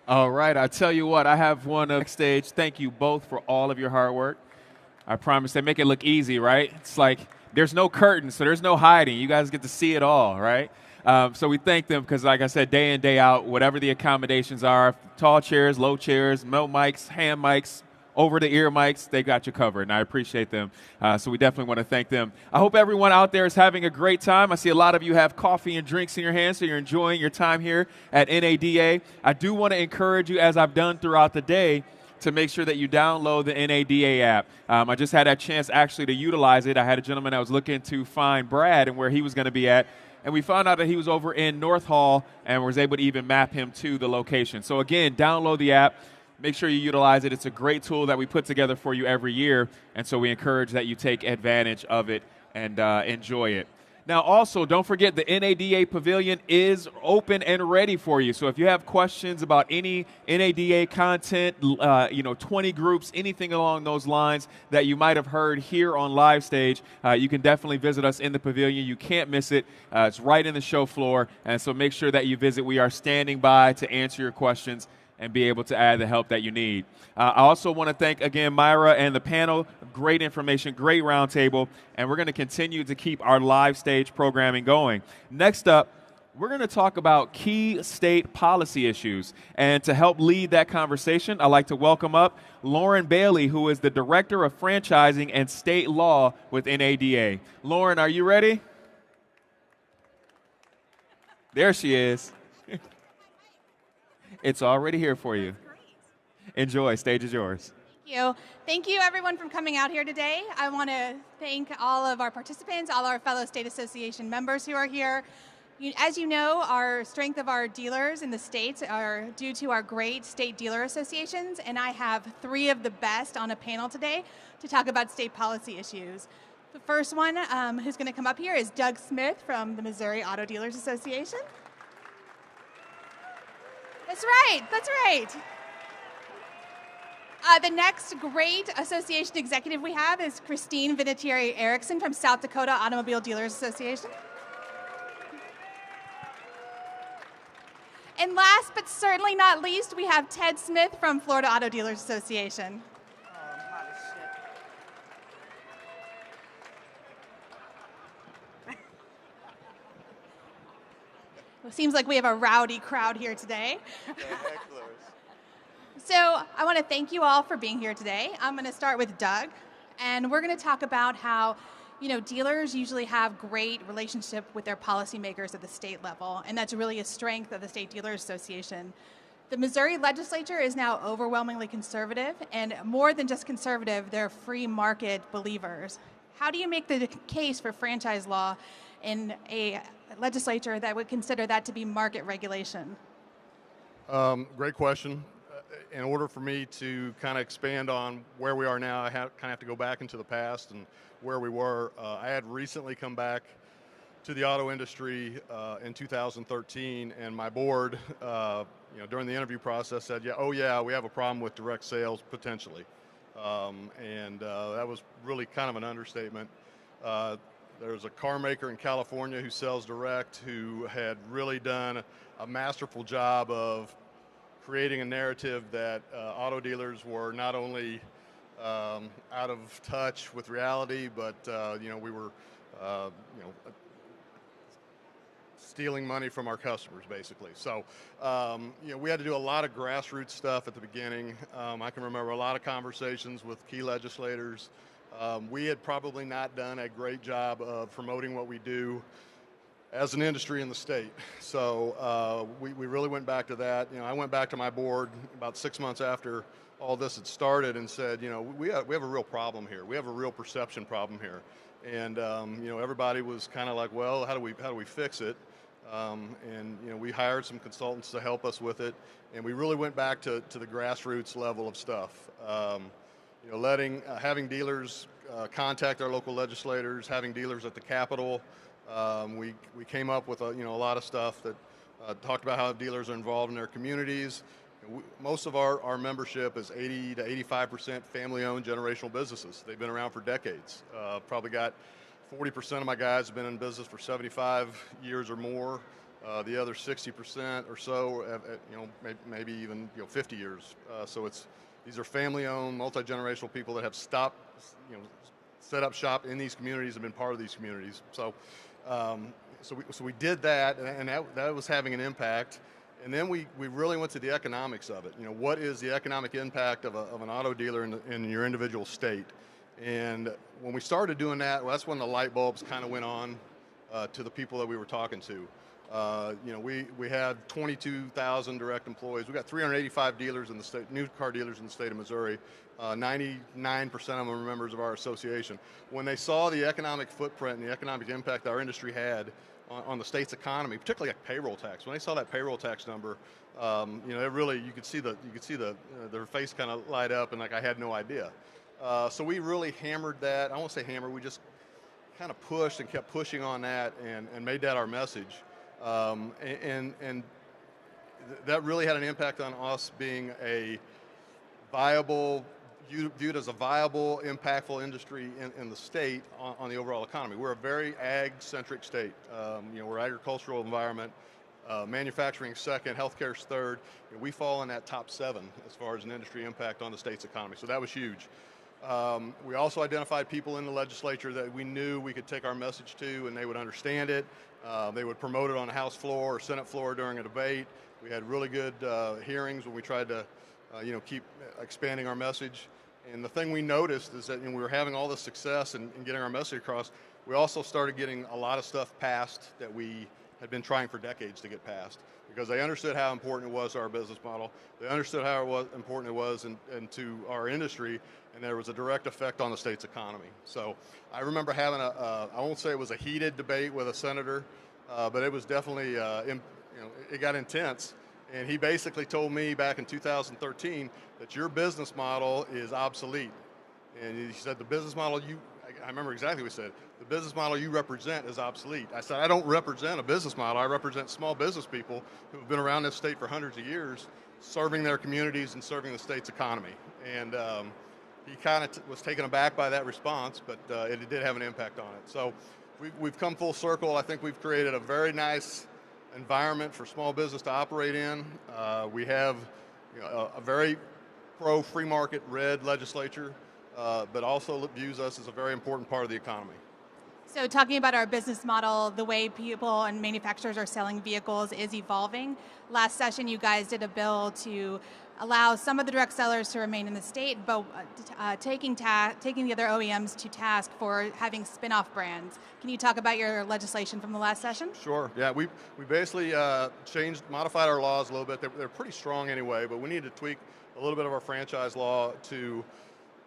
All right, I tell you what, I have one backstage. Thank you both for all of your hard work. I promise they make it look easy, right? It's like there's no curtain, so there's no hiding. You guys get to see it all, right? So we thank them because, like I said, day in, day out, whatever the accommodations are, tall chairs, low chairs, no mics, hand mics, over-the-ear mics, they got you covered, and I appreciate them. So we definitely want to thank them. I hope everyone out there is having a great time. I see a lot of you have coffee and drinks in your hands, so you're enjoying your time here at NADA. I do want to encourage you, as I've done throughout the day, to make sure that you download the NADA app. I just had a chance actually to utilize it. I had a gentleman that was looking to find Brad and where he was going to be at, and we found out that he was over in North Hall and was able to even map him to the location. So again, download the app. Make sure you utilize it. It's a great tool that we put together for you every year, and so we encourage that you take advantage of it and enjoy it. Now, also, don't forget the NADA Pavilion is open and ready for you. So if you have questions about any NADA content, 20 groups, anything along those lines that you might have heard here on Live Stage, you can definitely visit us in the pavilion. You can't miss it. It's right in the show floor, and so make sure that you visit. We are standing by to answer your questions and be able to add the help that you need. I also want to thank, again, Myra and the panel. Great information, great roundtable, and we're going to continue to keep our Live Stage programming going. Next up, we're going to talk about key state policy issues. And to help lead that conversation, I'd like to welcome up Lauren Bailey, who is the Director of Franchising and State Law with NADA. Lauren, are you ready? There she is. It's already here for you. Enjoy. Stage is yours. Thank you. Thank you, everyone, for coming out here today. I want to thank all of our participants, all our fellow State Association members who are here. As you know, our strength of our dealers in the states are due to our great state dealer associations, and I have 3 of the best on a panel today to talk about state policy issues. The first one who's going to come up here is Doug Smith from the Missouri Auto Dealers Association. That's right. That's right. The next great association executive we have is Christine Vinatieri Erickson from South Dakota Automobile Dealers Association. And last but certainly not least, we have Ted Smith from Florida Auto Dealers Association. It seems like we have a rowdy crowd here today. So I want to thank you all for being here today. I'm going to start with Doug, and we're going to talk about how, dealers usually have great relationship with their policymakers at the state level, and that's really a strength of the State Dealers Association. The Missouri legislature is now overwhelmingly conservative, and more than just conservative, they're free market believers. How do you make the case for franchise law in a legislature that would consider that to be market regulation? Great question. In order for me to kind of expand on where we are now, I kind of have to go back into the past and where we were. I had recently come back to the auto industry in 2013, and my board, during the interview process said, we have a problem with direct sales potentially. That was really kind of an understatement. There's a car maker in California who sells direct who had really done a masterful job of creating a narrative that auto dealers were not only out of touch with reality, but we were stealing money from our customers, basically. So we had to do a lot of grassroots stuff at the beginning. I can remember a lot of conversations with key legislators. We had probably not done a great job of promoting what we do as an industry in the state. So we really went back to that. I went back to my board about 6 months after all this had started and said, we have a real problem here. We have a real perception problem here. And everybody was kind of like, well, how do we fix it? We hired some consultants to help us with it, and we really went back to the grassroots level of stuff. Having dealers contact our local legislators, having dealers at the Capitol. We came up with a lot of stuff that talked about how dealers are involved in their communities. Most of our membership is 80 to 85% family-owned generational businesses. They've been around for decades. Probably got 40% of my guys have been in business for 75 years or more. The other 60% or so, have, maybe even 50 years. So these are family-owned, multi-generational people that have set up shop in these communities and been part of these communities. So, so we did that, and that was having an impact. And then we really went to the economics of it. What is the economic impact of an auto dealer in your individual state? And when we started doing that, well, that's when the light bulbs kind of went on to the people that we were talking to. We had 22,000 direct employees. We got 385 dealers in the state, new car dealers in the state of Missouri. 99% of them are members of our association. When they saw the economic footprint and the economic impact our industry had on the state's economy, particularly like payroll tax, when they saw that payroll tax number, it really, you could see their face kind of light up, and like I had no idea. So we really hammered that. I won't say hammer. We just kind of pushed and kept pushing on that and made that our message. And that really had an impact on us being a viable, viewed as a viable, impactful industry in the state on the overall economy. We're a very ag-centric state. We're agricultural environment, manufacturing second, healthcare's third. We fall in that top 7 as far as an industry impact on the state's economy. So that was huge. We also identified people in the legislature that we knew we could take our message to and they would understand it. They would promote it on the House floor or Senate floor during a debate. We had really good hearings when we tried to keep expanding our message. And the thing we noticed is that when we were having all this success and getting our message across, we also started getting a lot of stuff passed that we had been trying for decades to get passed, because they understood how important it was to our business model. They understood how important it was and to our industry, and there was a direct effect on the state's economy. So I remember having I won't say it was a heated debate with a senator, but it was definitely, it got intense. And he basically told me back in 2013 that your business model is obsolete. And he said, the business model I remember exactly what he said, the business model you represent is obsolete. I said, I don't represent a business model. I represent small business people who have been around this state for hundreds of years, serving their communities and serving the state's economy. And he kind of was taken aback by that response, but it did have an impact on it. So we've come full circle. I think we've created a very nice environment for small business to operate in. We have a very pro-free market red legislature, but also views us as a very important part of the economy. So talking about our business model, the way people and manufacturers are selling vehicles is evolving. Last session, you guys did a bill to allow some of the direct sellers to remain in the state, but taking the other OEMs to task for having spin-off brands. Can you talk about your legislation from the last session? Sure. Yeah, we basically modified our laws a little bit. They're pretty strong anyway, but we need to tweak a little bit of our franchise law to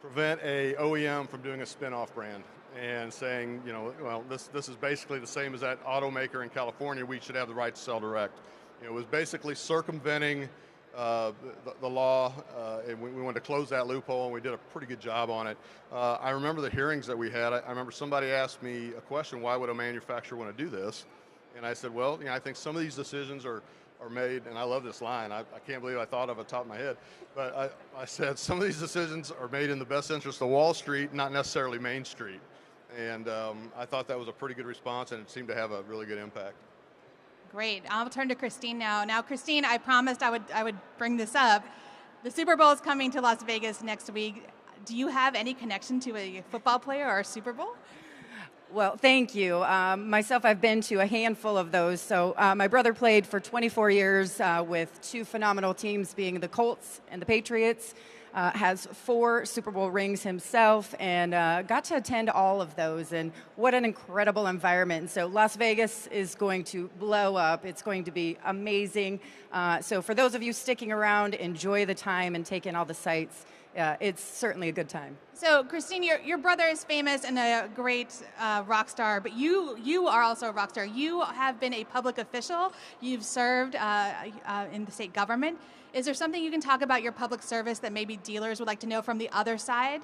prevent a OEM from doing a spin-off brand and saying, well, this is basically the same as that automaker in California. We should have the right to sell direct. It was basically circumventing the law, and we wanted to close that loophole, and we did a pretty good job on it. I remember the hearings that we had. I remember somebody asked me a question, why would a manufacturer want to do this? And I said, well, I think some of these decisions are made, and I love this line. I can't believe I thought of it top of my head. But I said, some of these decisions are made in the best interest of Wall Street, not necessarily Main Street. And I thought that was a pretty good response, and it seemed to have a really good impact. Great. I'll turn to Christine now. Now, Christine, I promised I would bring this up. The Super Bowl is coming to Las Vegas next week. Do you have any connection to a football player or a Super Bowl? Well, thank you. Myself, I've been to a handful of those. So my brother played for 24 years with 2 phenomenal teams, being the Colts and the Patriots. Has 4 Super Bowl rings himself, and got to attend all of those. And what an incredible environment. So Las Vegas is going to blow up. It's going to be amazing. So for those of you sticking around, enjoy the time and take in all the sights. It's certainly a good time. So, Christine, your brother is famous and a great rock star, but you are also a rock star. You have been a public official. You've served in the state government. Is there something you can talk about your public service that maybe dealers would like to know from the other side?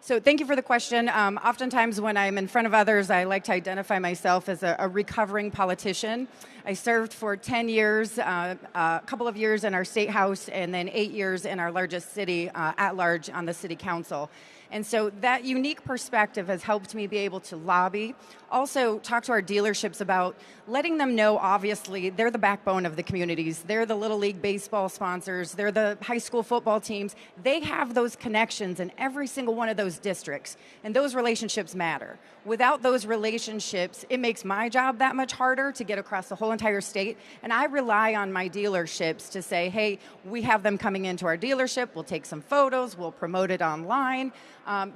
So thank you for the question. Oftentimes when I'm in front of others, I like to identify myself as a recovering politician. I served for 10 years, a couple of years in our state house, and then 8 years in our largest city at large on the city council. And so that unique perspective has helped me be able to lobby, also talk to our dealerships about letting them know, obviously, they're the backbone of the communities. They're the Little League baseball sponsors. They're the high school football teams. They have those connections in every single one of those districts, and those relationships matter. Without those relationships, it makes my job that much harder to get across the whole entire state, and I rely on my dealerships to say, hey, we have them coming into our dealership, we'll take some photos, we'll promote it online,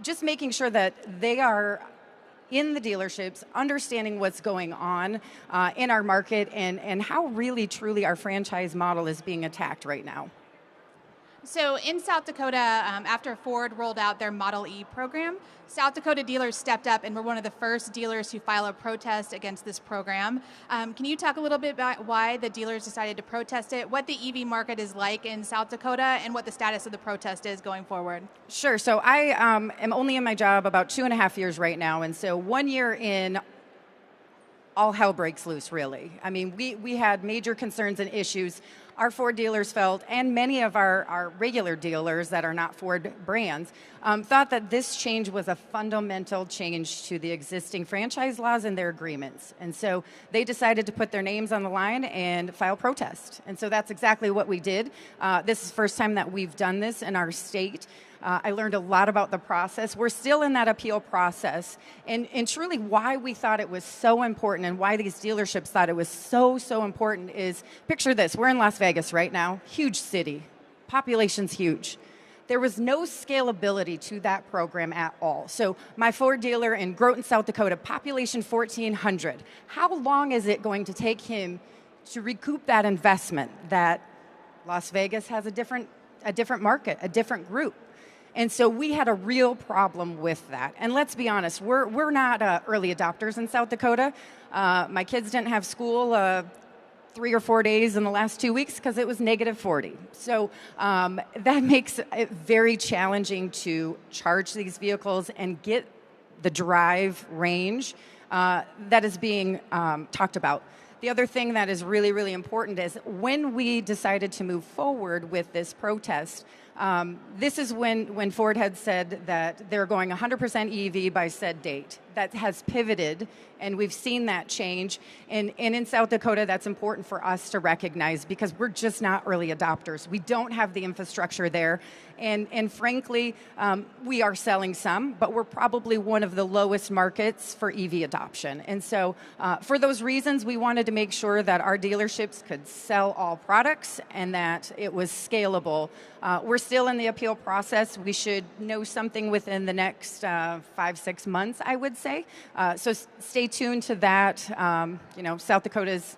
just making sure that they are in the dealerships, understanding what's going on in our market and how really, truly our franchise model is being attacked right now. So in South Dakota, after Ford rolled out their Model E program, South Dakota dealers stepped up and were one of the first dealers to file a protest against this program. Can you talk a little bit about why the dealers decided to protest it, what the EV market is like in South Dakota, and what the status of the protest is going forward? Sure. So I am only in my job about 2.5 years right now, and so 1 year in, all hell breaks loose, really. I mean, we had major concerns and issues. Our Ford dealers felt, and many of our regular dealers that are not Ford brands, thought that this change was a fundamental change to the existing franchise laws and their agreements. And so they decided to put their names on the line and file protest. And so that's exactly what we did. This is the first time that we've done this in our state. I learned a lot about the process. We're still in that appeal process. And truly why we thought it was so important and why these dealerships thought it was so important is, picture this, we're in Las Vegas right now, huge city, population's huge. There was no scalability to that program at all. So my Ford dealer in Groton, South Dakota, population 1,400. How long is it going to take him to recoup that investment that Las Vegas has a different market, a different group? And so we had a real problem with that. And let's be honest, we're not early adopters in South Dakota. My kids didn't have school 3 or 4 days in the last 2 weeks because it was -40. So that makes it very challenging to charge these vehicles and get the drive range that is being talked about. The other thing that is really, really important is when we decided to move forward with this protest, this is when Ford had said that they're going 100% EV by said date. That has pivoted, and we've seen that change. And in South Dakota, that's important for us to recognize because we're just not early adopters. We don't have the infrastructure there. And frankly, we are selling some, but we're probably one of the lowest markets for EV adoption. And so for those reasons, we wanted to make sure that our dealerships could sell all products and that it was scalable. We're still in the appeal process. We should know something within the next 5-6 months, I would say. So stay tuned to that. South Dakota's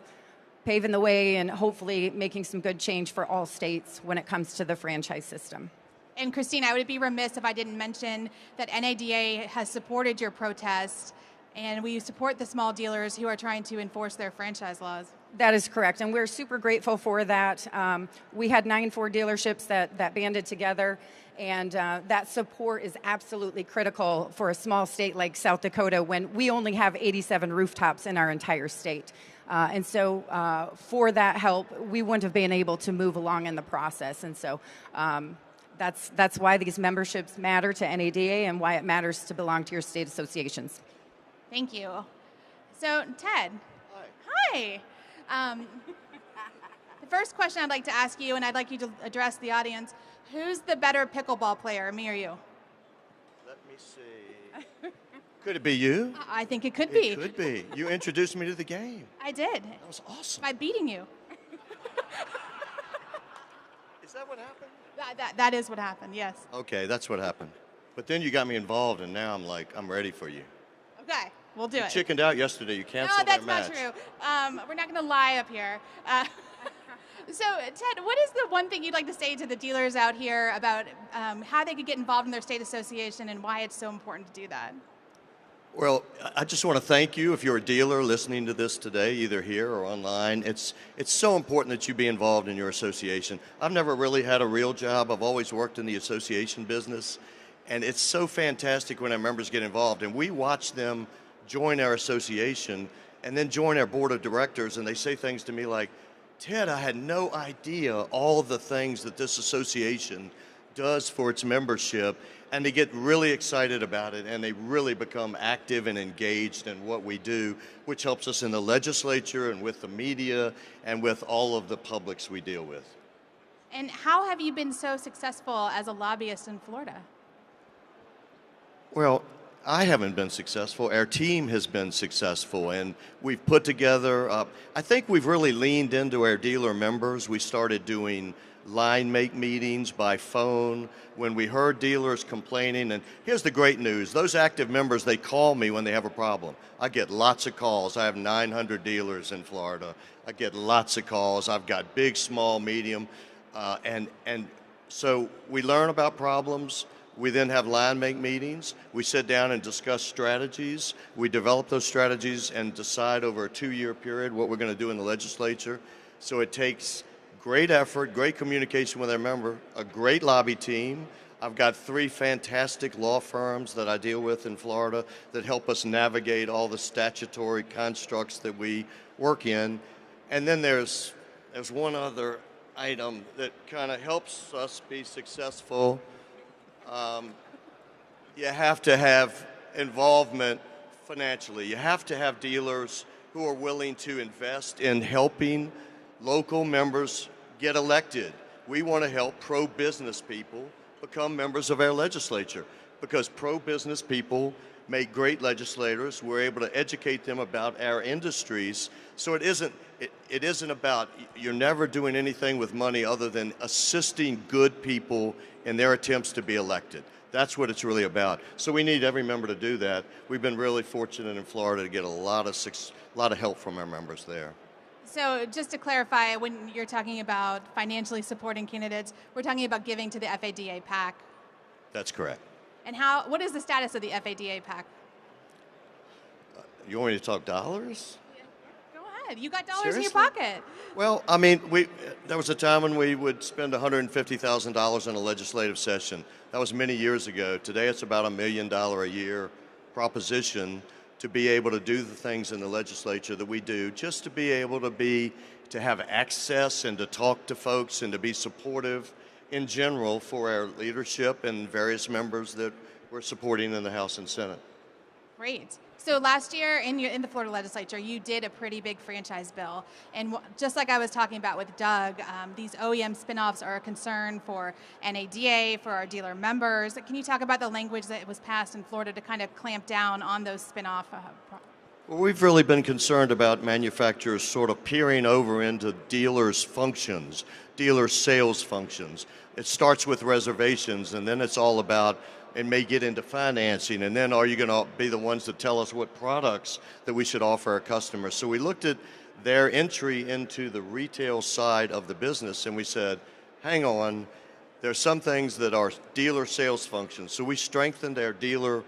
paving the way and hopefully making some good change for all states when it comes to the franchise system. And Christine, I would be remiss if I didn't mention that NADA has supported your protest, and we support the small dealers who are trying to enforce their franchise laws. That is correct, and we're super grateful for that. We had 9 Ford dealerships that banded together, and that support is absolutely critical for a small state like South Dakota when we only have 87 rooftops in our entire state. And so for that help, we wouldn't have been able to move along in the process. And so that's why these memberships matter to NADA and why it matters to belong to your state associations. Thank you. So, Ted. Hi. The first question I'd like to ask you, and I'd like you to address the audience, who's the better pickleball player, me or you? Let me see. Could it be you? I think it could be. It could be. You introduced me to the game. I did. That was awesome. By beating you. Is that what happened? That is what happened, yes. Okay, that's what happened. But then you got me involved, and now I'm ready for you. Okay, we'll do You it. chickened out yesterday. You canceled No, that's that not match. true. We're not going to lie up here. So, Ted, what is the one thing you'd like to say to the dealers out here about how they could get involved in their state association and why it's so important to do that? Well, I just want to thank you if you're a dealer listening to this today, either here or online. It's so important that you be involved in your association. I've never really had a real job. I've always worked in the association business. And it's so fantastic when our members get involved. And we watch them join our association and then join our board of directors, and they say things to me like, Ted, I had no idea all the things that this association does for its membership, and they get really excited about it, and they really become active and engaged in what we do, which helps us in the legislature and with the media and with all of the publics we deal with. And how have you been so successful as a lobbyist in Florida? Well, I haven't been successful. Our team has been successful, and we've put together, I think we've really leaned into our dealer members. We started doing line make meetings by phone when we heard dealers complaining. And here's the great news. Those active members, they call me when they have a problem. I get lots of calls. I have 900 dealers in Florida. I get lots of calls. I've got big, small, medium. And so we learn about problems. We then have line make meetings. We sit down and discuss strategies. We develop those strategies and decide over a 2-year period what we're going to do in the legislature. So it takes great effort, great communication with our member, a great lobby team. I've got 3 fantastic law firms that I deal with in Florida that help us navigate all the statutory constructs that we work in. And then there's one other item that kind of helps us be successful. You have to have involvement financially. You have to have dealers who are willing to invest in helping local members get elected. We want to help pro-business people become members of our legislature because pro-business people make great legislators. We're able to educate them about our industries. So it isn't about, you're never doing anything with money other than assisting good people in their attempts to be elected. That's what it's really about. So we need every member to do that. We've been really fortunate in Florida to get a lot of help from our members there. So just to clarify, when you're talking about financially supporting candidates, we're talking about giving to the FADA PAC. That's correct. And what is the status of the FADA PAC? You want me to talk dollars? Go ahead. You got dollars Seriously? in your pocket. Well, I mean, there was a time when we would spend $150,000 in a legislative session. That was many years ago. Today it's about $1 million a year proposition to be able to do the things in the legislature that we do, just to be able to have access and to talk to folks and to be supportive in general for our leadership and various members that we're supporting in the House and Senate. Great. So last year in the Florida legislature, you did a pretty big franchise bill. And just like I was talking about with Doug, these OEM spinoffs are a concern for NADA, for our dealer members. Can you talk about the language that was passed in Florida to kind of clamp down on those spinoff? Well, we've really been concerned about manufacturers sort of peering over into dealers' functions, dealer sales functions. It starts with reservations, and then it's all about, it may get into financing, and then are you going to be the ones that tell us what products that we should offer our customers? So we looked at their entry into the retail side of the business, and we said, hang on, there's some things that are dealer sales functions. So we strengthened our dealer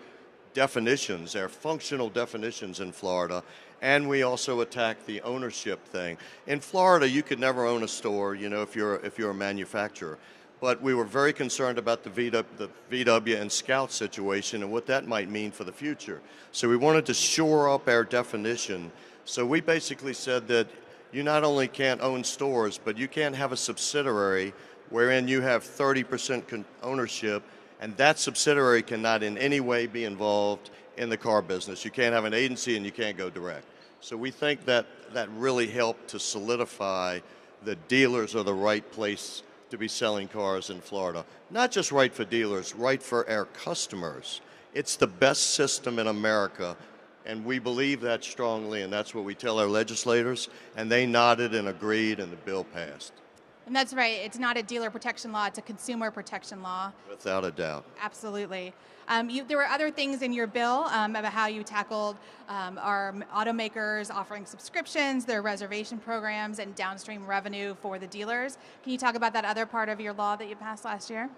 definitions, our functional definitions in Florida, and we also attacked the ownership thing. In Florida, you could never own a store, you know, if you're a manufacturer. But we were very concerned about the VW and Scout situation and what that might mean for the future. So we wanted to shore up our definition. So we basically said that you not only can't own stores, but you can't have a subsidiary wherein you have 30% ownership, and that subsidiary cannot in any way be involved in the car business. You can't have an agency and you can't go direct. So we think that that really helped to solidify that dealers are the right place to be selling cars in Florida. Not just right for dealers, right for our customers. It's the best system in America, and we believe that strongly, and that's what we tell our legislators, and they nodded and agreed, and the bill passed. And that's right. It's not a dealer protection law. It's a consumer protection law. Without a doubt. Absolutely. There were other things in your bill about how you tackled our automakers offering subscriptions, their reservation programs, and downstream revenue for the dealers. Can you talk about that other part of your law that you passed last year?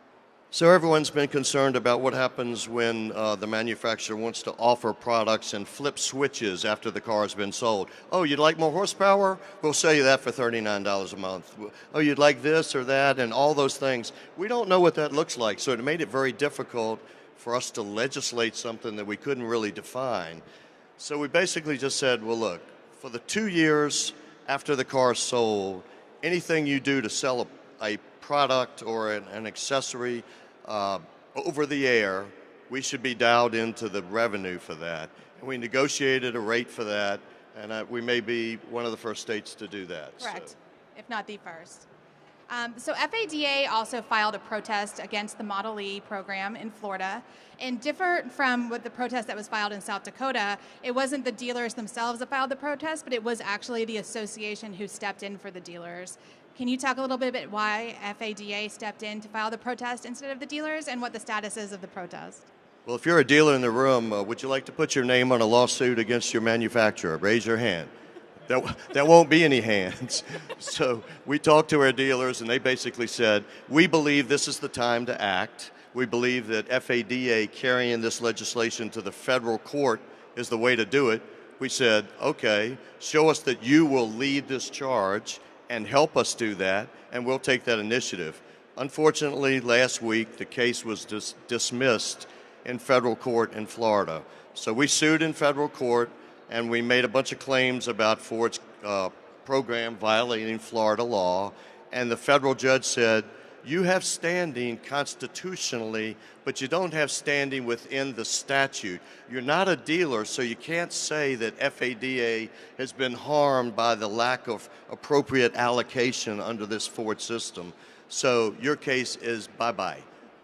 So everyone's been concerned about what happens when the manufacturer wants to offer products and flip switches after the car has been sold. Oh, you'd like more horsepower? We'll sell you that for $39 a month. Oh, you'd like this or that and all those things. We don't know what that looks like, so it made it very difficult for us to legislate something that we couldn't really define. So we basically just said, well, look, for the 2 years after the car is sold, anything you do to sell a product or an accessory over the air, we should be dialed into the revenue for that. And we negotiated a rate for that, and we may be one of the first states to do that. Correct, if not the first. So FADA also filed a protest against the Model E program in Florida. And different from what the protest that was filed in South Dakota, it wasn't the dealers themselves that filed the protest, but it was actually the association who stepped in for the dealers. Can you talk a little bit about why FADA stepped in to file the protest instead of the dealers and what the status is of the protest? Well, if you're a dealer in the room, would you like to put your name on a lawsuit against your manufacturer? Raise your hand. There won't be any hands. So we talked to our dealers, and they basically said, we believe this is the time to act. We believe that FADA carrying this legislation to the federal court is the way to do it. We said, okay, show us that you will lead this charge and help us do that, and we'll take that initiative. Unfortunately, last week, the case was dismissed in federal court in Florida. So we sued in federal court, and we made a bunch of claims about Ford's program violating Florida law, and the federal judge said, you have standing constitutionally, but you don't have standing within the statute. You're not a dealer, so you can't say that FADA has been harmed by the lack of appropriate allocation under this Ford system. So your case is bye-bye.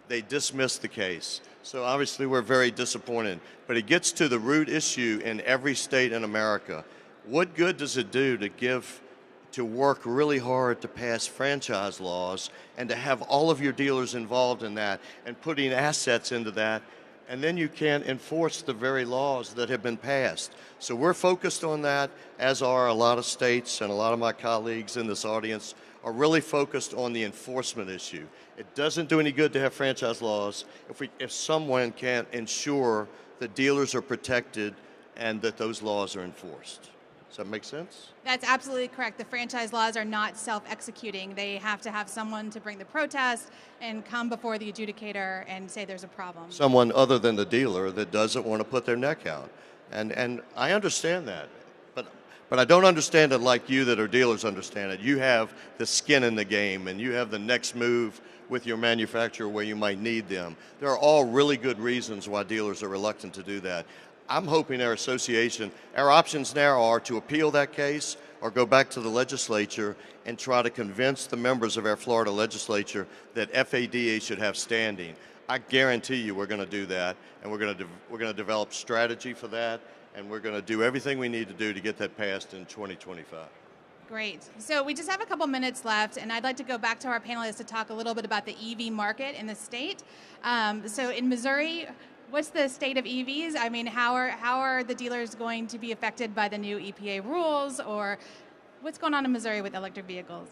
They dismissed the case. So obviously we're very disappointed. But it gets to the root issue in every state in America. What good does it do to work really hard to pass franchise laws and to have all of your dealers involved in that and putting assets into that, and then you can't enforce the very laws that have been passed? So we're focused on that, as are a lot of states, and a lot of my colleagues in this audience are really focused on the enforcement issue. It doesn't do any good to have franchise laws if someone can't ensure that dealers are protected and that those laws are enforced. Does that make sense? That's absolutely correct. The franchise laws are not self-executing. They have to have someone to bring the protest and come before the adjudicator and say there's a problem. Someone other than the dealer that doesn't want to put their neck out. And I understand that. But I don't understand it like you that are dealers understand it. You have the skin in the game, and you have the next move with your manufacturer where you might need them. There are all really good reasons why dealers are reluctant to do that. I'm hoping our association, our options now are to appeal that case or go back to the legislature and try to convince the members of our Florida legislature that FADA should have standing. I guarantee you we're going to do that, and we're going to develop strategy for that, and we're going to do everything we need to do to get that passed in 2025. Great. So we just have a couple minutes left, and I'd like to go back to our panelists to talk a little bit about the EV market in the state. So in Missouri, what's the state of EVs? I mean, how are the dealers going to be affected by the new EPA rules, or what's going on in Missouri with electric vehicles?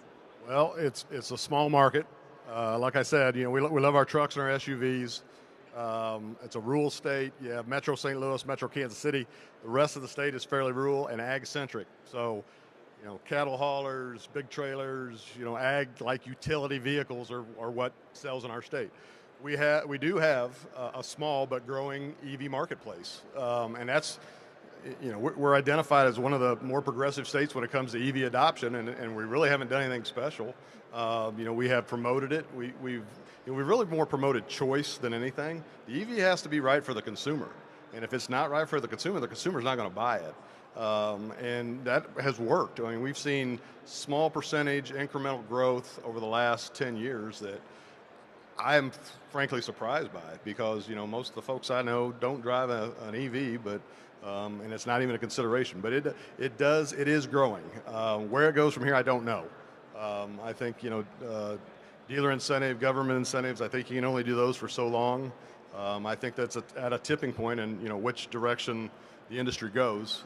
Well, it's a small market. Like I said, we love our trucks and our SUVs. It's a rural state. You have Metro St. Louis, Metro Kansas City. The rest of the state is fairly rural and ag-centric. So, cattle haulers, big trailers, ag-like utility vehicles are what sells in our state. We do have a small but growing EV marketplace, and that's, we're identified as one of the more progressive states when it comes to EV adoption, and we really haven't done anything special. We have promoted it. We've really more promoted choice than anything. The EV has to be right for the consumer, and if it's not right for the consumer's not going to buy it. And that has worked. I mean, we've seen small percentage incremental growth over the last 10 years that I am frankly surprised by it, because most of the folks I know don't drive an EV, but and it's not even a consideration. But it is growing. Where it goes from here, I don't know. I think dealer incentive, government incentives, I think you can only do those for so long. I think that's at a tipping point, and which direction the industry goes.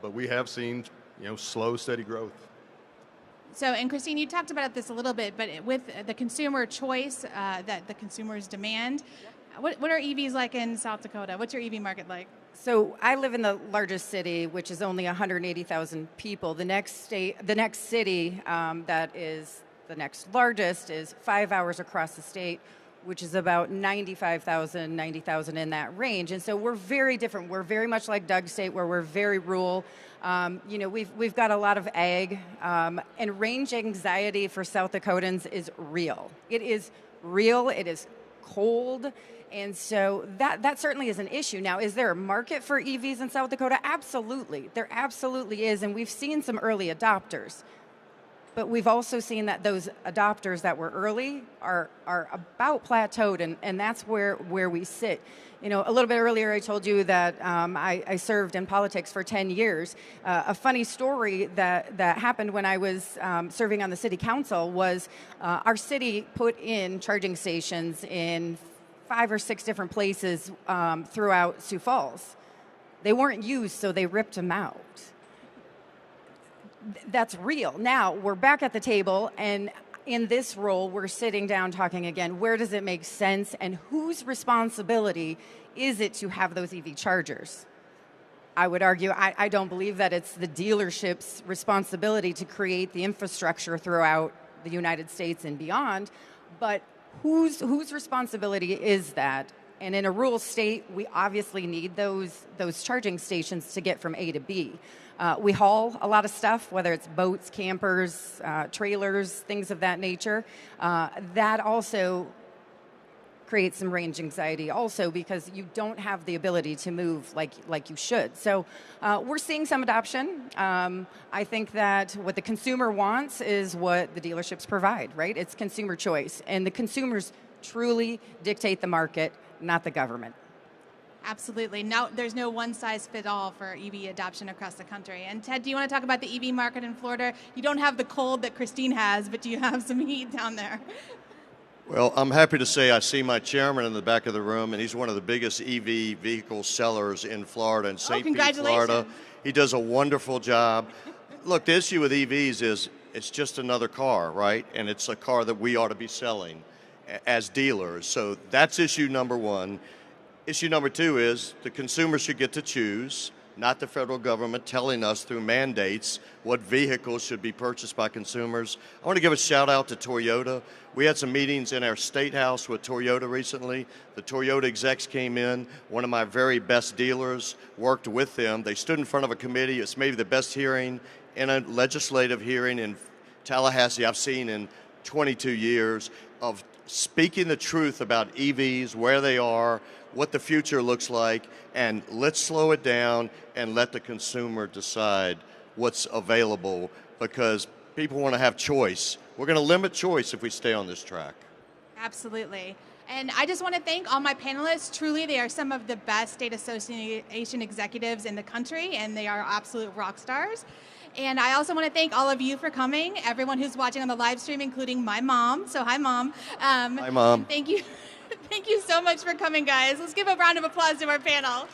But we have seen slow, steady growth. So, and Christine, you talked about this a little bit, but with the consumer choice that the consumers demand, what are EVs like in South Dakota? What's your EV market like? So I live in the largest city, which is only 180,000 people. The next city that is the next largest is 5 hours across the state which is about 95,000, 90,000 in that range. And so we're very different. We're very much like Doug's state, where we're very rural. We've got a lot of ag, and range anxiety for South Dakotans is real. It is real. It is cold. And so that certainly is an issue. Now, is there a market for EVs in South Dakota? Absolutely. There absolutely is. And we've seen some early adopters. But we've also seen that those adopters that were early are about plateaued, and that's where we sit. A little bit earlier I told you that I served in politics for 10 years. A funny story that happened when I was serving on the city council was our city put in charging stations in 5 or 6 different places throughout Sioux Falls. They weren't used, so they ripped them out. That's real. Now, we're back at the table, and in this role, we're sitting down talking again, where does it make sense, and whose responsibility is it to have those EV chargers? I would argue, I don't believe that it's the dealership's responsibility to create the infrastructure throughout the United States and beyond, but whose responsibility is that? And in a rural state, we obviously need those charging stations to get from A to B. We haul a lot of stuff, whether it's boats, campers, trailers, things of that nature. That also creates some range anxiety also, because you don't have the ability to move like you should. So we're seeing some adoption. I think that what the consumer wants is what the dealerships provide, right? It's consumer choice. And the consumers truly dictate the market, not the government. Absolutely. No, there's no one-size-fits-all for EV adoption across the country. And Ted, do you want to talk about the EV market in Florida? You don't have the cold that Christine has, but do you have some heat down there? Well, I'm happy to say I see my chairman in the back of the room, and he's one of the biggest EV vehicle sellers in Florida, in St. Pete, Florida. He does a wonderful job. Look, the issue with EVs is it's just another car, right? And it's a car that we ought to be selling as dealers. So that's issue number one. Issue number two is the consumer should get to choose, not the federal government telling us through mandates what vehicles should be purchased by consumers. I want to give a shout out to Toyota. We had some meetings in our state house with Toyota recently. The Toyota execs came in. One of my very best dealers worked with them. They stood in front of a committee. It's maybe the best hearing in a legislative hearing in Tallahassee I've seen in 22 years of speaking the truth about EVs, where they are, what the future looks like, and let's slow it down and let the consumer decide what's available, because people want to have choice. We're going to limit choice if we stay on this track. Absolutely. And I just want to thank all my panelists. Truly, they are some of the best state association executives in the country, and they are absolute rock stars. And I also want to thank all of you for coming, everyone who's watching on the live stream, including my mom. So hi, Mom. Hi, Mom. Thank you. Thank you so much for coming, guys. Let's give a round of applause to our panel.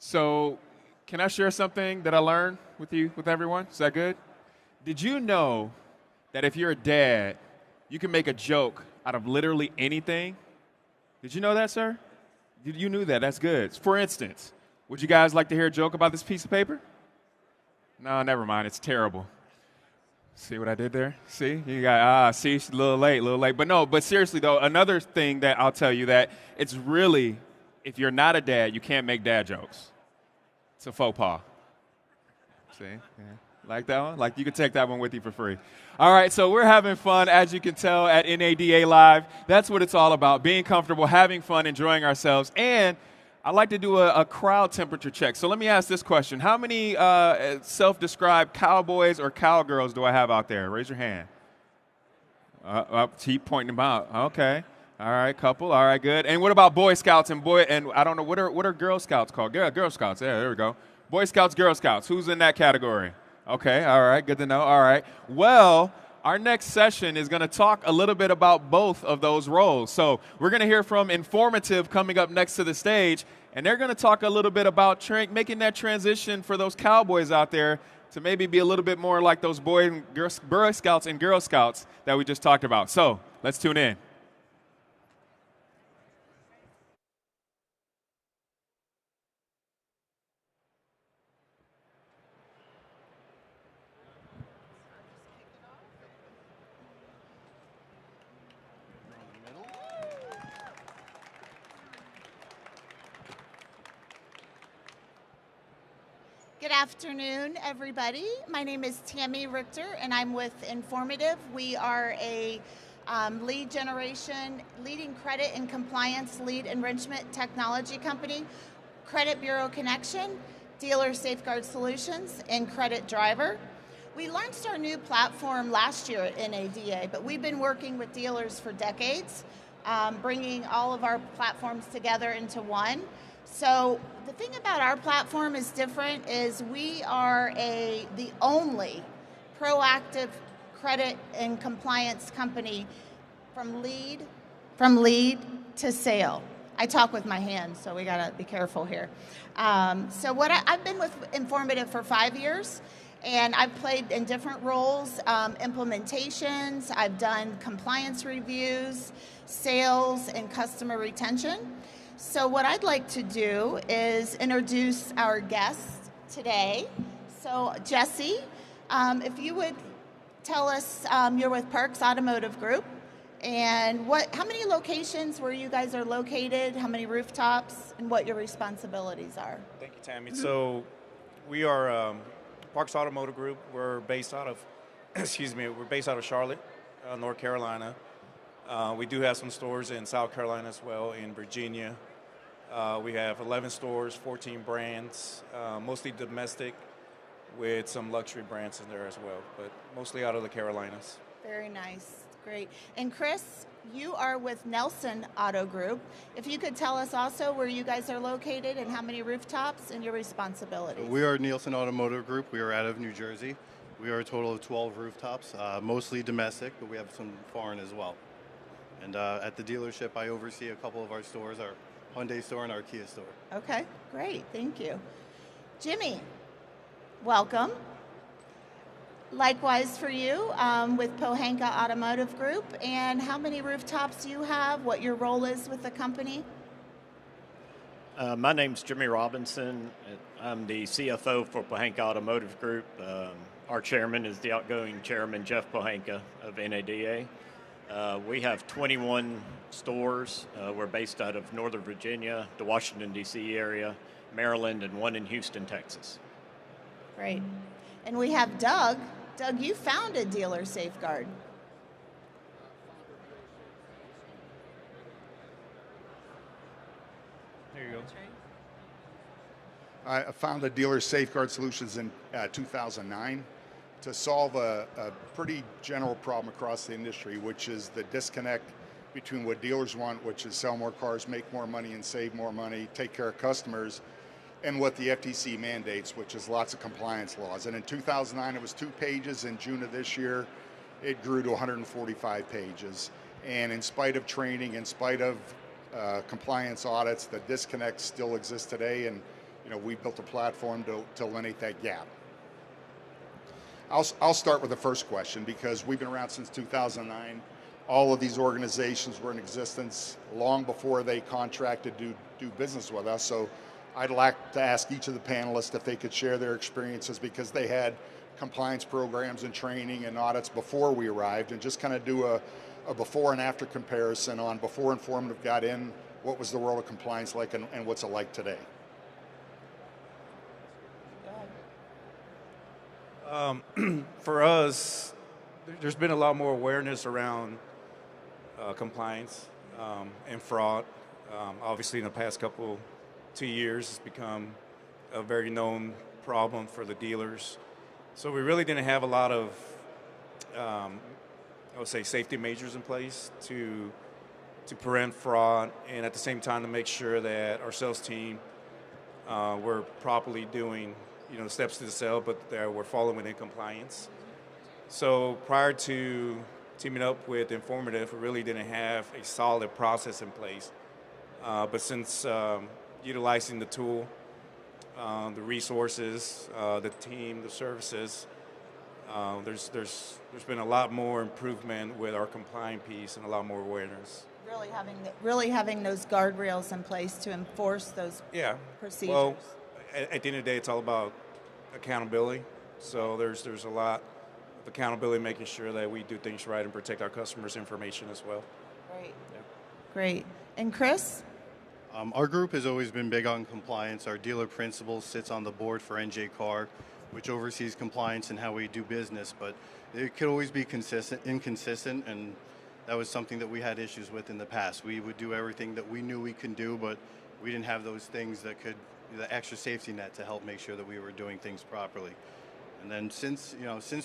So, can I share something that I learned with you, with everyone? Is that good? Did you know that if you're a dad, you can make a joke out of literally anything? Did you know that, sir? You knew that. That's good. For instance, would you guys like to hear a joke about this piece of paper? No, never mind. It's terrible. See what I did there? See? You got, see, a little late. But no, but seriously, though, another thing that I'll tell you that it's really, if you're not a dad, you can't make dad jokes. It's a faux pas. See? Yeah. Like that one? Like you can take that one with you for free. All right, so we're having fun, as you can tell, at NADA Live. That's what it's all about, being comfortable, having fun, enjoying ourselves. And I like to do a crowd temperature check. So let me ask this question. How many self-described cowboys or cowgirls do I have out there? Raise your hand. Keep pointing them out. Okay. All right, couple. All right, good. And what about Boy Scouts and I don't know, what are Girl Scouts called? Girl Scouts. Yeah, there we go. Boy Scouts, Girl Scouts. Who's in that category? Okay, all right, good to know. All right. Well, our next session is going to talk a little bit about both of those roles. So we're going to hear from Informative coming up next to the stage, and they're going to talk a little bit about making that transition for those cowboys out there to maybe be a little bit more like those Boy Scouts and Girl Scouts that we just talked about. So let's tune in. Good afternoon, everybody. My name is Tammy Richter, and I'm with Informative. We are a lead generation, leading credit and compliance lead enrichment technology company, Credit Bureau Connection, Dealer Safeguard Solutions, and Credit Driver. We launched our new platform last year at NADA, but we've been working with dealers for decades, bringing all of our platforms together into one. So the thing about our platform is different is we are the only proactive credit and compliance company from lead to sale. I talk with my hands, so we gotta be careful here. So I've been with Informative for 5 years, and I've played in different roles, implementations, I've done compliance reviews, sales, and customer retention. So what I'd like to do is introduce our guest today. So Jesse, if you would tell us, you're with Parks Automotive Group, and how many locations where you guys are located, how many rooftops, and what your responsibilities are. Thank you, Tammy. So we are Parks Automotive Group. We're based out of, we're based out of Charlotte, North Carolina. We do have some stores in South Carolina as well, in Virginia. We have 11 stores, 14 brands, mostly domestic, with some luxury brands in there as well, but mostly out of the Carolinas. Very nice, great. And Chris, you are with Nelson Auto Group. If you could tell us also where you guys are located and how many rooftops and your responsibilities. We are Nielsen Automotive Group. We are out of New Jersey. We are a total of 12 rooftops, mostly domestic, but we have some foreign as well. And at the dealership, I oversee a couple of our stores, our Hyundai store and our Kia store. Okay, great, thank you. Jimmy, welcome. Likewise for you with Pohanka Automotive Group. And how many rooftops do you have? What your role is with the company? My name's Jimmy Robinson. I'm the CFO for Pohanka Automotive Group. Our chairman is the outgoing chairman, Jeff Pohanka of NADA. We have 21 stores. We're based out of Northern Virginia, the Washington, D.C. area, Maryland, and one in Houston, Texas. Great. And we have Doug. Doug, you founded Dealer Safeguard. There you go. I founded Dealer Safeguard Solutions in 2009 to solve a pretty general problem across the industry, which is the disconnect between what dealers want, which is sell more cars, make more money, and save more money, take care of customers, and what the FTC mandates, which is lots of compliance laws. And in 2009, it was 2 pages. In June of this year, it grew to 145 pages. And in spite of training, in spite of compliance audits, the disconnect still exists today. And we built a platform to eliminate that gap. I'll start with the first question because we've been around since 2009. All of these organizations were in existence long before they contracted to do business with us. So I'd like to ask each of the panelists if they could share their experiences because they had compliance programs and training and audits before we arrived, and just kind of do a before and after comparison on before Informative got in, what was the world of compliance like and what's it like today? For us, there's been a lot more awareness around compliance and fraud. Obviously, in the past 2 years, it's become a very known problem for the dealers. So we really didn't have a lot of, I would say, safety measures in place to prevent fraud, and at the same time to make sure that our sales team were properly doing the steps to the sale, but that we're following within compliance. So prior to teaming up with Informative, we really didn't have a solid process in place. But since utilizing the tool, the resources, the team, the services, there's been a lot more improvement with our compliance piece and a lot more awareness. Really having those guardrails in place to enforce those procedures. Well, at the end of the day, it's all about accountability. So there's a lot of accountability, making sure that we do things right and protect our customers' information as well. Great. Yeah. Great. And Chris? Our group has always been big on compliance. Our dealer principal sits on the board for NJ Car, which oversees compliance and how we do business, but it could always be inconsistent, and that was something that we had issues with in the past. We would do everything that we knew we could do, but we didn't have those things that could, the extra safety net to help make sure that we were doing things properly. And then since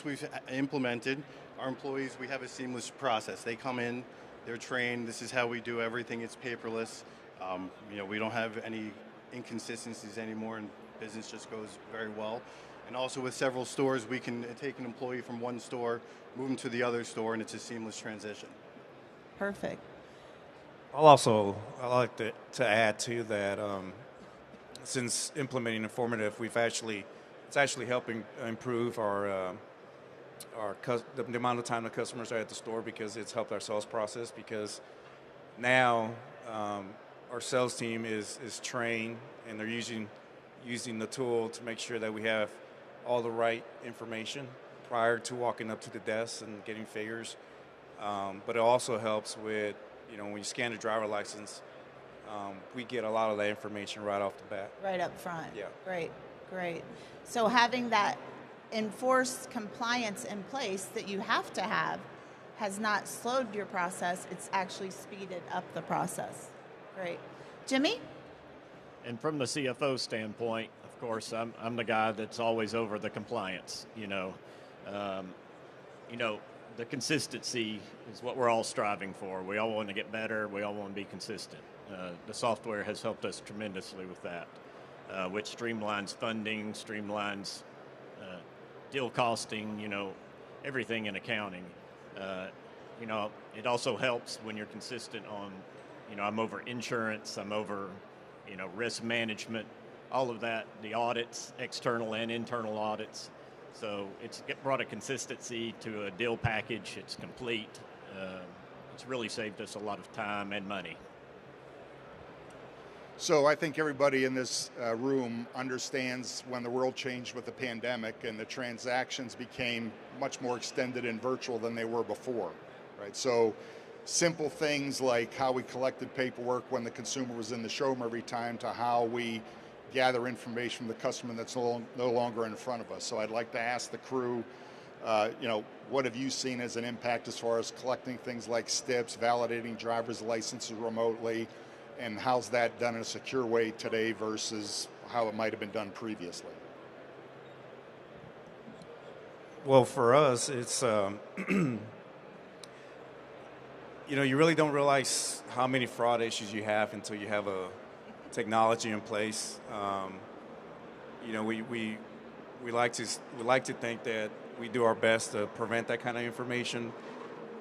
we've implemented, our employees, we have a seamless process. They come in, they're trained, this is how we do everything, it's paperless. We don't have any inconsistencies anymore, and business just goes very well. And also with several stores, we can take an employee from one store, move them to the other store, and it's a seamless transition. Perfect. I'd like to add to that. Since implementing Informative, it's actually helping improve the amount of time the customers are at the store, because it's helped our sales process. Because now our sales team is trained, and they're using the tool to make sure that we have all the right information prior to walking up to the desk and getting figures. But it also helps with, when you scan the driver license, we get a lot of that information right off the bat. Right up front. Yeah. Great. So having that enforced compliance in place that you have to have has not slowed your process, it's actually speeded up the process. Great. Jimmy? And from the CFO standpoint, of course, I'm the guy that's always over the compliance. The consistency is what we're all striving for. We all want to get better. We all want to be consistent. The software has helped us tremendously with that, which streamlines funding, streamlines deal costing, everything in accounting. It also helps when you're consistent on, I'm over insurance, I'm over, risk management, all of that, the audits, external and internal audits. So it's brought a consistency to a deal package. It's complete. It's really saved us a lot of time and money. So I think everybody in this room understands when the world changed with the pandemic and the transactions became much more extended and virtual than they were before, right? So simple things like how we collected paperwork when the consumer was in the showroom every time, to how we gather information from the customer that's no longer in front of us. So I'd like to ask the crew, what have you seen as an impact as far as collecting things like STIPs, validating driver's licenses remotely, and how's that done in a secure way today versus how it might have been done previously? Well, for us, it's, you really don't realize how many fraud issues you have until you have a technology in place. We like to think that we do our best to prevent that kind of information,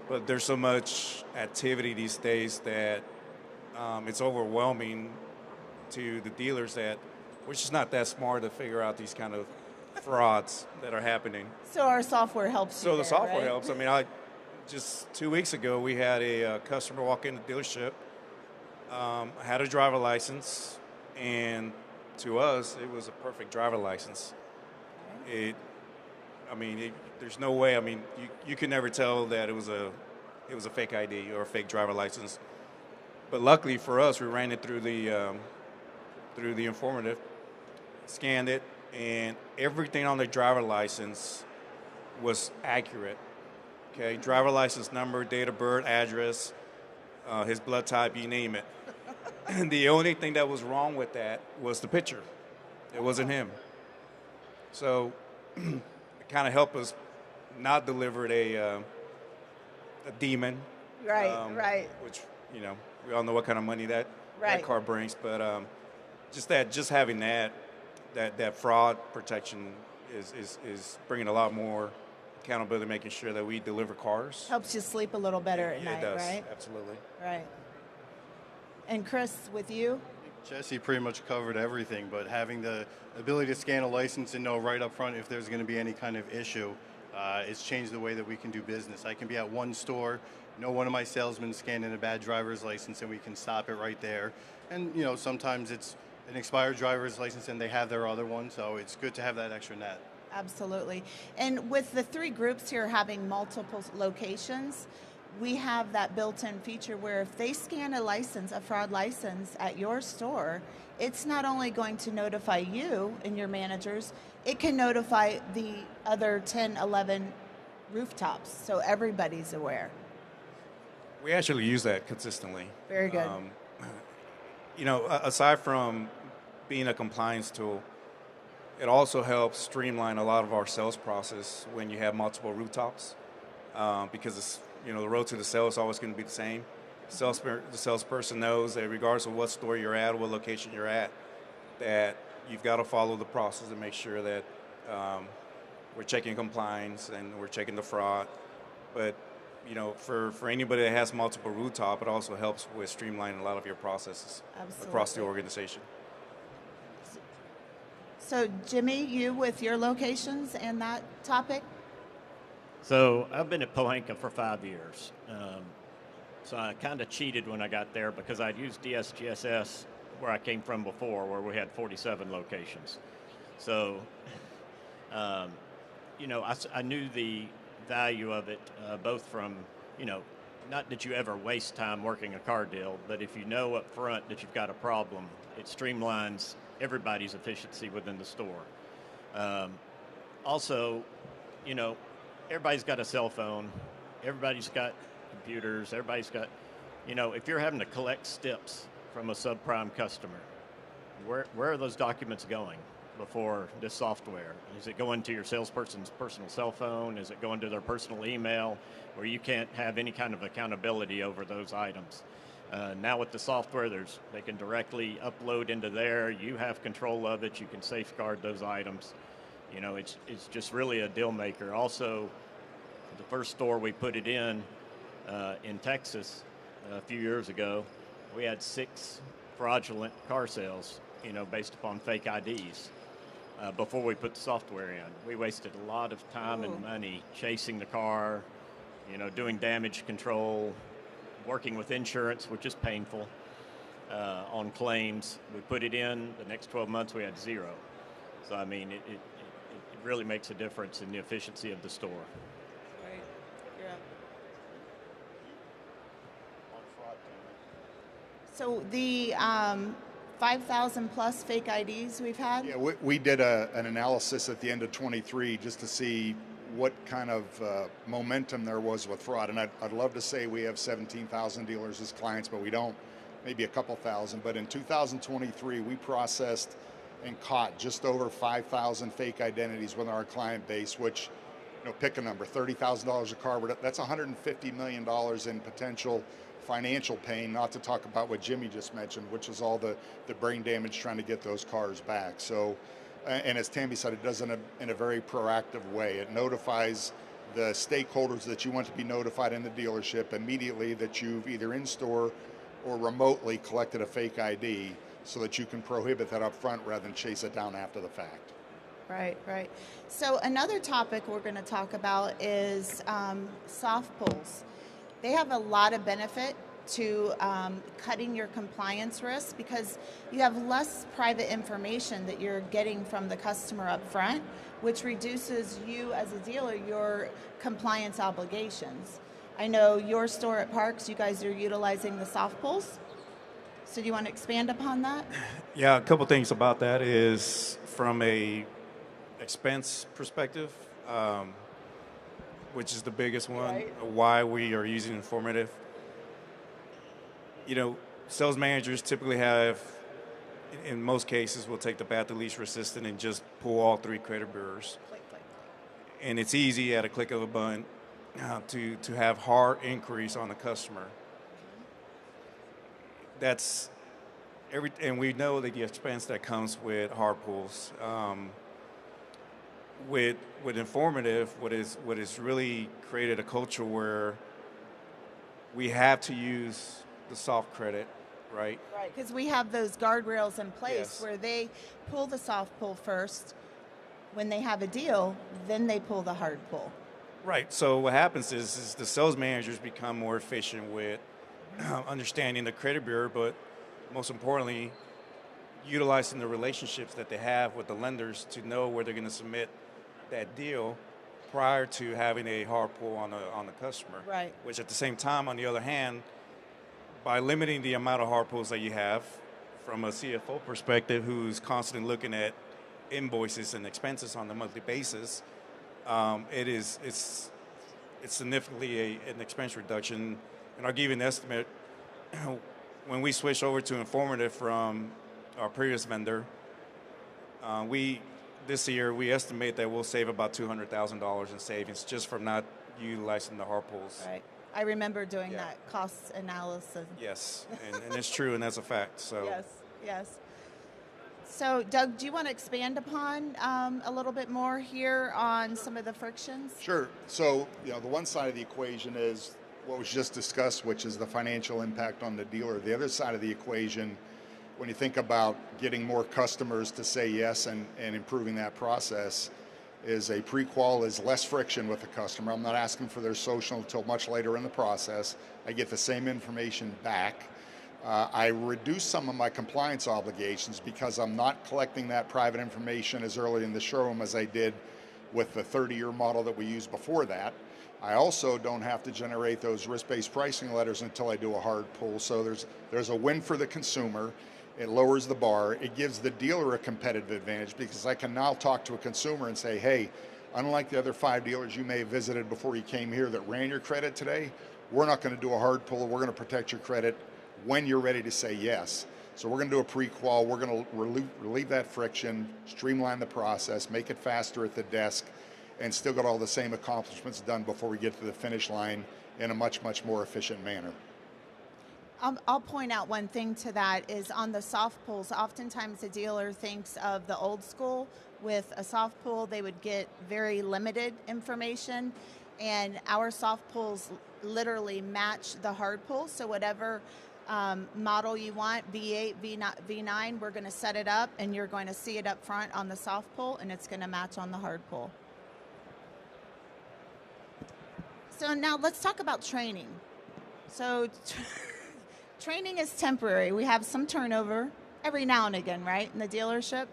but there's so much activity these days that it's overwhelming to the dealers that we're just not that smart to figure out these kind of frauds that are happening. So our software helps you So the there, software right? helps. I mean, just 2 weeks ago, we had a customer walk in the dealership, had a driver license, and to us, it was a perfect driver license. There's no way. I mean, you could never tell that it was a fake ID or a fake driver license. But luckily for us, we ran it through the informative, scanned it, and everything on the driver license was accurate. Okay, driver license number, date of birth, address, his blood type, you name it. And the only thing that was wrong with that was the picture. It wasn't him. So it kind of helped us not deliver a demon. Right, right. Which, we all know what kind of money that Right. car brings. But just having that fraud protection is bringing a lot more accountability, making sure that we deliver cars. Helps you sleep a little better at Yeah, night, it does. right? Absolutely. Right. And Chris, with you? Jesse pretty much covered everything, but having the ability to scan a license and know right up front if there's going to be any kind of issue, it's changed the way that we can do business. I can be at one store, know one of my salesmen scanned in a bad driver's license, and we can stop it right there. And, sometimes it's an expired driver's license and they have their other one, so it's good to have that extra net. Absolutely. And with the three groups here having multiple locations, we have that built-in feature where if they scan a fraud license at your store, it's not only going to notify you and your managers, it can notify the other 10, 11 rooftops, so everybody's aware. We actually use that consistently. Very good. Aside from being a compliance tool, it also helps streamline a lot of our sales process when you have multiple rooftops, because it's, the road to the sale is always going to be the same. The salesperson knows that regardless of what store you're at, what location you're at, that you've got to follow the process and make sure that we're checking compliance and we're checking the fraud. But for anybody that has multiple rooftop, it also helps with streamlining a lot of your processes across the organization. So Jimmy, you with your locations and that topic? So I've been at Pohanka for 5 years. So I kind of cheated when I got there because I'd used DSGSS where I came from before, where we had 47 locations. So, I knew the value of it, both from, not that you ever waste time working a car deal, but if you know up front that you've got a problem, it streamlines everybody's efficiency within the store. Also, everybody's got a cell phone, everybody's got computers, everybody's got, if you're having to collect steps from a subprime customer, where are those documents going before this software? Is it going to your salesperson's personal cell phone? Is it going to their personal email where you can't have any kind of accountability over those items? Now with the software, they can directly upload into there. You have control of it. You can safeguard those items. It's just really a deal maker. Also, the first store we put it in Texas a few years ago, we had 6 fraudulent car sales, based upon fake IDs before we put the software in. We wasted a lot of time and money chasing the car, doing damage control, working with insurance, which is painful, on claims. We put it in, the next 12 months we had 0. So, it really makes a difference in the efficiency of the store. Right. Yeah. So the 5,000 plus fake IDs we've had? Yeah, we did an analysis at the end of 23 just to see what kind of momentum there was with fraud. And I'd love to say we have 17,000 dealers as clients, but we don't, maybe a couple thousand. But in 2023, we processed and caught just over 5,000 fake identities within our client base, which, pick a number, $30,000 a car, that's $150 million in potential financial pain, not to talk about what Jimmy just mentioned, which is all the brain damage trying to get those cars back. So, and as Tammy said, it does in a very proactive way. It notifies the stakeholders that you want to be notified in the dealership immediately that you've either in store or remotely collected a fake ID. so that you can prohibit that up front rather than chase it down after the fact. Right, right. So another topic we're going to talk about is soft pulls. They have a lot of benefit to cutting your compliance risk because you have less private information that you're getting from the customer up front, which reduces you as a dealer, your compliance obligations. I know your store at Parks, you guys are utilizing the soft pulls. So do you want to expand upon that? Yeah, a couple things about that is from a expense perspective, which is the biggest one, Right. why we are using Informative. You know, sales managers typically have, in most cases, will take the path of least resistance and just pull all 3 credit bureaus. And it's easy at a click of a button to have hard inquiries on the customer. That's and we know that the expense that comes with hard pulls. With Informative, what is really created a culture where we have to use the soft credit, right? Right, because we have those guardrails in place Yes. where they pull the soft pull first. When they have a deal, then they pull the hard pull. Right. So what happens is the sales managers become more efficient with understanding the credit bureau, but most importantly, utilizing the relationships that they have with the lenders to know where they're going to submit that deal prior to having a hard pull on the customer. Right. Which at the same time, on the other hand, by limiting the amount of hard pulls that you have, from a CFO perspective, who's constantly looking at invoices and expenses on a monthly basis, it's significantly an expense reduction. And I'll give you an estimate. When we switched over to Informative from our previous vendor, this year we estimate that we'll save about $200,000 in savings just from not utilizing the hard pulls. Right. I remember doing that cost analysis. Yes, and it's true, and that's a fact. So Yes, yes. So, Doug, do you want to expand upon a little bit more here on some of the frictions? Sure. So, the one side of the equation is what was just discussed, which is the financial impact on the dealer. The other side of the equation, when you think about getting more customers to say yes and improving that process, is a pre-qual is less friction with the customer. I'm not asking for their social until much later in the process. I get the same information back. I reduce some of my compliance obligations because I'm not collecting that private information as early in the showroom as I did with the 30-year model that we used before that. I also don't have to generate those risk-based pricing letters until I do a hard pull. So there's a win for the consumer. It lowers the bar. It gives the dealer a competitive advantage because I can now talk to a consumer and say, hey, unlike the other 5 dealers you may have visited before you came here that ran your credit today, we're not going to do a hard pull. We're going to protect your credit when you're ready to say yes. So we're going to do a pre-qual. We're going to relieve that friction, streamline the process, make it faster at the desk, and still get all the same accomplishments done before we get to the finish line in a much, much more efficient manner. I'll point out one thing to that is on the soft pulls, oftentimes the dealer thinks of the old school. With a soft pull, they would get very limited information, and our soft pulls literally match the hard pull. So whatever model you want, V8, V9, we're going to set it up, and you're going to see it up front on the soft pull, and it's going to match on the hard pull. So now let's talk about training. So training is temporary. We have some turnover every now and again, right, in the dealership?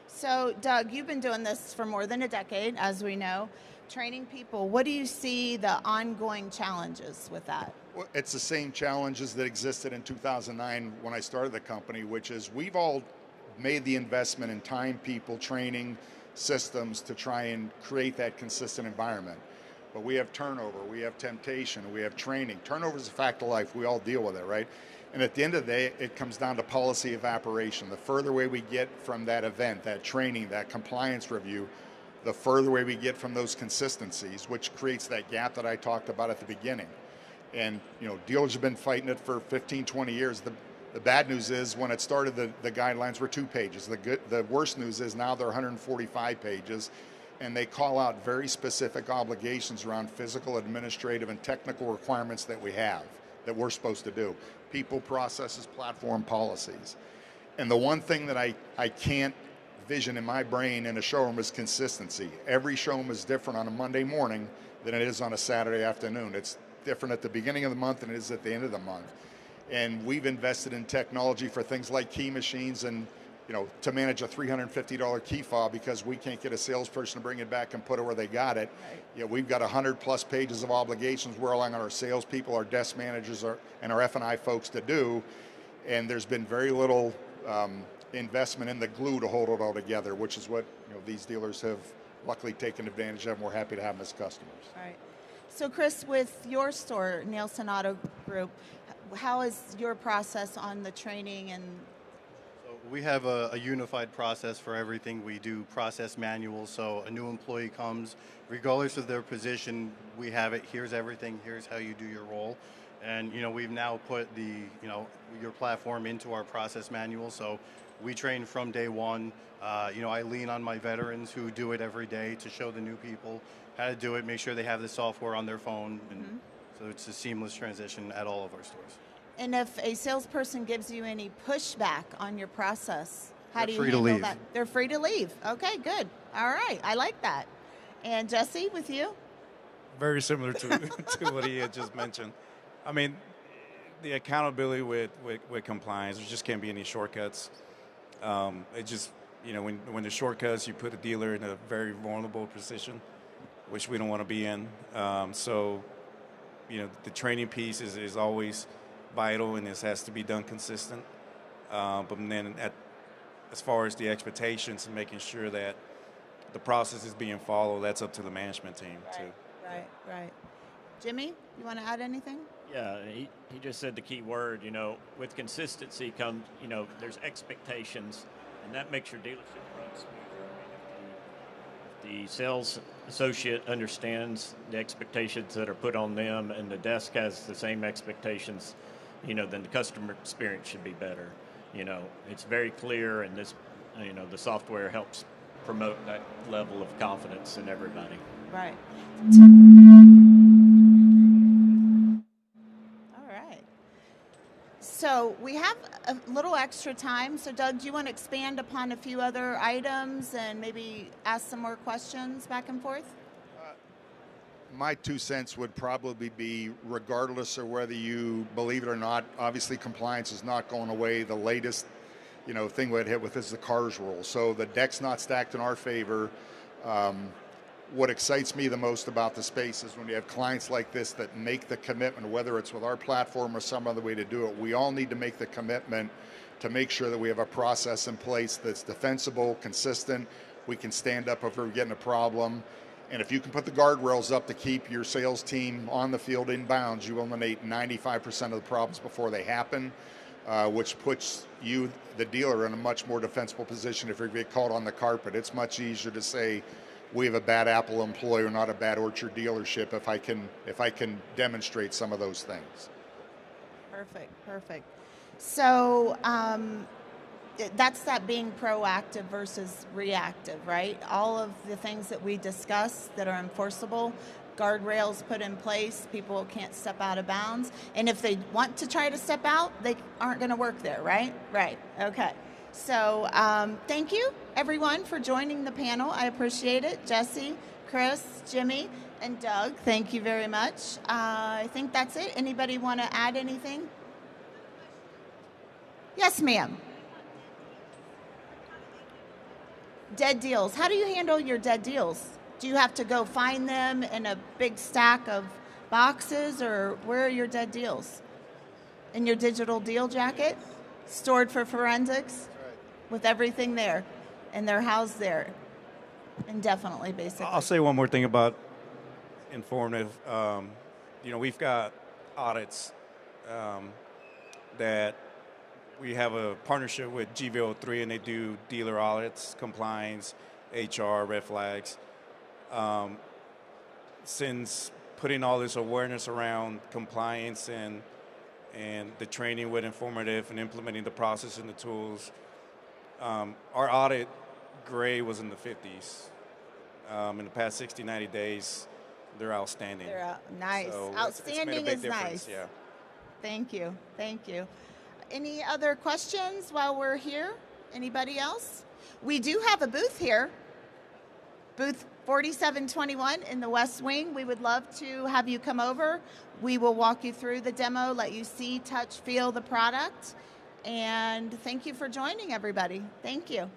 So, Doug, you've been doing this for more than a decade, as we know, training people. What do you see the ongoing challenges with that? Well, it's the same challenges that existed in 2009 when I started the company, which is we've all made the investment in time, people, training, systems to try and create that consistent environment. But we have turnover, we have temptation, we have training. Turnover is a fact of life. We all deal with it, right? And at the end of the day, it comes down to policy evaporation. The further away we get from that event, that training, that compliance review, the further away we get from those consistencies, which creates that gap that I talked about at the beginning. And, dealers have been fighting it for 15, 20 years. The bad news is when it started, the guidelines were 2 pages. The worst news is now they're 145 pages. And they call out very specific obligations around physical, administrative, and technical requirements that we have, that we're supposed to do. People, processes, platform, policies. And the one thing that I can't vision in my brain in a showroom is consistency. Every showroom is different on a Monday morning than it is on a Saturday afternoon. It's different at the beginning of the month than it is at the end of the month. And we've invested in technology for things like key machines and, you know, to manage a $350 key fob because we can't get a salesperson to bring it back and put it where they got it. Right. You know, we've got 100+ pages of obligations we're relying on our salespeople, our desk managers, and our F&I folks to do. And there's been very little investment in the glue to hold it all together, which is what, you know, these dealers have luckily taken advantage of, and we're happy to have them as customers. Right. So Chris, with your store, Nielsen Auto Group, how is your process on the training? And we have a unified process for everything. We do process manuals, so a new employee comes, regardless of their position, we have it, here's everything, here's how you do your role. And, you know, we've now put your platform into our process manual, so we train from day one. I lean on my veterans who do it every day to show the new people how to do it, make sure they have the software on their phone, and so it's a seamless transition at all of our stores. And if a salesperson gives you any pushback on your process, how do you free to handle leave. that? They're free to leave. Okay, good. All right, I like that. And Jesse, with you? Very similar to what he had just mentioned. I mean, the accountability with compliance, there just can't be any shortcuts. It just, when there's shortcuts, you put a dealer in a very vulnerable position, which we don't want to be in. So, the training piece is always vital, and this has to be done consistent. But then as far as the expectations and making sure that the process is being followed, that's up to the management team too. Right. Jimmy, you want to add anything? Yeah, he just said the key word. With consistency comes, there's expectations, and that makes your dealership run smoother. If the sales associate understands the expectations that are put on them, and the desk has the same expectations, then the customer experience should be better. It's very clear, and this, the software helps promote that level of confidence in everybody. Right. All right. So we have a little extra time. So Doug, do you want to expand upon a few other items and maybe ask some more questions back and forth? My 2 cents would probably be, regardless of whether you believe it or not, obviously compliance is not going away. The latest, thing we'd hit with is the CARS rule. So the deck's not stacked in our favor. What excites me the most about the space is when you have clients like this that make the commitment, whether it's with our platform or some other way to do it, we all need to make the commitment to make sure that we have a process in place that's defensible, consistent. We can stand up if we're getting a problem. And if you can put the guardrails up to keep your sales team on the field in bounds, you eliminate 95% of the problems before they happen, which puts you, the dealer, in a much more defensible position if you get caught on the carpet. It's much easier to say, we have a bad Apple employee or not a bad Orchard dealership if I can demonstrate some of those things. Perfect. So that's that being proactive versus reactive, right? All of the things that we discussed that are enforceable, guardrails put in place, people can't step out of bounds. And if they want to try to step out, they aren't going to work there, right? Right. Okay. So thank you, everyone, for joining the panel. I appreciate it. Jesse, Chris, Jimmy, and Doug, thank you very much. I think that's it. Anybody want to add anything? Yes, ma'am. Dead deals. How do you handle your dead deals? Do you have to go find them in a big stack of boxes, or where are your dead deals? In your digital deal jacket? Stored for forensics? With everything there, and they're housed there indefinitely, basically. I'll say one more thing about informative. We've got audits that we have a partnership with GVO3, and they do dealer audits, compliance, HR, red flags. Since putting all this awareness around compliance and the training with informative and implementing the process and the tools, our audit grade was in the 50s. In the past 60, 90 days, they're outstanding. Nice. So outstanding it's made a big is difference. nice. Yeah. Thank you. Any other questions while we're here? Anybody else? We do have a booth here, booth 4721 in the West Wing. We would love to have you come over. We will walk you through the demo, let you see, touch, feel the product. And thank you for joining, everybody. Thank you.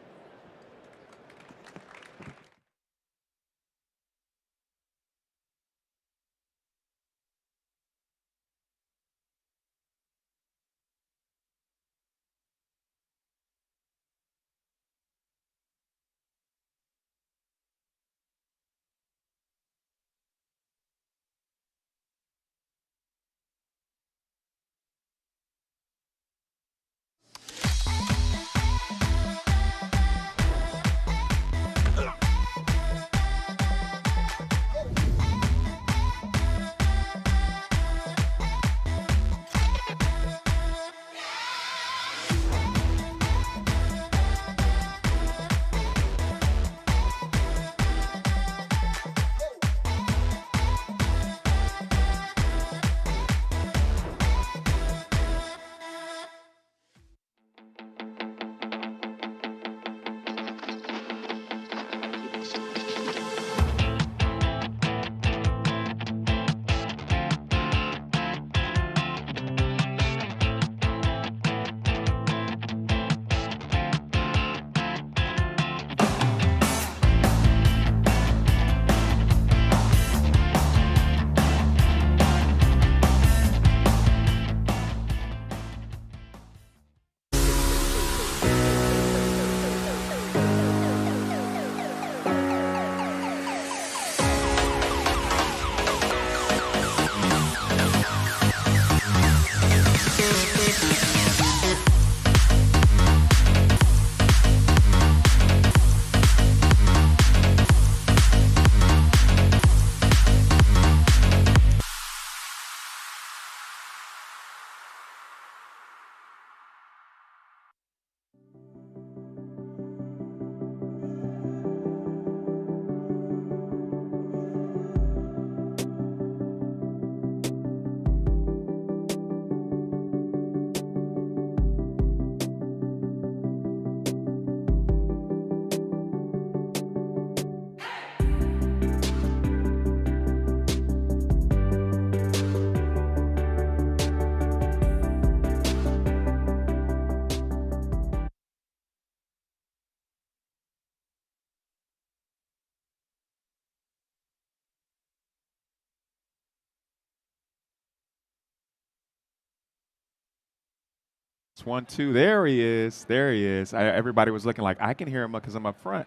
It's 1, 2. There he is. There he is. Everybody was looking like I can hear him because I'm up front.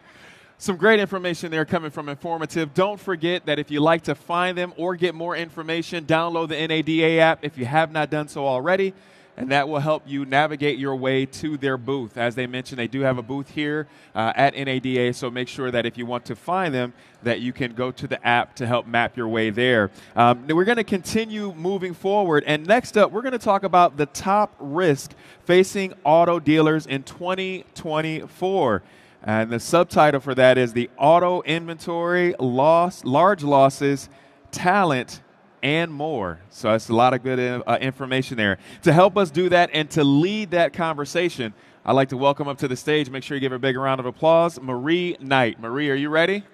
Some great information there coming from Informative. Don't forget that if you like to find them or get more information, download the NADA app if you have not done so already, and that will help you navigate your way to their booth. As they mentioned, they do have a booth here at NADA, so make sure that if you want to find them, that you can go to the app to help map your way there. We're going to continue moving forward, and next up, we're going to talk about the top risk facing auto dealers in 2024. And the subtitle for that is the auto inventory loss, large losses, talent, and more. So that's a lot of good information there. To help us do that and to lead that conversation, I'd like to welcome up to the stage, make sure you give her a big round of applause, Marie Knight. Marie, are you ready?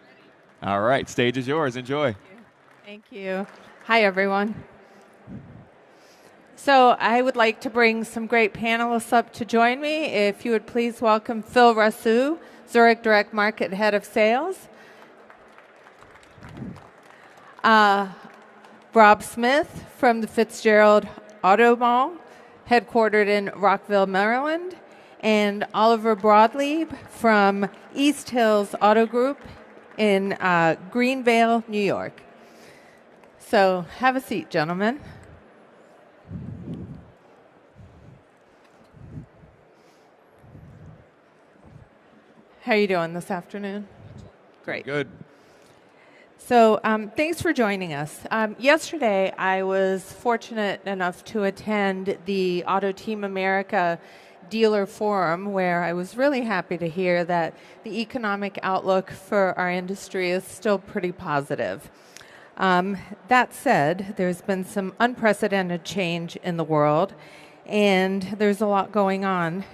All right, stage is yours. Enjoy. Thank you. Hi, everyone. So I would like to bring some great panelists up to join me. If you would please welcome Phil Rasu, Zurich Direct Market Head of Sales. Rob Smith from the Fitzgerald Auto Mall, headquartered in Rockville, Maryland. And Oliver Broadleib from East Hills Auto Group in Greenvale, New York. So have a seat, gentlemen. How are you doing this afternoon? Great. Good. So thanks for joining us. Yesterday, I was fortunate enough to attend the Auto Team America Dealer Forum, where I was really happy to hear that the economic outlook for our industry is still pretty positive. That said, there's been some unprecedented change in the world, and there's a lot going on.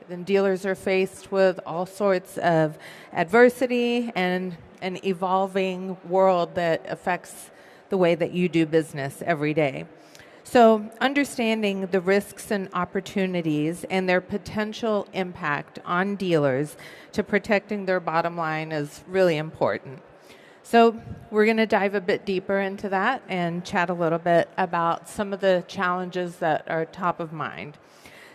And dealers are faced with all sorts of adversity and an evolving world that affects the way that you do business every day. So understanding the risks and opportunities and their potential impact on dealers to protecting their bottom line is really important. So we're going to dive a bit deeper into that and chat a little bit about some of the challenges that are top of mind.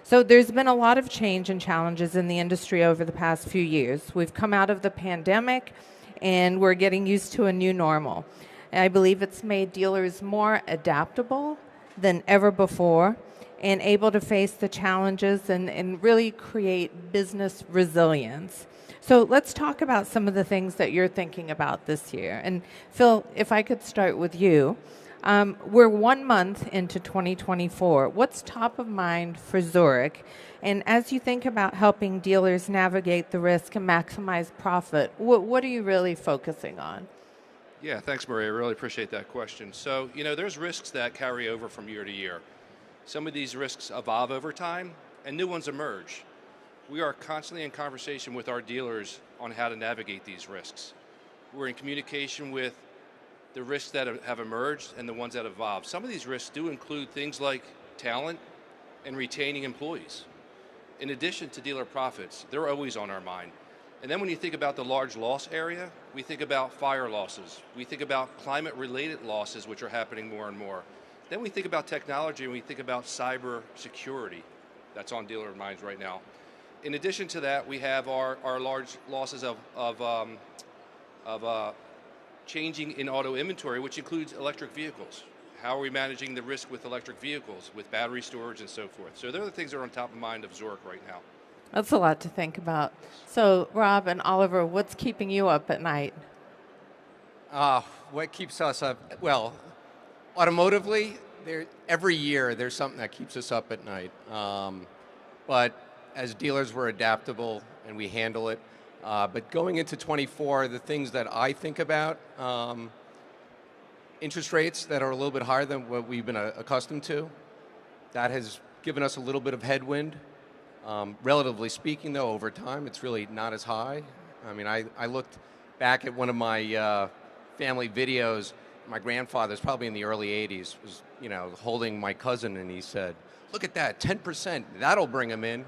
So there's been a lot of change and challenges in the industry over the past few years. We've come out of the pandemic and we're getting used to a new normal. I believe it's made dealers more adaptable than ever before and able to face the challenges and really create business resilience. So let's talk about some of the things that you're thinking about this year. And Phil, if I could start with you. We're 1 month into 2024. What's top of mind for Zurich? And as you think about helping dealers navigate the risk and maximize profit, what are you really focusing on? Yeah, thanks, Maria. I really appreciate that question. So, there's risks that carry over from year to year. Some of these risks evolve over time, and new ones emerge. We are constantly in conversation with our dealers on how to navigate these risks. We're in communication with the risks that have emerged and the ones that evolve. Some of these risks do include things like talent and retaining employees. In addition to dealer profits, they're always on our mind. And then when you think about the large loss area, we think about fire losses. We think about climate-related losses, which are happening more and more. Then we think about technology and we think about cyber security. That's on dealer minds right now. In addition to that, we have our large losses of changing in auto inventory, which includes electric vehicles. How are we managing the risk with electric vehicles, with battery storage and so forth? So they're the things that are on top of mind of Zurich right now. That's a lot to think about. So, Rob and Oliver, what's keeping you up at night? What keeps us up? Well, automotively, every year there's something that keeps us up at night. But as dealers, we're adaptable and we handle it. But going into 24, the things that I think about, interest rates that are a little bit higher than what we've been accustomed to. That has given us a little bit of headwind. Relatively speaking, though, over time, it's really not as high. I mean, I looked back at one of my family videos. My grandfather's probably in the early 80s, was, holding my cousin, and he said, "Look at that, 10%, that'll bring him in."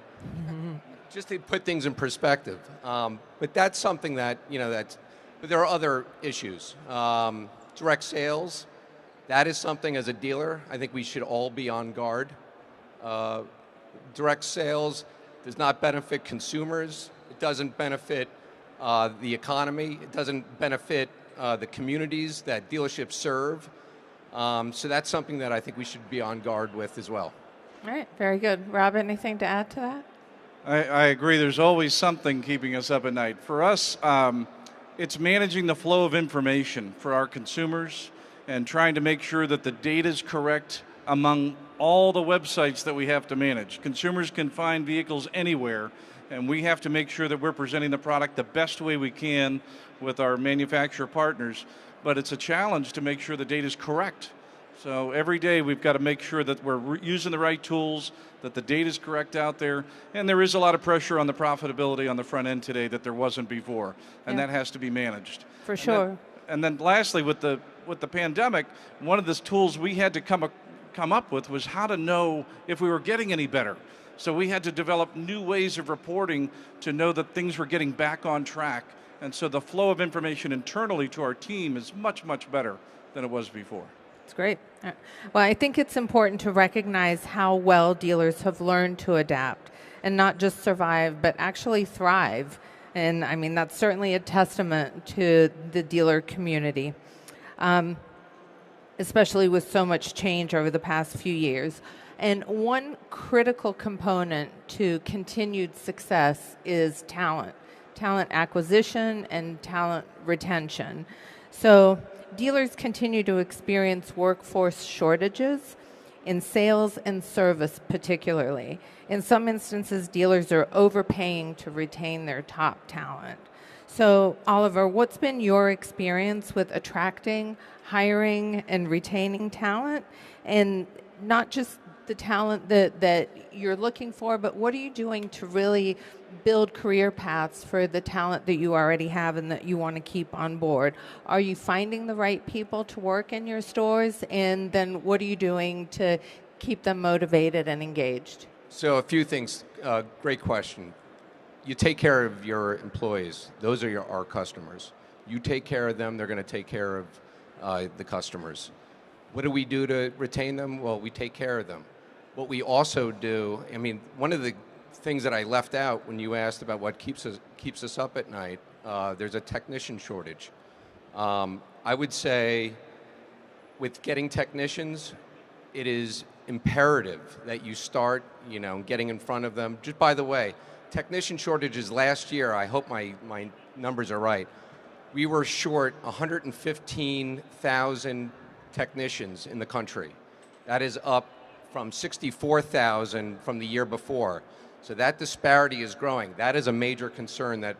Just to put things in perspective. But that's something that, but there are other issues. Direct sales, that is something as a dealer, I think we should all be on guard. Direct sales does not benefit consumers. It doesn't benefit the economy. It doesn't benefit the communities that dealerships serve. So that's something that I think we should be on guard with as well. All right, very good. Rob, anything to add to that? I agree. There's always something keeping us up at night. For us, it's managing the flow of information for our consumers and trying to make sure that the data is correct among all the websites that we have to manage. Consumers can find vehicles anywhere, and we have to make sure that we're presenting the product the best way we can with our manufacturer partners. But it's a challenge to make sure the data is correct. So every day we've got to make sure that we're using the right tools, that the data is correct out there, and there is a lot of pressure on the profitability on the front end today that there wasn't before, and that has to be managed. For sure. And then lastly, with the pandemic, one of the tools we had to come up with was how to know if we were getting any better. So we had to develop new ways of reporting to know that things were getting back on track. And so the flow of information internally to our team is much, much better than it was before. That's great. Well, I think it's important to recognize how well dealers have learned to adapt and not just survive, but actually thrive. And I mean, that's certainly a testament to the dealer community, especially with so much change over the past few years. And one critical component to continued success is talent acquisition and talent retention. So dealers continue to experience workforce shortages in sales and service particularly. In some instances, dealers are overpaying to retain their top talent. So, Oliver, what's been your experience with attracting, hiring, and retaining talent? And not just the talent that you're looking for, but what are you doing to really build career paths for the talent that you already have and that you want to keep on board? Are you finding the right people to work in your stores? And then what are you doing to keep them motivated and engaged? So a few things. Great question. You take care of your employees. Those are our customers. You take care of them, they're going to take care of the customers. What do we do to retain them? Well, we take care of them. What we also do, I mean, one of the things that I left out when you asked about what keeps us up at night, there's a technician shortage. I would say with getting technicians, it is imperative that you start, getting in front of them. Just by the way, technician shortages last year, I hope my numbers are right, we were short 115,000 technicians in the country. That is up from 64,000 from the year before. So that disparity is growing. That is a major concern that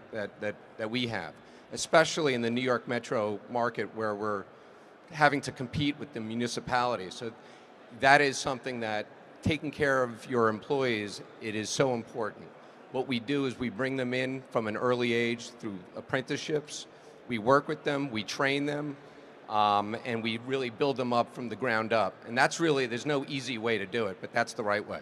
we have, especially in the New York metro market where we're having to compete with the municipalities. So that is something that taking care of your employees, it is so important. What we do is we bring them in from an early age through apprenticeships. We work with them, we train them, and we really build them up from the ground up. And that's really, there's no easy way to do it, but that's the right way.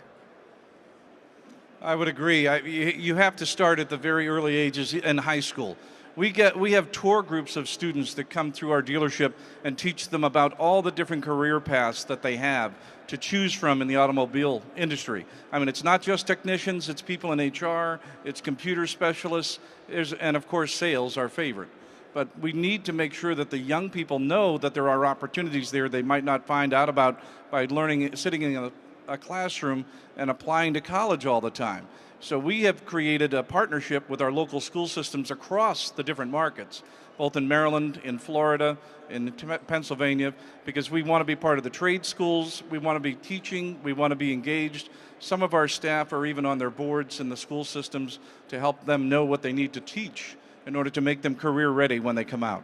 I would agree. You have to start at the very early ages in high school. We have tour groups of students that come through our dealership and teach them about all the different career paths that they have to choose from in the automobile industry. I mean, it's not just technicians, it's people in HR, it's computer specialists, and of course sales, our favorite. But we need to make sure that the young people know that there are opportunities there they might not find out about by learning, sitting in a classroom and applying to college all the time. So we have created a partnership with our local school systems across the different markets, both in Maryland, in Florida, in Pennsylvania, because we want to be part of the trade schools, we want to be teaching, we want to be engaged. Some of our staff are even on their boards in the school systems to help them know what they need to teach in order to make them career ready when they come out.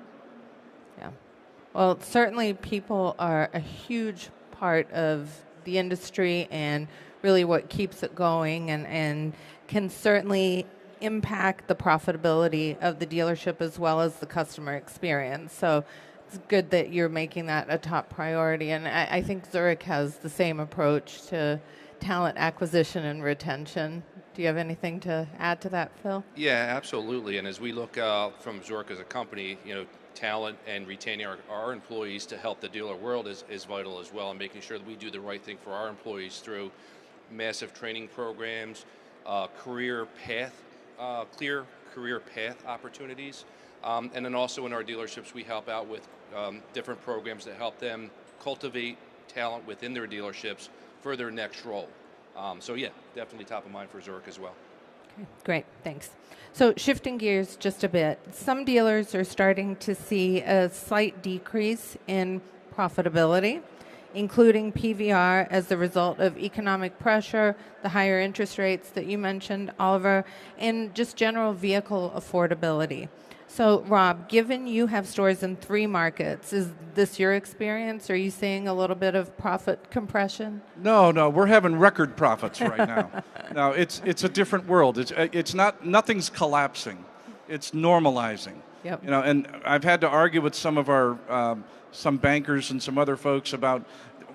Yeah. Well, certainly people are a huge part of the industry and really what keeps it going and can certainly impact the profitability of the dealership as well as the customer experience. So it's good that you're making that a top priority. And I think Zurich has the same approach to talent acquisition and retention. Do you have anything to add to that, Phil? Yeah, absolutely. And as we look from Zurich as a company, talent and retaining our employees to help the dealer world is vital as well, and making sure that we do the right thing for our employees through massive training programs, clear career path opportunities. And then also in our dealerships, we help out with different programs that help them cultivate talent within their dealerships for their next role. So yeah, definitely top of mind for Zurich as well. Okay, great, thanks. So shifting gears just a bit, some dealers are starting to see a slight decrease in profitability, including PVR as the result of economic pressure, the higher interest rates that you mentioned, Oliver, and just general vehicle affordability. So, Rob, given you have stores in 3 markets, is this your experience? Are you seeing a little bit of profit compression? No, we're having record profits right now. No, it's a different world. It's not, nothing's collapsing. It's normalizing. Yep. And I've had to argue with some of our some bankers and some other folks about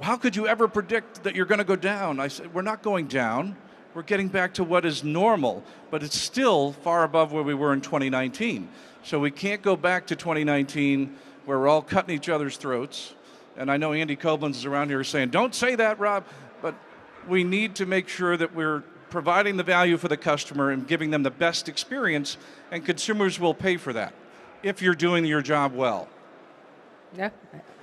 how could you ever predict that you're going to go down? I said, we're not going down. We're getting back to what is normal, but it's still far above where we were in 2019. So we can't go back to 2019 where we're all cutting each other's throats. And I know Andy Koblenz is around here saying, don't say that, Rob. But we need to make sure that we're providing the value for the customer and giving them the best experience, and consumers will pay for that if you're doing your job well. Yeah,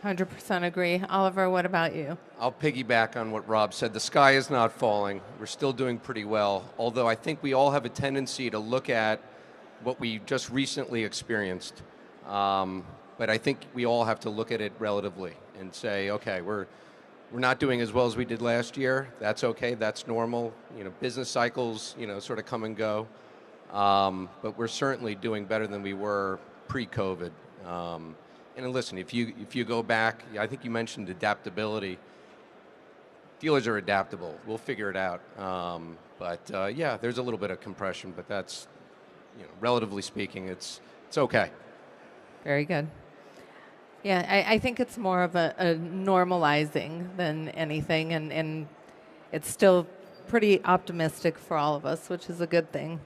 100% agree. Oliver, what about you? I'll piggyback on what Rob said. The sky is not falling. We're still doing pretty well, although I think we all have a tendency to look at what we just recently experienced. But I think we all have to look at it relatively and say, okay, we're not doing as well as we did last year. That's okay. That's normal. Business cycles, sort of come and go. But we're certainly doing better than we were pre-COVID. And listen, if you go back, I think you mentioned adaptability. dealers are adaptable. We'll figure it out. Yeah, there's a little bit of compression, but that's, relatively speaking, it's okay. Very good. Yeah, I think it's more of a normalizing than anything, and it's still pretty optimistic for all of us, which is a good thing.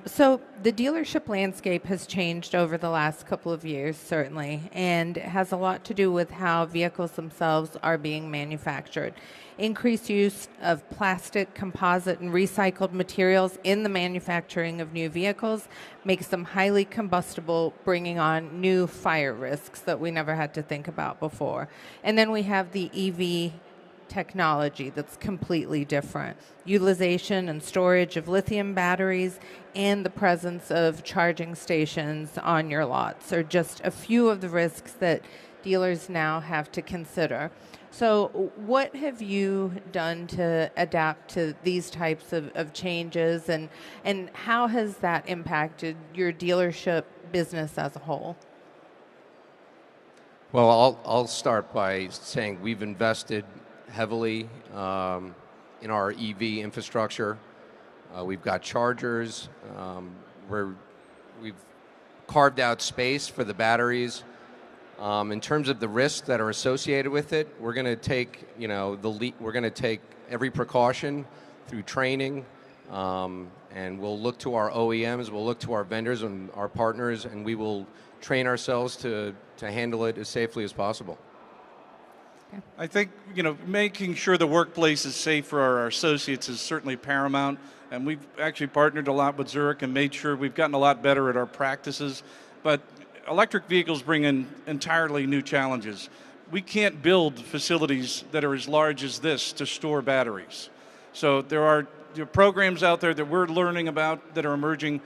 So the dealership landscape has changed over the last couple of years, certainly, and it has a lot to do with how vehicles themselves are being manufactured. Increased use of plastic, composite, and recycled materials in the manufacturing of new vehicles makes them highly combustible, bringing on new fire risks that we never had to think about before. And then we have the EV technology that's completely different. Utilization and storage of lithium batteries and the presence of charging stations on your lots are just a few of the risks that dealers now have to consider. So what have you done to adapt to these types of changes, and how has that impacted your dealership business as a whole? Well, I'll start by saying we've invested heavily in our EV infrastructure. We've got chargers. We've carved out space for the batteries. In terms of the risks that are associated with it, we're going to take, we're going to take every precaution through training, and we'll look to our OEMs, we'll look to our vendors and our partners, and we will train ourselves to handle it as safely as possible. I think, making sure the workplace is safe for our associates is certainly paramount, and we've actually partnered a lot with Zurich and made sure we've gotten a lot better at our practices. But electric vehicles bring in entirely new challenges. We can't build facilities that are as large as this to store batteries. So there are programs out there that we're learning about that are emerging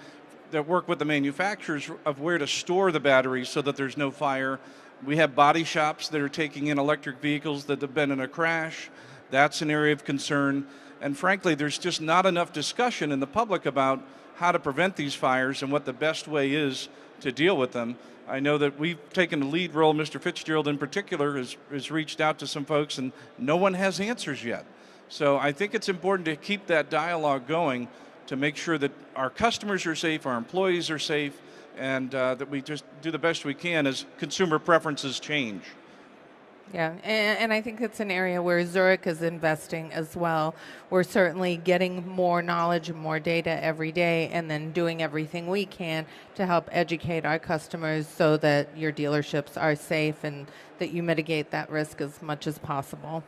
that work with the manufacturers of where to store the batteries so that there's no fire. We have body shops that are taking in electric vehicles that have been in a crash. That's an area of concern. And frankly, there's just not enough discussion in the public about how to prevent these fires and what the best way is to deal with them. I know that we've taken the lead role. Mr. Fitzgerald in particular has reached out to some folks, and no one has answers yet. So I think it's important to keep that dialogue going to make sure that our customers are safe, our employees are safe, and that we just do the best we can as consumer preferences change. Yeah, and I think it's an area where Zurich is investing as well. We're certainly getting more knowledge and more data every day, and then doing everything we can to help educate our customers so that your dealerships are safe and that you mitigate that risk as much as possible.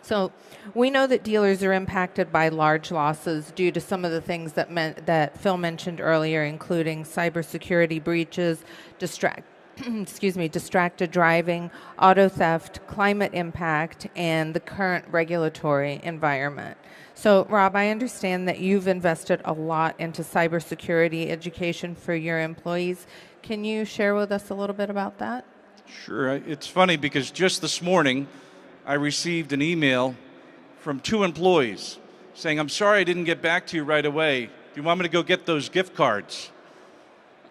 So we know that dealers are impacted by large losses due to some of the things that Phil mentioned earlier, including cybersecurity breaches, distracted driving, auto theft, climate impact, and the current regulatory environment. So, Rob, I understand that you've invested a lot into cybersecurity education for your employees. Can you share with us a little bit about that? Sure. It's funny because just this morning I received an email from 2 employees saying, "I'm sorry I didn't get back to you right away. Do you want me to go get those gift cards?"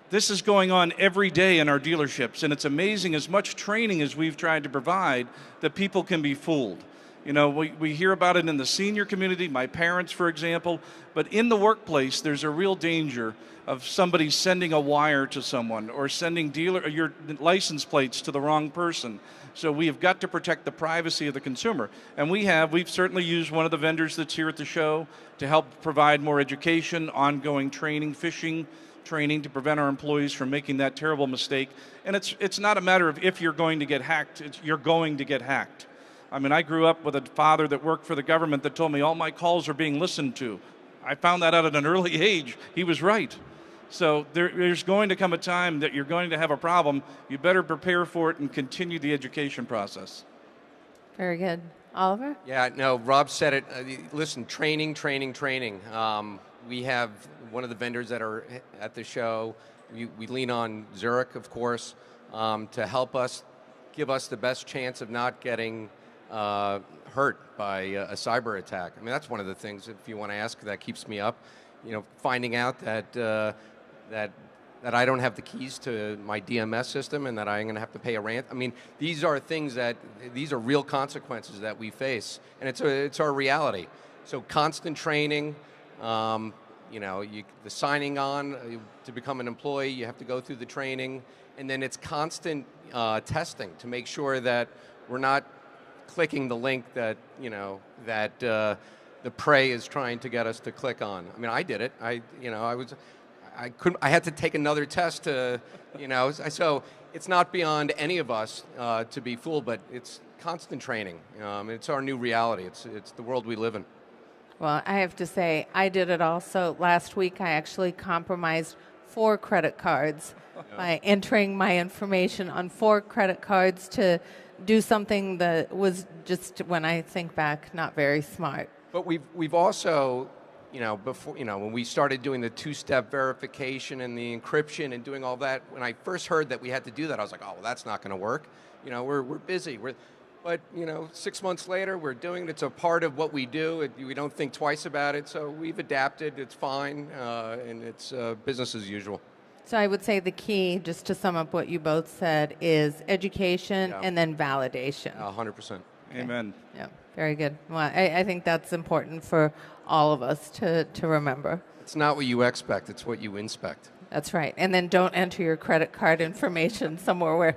This is going on every day in our dealerships, and it's amazing as much training as we've tried to provide that people can be fooled. We hear about it in the senior community, my parents, for example, but in the workplace, there's a real danger of somebody sending a wire to someone or sending your license plates to the wrong person. So we have got to protect the privacy of the consumer. And we've certainly used one of the vendors that's here at the show to help provide more education, ongoing training, phishing training to prevent our employees from making that terrible mistake. And it's not a matter of if you're going to get hacked, you're going to get hacked. I mean, I grew up with a father that worked for the government that told me all my calls are being listened to. I found that out at an early age. He was right. So there's going to come a time that you're going to have a problem. You better prepare for it and continue the education process. Very good. Oliver? Yeah, no, Rob said it. Listen, training. We have one of the vendors that are at the show. We lean on Zurich, of course, to help us, give us the best chance of not getting hurt by a cyber attack. I mean, that's one of the things, if you want to ask, that keeps me up. Finding out that that I don't have the keys to my DMS system and that I'm going to have to pay a rent. I mean, these are things these are real consequences that we face, and it's our reality. So constant training, the signing on to become an employee, you have to go through the training, and then it's constant testing to make sure that we're not clicking the link that the prey is trying to get us to click on. I mean, I did it. I had to take another test to, so it's not beyond any of us to be fooled, but it's constant training. It's our new reality. It's the world we live in. Well, I have to say, I did it also. Last week, I actually compromised 4 credit cards by entering my information on 4 credit cards to do something that was just, when I think back, not very smart. But we've also, before, when we started doing the 2-step verification and the encryption and doing all that, when I first heard that we had to do that, I was like, oh, well, that's not going to work. We're busy. But 6 months later, we're doing it. It's a part of what we do. We don't think twice about it. So we've adapted. It's fine, and it's business as usual. So I would say the key, just to sum up what you both said, is education and then validation. 100%. Amen. Yeah, very good. Well, I think that's important for all of us to remember. It's not what you expect. It's what you inspect. That's right. And then don't enter your credit card information somewhere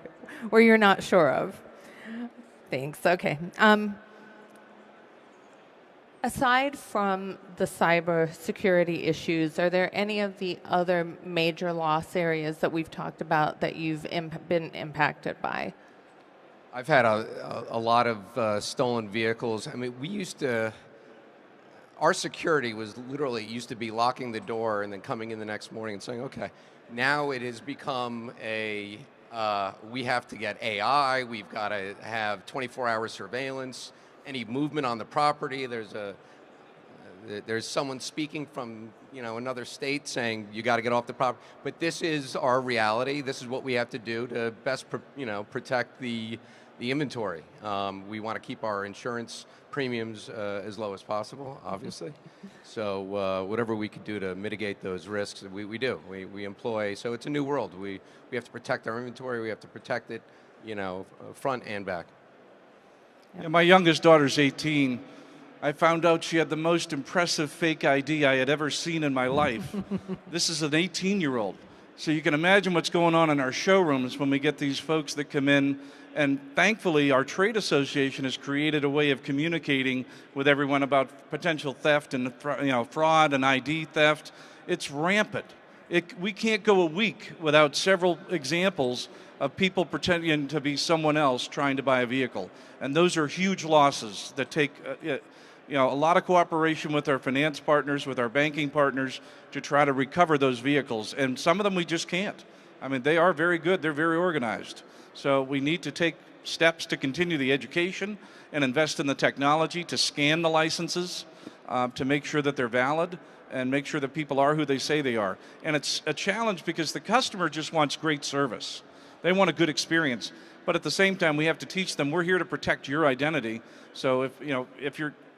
where you're not sure of. Thanks. Okay. Aside from the cyber security issues, are there any of the other major loss areas that we've talked about that you've been impacted by? I've had a lot of stolen vehicles. I mean, our security was literally used to be locking the door and then coming in the next morning and saying, okay. Now it has become we have to get AI, we've got to have 24-hour surveillance. Any movement on the property, there's someone speaking from another state saying you got to get off the property. But this is our reality. This is what we have to do to best protect the inventory. We want to keep our insurance premiums as low as possible, obviously. So whatever we could do to mitigate those risks, we do. We employ. So it's a new world. We have to protect our inventory. We have to protect it, front and back. Yeah, my youngest daughter's 18. I found out she had the most impressive fake ID I had ever seen in my life. This is an 18-year-old. So you can imagine what's going on in our showrooms when we get these folks that come in. And thankfully, our trade association has created a way of communicating with everyone about potential theft and fraud and ID theft. It's rampant. We can't go a week without several examples of people pretending to be someone else trying to buy a vehicle. And those are huge losses that take a lot of cooperation with our finance partners, with our banking partners to try to recover those vehicles. And some of them we just can't. I mean, they are very good. They're very organized. So we need to take steps to continue the education and invest in the technology to scan the licenses to make sure that they're valid and make sure that people are who they say they are. And it's a challenge because the customer just wants great service. They want a good experience. But at the same time, we have to teach them we're here to protect your identity. So if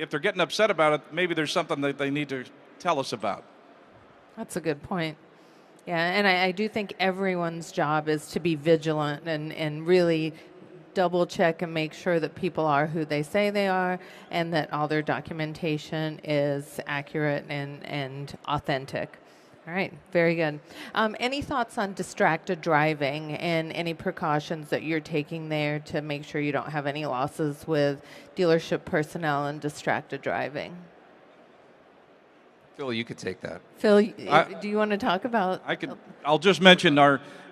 they're getting upset about it, maybe there's something that they need to tell us about. That's a good point. Yeah, and I do think everyone's job is to be vigilant and really double check and make sure that people are who they say they are and that all their documentation is accurate and authentic. All right, very good. Any thoughts on distracted driving and any precautions that you're taking there to make sure you don't have any losses with dealership personnel and distracted driving? Phil, you could take that. Phil, do you want to talk about? I'll just mention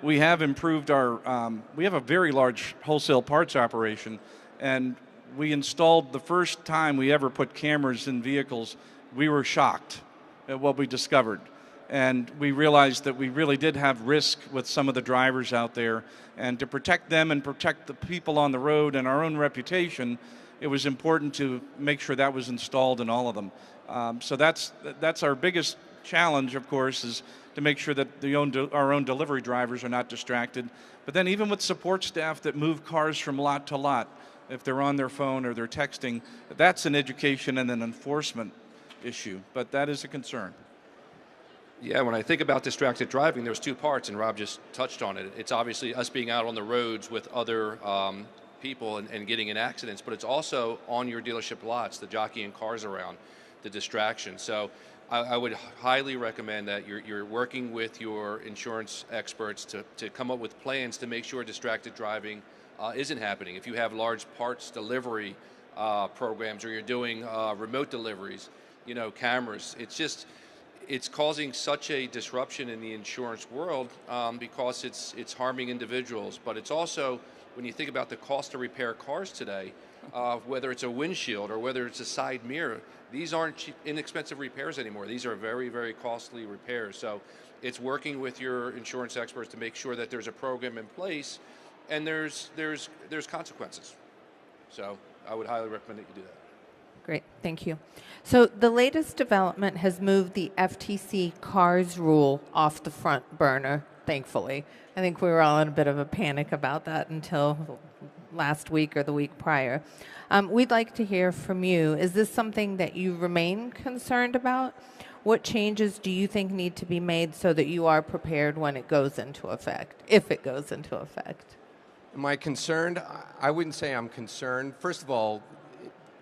we have improved we have a very large wholesale parts operation, and we installed the first time we ever put cameras in vehicles. We were shocked at what we discovered. And we realized that we really did have risk with some of the drivers out there. And to protect them and protect the people on the road and our own reputation, it was important to make sure that was installed in all of them. So that's our biggest challenge, of course, is to make sure that our own delivery drivers are not distracted. But then even with support staff that move cars from lot to lot, if they're on their phone or they're texting, that's an education and an enforcement issue. But that is a concern. Yeah, when I think about distracted driving, there's two parts, and Rob just touched on it. It's obviously us being out on the roads with other people and getting in accidents, but it's also on your dealership lots, the jockeying cars around, the distraction. So I would highly recommend that you're working with your insurance experts to come up with plans to make sure distracted driving isn't happening. If you have large parts delivery programs, or you're doing remote deliveries, cameras, it's causing such a disruption in the insurance world because it's harming individuals. But it's also, when you think about the cost to repair cars today, whether it's a windshield or whether it's a side mirror, these aren't inexpensive repairs anymore. These are very, very costly repairs. So it's working with your insurance experts to make sure that there's a program in place and there's consequences. So I would highly recommend that you do that. Great, thank you. So the latest development has moved the FTC CARS rule off the front burner, thankfully. I think we were all in a bit of a panic about that until last week or the week prior. We'd like to hear from you. Is this something that you remain concerned about? What changes do you think need to be made so that you are prepared when it goes into effect, if it goes into effect? Am I concerned? I wouldn't say I'm concerned. First of all,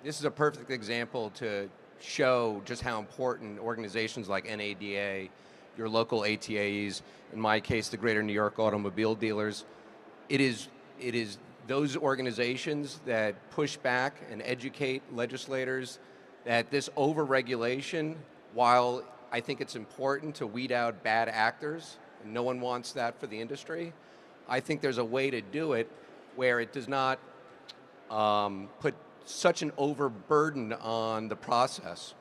this is a perfect example to show just how important organizations like NADA, your local ATAEs, in my case, the Greater New York Automobile Dealers, it is those organizations that push back and educate legislators that this overregulation, while I think it's important to weed out bad actors, and no one wants that for the industry, I think there's a way to do it where it does not put such an overburden on the process.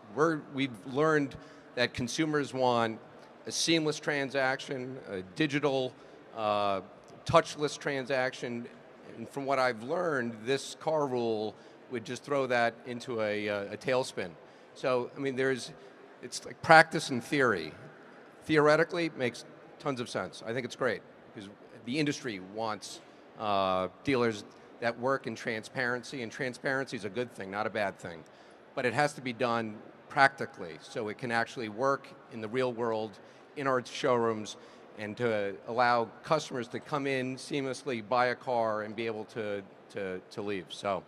We've learned that consumers want a seamless transaction, a digital, touchless transaction, and from what I've learned, this car rule would just throw that into a tailspin. So, I mean, it's like practice and theory. Theoretically, it makes tons of sense. I think it's great, because the industry wants dealers that work in transparency, and transparency is a good thing, not a bad thing. But it has to be done practically, so it can actually work in the real world, in our showrooms, and to allow customers to come in seamlessly, buy a car, and be able to leave. So,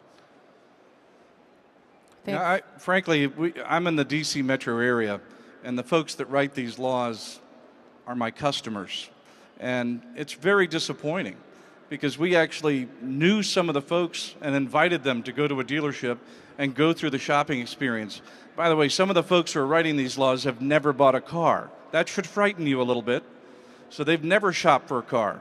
frankly, I'm in the DC metro area, and the folks that write these laws are my customers. And it's very disappointing, because we actually knew some of the folks and invited them to go to a dealership and go through the shopping experience. By the way, some of the folks who are writing these laws have never bought a car. That should frighten you a little bit. So they've never shopped for a car.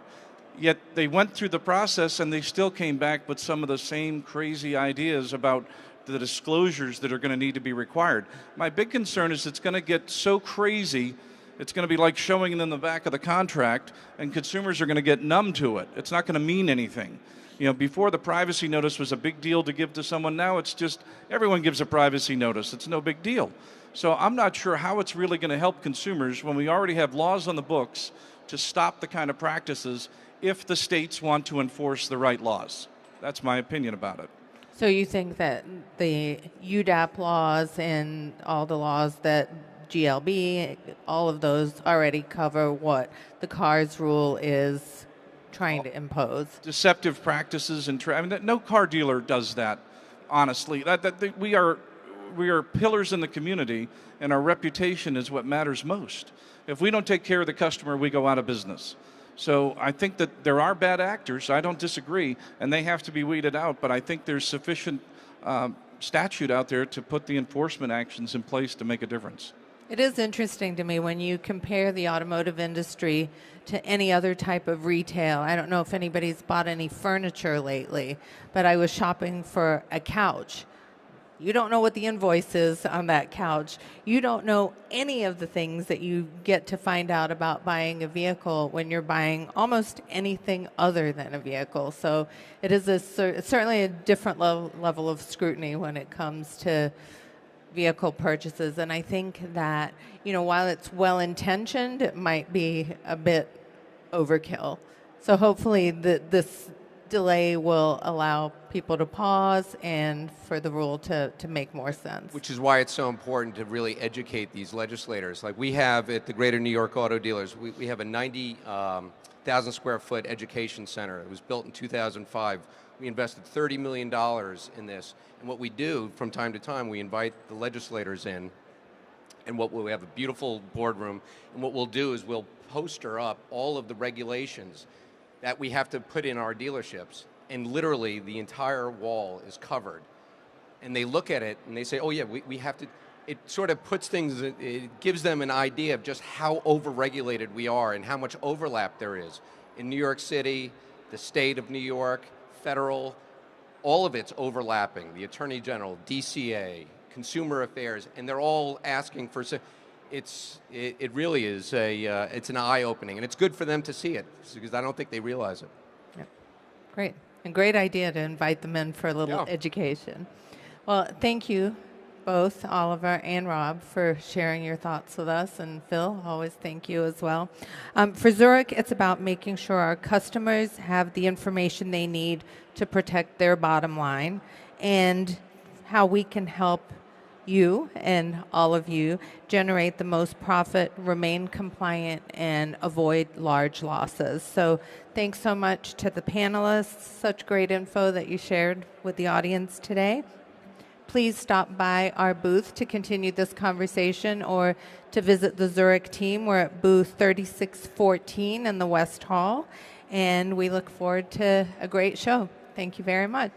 Yet they went through the process and they still came back with some of the same crazy ideas about the disclosures that are going to need to be required. My big concern is it's going to get so crazy, it's going to be like showing them the back of the contract, and consumers are going to get numb to it. It's not going to mean anything. Before, the privacy notice was a big deal to give to someone. Now it's just everyone gives a privacy notice. It's no big deal. So I'm not sure how it's really going to help consumers when we already have laws on the books to stop the kind of practices if the states want to enforce the right laws. That's my opinion about it. So you think that the UDAP laws and all the laws that GLB, all of those already cover what the CARS rule is trying to impose? Deceptive practices and no car dealer does that, honestly. We are pillars in the community, and our reputation is what matters most. If we don't take care of the customer, we go out of business. So I think that there are bad actors, I don't disagree, and they have to be weeded out, but I think there's sufficient statute out there to put the enforcement actions in place to make a difference. It is interesting to me when you compare the automotive industry to any other type of retail. I don't know if anybody's bought any furniture lately, but I was shopping for a couch. You don't know what the invoice is on that couch. You don't know any of the things that you get to find out about buying a vehicle when you're buying almost anything other than a vehicle. So it is certainly a different level of scrutiny when it comes to vehicle purchases. And I think that, while it's well-intentioned, it might be a bit overkill. So hopefully this delay will allow people people to pause and for the rule to make more sense. Which is why it's so important to really educate these legislators. Like we have at the Greater New York Auto Dealers, we have a 90,000 square foot education center. It was built in 2005. We invested $30 million in this. And what we do from time to time, we invite the legislators in, and we have a beautiful boardroom. And what we'll do is we'll poster up all of the regulations that we have to put in our dealerships. And literally the entire wall is covered. And they look at it and they say, oh yeah, we have to, it sort of puts things, it gives them an idea of just how overregulated we are and how much overlap there is. In New York City, the state of New York, federal, all of it's overlapping. The Attorney General, DCA, Consumer Affairs, and they're all asking for, it really is it's an eye-opening, and it's good for them to see it, because I don't think they realize it. Yep. Great. A great idea to invite them in for a little education. Well, thank you both, Oliver and Rob, for sharing your thoughts with us. And Phil, always thank you as well. For Zurich, it's about making sure our customers have the information they need to protect their bottom line, and how we can help you and all of you generate the most profit, remain compliant, and avoid large losses. So thanks so much to the panelists. Such great info that you shared with the audience today. Please stop by our booth to continue this conversation or to visit the Zurich team. We're at booth 3614 in the West Hall, and we look forward to a great show. Thank you very much.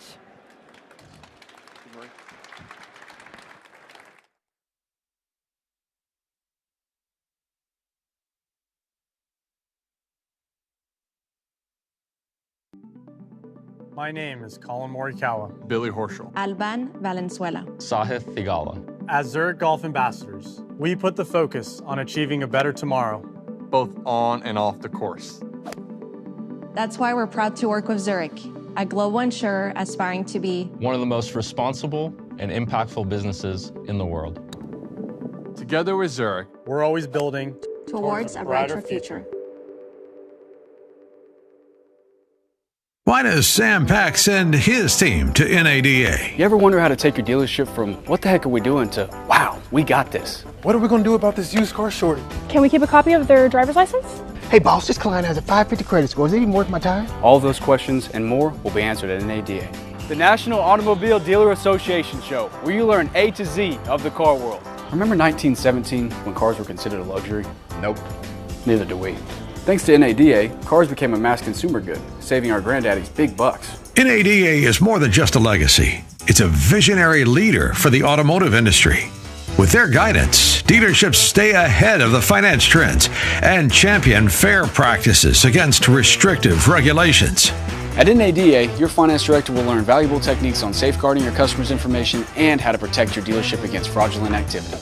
My name is Colin Morikawa. Billy Horschel. Alban Valenzuela. Sahith Thigala. As Zurich Golf Ambassadors, we put the focus on achieving a better tomorrow, both on and off the course. That's why we're proud to work with Zurich, a global insurer aspiring to be one of the most responsible and impactful businesses in the world. Together with Zurich, we're always building towards a brighter future. Why does Sam Pack send his team to NADA? You ever wonder how to take your dealership from what the heck are we doing to wow, we got this? What are we going to do about this used car shortage? Can we keep a copy of their driver's license? Hey boss, this client has a 550 credit score. Is it even worth my time? All of those questions and more will be answered at NADA. The National Automobile Dealer Association Show, where you learn A to Z of the car world. Remember 1917 when cars were considered a luxury? Nope, neither do we. Thanks to NADA, cars became a mass consumer good, saving our granddaddies big bucks. NADA is more than just a legacy. It's a visionary leader for the automotive industry. With their guidance, dealerships stay ahead of the finance trends and champion fair practices against restrictive regulations. At NADA, your finance director will learn valuable techniques on safeguarding your customers' information and how to protect your dealership against fraudulent activity.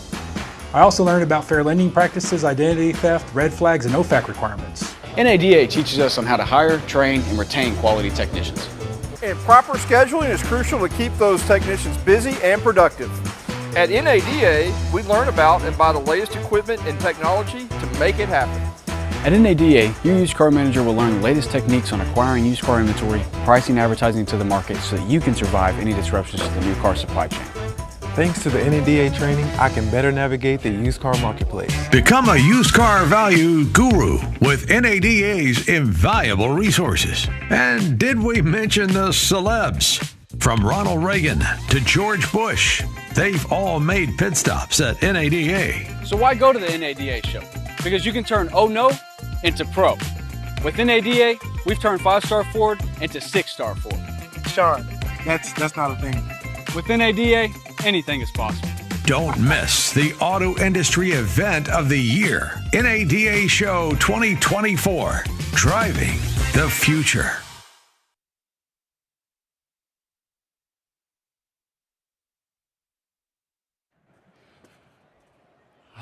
I also learned about fair lending practices, identity theft, red flags, and OFAC requirements. NADA teaches us on how to hire, train, and retain quality technicians. And proper scheduling is crucial to keep those technicians busy and productive. At NADA, we learn about and buy the latest equipment and technology to make it happen. At NADA, your used car manager will learn the latest techniques on acquiring used car inventory, pricing and advertising to the market so that you can survive any disruptions to the new car supply chain. Thanks to the NADA training, I can better navigate the used car marketplace. Become a used car value guru with NADA's invaluable resources. And did we mention the celebs? From Ronald Reagan to George Bush, they've all made pit stops at NADA. So why go to the NADA show? Because you can turn oh no into pro. With NADA, we've turned 5-star Ford into 6-star Ford. Sean, that's not a thing. With NADA, anything is possible. Don't miss the auto industry event of the year, NADA Show 2024, Driving the Future.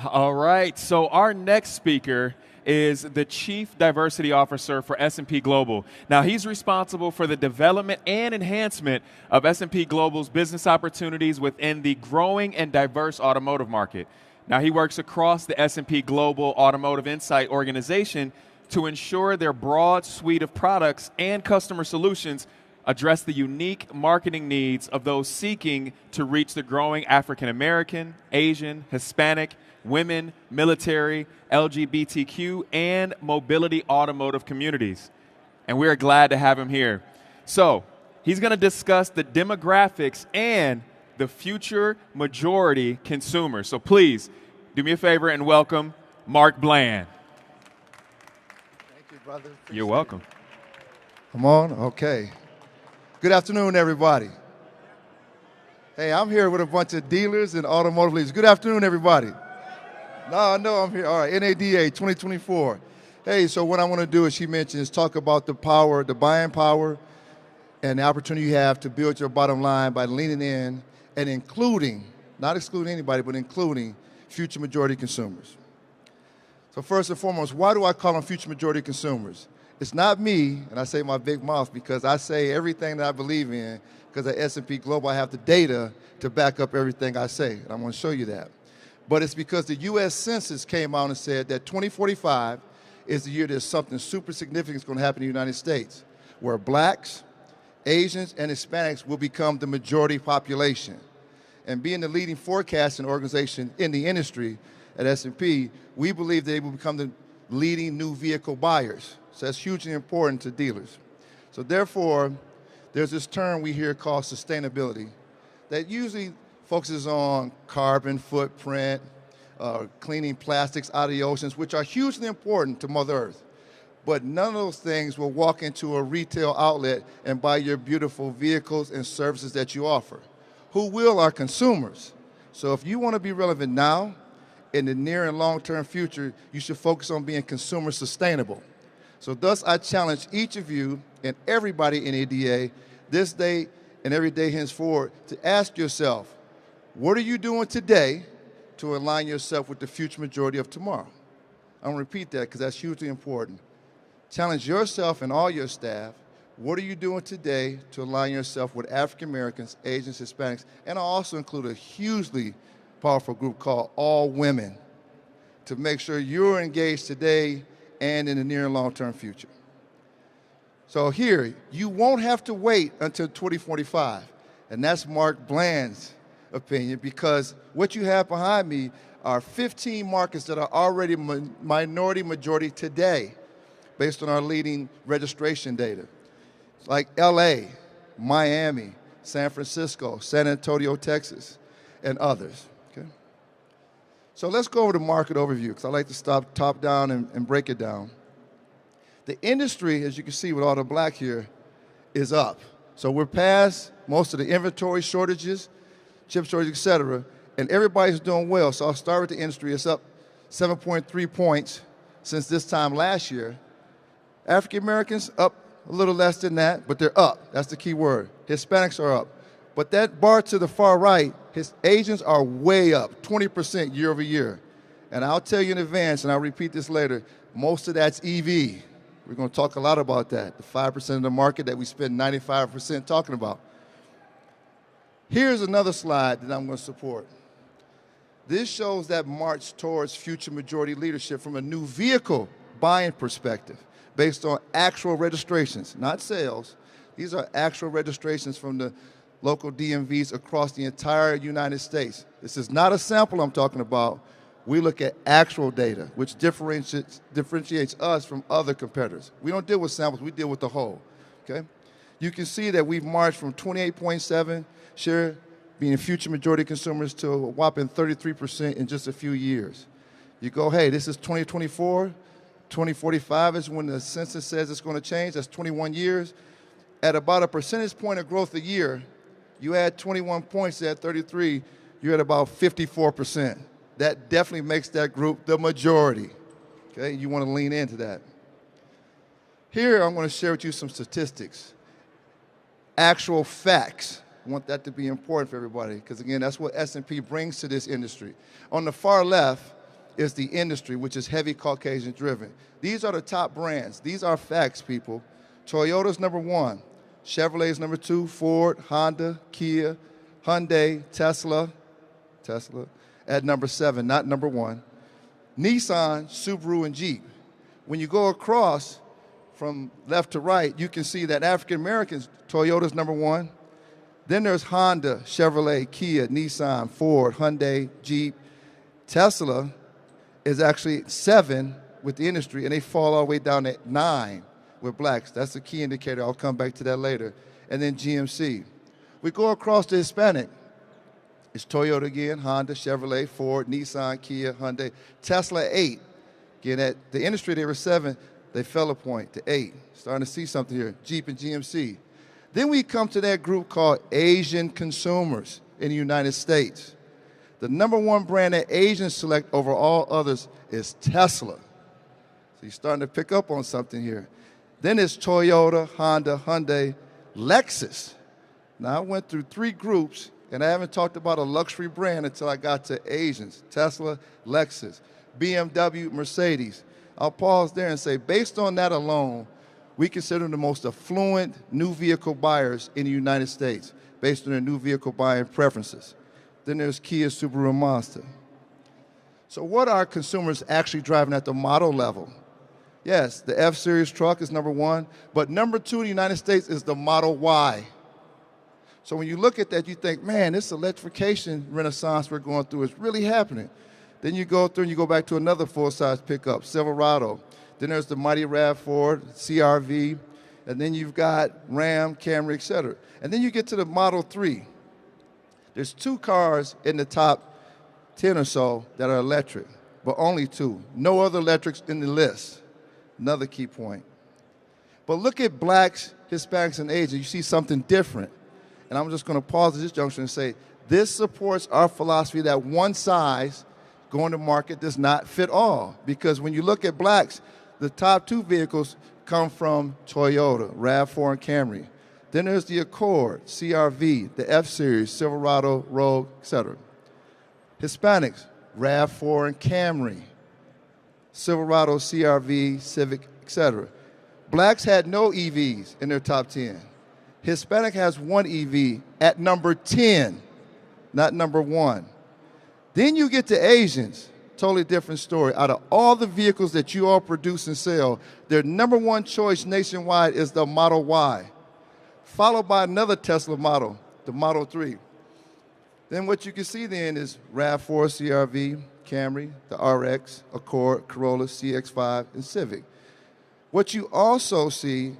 All right, so our next speaker is the Chief Diversity Officer for S&P Global. Now, he's responsible for the development and enhancement of S&P Global's business opportunities within the growing and diverse automotive market. Now, he works across the S&P Global Automotive Insight organization to ensure their broad suite of products and customer solutions address the unique marketing needs of those seeking to reach the growing African American, Asian, Hispanic, women, military, LGBTQ, and mobility automotive communities. And we are glad to have him here. So he's going to discuss the demographics and the future majority consumers. So please do me a favor and welcome Mark Bland. Thank you, brother. You're welcome. Come on, okay. Good afternoon, everybody. Hey, I'm here with a bunch of dealers and automotive leaders. Good afternoon, everybody. No, I'm here. All right, NADA 2024. Hey, so what I want to do, as she mentioned, is talk about the power, the buying power, and the opportunity you have to build your bottom line by leaning in and including, not excluding anybody, but including future majority consumers. So first and foremost, why do I call them future majority consumers? It's not me, and I say my big mouth because I say everything that I believe in, because at S&P Global I have the data to back up everything I say, and I'm going to show you that. But it's because the U.S. Census came out and said that 2045 is the year there's something super significant is going to happen in the United States, where blacks, Asians, and Hispanics will become the majority population. And being the leading forecasting organization in the industry at S&P, we believe they will become the leading new vehicle buyers. So that's hugely important to dealers. So therefore, there's this term we hear called sustainability that usually focuses on carbon footprint, cleaning plastics out of the oceans, which are hugely important to Mother Earth. But none of those things will walk into a retail outlet and buy your beautiful vehicles and services that you offer. Who will are consumers. So if you want to be relevant now, in the near and long-term future, you should focus on being consumer sustainable. So thus, I challenge each of you and everybody in ADA this day and every day henceforward to ask yourself, what are you doing today to align yourself with the future majority of tomorrow? I'm going to repeat that because that's hugely important. Challenge yourself and all your staff. What are you doing today to align yourself with African Americans, Asians, Hispanics, and I'll also include a hugely powerful group called All Women to make sure you're engaged today and in the near and long-term future. So here, you won't have to wait until 2045, and that's Mark Bland's opinion, because what you have behind me are 15 markets that are already minority majority today based on our leading registration data, like LA, Miami, San Francisco, San Antonio, Texas, and others. Okay? So let's go over the market overview, because I like to stop top down and break it down. The industry, as you can see with all the black here, is up. So we're past most of the inventory shortages, chip shortages, et cetera, and everybody's doing well. So I'll start with the industry. It's up 7.3 points since this time last year. African Americans up a little less than that, but they're up. That's the key word. Hispanics are up. But that bar to the far right, Asians are way up, 20% year over year. And I'll tell you in advance, and I'll repeat this later, most of that's EV. We're going to talk a lot about that, the 5% of the market that we spend 95% talking about. Here's another slide that I'm going to support. This shows that march towards future majority leadership from a new vehicle buying perspective based on actual registrations, not sales. These are actual registrations from the local DMVs across the entire United States. This is not a sample I'm talking about. We look at actual data, which differentiates us from other competitors. We don't deal with samples, we deal with the whole, okay? You can see that we've marched from 28.7 share being future majority consumers to a whopping 33% in just a few years. You go, hey, this is 2024, 2045 is when the census says it's going to change, that's 21 years. At about a percentage point of growth a year, you add 21 points at 33, you're at about 54%. That definitely makes that group the majority. Okay, you want to lean into that. Here, I'm going to share with you some statistics, actual facts. I want that to be important for everybody, because again, that's what S&P brings to this industry. On the far left is the industry, which is heavy Caucasian driven. These are the top brands. These are facts, people. Toyota's number 1, Chevrolet's number 2, Ford, Honda, Kia, Hyundai, Tesla at number 7, not number 1. Nissan, Subaru, and Jeep. When you go across from left to right, you can see that African Americans, Toyota's number one. Then there's Honda, Chevrolet, Kia, Nissan, Ford, Hyundai, Jeep. Tesla is actually 7 with the industry, and they fall all the way down to 9 with blacks. That's a key indicator. I'll come back to that later. And then GMC. We go across to Hispanic. It's Toyota again, Honda, Chevrolet, Ford, Nissan, Kia, Hyundai. Tesla 8. Again, at the industry, they were 7. They fell a point to 8. Starting to see something here. Jeep and GMC. Then we come to that group called Asian consumers in the United States. The number one brand that Asians select over all others is Tesla. So you're starting to pick up on something here. Then it's Toyota, Honda, Hyundai, Lexus. Now I went through 3 groups, and I haven't talked about a luxury brand until I got to Asians. Tesla, Lexus, BMW, Mercedes. I'll pause there and say, based on that alone, we consider them the most affluent new vehicle buyers in the United States, based on their new vehicle buying preferences. Then there's Kia, Subaru, and Mazda. So what are consumers actually driving at the model level? Yes, the F-Series truck is number one, but number 2 in the United States is the Model Y. So when you look at that, you think, man, this electrification renaissance we're going through is really happening. Then you go through and you go back to another full-size pickup, Silverado. Then there's the mighty RAV4, CR-V, and then you've got Ram, Camry, et cetera. And then you get to the Model 3. There's 2 cars in the top 10 or so that are electric, but only 2. No other electrics in the list. Another key point. But look at blacks, Hispanics, and Asians. You see something different. And I'm just going to pause at this junction and say, this supports our philosophy that one size going to market does not fit all. Because when you look at blacks, the top 2 vehicles come from Toyota, RAV4 and Camry. Then there's the Accord, CR-V, the F-Series, Silverado, Rogue, etc. Hispanics, RAV4 and Camry, Silverado, CR-V, Civic, etc. Blacks had no EVs in their top 10. Hispanic has 1 EV at number 10, not number 1. Then you get to Asians. Totally different story. Out of all the vehicles that you all produce and sell, their number 1 choice nationwide is the Model Y, followed by another Tesla model, the Model 3. Then what you can see then is RAV4, CR-V, Camry, the RX, Accord, Corolla, CX-5, and Civic. What you also see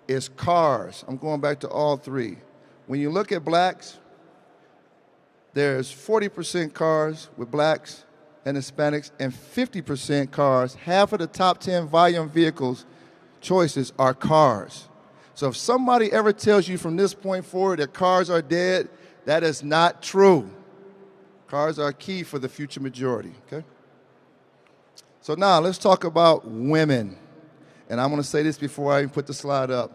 is cars. I'm going back to all 3. When you look at blacks, there's 40% cars with blacks and Hispanics, and 50% cars. Half of the top 10 volume vehicles choices are cars. So if somebody ever tells you from this point forward that cars are dead, that is not true. Cars are key for the future majority, okay? So now let's talk about women. And I'm going to say this before I even put the slide up,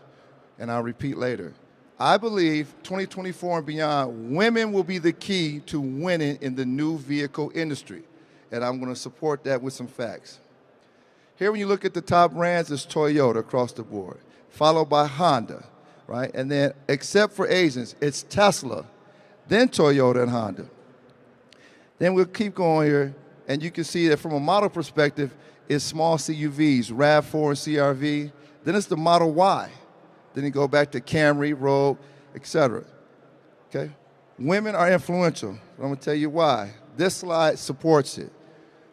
and I'll repeat later. I believe 2024 and beyond, women will be the key to winning in the new vehicle industry. And I'm going to support that with some facts. Here, when you look at the top brands, it's Toyota across the board, followed by Honda, right? And then, except for Asians, it's Tesla, then Toyota and Honda. Then we'll keep going here, and you can see that from a model perspective, it's small CUVs, RAV4 and CR-V. Then it's the Model Y. Then you go back to Camry, Rogue, etc. Okay? Women are influential. I'm going to tell you why. This slide supports it.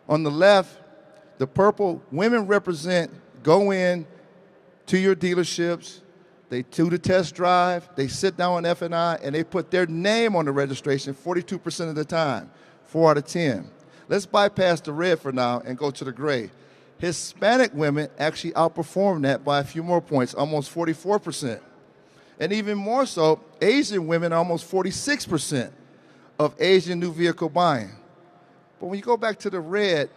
On the left, the purple, women represent, go in to your dealerships, they do the test drive, they sit down on F&I, and they put their name on the registration 42% of the time, 4 out of 10. Let's bypass the red for now and go to the gray. Hispanic women actually outperform that by a few more points, almost 44%. And even more so, Asian women are almost 46% of Asian new vehicle buying. But when you go back to the red,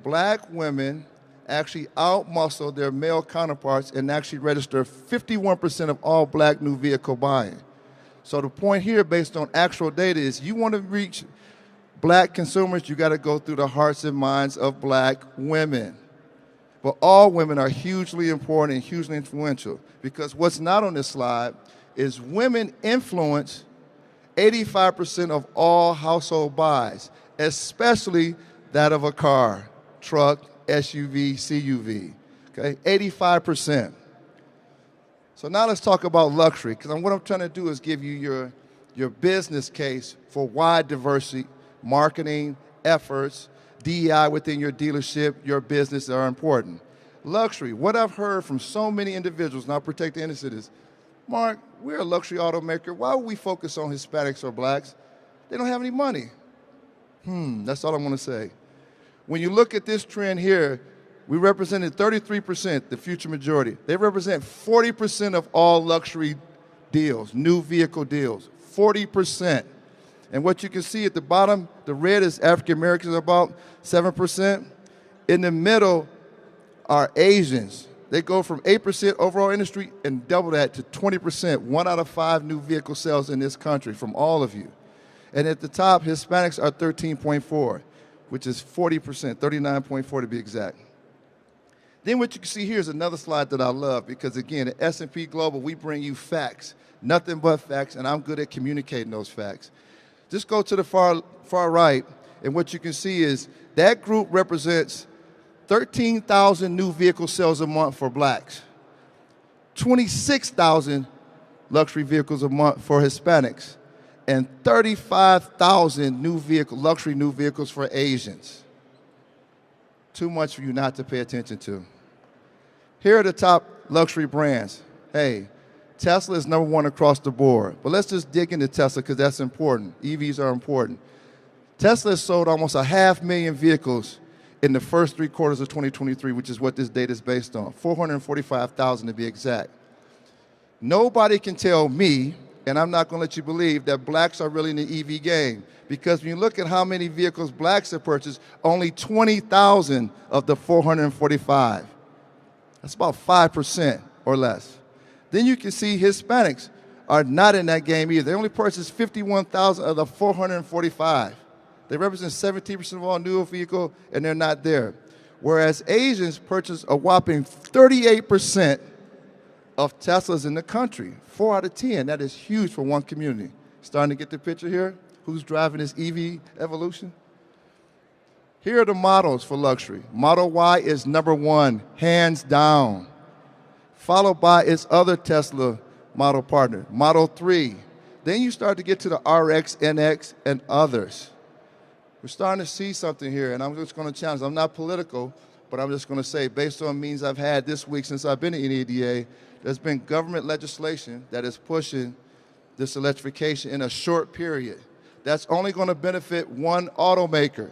black women actually outmuscle their male counterparts and actually register 51% of all black new vehicle buying. So the point here, based on actual data, is you want to reach black consumers, you got to go through the hearts and minds of black women. But all women are hugely important and hugely influential, because what's not on this slide is women influence 85% of all household buys, especially that of a car, truck, SUV, CUV, okay? 85%. So now let's talk about luxury, because what I'm trying to do is give you your business case for why diversity, marketing, efforts, DEI within your dealership, your business are important. Luxury, what I've heard from so many individuals, and I'll protect the innocent, is, Mark, we're a luxury automaker. Why would we focus on Hispanics or blacks? They don't have any money. That's all I'm going to say. When you look at this trend here, we represented 33%, the future majority. They represent 40% of all luxury deals, new vehicle deals, 40%. And what you can see at the bottom, the red is African Americans, about 7%. In the middle are Asians. They go from 8% overall industry and double that to 20%, 1 out of 5 new vehicle sales in this country from all of you. And at the top, Hispanics are 13.4, which is 40%, 39.4 to be exact. Then what you can see here is another slide that I love because, again, at S&P Global, we bring you facts, nothing but facts, and I'm good at communicating those facts. Just go to the far right, and what you can see is that group represents 13,000 new vehicle sales a month for blacks, 26,000 luxury vehicles a month for Hispanics, and 35,000 luxury new vehicles for Asians. Too much for you not to pay attention to. Here are the top luxury brands. Hey, Tesla is #1 across the board. But let's just dig into Tesla because that's important. EVs are important. Tesla has sold almost 500,000 vehicles in the first 3 quarters of 2023, which is what this data is based on, 445,000 to be exact. Nobody can tell me, and I'm not going to let you believe, that blacks are really in the EV game. Because when you look at how many vehicles blacks have purchased, only 20,000 of the 445. That's about 5% or less. Then you can see Hispanics are not in that game either. They only purchased 51,000 of the 445. They represent 17% of all new vehicle, and they're not there. Whereas Asians purchase a whopping 38% of Teslas in the country, 4 out of 10. That is huge for one community. Starting to get the picture here? Who's driving this EV evolution? Here are the models for luxury. Model Y is #1, hands down, followed by its other Tesla model partner, Model 3. Then you start to get to the RX, NX, and others. We're starting to see something here, and I'm just going to challenge. I'm not political, but I'm just going to say, based on meetings I've had this week since I've been at NADA, there's been government legislation that is pushing this electrification in a short period. That's only going to benefit one automaker,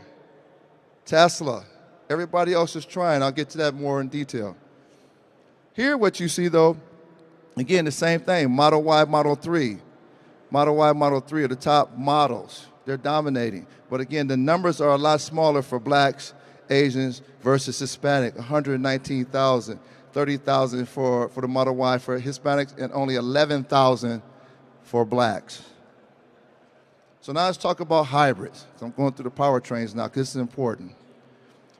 Tesla. Everybody else is trying. I'll get to that more in detail. Here what you see, though, again, the same thing, Model Y, Model 3. Model Y, Model 3 are the top models. They're dominating. But again, the numbers are a lot smaller for blacks, Asians versus Hispanic, 119,000, 30,000 for the Model Y for Hispanics, and only 11,000 for blacks. So now let's talk about hybrids. So I'm going through the powertrains now because this is important.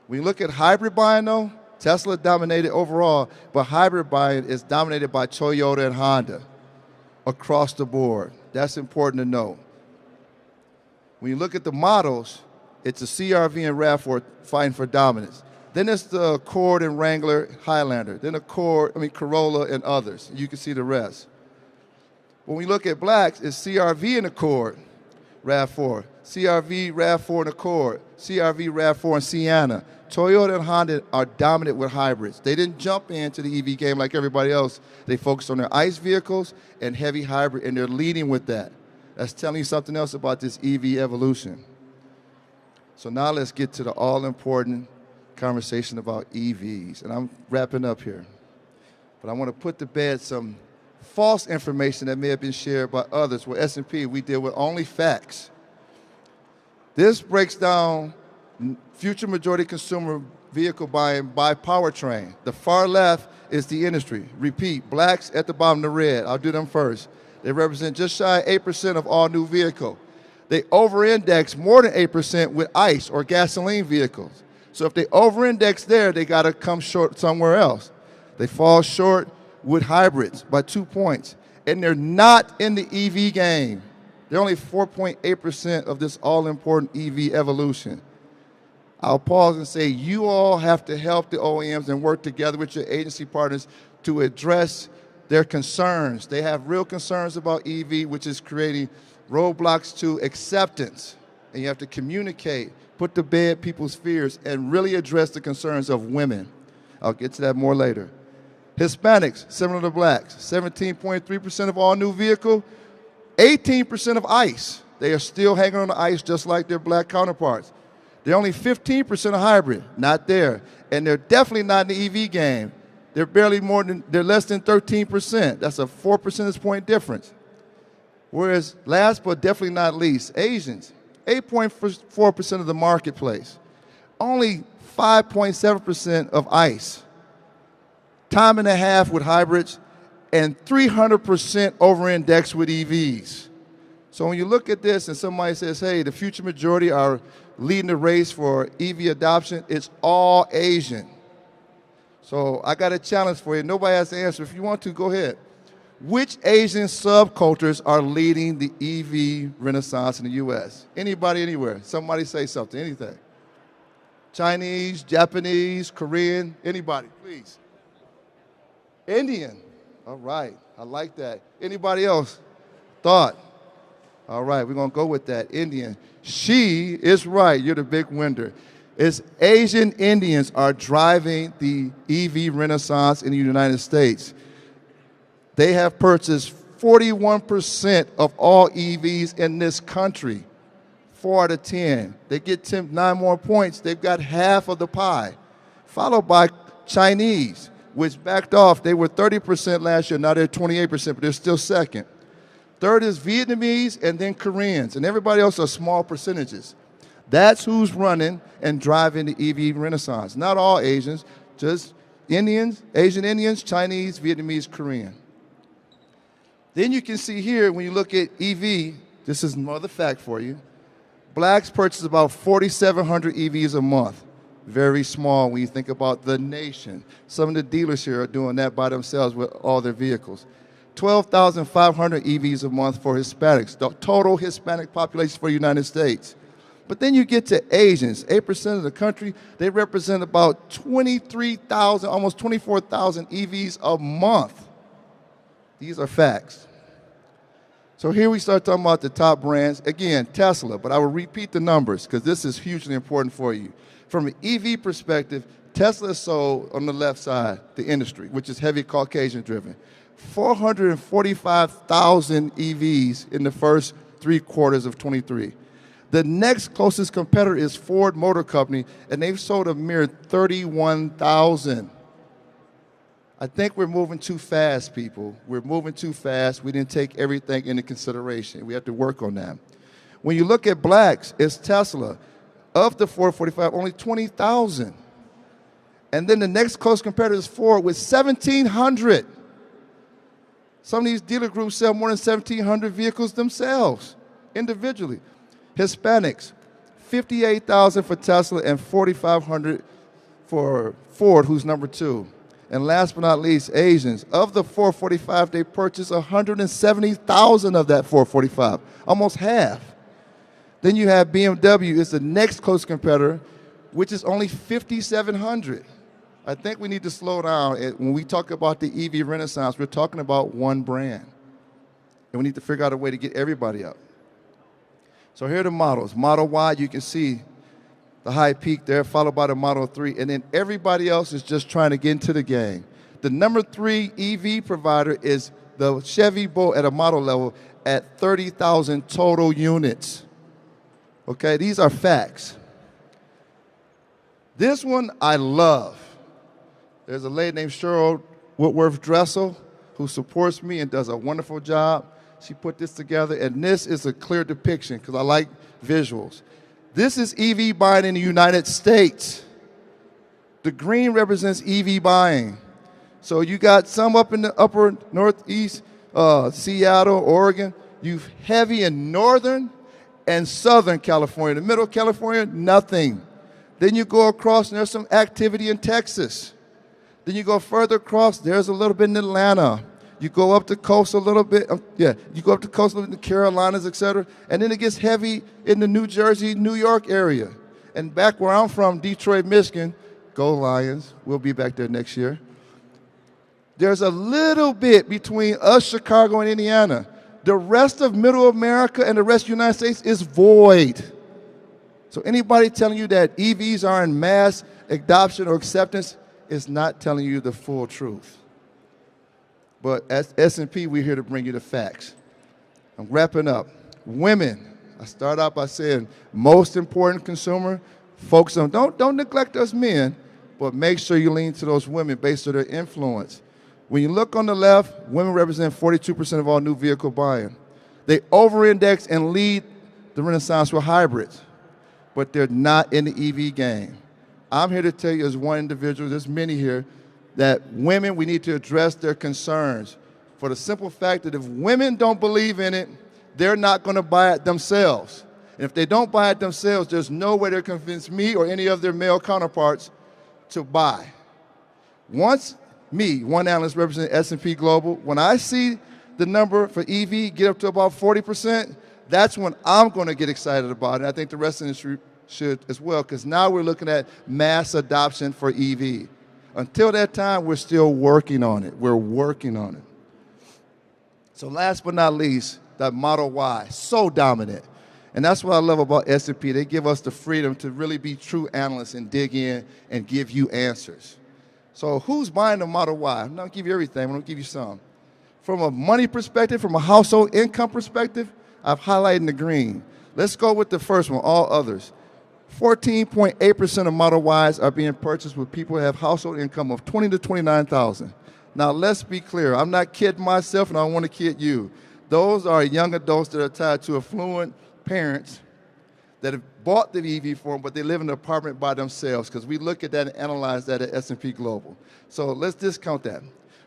When you look at hybrid buying, though, Tesla dominated overall, but hybrid buying is dominated by Toyota and Honda across the board. That's important to know. When you look at the models, it's a CR-V and RAV4 fighting for dominance. Then it's the Accord and Wrangler Highlander. Then Corolla and others. You can see the rest. When we look at blacks, it's CR-V and Accord, RAV4. CR-V, RAV4 and Accord. CR-V, RAV4 and Sienna. Toyota and Honda are dominant with hybrids. They didn't jump into the EV game like everybody else. They focused on their ICE vehicles and heavy hybrid, and they're leading with that. That's telling you something else about this EV evolution. So now let's get to the all-important conversation about EVs. And I'm wrapping up here. But I want to put to bed some false information that may have been shared by others. With S&P, we deal with only facts. This breaks down future majority consumer vehicle buying by powertrain. The far left is the industry. Repeat, blacks at the bottom, the red. I'll do them first. They represent just shy of 8% of all new vehicle. They over-index more than 8% with ICE or gasoline vehicles. So if they over-index there, they got to come short somewhere else. They fall short with hybrids by 2 points. And they're not in the EV game. They're only 4.8% of this all-important EV evolution. I'll pause and say you all have to help the OEMs and work together with your agency partners to address their concerns. They have real concerns about EV, which is creating roadblocks to acceptance. And you have to communicate, put to bed people's fears, and really address the concerns of women. I'll get to that more later. Hispanics, similar to blacks, 17.3% of all new vehicle, 18% of ICE. They are still hanging on the ICE just like their black counterparts. They're only 15% of hybrid, not there. And they're definitely not in the EV game. They're they're less than 13%. That's a 4 percentage point difference. Whereas last but definitely not least, Asians, 8.4% of the marketplace, only 5.7% of ICE, time and a half with hybrids, and 300% over-indexed with EVs. So when you look at this and somebody says, hey, the future majority are leading the race for EV adoption, it's all Asian. So I got a challenge for you. Nobody has to answer. If you want to, go ahead. Which Asian subcultures are leading the EV renaissance in the U.S.? Anybody, anywhere? Somebody say something, anything. Chinese, Japanese, Korean, anybody, please. Indian. All right, I like that. Anybody else? Thought? All right, we're going to go with that. Indian. She is right. You're the big winner. It's Asian Indians are driving the EV renaissance in the United States. They have purchased 41% of all EVs in this country. 4 out of 10. They get 9 more points. They've got half of the pie. Followed by Chinese, which backed off. They were 30% last year. Now they're 28%, but they're still second. Third is Vietnamese and then Koreans. And everybody else are small percentages. That's who's running and driving the EV renaissance. Not all Asians, just Indians, Asian Indians, Chinese, Vietnamese, Korean. Then you can see here, when you look at EV, this is another fact for you. Blacks purchase about 4,700 EVs a month. Very small when you think about the nation. Some of the dealers here are doing that by themselves with all their vehicles. 12,500 EVs a month for Hispanics, the total Hispanic population for the United States. But then you get to Asians, 8% of the country, they represent about 23,000, almost 24,000 EVs a month. These are facts. So here we start talking about the top brands. Again, Tesla, but I will repeat the numbers because this is hugely important for you. From an EV perspective, Tesla sold on the left side, the industry, which is heavy Caucasian driven, 445,000 EVs in the first 3 quarters of 23. The next closest competitor is Ford Motor Company, and they've sold a mere 31,000. I think we're moving too fast, people. We're moving too fast. We didn't take everything into consideration. We have to work on that. When you look at blacks, it's Tesla. Of the 445, only 20,000. And then the next close competitor is Ford with 1,700. Some of these dealer groups sell more than 1,700 vehicles themselves, individually. Hispanics, 58,000 for Tesla and 4,500 for Ford, who's number 2. And last but not least, Asians. Of the 445, they purchased 170,000 of that 445, almost half. Then you have BMW, is the next close competitor, which is only 5,700. I think we need to slow down. When we talk about the EV renaissance, we're talking about one brand. And we need to figure out a way to get everybody up. So here are the models. Model Y, you can see the high peak there, followed by the Model 3. And then everybody else is just trying to get into the game. The number 3 EV provider is the Chevy Bolt at a model level at 30,000 total units. Okay, these are facts. This one I love. There's a lady named Cheryl Woodworth Dressel who supports me and does a wonderful job. She put this together, and this is a clear depiction because I like visuals. This is EV buying in the United States. The green represents EV buying. So you got some up in the upper northeast, Seattle, Oregon. You've heavy in northern and southern California. The middle of California, nothing. Then you go across, and there's some activity in Texas. Then you go further across, there's a little bit in Atlanta. You go up the coast a little bit, you go up the coast a little bit in the Carolinas, et cetera, and then it gets heavy in the New Jersey, New York area. And back where I'm from, Detroit, Michigan, go Lions, we'll be back there next year. There's a little bit between us, Chicago, and Indiana. The rest of Middle America and the rest of the United States is void. So anybody telling you that EVs are in mass adoption or acceptance is not telling you the full truth. But as S&P, we're here to bring you the facts. I'm wrapping up. Women, I start out by saying most important consumer, focus on, don't neglect us men, but make sure you lean to those women based on their influence. When you look on the left, women represent 42% of all new vehicle buying. They over-index and lead the renaissance with hybrids, but they're not in the EV game. I'm here to tell you as one individual, there's many here, that women, we need to address their concerns for the simple fact that if women don't believe in it, they're not going to buy it themselves. And if they don't buy it themselves, there's no way to convince me or any of their male counterparts to buy. Once me, one analyst representing S&P Global, when I see the number for EV get up to about 40%, that's when I'm going to get excited about it. I think the rest of the industry should as well, because now we're looking at mass adoption for EV. Until that time, we're still working on it. We're working on it. So last but not least, that Model Y, so dominant. And that's what I love about S&P. They give us the freedom to really be true analysts and dig in and give you answers. So who's buying the Model Y? I'm not going to give you everything. I'm going to give you some. From a money perspective, from a household income perspective, I've highlighted in the green. Let's go with the first one, all others. 14.8% of Model Ys are being purchased with people who have household income of $20,000 to $29,000. Now, let's be clear. I'm not kidding myself, and I don't want to kid you. Those are young adults that are tied to affluent parents that have bought the EV for them, but they live in an apartment by themselves, because we look at that and analyze that at S&P Global. So let's discount that.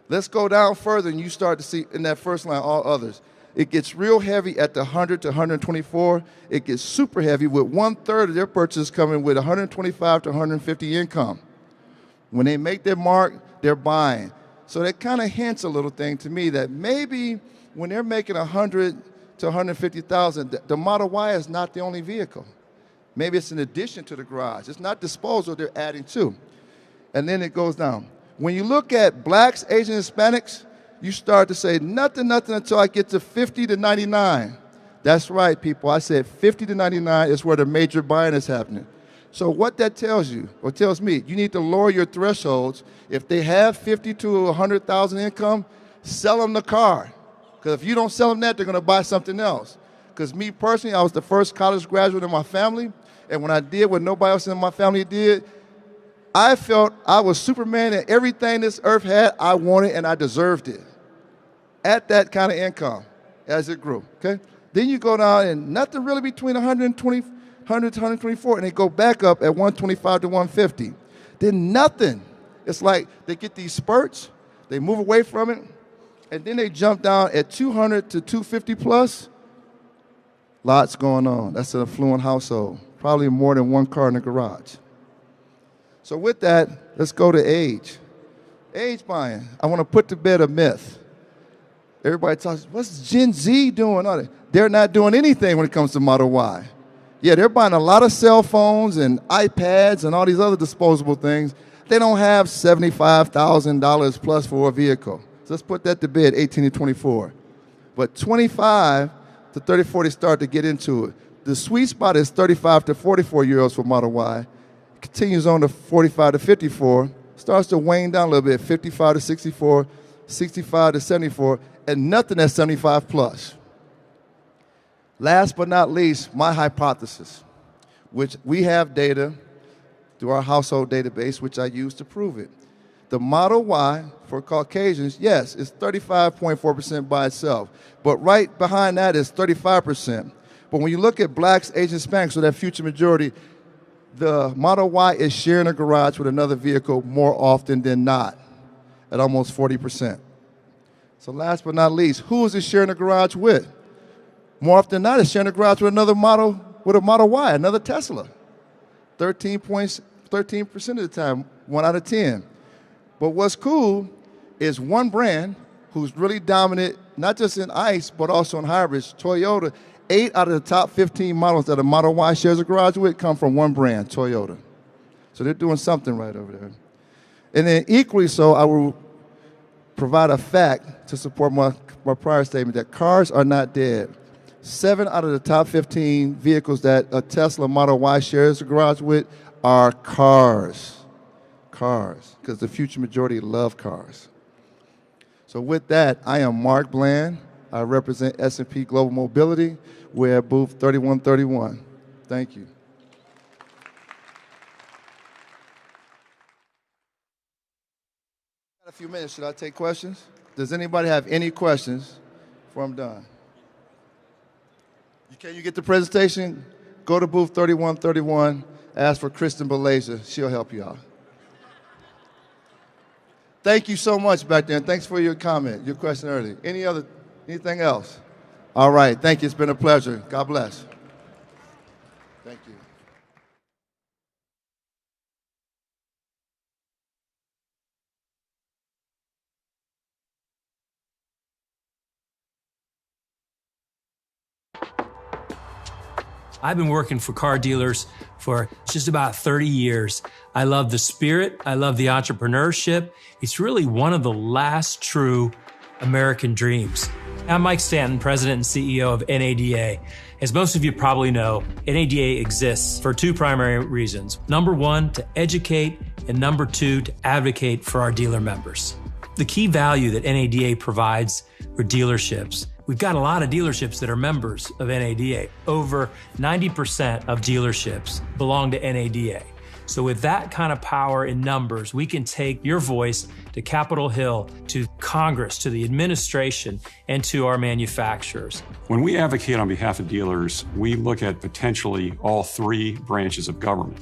Let's go down further, and you start to see in that first line, all others. It gets real heavy at the 100 to 124. It gets super heavy with 1/3 of their purchases coming with 125 to 150 income. When they make their mark, they're buying. So that kind of hints a little thing to me that maybe when they're making 100 to 150,000, the Model Y is not the only vehicle. Maybe it's an addition to the garage. It's not disposal, they're adding to. And then it goes down. When you look at blacks, Asians, Hispanics, you start to say nothing until I get to 50 to 99. That's right, people. I said 50 to 99 is where the major buying is happening. So what that tells you, or tells me, you need to lower your thresholds. If they have 50 to 100,000 income, sell them the car. Because if you don't sell them that, they're going to buy something else. Because me personally, I was the first college graduate in my family, and when I did what nobody else in my family did, I felt I was Superman, and everything this earth had, I wanted and I deserved it. At that kind of income as it grew, okay? Then you go down and nothing really between 100 to 124, and they go back up at 125 to 150. Then nothing. It's like they get these spurts, they move away from it, and then they jump down at 200 to 250 plus. Lots going on. That's an affluent household. Probably more than one car in the garage. So with that, let's go to age. Age buying. I want to put to bed a myth. Everybody talks, what's Gen Z doing? They're not doing anything when it comes to Model Y. Yeah, they're buying a lot of cell phones and iPads and all these other disposable things. They don't have $75,000 plus for a vehicle. So let's put that to bed, 18 to 24. But 25 to 34, they start to get into it. The sweet spot is 35 to 44-year-olds for Model Y. It continues on to 45 to 54. Starts to wane down a little bit, 55 to 64, 65 to 74, and nothing at 75 plus. Last but not least, my hypothesis, which we have data through our household database, which I use to prove it. The Model Y for Caucasians, yes, it's 35.4% by itself, but right behind that is 35%. But when you look at blacks, Asians, Hispanics, so that future majority, the Model Y is sharing a garage with another vehicle more often than not, at almost 40%. So last but not least, who is it sharing a garage with? More often than not, it's sharing a garage with a Model Y, another Tesla. 13% of the time, 1 out of 10. But what's cool is one brand who's really dominant, not just in ICE, but also in hybrids, Toyota. 8 out of the top 15 models that a Model Y shares a garage with come from one brand, Toyota. So they're doing something right over there. And then equally so, I will provide a fact to support my prior statement that cars are not dead. 7 out of the top 15 vehicles that a Tesla Model Y shares the garage with are cars. Cars, because the future majority love cars. So with that, I am Mark Bland. I represent S&P Global Mobility. We're at booth 3131. Thank you. Got a few minutes. Should I take questions? Does anybody have any questions before I'm done? Can you get the presentation? Go to booth 3131. Ask for Kristen Belasia. She'll help you out. Thank you so much back there, and thanks for your comment, your question earlier. Anything else? All right, thank you. It's been a pleasure. God bless. Thank you. I've been working for car dealers for just about 30 years. I love the spirit. I love the entrepreneurship. It's really one of the last true American dreams. I'm Mike Stanton, President and CEO of NADA. As most of you probably know, NADA exists for 2 primary reasons. Number 1, to educate, and number 2, to advocate for our dealer members. The key value that NADA provides for dealerships, we've got a lot of dealerships that are members of NADA. Over 90% of dealerships belong to NADA. So with that kind of power in numbers, we can take your voice to Capitol Hill, to Congress, to the administration, and to our manufacturers. When we advocate on behalf of dealers, we look at potentially all 3 branches of government.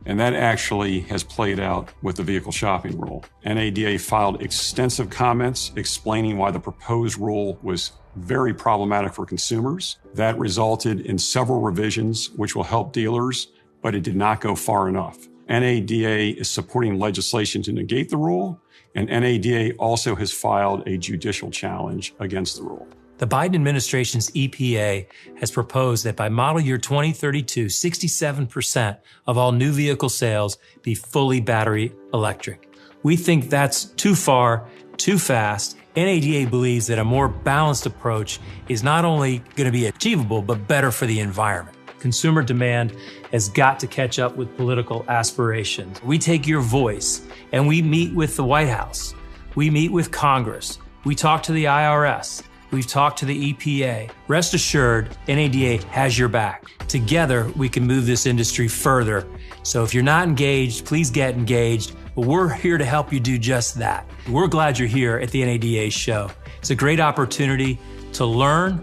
And that actually has played out with the vehicle shopping rule. NADA filed extensive comments explaining why the proposed rule was very problematic for consumers. That resulted in several revisions which will help dealers, but it did not go far enough. NADA is supporting legislation to negate the rule, and NADA also has filed a judicial challenge against the rule. The Biden administration's EPA has proposed that by model year 2032, 67% of all new vehicle sales be fully battery electric. We think that's too far, too fast. NADA believes that a more balanced approach is not only going to be achievable, but better for the environment. Consumer demand has got to catch up with political aspirations. We take your voice and we meet with the White House. We meet with Congress. We talk to the IRS. We've talked to the EPA. Rest assured, NADA has your back. Together, we can move this industry further. So if you're not engaged, please get engaged. But we're here to help you do just that. We're glad you're here at the NADA show. It's a great opportunity to learn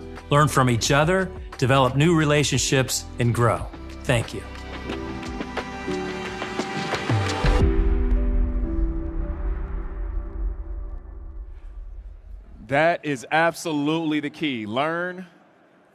from each other, develop new relationships, and grow. Thank you. That is absolutely the key. Learn,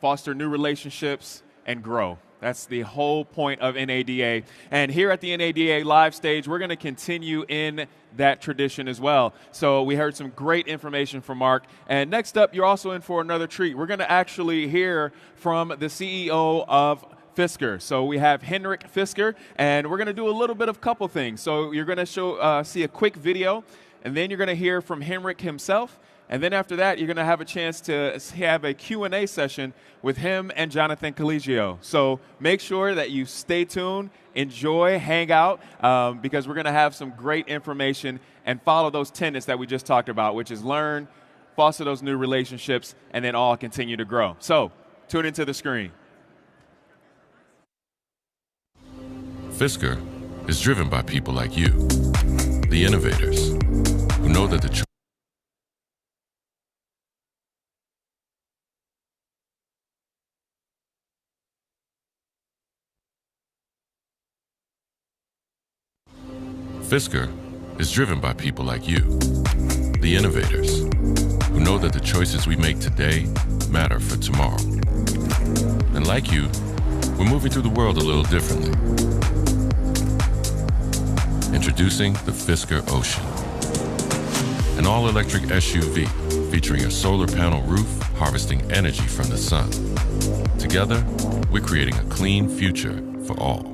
foster new relationships, and grow. That's the whole point of NADA. And here at the NADA live stage, we're going to continue in that tradition as well. So we heard some great information from Mark. And next up, you're also in for another treat. We're going to actually hear from the CEO of Fisker. So we have Henrik Fisker, and we're going to do a little bit of couple things. So you're going to see a quick video, and then you're going to hear from Henrik himself. And then after that, you're going to have a chance to have a Q&A session with him and Jonathan Coligio. So make sure that you stay tuned, enjoy, hang out, because we're going to have some great information and follow those tenets that we just talked about, which is learn, foster those new relationships, and then all continue to grow. So tune into the screen. Fisker is driven by people like you, the innovators, who know that the Fisker is driven by people like you, the innovators, who know that the choices we make today matter for tomorrow. And like you, we're moving through the world a little differently. Introducing the Fisker Ocean, an all-electric SUV featuring a solar panel roof harvesting energy from the sun. Together, we're creating a clean future for all.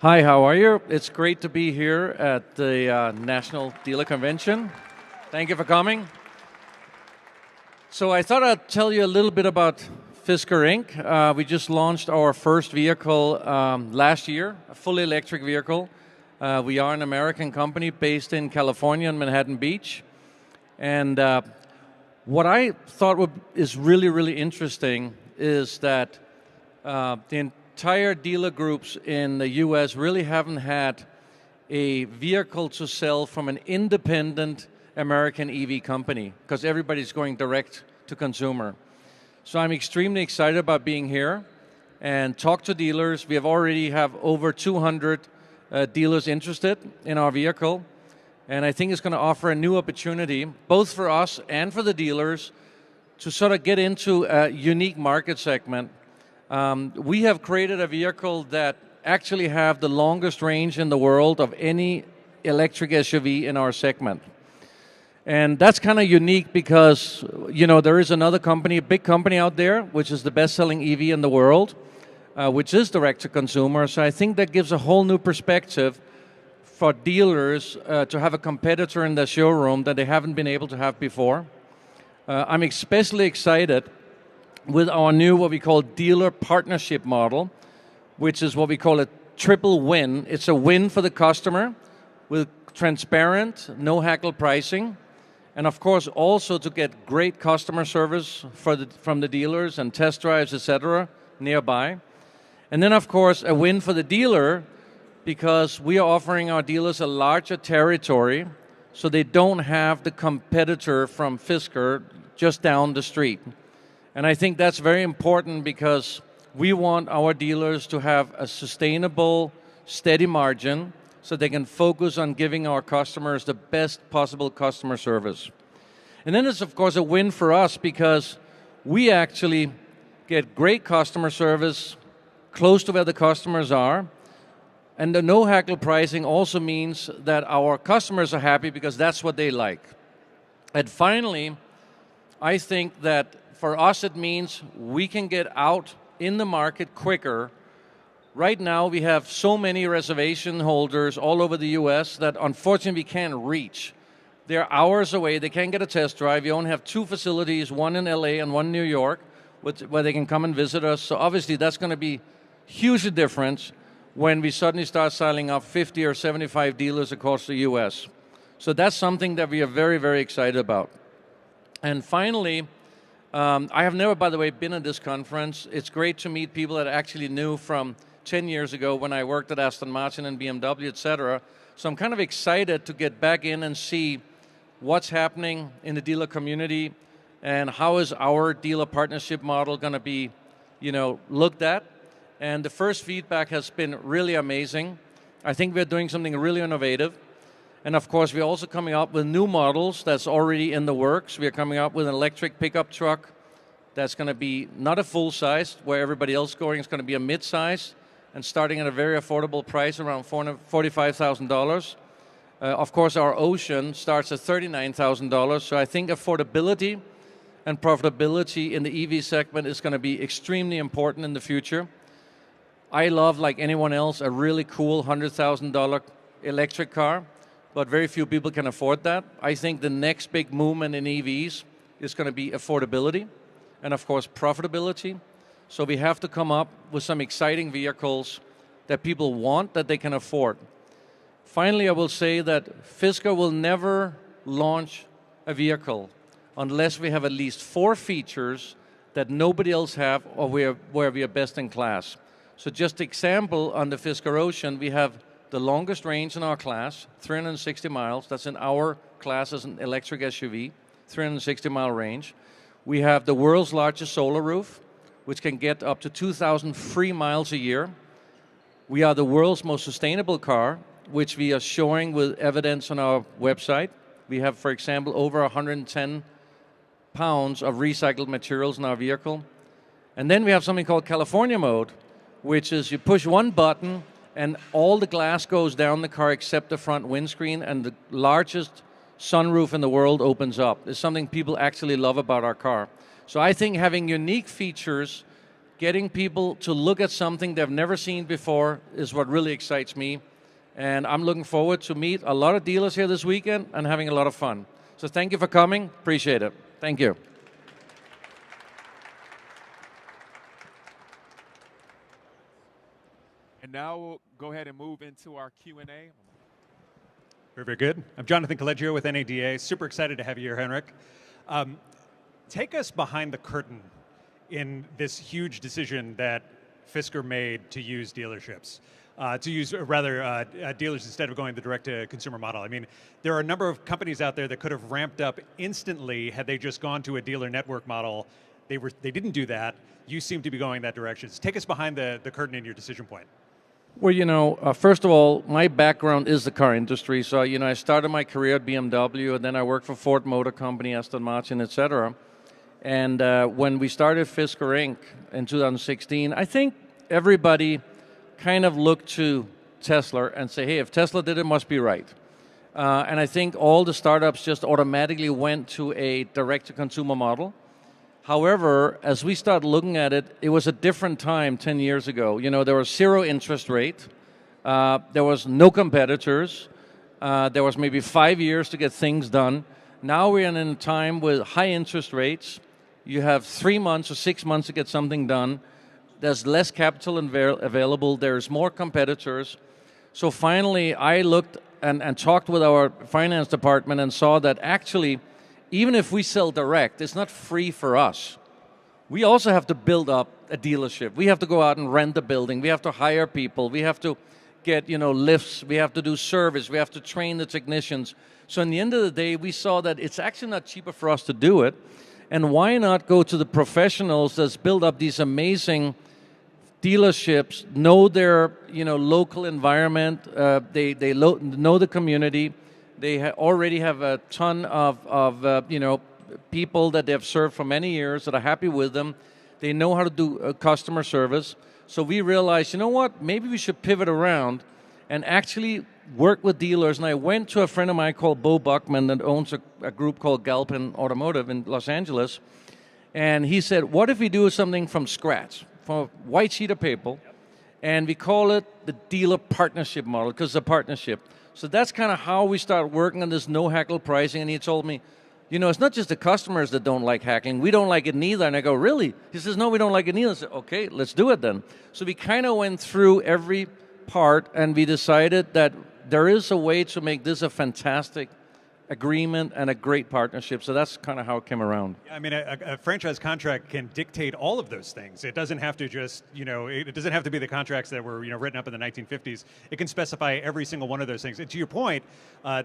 Hi, how are you? It's great to be here at the National Dealer Convention. Thank you for coming. So I thought I'd tell you a little bit about Fisker Inc. We just launched our first vehicle last year, a fully electric vehicle. We are an American company based in California in Manhattan Beach. And what I thought is really, really interesting is that the entire dealer groups in the US really haven't had a vehicle to sell from an independent American EV company because everybody's going direct to consumer. So I'm extremely excited about being here and talk to dealers. We already have over 200 dealers interested in our vehicle, and I think it's going to offer a new opportunity both for us and for the dealers to sort of get into a unique market segment. We have created a vehicle that actually have the longest range in the world of any electric SUV in our segment. And that's kind of unique because, you know, there is another company, a big company out there, which is the best-selling EV in the world, which is direct-to-consumer. So I think that gives a whole new perspective for dealers to have a competitor in the showroom that they haven't been able to have before. I'm especially excited with our new, what we call dealer partnership model, which is what we call a triple win. It's a win for the customer with transparent, no hackle pricing, and of course also to get great customer service from the dealers and test drives, etc., nearby. And then of course a win for the dealer because we are offering our dealers a larger territory so they don't have the competitor from Fisker just down the street. And I think that's very important because we want our dealers to have a sustainable, steady margin so they can focus on giving our customers the best possible customer service. And then it's, of course, a win for us because we actually get great customer service close to where the customers are. And the no-hackle pricing also means that our customers are happy because that's what they like. And finally, I think that for us it means we can get out in the market quicker. Right now we have so many reservation holders all over the US that unfortunately we can't reach. They're hours away, they can't get a test drive. You only have 2 facilities, one in LA and one in New York, where they can come and visit us. So obviously that's going to be huge difference when we suddenly start signing up 50 or 75 dealers across the US. So that's something that we are very, very excited about. And finally, I have never, by the way, been at this conference. It's great to meet people that I actually knew from 10 years ago when I worked at Aston Martin and BMW, etc. So I'm kind of excited to get back in and see what's happening in the dealer community and how is our dealer partnership model going to be, you know, looked at. And the first feedback has been really amazing. I think we're doing something really innovative. And of course, we're also coming up with new models that's already in the works. We're coming up with an electric pickup truck that's going to be not a full size, where everybody else is going. It's going to be a mid-size and starting at a very affordable price, around $45,000. Of course, our Ocean starts at $39,000. So I think affordability and profitability in the EV segment is going to be extremely important in the future. I love, like anyone else, a really cool $100,000 electric car, but very few people can afford that. I think the next big movement in EVs is going to be affordability and, of course, profitability. So we have to come up with some exciting vehicles that people want, that they can afford. Finally, I will say that Fisker will never launch a vehicle unless we have at least 4 features that nobody else have or where we are best in class. So just example, on the Fisker Ocean, we have the longest range in our class, 360 miles. That's in our class as an electric SUV, 360-mile range. We have the world's largest solar roof, which can get up to 2,000 free miles a year. We are the world's most sustainable car, which we are showing with evidence on our website. We have, for example, over 110 pounds of recycled materials in our vehicle. And then we have something called California mode, which is you push one button and all the glass goes down the car except the front windscreen, and the largest sunroof in the world opens up. It's something people actually love about our car. So I think having unique features getting people to look at something they've never seen before is what really excites me. And I'm looking forward to meet a lot of dealers here this weekend and having a lot of fun. So thank you for coming. Appreciate it. Thank you. And now we'll go ahead and move into our Q&A. Very, very good. I'm Jonathan Colleggio with NADA. Super excited to have you here, Henrik. Take us behind the curtain in this huge decision that Fisker made to use dealerships, dealers instead of going the direct-to-consumer model. I mean, there are a number of companies out there that could have ramped up instantly had they just gone to a dealer network model. They didn't do that. You seem to be going that direction. So take us behind the curtain in your decision point. Well, first of all, my background is the car industry. So, I started my career at BMW, and then I worked for Ford Motor Company, Aston Martin, etc. And when we started Fisker Inc. in 2016, I think everybody kind of looked to Tesla and say, hey, if Tesla did it, must be right. And I think all the startups just automatically went to a direct-to-consumer model. However, as we started looking at it, it was a different time 10 years ago. There was zero interest rate. There was no competitors. There was maybe 5 years to get things done. Now we're in a time with high interest rates. You have 3 months or 6 months to get something done. There's less capital available. There's more competitors. So finally, I looked and talked with our finance department and saw that actually, even if we sell direct, it's not free for us. We also have to build up a dealership. We have to go out and rent the building. We have to hire people. We have to get, lifts. We have to do service. We have to train the technicians. So in the end of the day, we saw that it's actually not cheaper for us to do it. And why not go to the professionals that's built up these amazing dealerships, know their local environment, they know the community. They already have a ton of people that they've served for many years that are happy with them. They know how to do customer service. So we realized, maybe we should pivot around and actually work with dealers. And I went to a friend of mine called Bo Buckman that owns a group called Galpin Automotive in Los Angeles. And he said, what if we do something from scratch, from a white sheet of paper, and we call it the dealer partnership model, because it's a partnership. So that's kind of how we start working on this no hackle pricing. And he told me, it's not just the customers that don't like hackling. We don't like it neither. And I go, really? He says, no, we don't like it neither. I said, okay, let's do it then. So we kind of went through every part, and we decided that there is a way to make this a fantastic agreement and a great partnership. So that's kind of how it came around. I mean, a franchise contract can dictate all of those things. It doesn't have to just, it doesn't have to be the contracts that were, written up in the 1950s. It can specify every single one of those things. And to your point,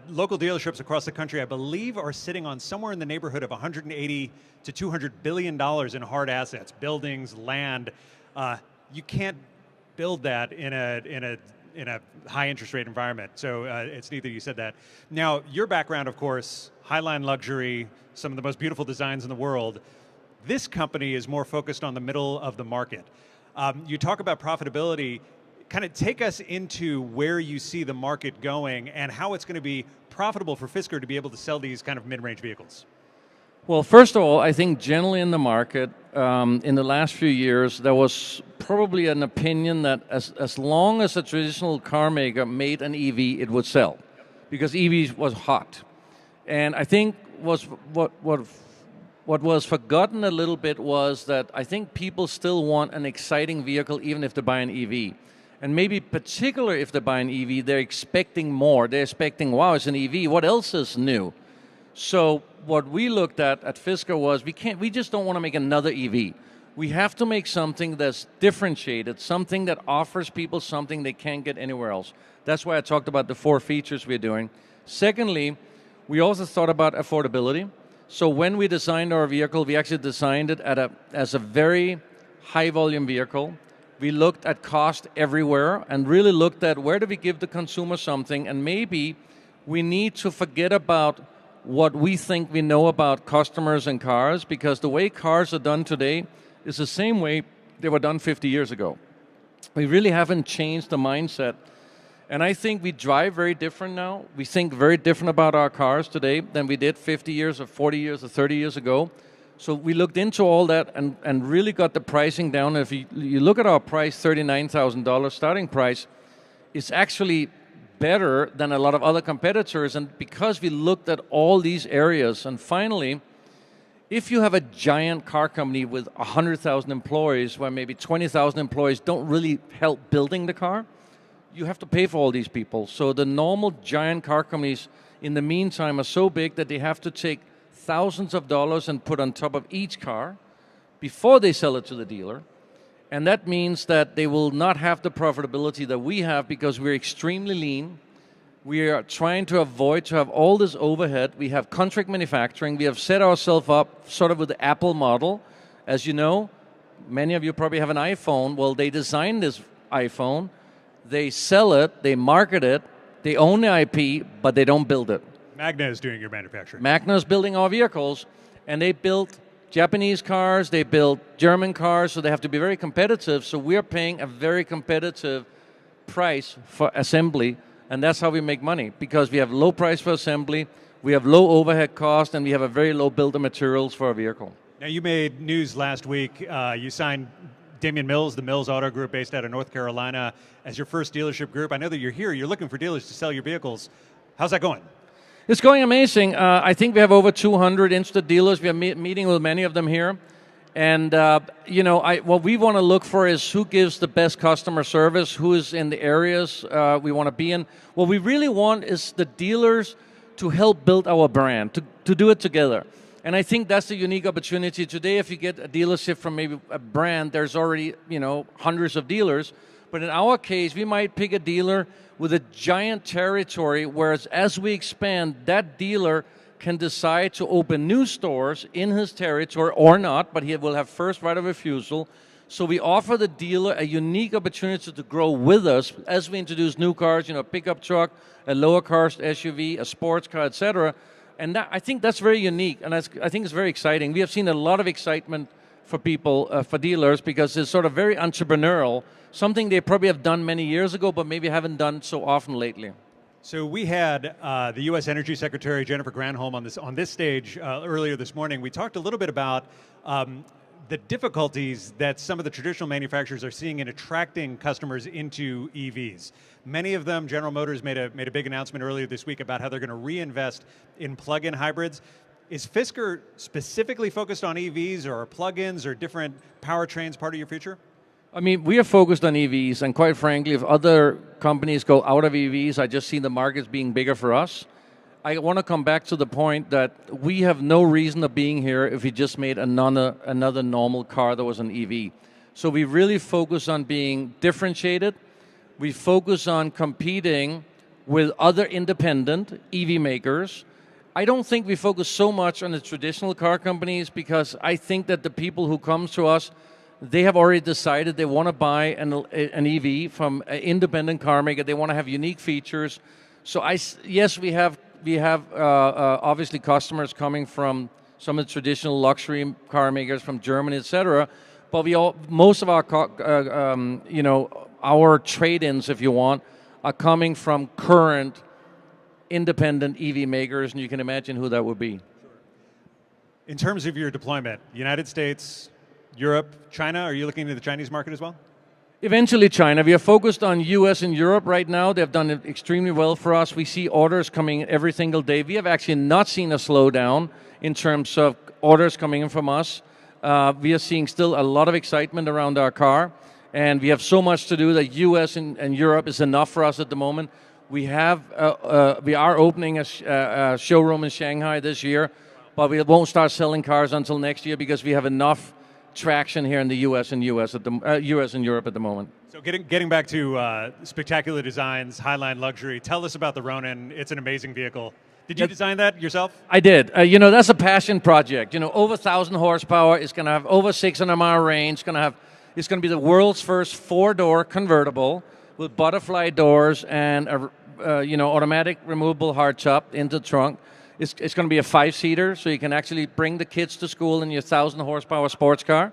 local dealerships across the country, I believe, are sitting on somewhere in the neighborhood of $180 to $200 billion in hard assets, buildings, land. You can't build that in a high interest rate environment. So it's neat that you said that. Now, your background, of course, Highline luxury, some of the most beautiful designs in the world. This company is more focused on the middle of the market. You talk about profitability. Kind of take us into where you see the market going and how it's going to be profitable for Fisker to be able to sell these kind of mid-range vehicles. Well, first of all, I think generally in the market, in the last few years, there was probably an opinion that as long as a traditional car maker made an EV, it would sell, because EVs was hot. And I think what was forgotten a little bit was that I think people still want an exciting vehicle even if they buy an EV. And maybe particularly if they buy an EV, they're expecting more. They're expecting, wow, it's an EV, what else is new? So what we looked at Fisker was we just don't want to make another EV. We have to make something that's differentiated, something that offers people something they can't get anywhere else. That's why I talked about the 4 features we're doing. Secondly, we also thought about affordability. So when we designed our vehicle, we actually designed it as a very high volume vehicle. We looked at cost everywhere and really looked at where do we give the consumer something, and maybe we need to forget about what we think we know about customers and cars, because the way cars are done today is the same way they were done 50 years ago. We really haven't changed the mindset. And I think we drive very different now. We think very different about our cars today than we did 50 years or 40 years or 30 years ago. So we looked into all that and really got the pricing down. If you look at our price, $39,000 starting price, it's actually better than a lot of other competitors. And because we looked at all these areas, and finally, if you have a giant car company with 100,000 employees, where maybe 20,000 employees don't really help building the car, you have to pay for all these people. So the normal giant car companies, in the meantime, are so big that they have to take thousands of dollars and put on top of each car before they sell it to the dealer. And that means that they will not have the profitability that we have because we're extremely lean. We are trying to avoid to have all this overhead. We have contract manufacturing. We have set ourselves up sort of with the Apple model. As you know, many of you probably have an iPhone. Well, they designed this iPhone. They sell it. They market it. They own the IP, but they don't build it. Magna is doing your manufacturing. Magna is building our vehicles, and they built Japanese cars, they build German cars, so they have to be very competitive. So we're paying a very competitive price for assembly, and that's how we make money, because we have low price for assembly, we have low overhead cost, and we have a very low bill of materials for our vehicle. Now, you made news last week. You signed Damian Mills, the Mills Auto Group based out of North Carolina, as your first dealership group. I know that you're here. You're looking for dealers to sell your vehicles. How's that going? It's going amazing. I think we have over 200 instant dealers. We are meeting with many of them here. And, what we want to look for is who gives the best customer service, who is in the areas we want to be in. What we really want is the dealers to help build our brand, to do it together. And I think that's the unique opportunity. Today, if you get a dealership from maybe a brand, there's already, hundreds of dealers. But in our case, we might pick a dealer with a giant territory, whereas as we expand, that dealer can decide to open new stores in his territory or not, but he will have first right of refusal. So we offer the dealer a unique opportunity to grow with us as we introduce new cars, a pickup truck, a lower cost SUV, a sports car, etc. And I think that's very unique, and I think it's very exciting. We have seen a lot of excitement for people, for dealers, because it's sort of very entrepreneurial, something they probably have done many years ago, but maybe haven't done so often lately. So we had the U.S. Energy Secretary Jennifer Granholm on this stage earlier this morning. We talked a little bit about the difficulties that some of the traditional manufacturers are seeing in attracting customers into EVs. Many of them, General Motors made a big announcement earlier this week about how they're going to reinvest in plug-in hybrids. Is Fisker specifically focused on EVs, or are plug-ins or different powertrains part of your future? I mean, we are focused on EVs, and quite frankly, if other companies go out of EVs, I just see the markets being bigger for us. I want to come back to the point that we have no reason of being here if we just made another normal car that was an EV. So we really focus on being differentiated. We focus on competing with other independent EV makers. I don't think we focus so much on the traditional car companies, because I think that the people who come to us, they have already decided they want to buy an EV from an independent car maker. They want to have unique features. So yes, we have obviously customers coming from some of the traditional luxury car makers from Germany, etc. But most of our our trade-ins, if you want, are coming from current independent EV makers, and you can imagine who that would be. In terms of your deployment, United States, Europe, China, are you looking into the Chinese market as well? Eventually China. We are focused on US and Europe right now. They've done it extremely well for us. We see orders coming every single day. We have actually not seen a slowdown in terms of orders coming in from us. We are seeing still a lot of excitement around our car, and we have so much to do that US and Europe is enough for us at the moment. We are opening a showroom in Shanghai this year, but we won't start selling cars until next year because we have enough traction here in the US and Europe at the moment. So getting back to spectacular designs, Highline luxury, tell us about the Ronin. It's an amazing vehicle. Did you design that yourself? I did. That's a passion project. Over 1,000 horsepower. It's going to have over 600-mile range. It's going to be the world's first 4-door convertible with butterfly doors and automatic removable hardtop in the trunk. It's going to be a 5-seater, so you can actually bring the kids to school in your 1,000 horsepower sports car.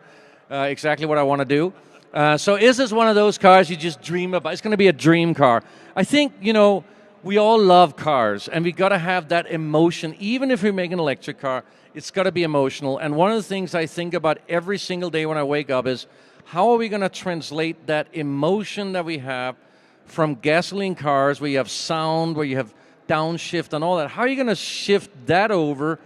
Exactly what I want to do. So is this one of those cars you just dream about? It's going to be a dream car. I think, we all love cars, and we got to have that emotion. Even if we make an electric car, it's got to be emotional. And one of the things I think about every single day when I wake up is, how are we going to translate that emotion that we have from gasoline cars, where you have sound, where you have downshift and all that? How are you going to shift that over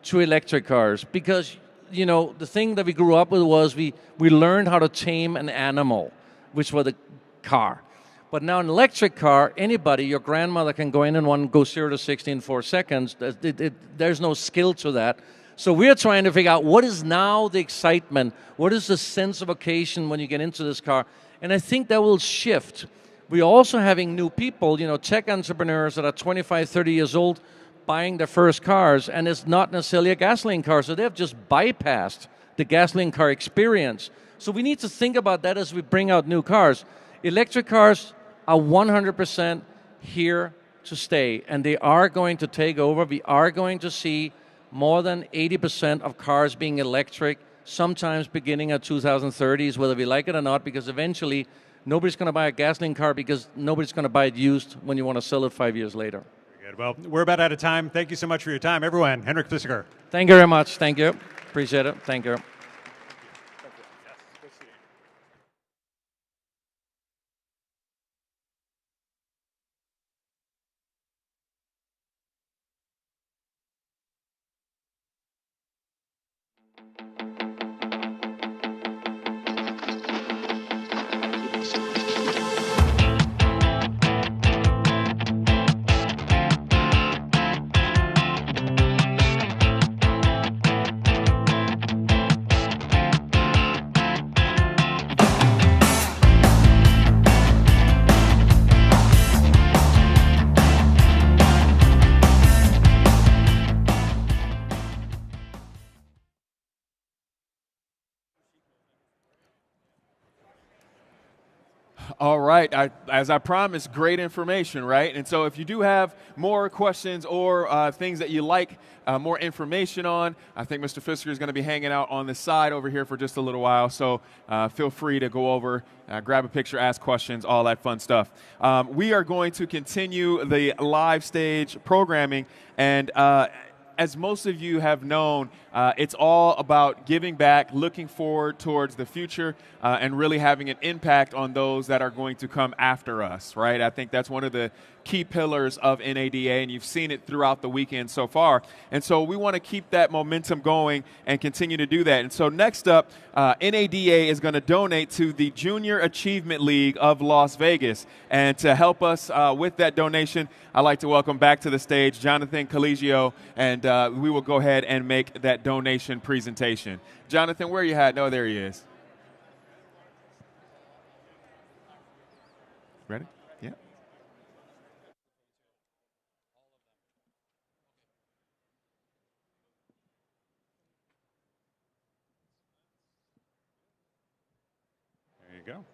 to electric cars? Because, you know, the thing that we grew up with was we learned how to tame an animal, which was the car. But now an electric car, anybody, your grandmother can go in and one go 0 to 60 in 4 seconds. There's no skill to that. So we're trying to figure out what is now the excitement, what is the sense of occasion when you get into this car, and I think that will shift. We're also having new people, you know, tech entrepreneurs that are 25, 30 years old buying their first cars, and it's not necessarily a gasoline car, so they've just bypassed the gasoline car experience. So we need to think about that as we bring out new cars. Electric cars are 100% here to stay, and they are going to take over. We are going to see more than 80% of cars being electric, sometimes beginning at 2030s, whether we like it or not, because eventually nobody's going to buy a gasoline car because nobody's going to buy it used when you want to sell it 5 years later. Very good. Well, we're about out of time. Thank you so much for your time, everyone. Henrik Fisker. Thank you very much. Thank you. Appreciate it. Thank you. All right, as I promised, great information, right? And so if you do have more questions or things that you like more information on, I think Mr. Fisker is going to be hanging out on the side over here for just a little while. So feel free to go over, grab a picture, ask questions, all that fun stuff. We are going to continue the live stage programming, and as most of you have known, it's all about giving back, looking forward towards the future, and really having an impact on those that are going to come after us, right? I think that's one of the key pillars of NADA, and you've seen it throughout the weekend so far. And so we want to keep that momentum going and continue to do that. And so next up, NADA is going to donate to the Junior Achievement League of Las Vegas. And to help us with that donation, I'd like to welcome back to the stage Jonathan Coligio, and we will go ahead and make that donation presentation. Jonathan, where are you at? No, there he is. Ready? Yeah. There you go.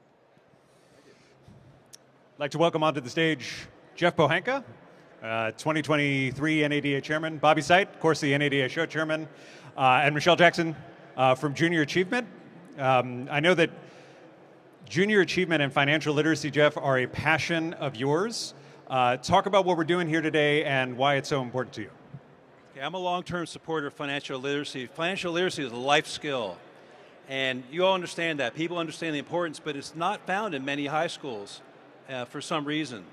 I'd like to welcome onto the stage Jeff Pohanka, 2023 NADA Chairman, Bobby Sight, of course, the NADA Show Chairman, and Michelle Jackson from Junior Achievement. I know that Junior Achievement and financial literacy, Jeff, are a passion of yours. Talk about what we're doing here today and why it's so important to you. Okay, I'm a long-term supporter of financial literacy. Financial literacy is a life skill, and you all understand that. People understand the importance, but it's not found in many high schools for some reason.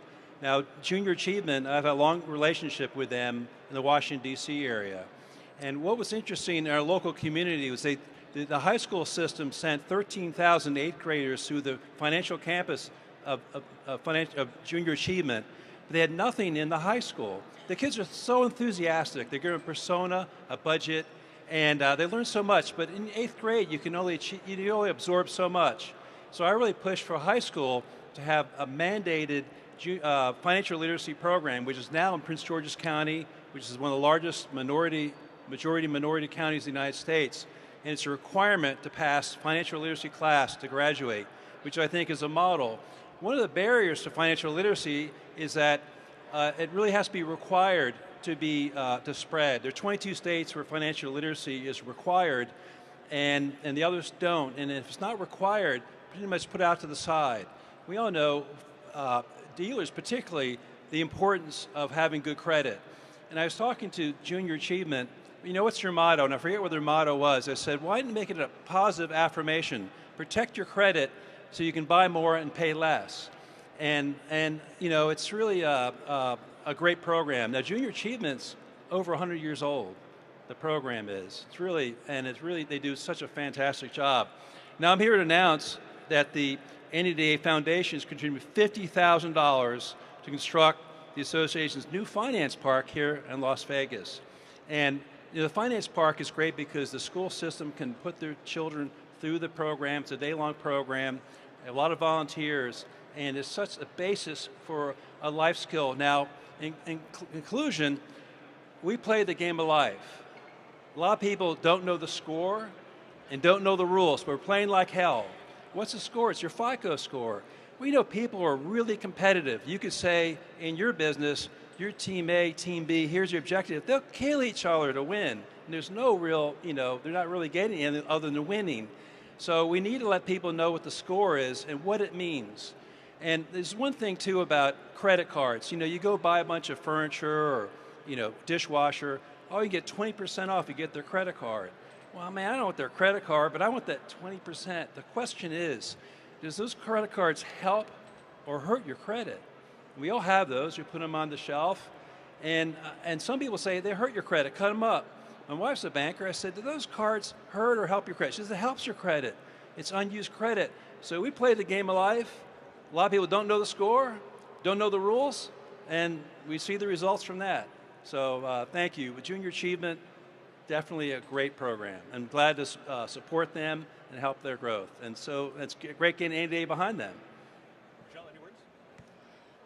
Now, Junior Achievement, I have a long relationship with them in the Washington, D.C. area. And what was interesting in our local community was the high school system sent 13,000 eighth graders through the financial campus of Junior Achievement. But they had nothing in the high school. The kids are so enthusiastic. They're given a persona, a budget, and they learn so much. But in eighth grade, you can only absorb so much. So I really pushed for high school to have a mandated financial literacy program, which is now in Prince George's County, which is one of the largest majority minority counties in the United States. And it's a requirement to pass financial literacy class to graduate, which I think is a model. One of the barriers to financial literacy is that it really has to be required to spread. There are 22 states where financial literacy is required, and the others don't. And if it's not required, pretty much put out to the side. We all know dealers particularly, the importance of having good credit. And I was talking to Junior Achievement, you know, what's your motto? And I forget what their motto was. I said, why didn't you make it a positive affirmation? Protect your credit so you can buy more and pay less. And you know, it's really a great program. Now, Junior Achievement's over 100 years old. The program is. It's really, they do such a fantastic job. Now, I'm here to announce that the NADA Foundation has contributed $50,000 to construct the association's new finance park here in Las Vegas. And you know, the finance park is great because the school system can put their children through the program. It's a day-long program, a lot of volunteers, and it's such a basis for a life skill. Now, in conclusion, we play the game of life. A lot of people don't know the score and don't know the rules, but we're playing like hell. What's the score? It's your FICO score. We know people are really competitive. You could say in your business, your team A, team B, here's your objective. They'll kill each other to win. And there's no real, you know, they're not really getting anything other than winning. So we need to let people know what the score is and what it means. And there's one thing too about credit cards. You know, you go buy a bunch of furniture or, you know, dishwasher, oh, you get 20% off, you get their credit card. Well, man, I don't want their credit card, but I want that 20%. The question is, does those credit cards help or hurt your credit? We all have those. We put them on the shelf. And some people say they hurt your credit, cut them up. My wife's a banker. I said, do those cards hurt or help your credit? She says, it helps your credit. It's unused credit. So we play the game of life. A lot of people don't know the score, don't know the rules, and we see the results from that. So thank you. With Junior Achievement, definitely a great program. I'm glad to support them and help their growth. And so it's great getting NADA behind them.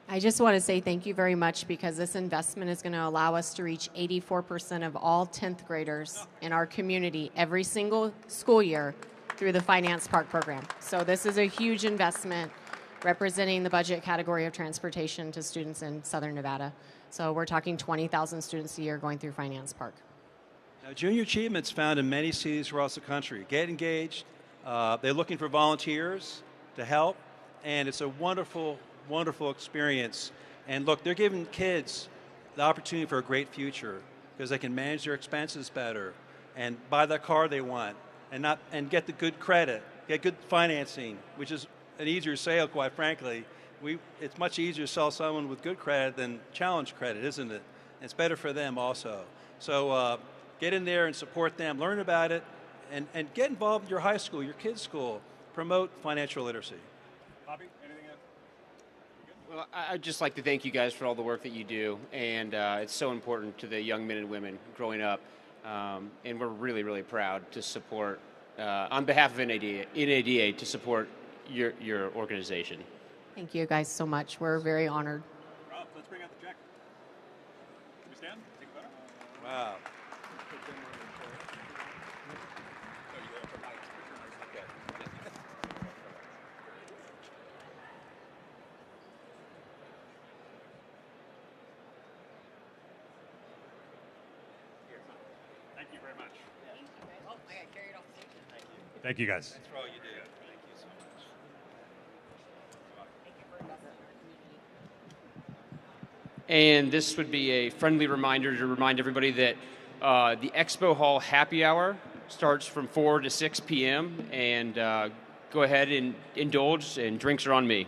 I just want to say thank you very much because this investment is going to allow us to reach 84% of all 10th graders in our community every single school year through the Finance Park program. So this is a huge investment representing the budget category of transportation to students in Southern Nevada. So we're talking 20,000 students a year going through Finance Park. Now, Junior Achievement's found in many cities across the country. Get engaged. They're looking for volunteers to help, and it's a wonderful, wonderful experience. And look, they're giving kids the opportunity for a great future because they can manage their expenses better and buy the car they want and get the good credit, get good financing, which is an easier sale, quite frankly. It's much easier to sell someone with good credit than challenge credit, isn't it? It's better for them also. So get in there and support them, learn about it, and get involved in your high school, your kids' school. Promote financial literacy. Bobby, anything else? Well, I'd just like to thank you guys for all the work that you do, and it's so important to the young men and women growing up, and we're really, really proud to support, on behalf of NADA to support your organization. Thank you guys so much. We're very honored. Rob, let's bring out the check. Can we stand? Take a photo? Wow. Thank you very much. Oh, I got carried off stage. Thank you. Thank you, guys. Thanks for all you do. Thank you so much. And this would be a friendly reminder to remind everybody that the Expo Hall happy hour starts from 4 to 6 p.m. and go ahead and indulge, and drinks are on me.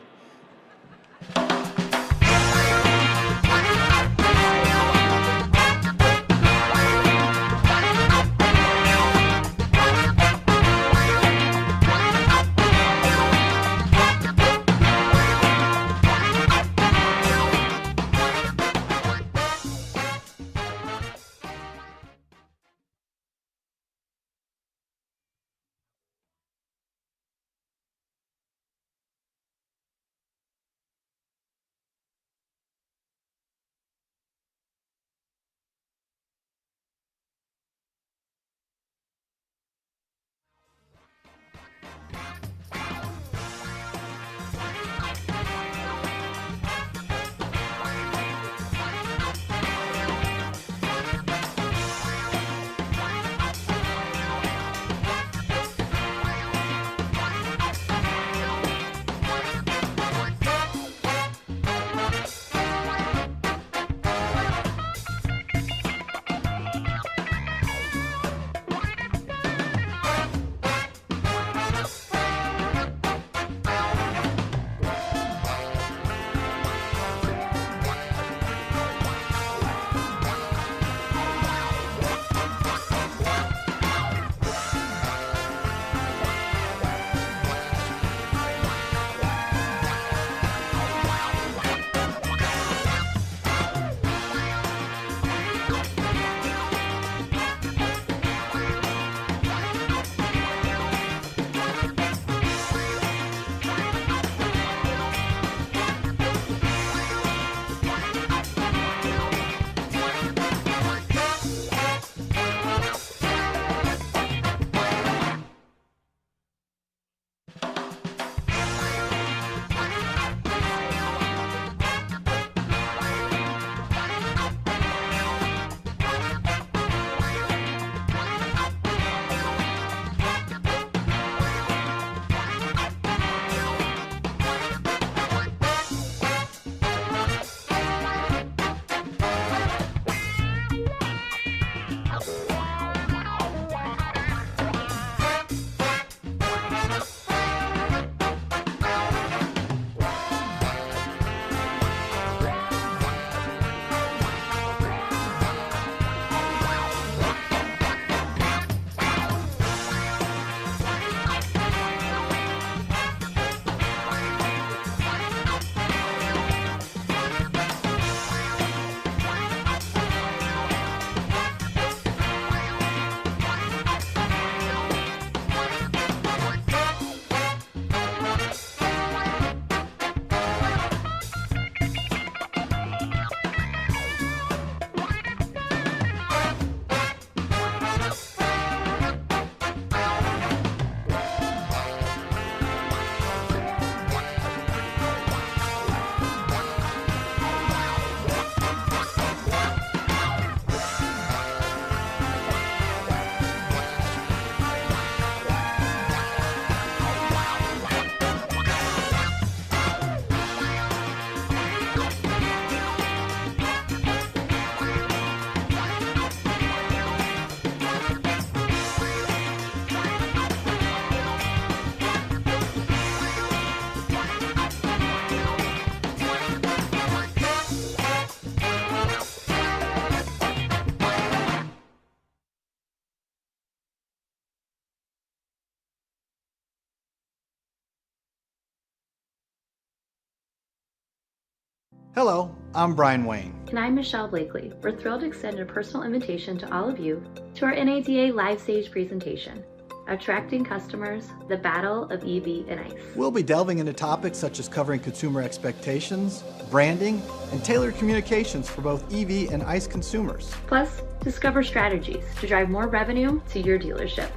Hello, I'm Brian Wayne. And I'm Michelle Blakely. We're thrilled to extend a personal invitation to all of you to our NADA live stage presentation, Attracting Customers, the Battle of EV and ICE. We'll be delving into topics such as covering consumer expectations, branding, and tailored communications for both EV and ICE consumers. Plus, discover strategies to drive more revenue to your dealership.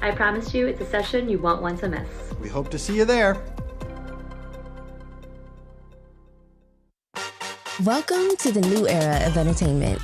I promise you it's a session you won't want to miss. We hope to see you there. Welcome to the new era of entertainment.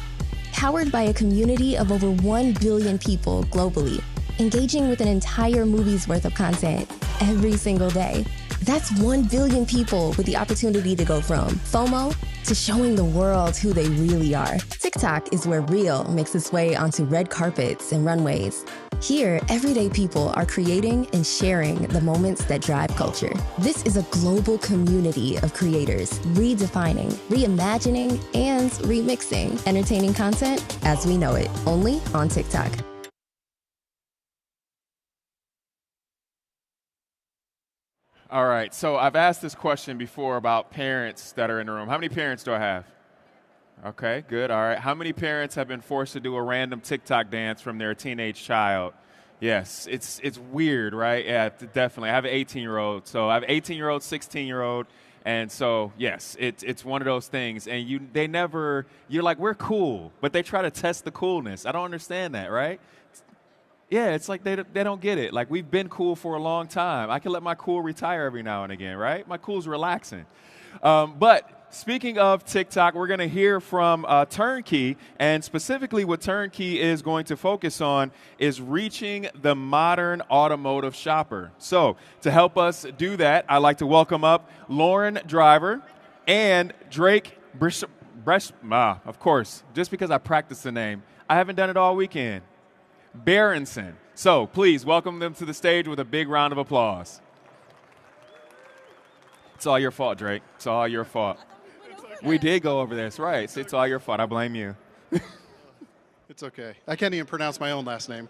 Powered by a community of over 1 billion people globally, engaging with an entire movie's worth of content every single day. That's 1 billion people with the opportunity to go from FOMO to showing the world who they really are. TikTok is where real makes its way onto red carpets and runways. Here, everyday people are creating and sharing the moments that drive culture. This is a global community of creators redefining, reimagining, and remixing entertaining content as we know it, only on TikTok. All right, so I've asked this question before about parents that are in the room. How many parents do I have? Okay, good, all right. How many parents have been forced to do a random TikTok dance from their teenage child? Yes, it's weird, right? Yeah, definitely. I have an 18-year-old, so I have an 18-year-old, 16-year-old, and so, yes, it's one of those things. And you're like, we're cool, but they try to test the coolness. I don't understand that, right? Yeah, it's like they don't get it. Like, we've been cool for a long time. I can let my cool retire every now and again, right? My cool's relaxing. But speaking of TikTok, we're going to hear from Turnkey, and specifically what Turnkey is going to focus on is reaching the modern automotive shopper. So to help us do that, I'd like to welcome up Lauren Driver and Drake of course, just because I practiced the name. I haven't done it all weekend. Berenson. So please welcome them to the stage with a big round of applause. It's all your fault, Drake. It's all your fault. We did go over this, right? It's all your fault. I blame you. It's okay. I can't even pronounce my own last name.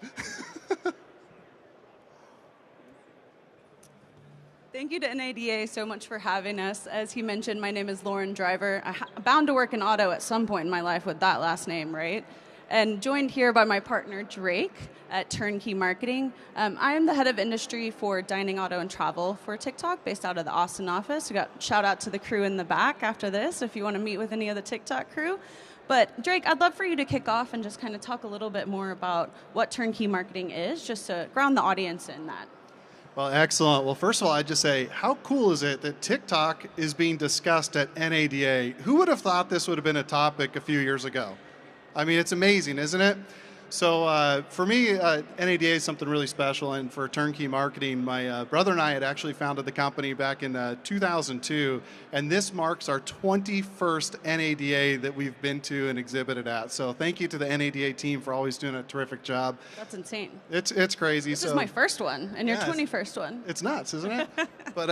Thank you to NADA so much for having us. As he mentioned, my name is Lauren Driver. I'm bound to work in auto at some point in my life with that last name, right? And joined here by my partner, Drake, at Turnkey Marketing. I am the head of industry for dining, auto, and travel for TikTok, based out of the Austin office. We got shout out to the crew in the back after this, if you want to meet with any of the TikTok crew. But Drake, I'd love for you to kick off and just kind of talk a little bit more about what Turnkey Marketing is, just to ground the audience in that. Well, excellent. Well, first of all, I'd just say, how cool is it that TikTok is being discussed at NADA? Who would have thought this would have been a topic a few years ago? I mean, it's amazing, isn't it? So for me, NADA is something really special, and for Turnkey Marketing, my brother and I had actually founded the company back in 2002, and this marks our 21st NADA that we've been to and exhibited at. So thank you to the NADA team for always doing a terrific job. That's insane. It's crazy. This is my first one, and your 21st one. It's nuts, isn't it? But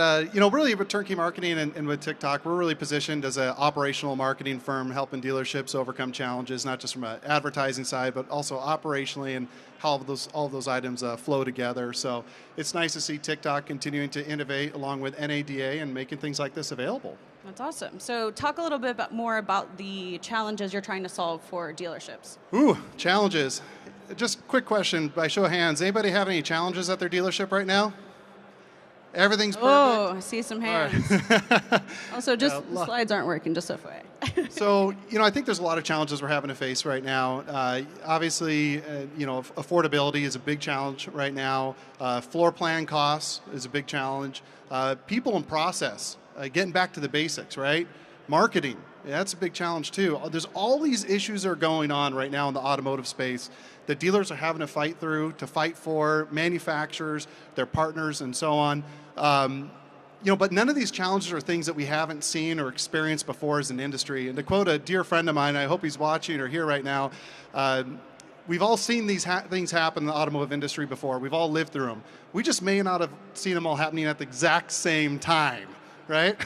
really with Turnkey Marketing and with TikTok, we're really positioned as an operational marketing firm helping dealerships overcome challenges, not just from an advertising side, but also operationally and how all of those items flow together. So it's nice to see TikTok continuing to innovate along with NADA and making things like this available. That's awesome. So talk a little bit more about the challenges you're trying to solve for dealerships. Ooh, challenges. Just quick question by show of hands. Anybody have any challenges at their dealership right now? Everything's perfect? Oh, I see some hands. Right. Also, just the slides aren't working, just FYI. So, I think there's a lot of challenges we're having to face right now. Obviously, affordability is a big challenge right now. Floor plan costs is a big challenge. People and process, getting back to the basics, right? Marketing, that's a big challenge too. There's all these issues that are going on right now in the automotive space that dealers are having to fight for, manufacturers, their partners, and so on. But none of these challenges are things that we haven't seen or experienced before as an industry. And to quote a dear friend of mine, I hope he's watching or here right now, we've all seen these things happen in the automotive industry before. We've all lived through them. We just may not have seen them all happening at the exact same time, right?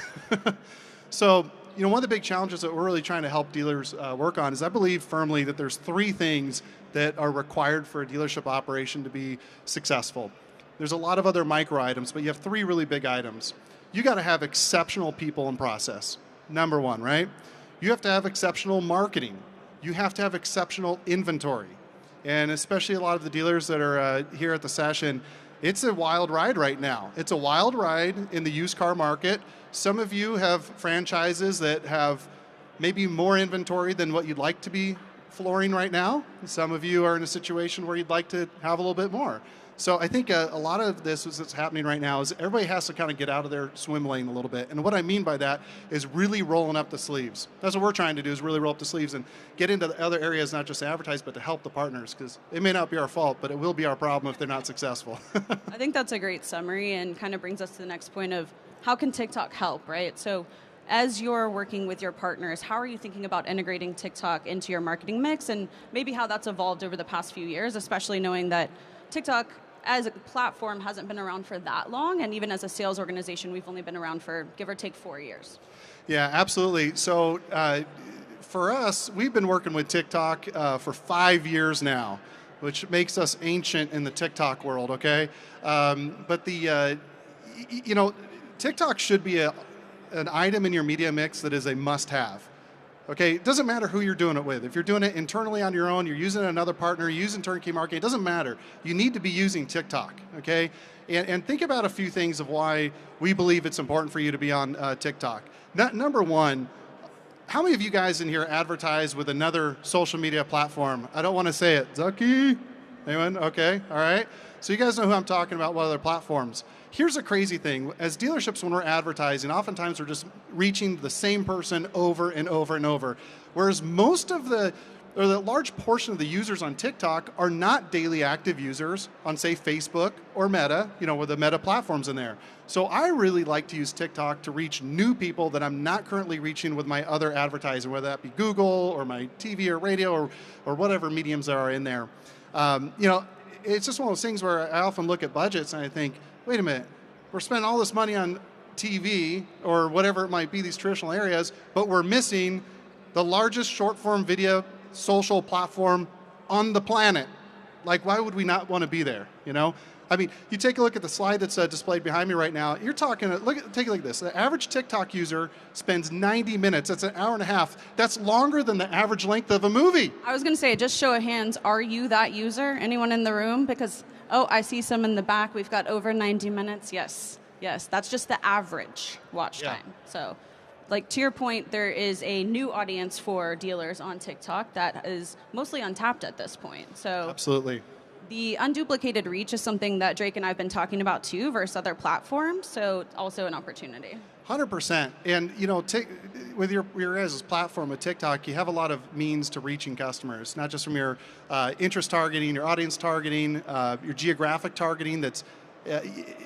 So, one of the big challenges that we're really trying to help dealers work on is I believe firmly that there's 3 things that are required for a dealership operation to be successful. There's a lot of other micro items, but you have 3 really big items. You got to have exceptional people and process. number one, right? You have to have exceptional marketing. You have to have exceptional inventory. And especially a lot of the dealers that are here at the session, it's a wild ride right now. It's a wild ride in the used car market. Some of you have franchises that have maybe more inventory than what you'd like to be flooring right now. Some of you are in a situation where you'd like to have a little bit more. So I think a lot of this that's happening right now is everybody has to kind of get out of their swim lane a little bit. And what I mean by that is really rolling up the sleeves. That's what we're trying to do, is really roll up the sleeves and get into the other areas, not just to advertise, but to help the partners, because it may not be our fault, but it will be our problem if they're not successful. I think that's a great summary and kind of brings us to the next point of how can TikTok help, right? So as you're working with your partners, how are you thinking about integrating TikTok into your marketing mix, and maybe how that's evolved over the past few years, especially knowing that TikTok as a platform hasn't been around for that long, and even as a sales organization, we've only been around for give or take 4 years. Yeah, absolutely. So for us, we've been working with TikTok for 5 years now, which makes us ancient in the TikTok world, okay? But TikTok should be an item in your media mix that is a must-have. Okay, it doesn't matter who you're doing it with. If you're doing it internally on your own, you're using another partner, you're using turnkey marketing, it doesn't matter. You need to be using TikTok, okay? And think about a few things of why we believe it's important for you to be on TikTok. Number one, how many of you guys in here advertise with another social media platform? I don't want to say it. Zucky? Anyone? Okay, all right. So you guys know who I'm talking about, what other platforms. Here's a crazy thing. As dealerships, when we're advertising, oftentimes we're just reaching the same person over and over and over. Whereas most of the large portion of the users on TikTok are not daily active users on, say, Facebook or Meta, with the Meta platforms in there. So I really like to use TikTok to reach new people that I'm not currently reaching with my other advertising, whether that be Google or my TV or radio or whatever mediums there are in there. It's just one of those things where I often look at budgets and I think, wait a minute, we're spending all this money on TV or whatever it might be, these traditional areas, but we're missing the largest short-form video social platform on the planet. Like, why would we not want to be there, I mean, you take a look at the slide that's displayed behind me right now. You're talking, take a look at this. The average TikTok user spends 90 minutes. That's an hour and a half. That's longer than the average length of a movie. I was going to say, just show of hands, are you that user? Anyone in the room? Because, I see some in the back. We've got over 90 minutes. Yes, that's just the average watch time. So, to your point, there is a new audience for dealers on TikTok that is mostly untapped at this point. So absolutely. The unduplicated reach is something that Drake and I have been talking about too versus other platforms, so it's also an opportunity. 100%. And, with your guys' platform with TikTok, you have a lot of means to reaching customers, not just from your interest targeting, your audience targeting, your geographic targeting that's, I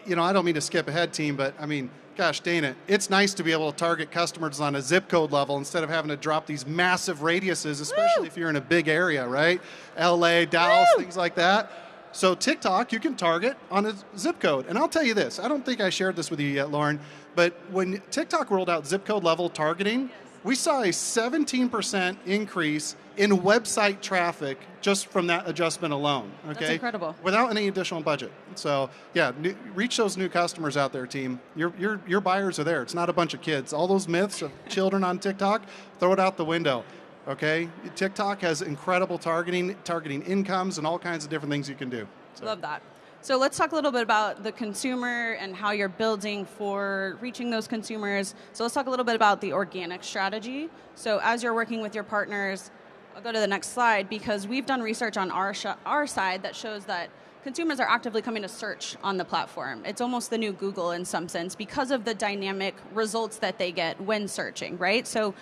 don't mean to skip ahead, team, but, I mean, gosh dang it, it's nice to be able to target customers on a zip code level instead of having to drop these massive radiuses, especially if you're in a big area, right? LA, Dallas, things like that. So TikTok, you can target on a zip code. And I'll tell you this, I don't think I shared this with you yet, Lauren, but when TikTok rolled out zip code level targeting, we saw a 17% increase in website traffic just from that adjustment alone. Okay, that's incredible. Without any additional budget. So yeah, reach those new customers out there, team. Your buyers are there. It's not a bunch of kids. All those myths of children on TikTok, throw it out the window. Okay, TikTok has incredible targeting incomes and all kinds of different things you can do. So. Love that. So let's talk a little bit about the consumer and how you're building for reaching those consumers. So let's talk a little bit about the organic strategy. So as you're working with your partners, I'll go to the next slide because we've done research on our side that shows that consumers are actively coming to search on the platform. It's almost the new Google in some sense because of the dynamic results that they get when searching, right? So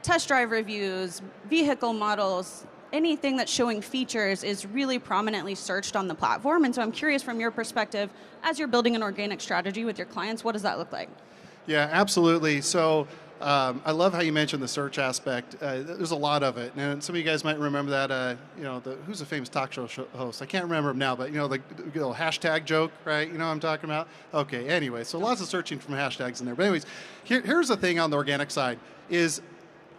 test drive reviews, vehicle models, anything that's showing features is really prominently searched on the platform. And so I'm curious from your perspective, as you're building an organic strategy with your clients, what does that look like? Yeah, absolutely. So I love how you mentioned the search aspect. There's a lot of it. And some of you guys might remember that, who's a famous talk show host? I can't remember him now, but the hashtag joke, right? You know what I'm talking about? Okay, anyway, so lots of searching from hashtags in there. But anyways, here's the thing on the organic side is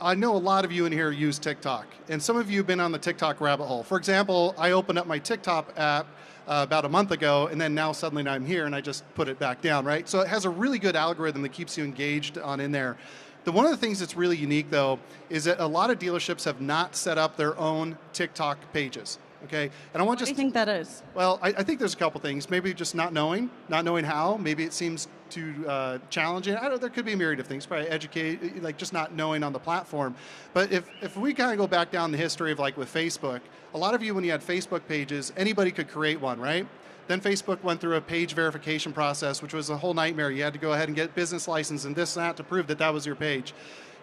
I know a lot of you in here use TikTok, and some of you have been on the TikTok rabbit hole. For example, I opened up my TikTok app about a month ago, and then now I'm here, and I just put it back down, right? So it has a really good algorithm that keeps you engaged on in there. One of the things that's really unique, though, is that a lot of dealerships have not set up their own TikTok pages. Okay, and I want What do you think that is? Well, I think there's a couple things. Maybe just not knowing how. Maybe it seems too challenging. I don't know, there could be a myriad of things. Probably educate, like just not knowing on the platform. But if we kind of go back down the history of like with Facebook, a lot of you, when you had Facebook pages, anybody could create one, right? Then Facebook went through a page verification process, which was a whole nightmare. You had to go ahead and get business license and this and that to prove that that was your page.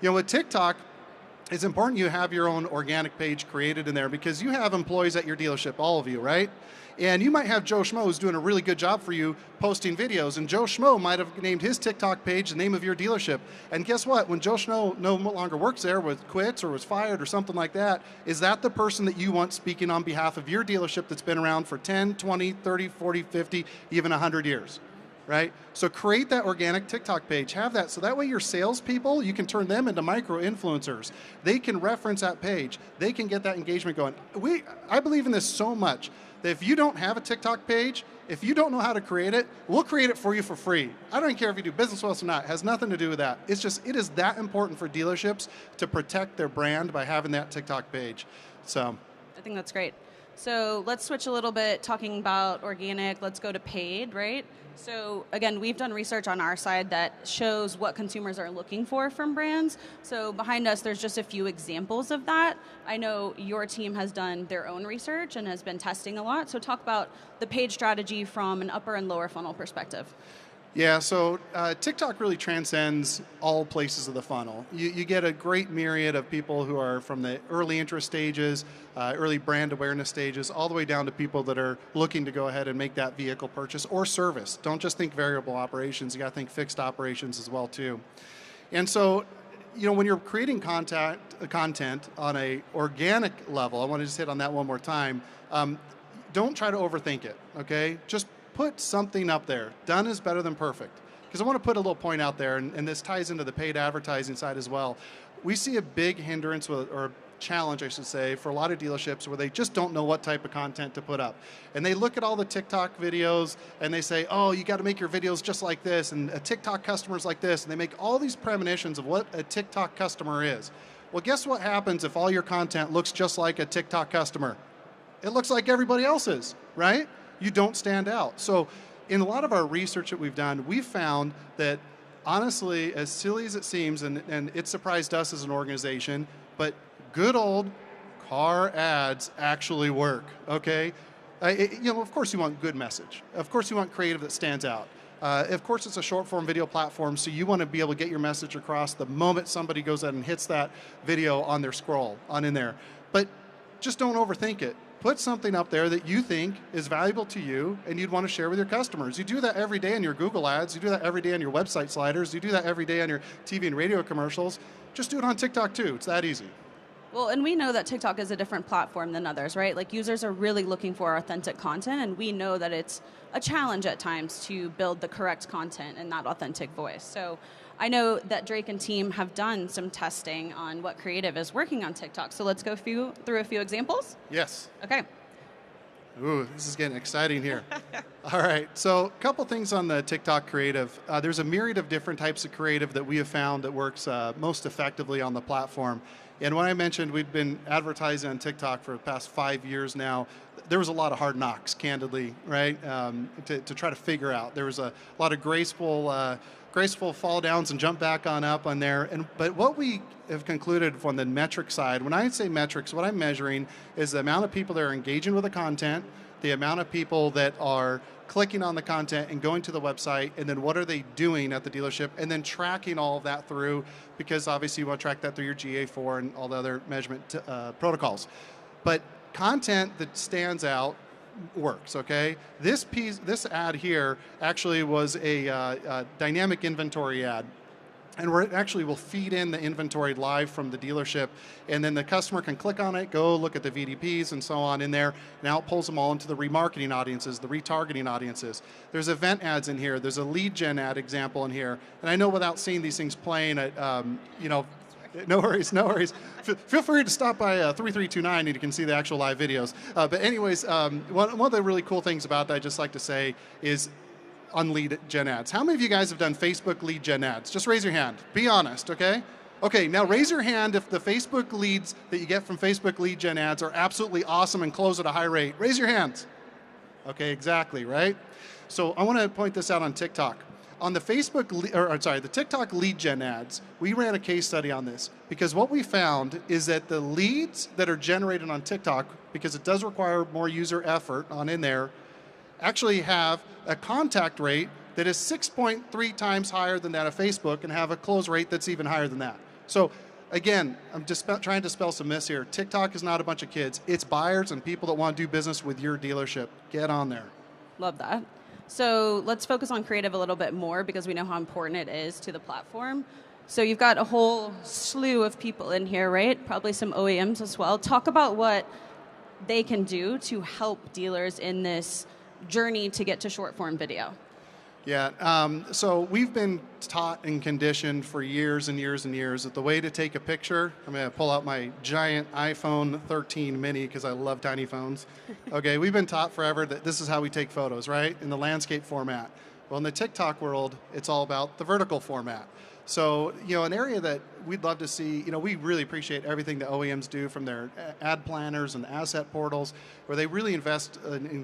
You know, with TikTok, it's important you have your own organic page created in there because you have employees at your dealership, all of you, right? And you might have Joe Schmo who's doing a really good job for you posting videos, and Joe Schmo might have named his TikTok page the name of your dealership. And guess what? When Joe Schmo no longer works there, quits or was fired or something like that, is that the person that you want speaking on behalf of your dealership that's been around for 10, 20, 30, 40, 50, even 100 years? Right? So create that organic TikTok page, have that, so that way your salespeople, you can turn them into micro-influencers. They can reference that page. They can get that engagement going. I believe in this so much that if you don't have a TikTok page, if you don't know how to create it, we'll create it for you for free. I don't care if you do business with us or not. It has nothing to do with that. It's just, it is that important for dealerships to protect their brand by having that TikTok page. So I think that's great. So let's switch a little bit, talking about organic. Let's go to paid, right? So again, we've done research on our side that shows what consumers are looking for from brands. So behind us, there's just a few examples of that. I know your team has done their own research and has been testing a lot. So talk about the paid strategy from an upper and lower funnel perspective. Yeah, so TikTok really transcends all places of the funnel. You get a great myriad of people who are from the early interest stages, early brand awareness stages, all the way down to people that are looking to go ahead and make that vehicle purchase or service. Don't just think variable operations, you got to think fixed operations as well too. And so, you know, when you're creating content on a organic level, I want to just hit on that one more time, don't try to overthink it, okay? Just put something up there. Done is better than perfect. Because I want to put a little point out there, and this ties into the paid advertising side as well. We see a big hindrance, or challenge, I should say, for a lot of dealerships where they just don't know what type of content to put up. And they look at all the TikTok videos, and they say, oh, you got to make your videos just like this, and a TikTok customer's like this, and they make all these premonitions of what a TikTok customer is. Well, guess what happens if all your content looks just like a TikTok customer? It looks like everybody else's, right? You don't stand out. So in a lot of our research that we've done, we've found that honestly, as silly as it seems, and it surprised us as an organization, but good old car ads actually work, okay? You know, of course you want good message. Of course you want creative that stands out. Of course it's a short form video platform, so you want to be able to get your message across the moment somebody goes out and hits that video on their scroll, on in there. But just don't overthink it. Put something up there that you think is valuable to you and you'd want to share with your customers. You do that every day in your Google ads. You do that every day on your website sliders. You do that every day on your TV and radio commercials. Just do it on TikTok too. It's that easy. Well, and we know that TikTok is a different platform than others, right? Like users are really looking for authentic content, and we know that it's a challenge at times to build the correct content and that authentic voice. So I know that Drake and team have done some testing on what creative is working on TikTok. So let's go through a few examples. Yes. Okay. Ooh, this is getting exciting here. All right, so a couple things on the TikTok creative. There's a myriad of different types of creative that we have found that works most effectively on the platform. And when I mentioned we've been advertising on TikTok for the past 5 years now, there was a lot of hard knocks, candidly, right? To try to figure out. There was a lot of graceful fall downs and jump back on up on there. But what we have concluded from the metric side, when I say metrics, what I'm measuring is the amount of people that are engaging with the content, the amount of people that are clicking on the content and going to the website, and then what are they doing at the dealership, and then tracking all of that through, because obviously you want to track that through your GA4 and all the other measurement protocols. But content that stands out works, okay? This ad here actually was a dynamic inventory ad. And it actually will feed in the inventory live from the dealership, and then the customer can click on it, go look at the VDPs and so on in there. Now it pulls them all into the remarketing audiences, the retargeting audiences. There's event ads in here. There's a lead gen ad example in here. And I know without seeing these things playing at, you know, no worries, no worries. Feel free to stop by 3329 and you can see the actual live videos. But anyways, one of the really cool things about that I'd just like to say is on lead gen ads? How many of you guys have done Facebook lead gen ads? Just raise your hand. Be honest, okay? Okay, now raise your hand if the Facebook leads that you get from Facebook lead gen ads are absolutely awesome and close at a high rate. Raise your hands. Okay, exactly, right? So I want to point this out on TikTok. On the the TikTok lead gen ads, we ran a case study on this because what we found is that the leads that are generated on TikTok, because it does require more user effort on in there, actually have a contact rate that is 6.3 times higher than that of Facebook and have a close rate that's even higher than that. So again, I'm just trying to dispel some myths here. TikTok is not a bunch of kids. It's buyers and people that want to do business with your dealership. Get on there. Love that. So let's focus on creative a little bit more because we know how important it is to the platform. So you've got a whole slew of people in here, right? Probably some OEMs as well. Talk about what they can do to help dealers in this journey to get to short form video. Yeah, so we've been taught and conditioned for years and years and years that the way to take a picture, I'm going to pull out my giant iPhone 13 mini because I love tiny phones. Okay, we've been taught forever that this is how we take photos, right? In the landscape format. Well, in the TikTok world, it's all about the vertical format. So, an area that we'd love to see, we really appreciate everything the OEMs do from their ad planners and asset portals, where they really invest in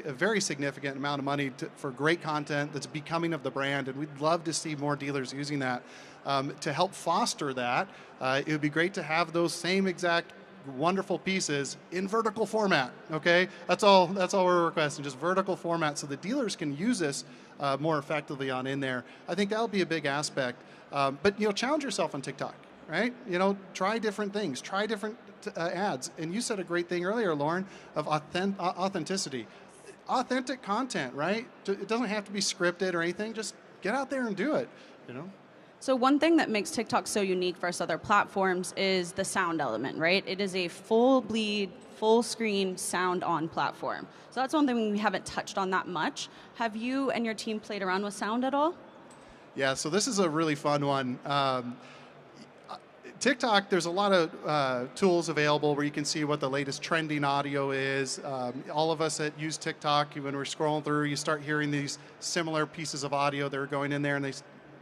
a very significant amount of money for great content that's becoming of the brand, and we'd love to see more dealers using that. To help foster that, it would be great to have those same exact wonderful pieces in vertical format, okay? That's all we're requesting, just vertical format so the dealers can use this more effectively on in there. I think that'll be a big aspect. But challenge yourself on TikTok, right? Try different things, try different ads. And you said a great thing earlier, Lauren, of authenticity. Authentic content, right? It doesn't have to be scripted or anything, just get out there and do it, So one thing that makes TikTok so unique versus other platforms is the sound element, right? It is a full bleed, full screen sound on platform. So that's one thing we haven't touched on that much. Have you and your team played around with sound at all? Yeah, so this is a really fun one. TikTok, there's a lot of tools available where you can see what the latest trending audio is. All of us that use TikTok, when we're scrolling through, you start hearing these similar pieces of audio that are going in there,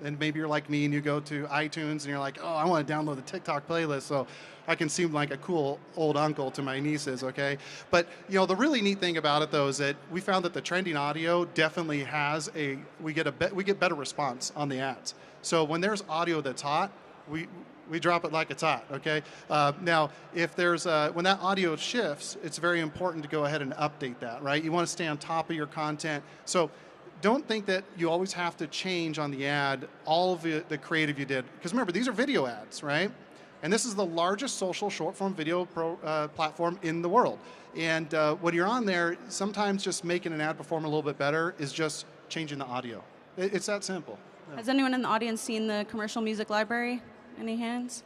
and maybe you're like me and you go to iTunes and you're like, oh, I want to download the TikTok playlist so I can seem like a cool old uncle to my nieces, okay? But, the really neat thing about it, though, is that we found that the trending audio definitely has we get better response on the ads. So when there's audio that's hot, we drop it like it's hot, okay? Now, if there's when that audio shifts, it's very important to go ahead and update that, right? You want to stay on top of your content. So don't think that you always have to change on the ad all of the creative you did. Because remember, these are video ads, right? And this is the largest social short-form video platform in the world. And when you're on there, sometimes just making an ad perform a little bit better is just changing the audio. It's that simple. Yeah. Has anyone in the audience seen the commercial music library? Any hands?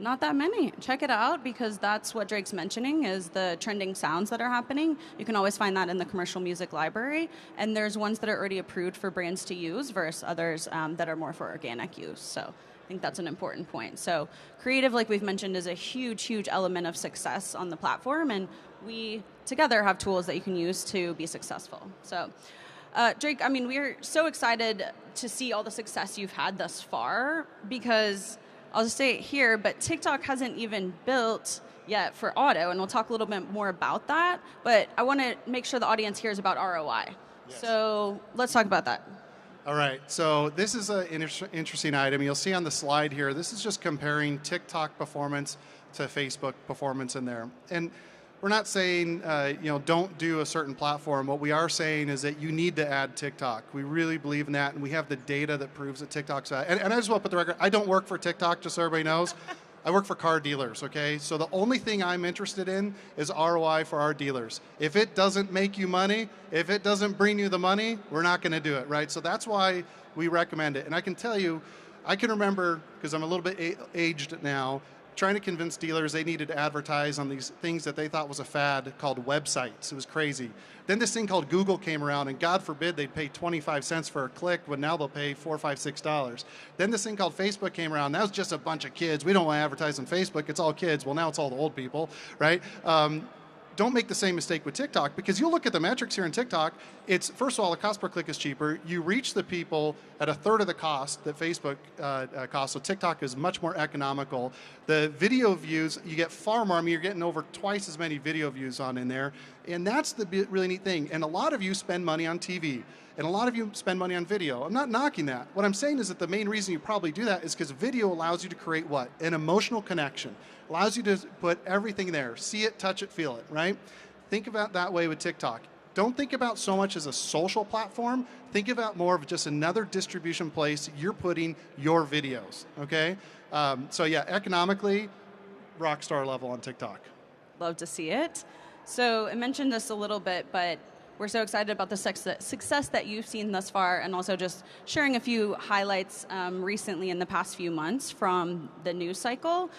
Not that many. Check it out because that's what Drake's mentioning is the trending sounds that are happening. You can always find that in the commercial music library. And there's ones that are already approved for brands to use versus others that are more for organic use. So I think that's an important point. So creative, like we've mentioned, is a huge, huge element of success on the platform. And we together have tools that you can use to be successful. So Drake, we're so excited to see all the success you've had thus far because I'll just say it here, but TikTok hasn't even built yet for auto, and we'll talk a little bit more about that, but I want to make sure the audience hears about ROI. Yes. So let's talk about that. All right, so this is an interesting item. You'll see on the slide here, this is just comparing TikTok performance to Facebook performance in there. And we're not saying, don't do a certain platform. What we are saying is that you need to add TikTok. We really believe in that, and we have the data that proves that TikTok's and I just want to put the record, I don't work for TikTok, just so everybody knows. I work for car dealers, okay? So the only thing I'm interested in is ROI for our dealers. If it doesn't make you money, if it doesn't bring you the money, we're not going to do it, right? So that's why we recommend it. And I can tell you, I can remember, because I'm a little bit aged now, trying to convince dealers they needed to advertise on these things that they thought was a fad called websites. It was crazy. Then this thing called Google came around, and God forbid they'd pay 25 cents for a click, but now they'll pay $4, $5, $6. Then this thing called Facebook came around. That was just a bunch of kids. We don't want to advertise on Facebook. It's all kids. Well, now it's all the old people, right? don't make the same mistake with TikTok, because you'll look at the metrics here in TikTok. It's, first of all, the cost per click is cheaper. You reach the people at a third of the cost that Facebook costs, so TikTok is much more economical. The video views, you get far more. I mean, you're getting over twice as many video views on in there, and that's the really neat thing. And a lot of you spend money on TV, and a lot of you spend money on video. I'm not knocking that. What I'm saying is that the main reason you probably do that is because video allows you to create what? An emotional connection. Allows you to put everything there. See it, touch it, feel it, right? Think about that way with TikTok. Don't think about so much as a social platform. Think about more of just another distribution place you're putting your videos, okay? So yeah, economically, rock star level on TikTok. Love to see it. So I mentioned this a little bit, but we're so excited about the success that you've seen thus far, and also just sharing a few highlights recently in the past few months from the news cycle.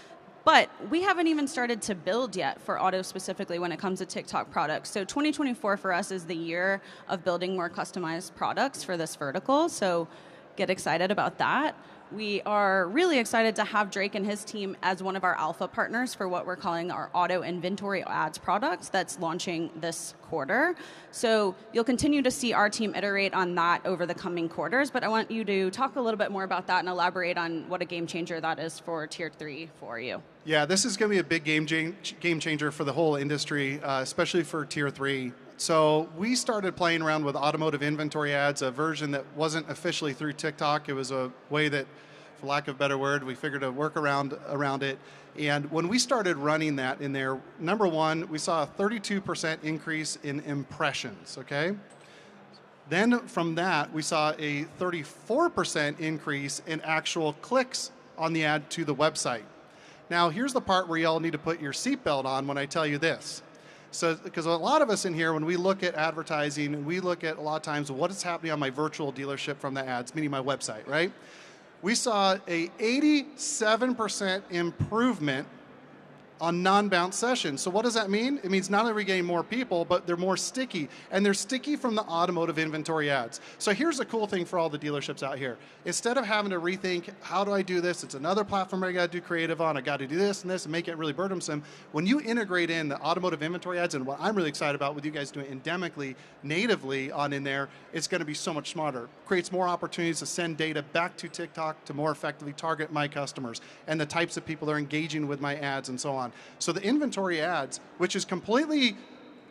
But we haven't even started to build yet for auto specifically when it comes to TikTok products. So 2024 for us is the year of building more customized products for this vertical. So get excited about that. We are really excited to have Drake and his team as one of our alpha partners for what we're calling our auto inventory ads products that's launching this quarter. So you'll continue to see our team iterate on that over the coming quarters, but I want you to talk a little bit more about that and elaborate on what a game changer that is for Tier 3 for you. Yeah, this is going to be a big game changer for the whole industry, especially for Tier 3. So we started playing around with automotive inventory ads, a version that wasn't officially through TikTok. It was a way that, for lack of a better word, we figured a workaround around it. And when we started running that in there, number one, we saw a 32% increase in impressions, okay? Then from that, we saw a 34% increase in actual clicks on the ad to the website. Now, here's the part where y'all need to put your seatbelt on when I tell you this. So, because a lot of us in here, when we look at advertising, we look at a lot of times what is happening on my virtual dealership from the ads, meaning my website, right? We saw a 87% improvement on non-bounce sessions. So what does that mean? It means not only are we getting more people, but they're more sticky. And they're sticky from the automotive inventory ads. So here's the cool thing for all the dealerships out here. Instead of having to rethink, how do I do this? It's another platform I got to do creative on. I got to do this and this and make it really burdensome. When you integrate in the automotive inventory ads, and what I'm really excited about with you guys doing endemically, natively on in there, it's going to be so much smarter. Creates more opportunities to send data back to TikTok to more effectively target my customers and the types of people that are engaging with my ads and so on. So the inventory ads, which is completely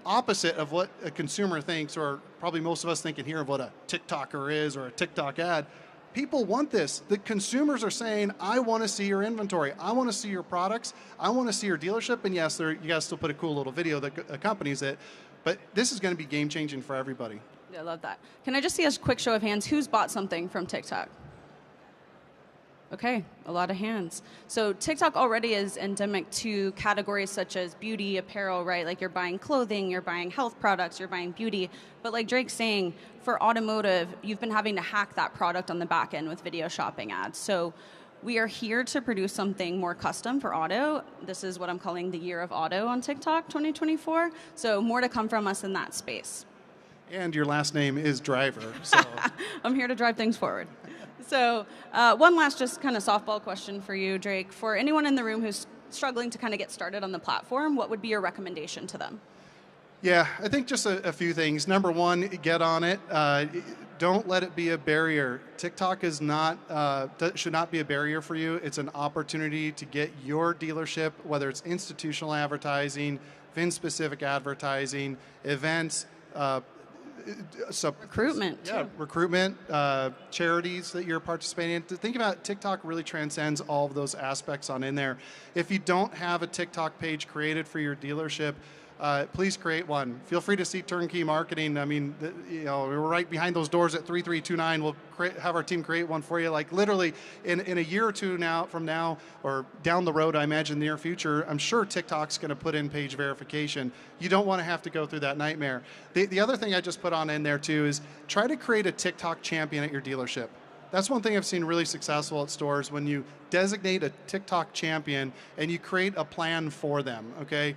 opposite of what a consumer thinks, or probably most of us think in here of what a TikToker is or a TikTok ad, people want this. The consumers are saying, I want to see your inventory. I want to see your products. I want to see your dealership. And yes, you guys still put a cool little video that accompanies it. But this is going to be game changing for everybody. Yeah, I love that. Can I just see a quick show of hands? Who's bought something from TikTok? Okay, a lot of hands. So TikTok already is endemic to categories such as beauty, apparel, right? Like you're buying clothing, you're buying health products, you're buying beauty. But like Drake's saying, for automotive, you've been having to hack that product on the back end with video shopping ads. So we are here to produce something more custom for auto. This is what I'm calling the year of auto on TikTok 2024. So more to come from us in that space. And your last name is Driver. So I'm here to drive things forward. So one last just kind of softball question for you, Drake. For anyone in the room who's struggling to kind of get started on the platform, what would be your recommendation to them? Yeah, I think just a few things. Number one, get on it. Don't let it be a barrier. TikTok is not should not be a barrier for you. It's an opportunity to get your dealership, whether it's institutional advertising, VIN-specific advertising, events, recruitment. Yeah, recruitment, charities that you're participating in. Think about it, TikTok really transcends all of those aspects on in there. If you don't have a TikTok page created for your dealership, please create one. Feel free to see Turnkey Marketing. I mean, we're right behind those doors at 3329. We'll have our team create one for you. Like literally in a year or two from now, or down the road, I imagine near future, I'm sure TikTok's going to put in page verification. You don't want to have to go through that nightmare. The other thing I just put on in there too is try to create a TikTok champion at your dealership. That's one thing I've seen really successful at stores, when you designate a TikTok champion and you create a plan for them, okay?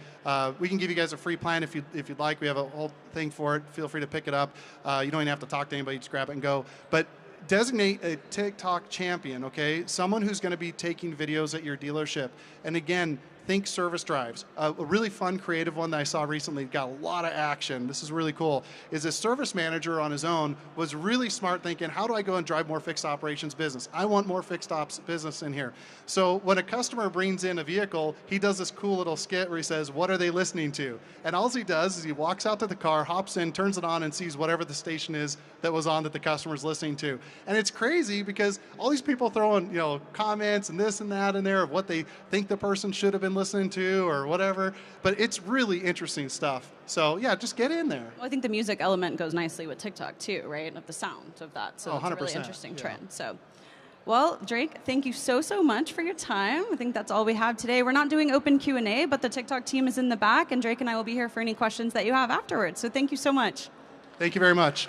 We can give you guys a free plan if you'd like. We have a whole thing for it. Feel free to pick it up. You don't even have to talk to anybody. Just grab it and go. But designate a TikTok champion, okay? Someone who's going to be taking videos at your dealership. And again, think service drives. A really fun, creative one that I saw recently, got a lot of action. This is really cool. Is a service manager on his own was really smart thinking, how do I go and drive more fixed operations business? I want more fixed ops business in here. So when a customer brings in a vehicle, he does this cool little skit where he says, what are they listening to? And all he does is he walks out to the car, hops in, turns it on, and sees whatever the station is that was on that the customer's listening to. And it's crazy because all these people throwing, comments and this and that in there of what they think the person should have been listening to or whatever. But it's really interesting stuff. So yeah, just get in there. Well, I think the music element goes nicely with TikTok too, right? Of the sound of that. So it's a 100%, really interesting yeah. trend. So, well, Drake, thank you so much for your time. I think that's all we have today. We're not doing open Q&A, but the TikTok team is in the back, and Drake and I will be here for any questions that you have afterwards. So thank you so much. Thank you very much.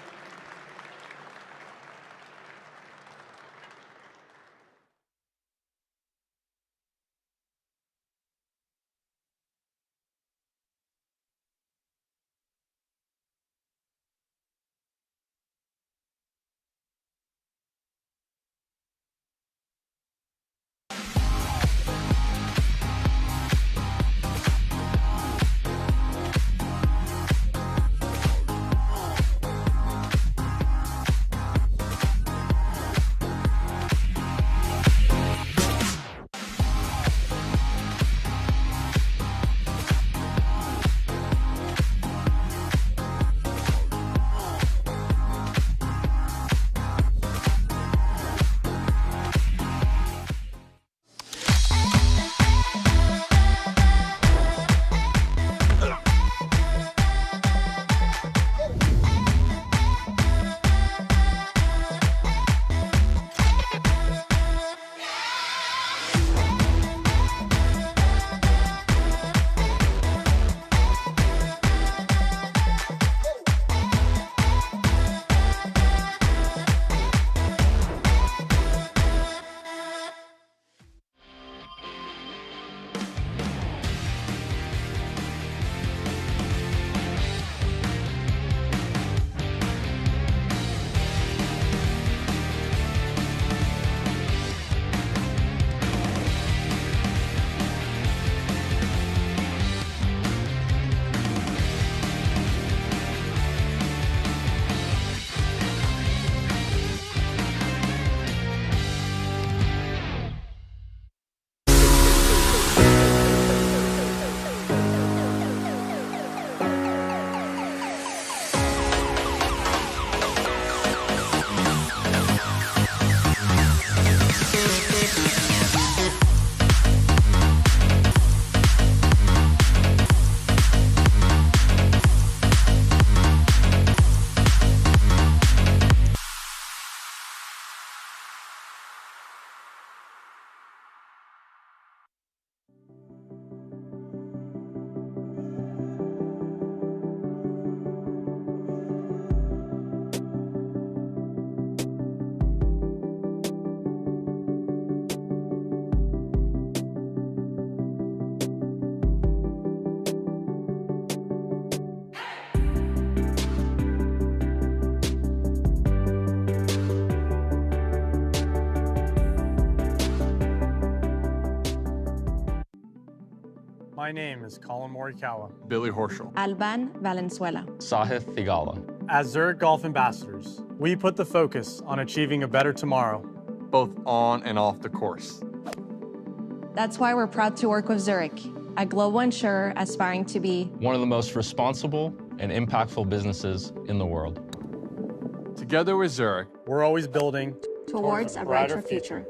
My name is Colin Morikawa. Billy Horschel. Alban Valenzuela. Sahith Thigala. As Zurich Golf Ambassadors, we put the focus on achieving a better tomorrow, both on and off the course. That's why we're proud to work with Zurich, a global insurer aspiring to be one of the most responsible and impactful businesses in the world. Together with Zurich, we're always building towards a brighter future.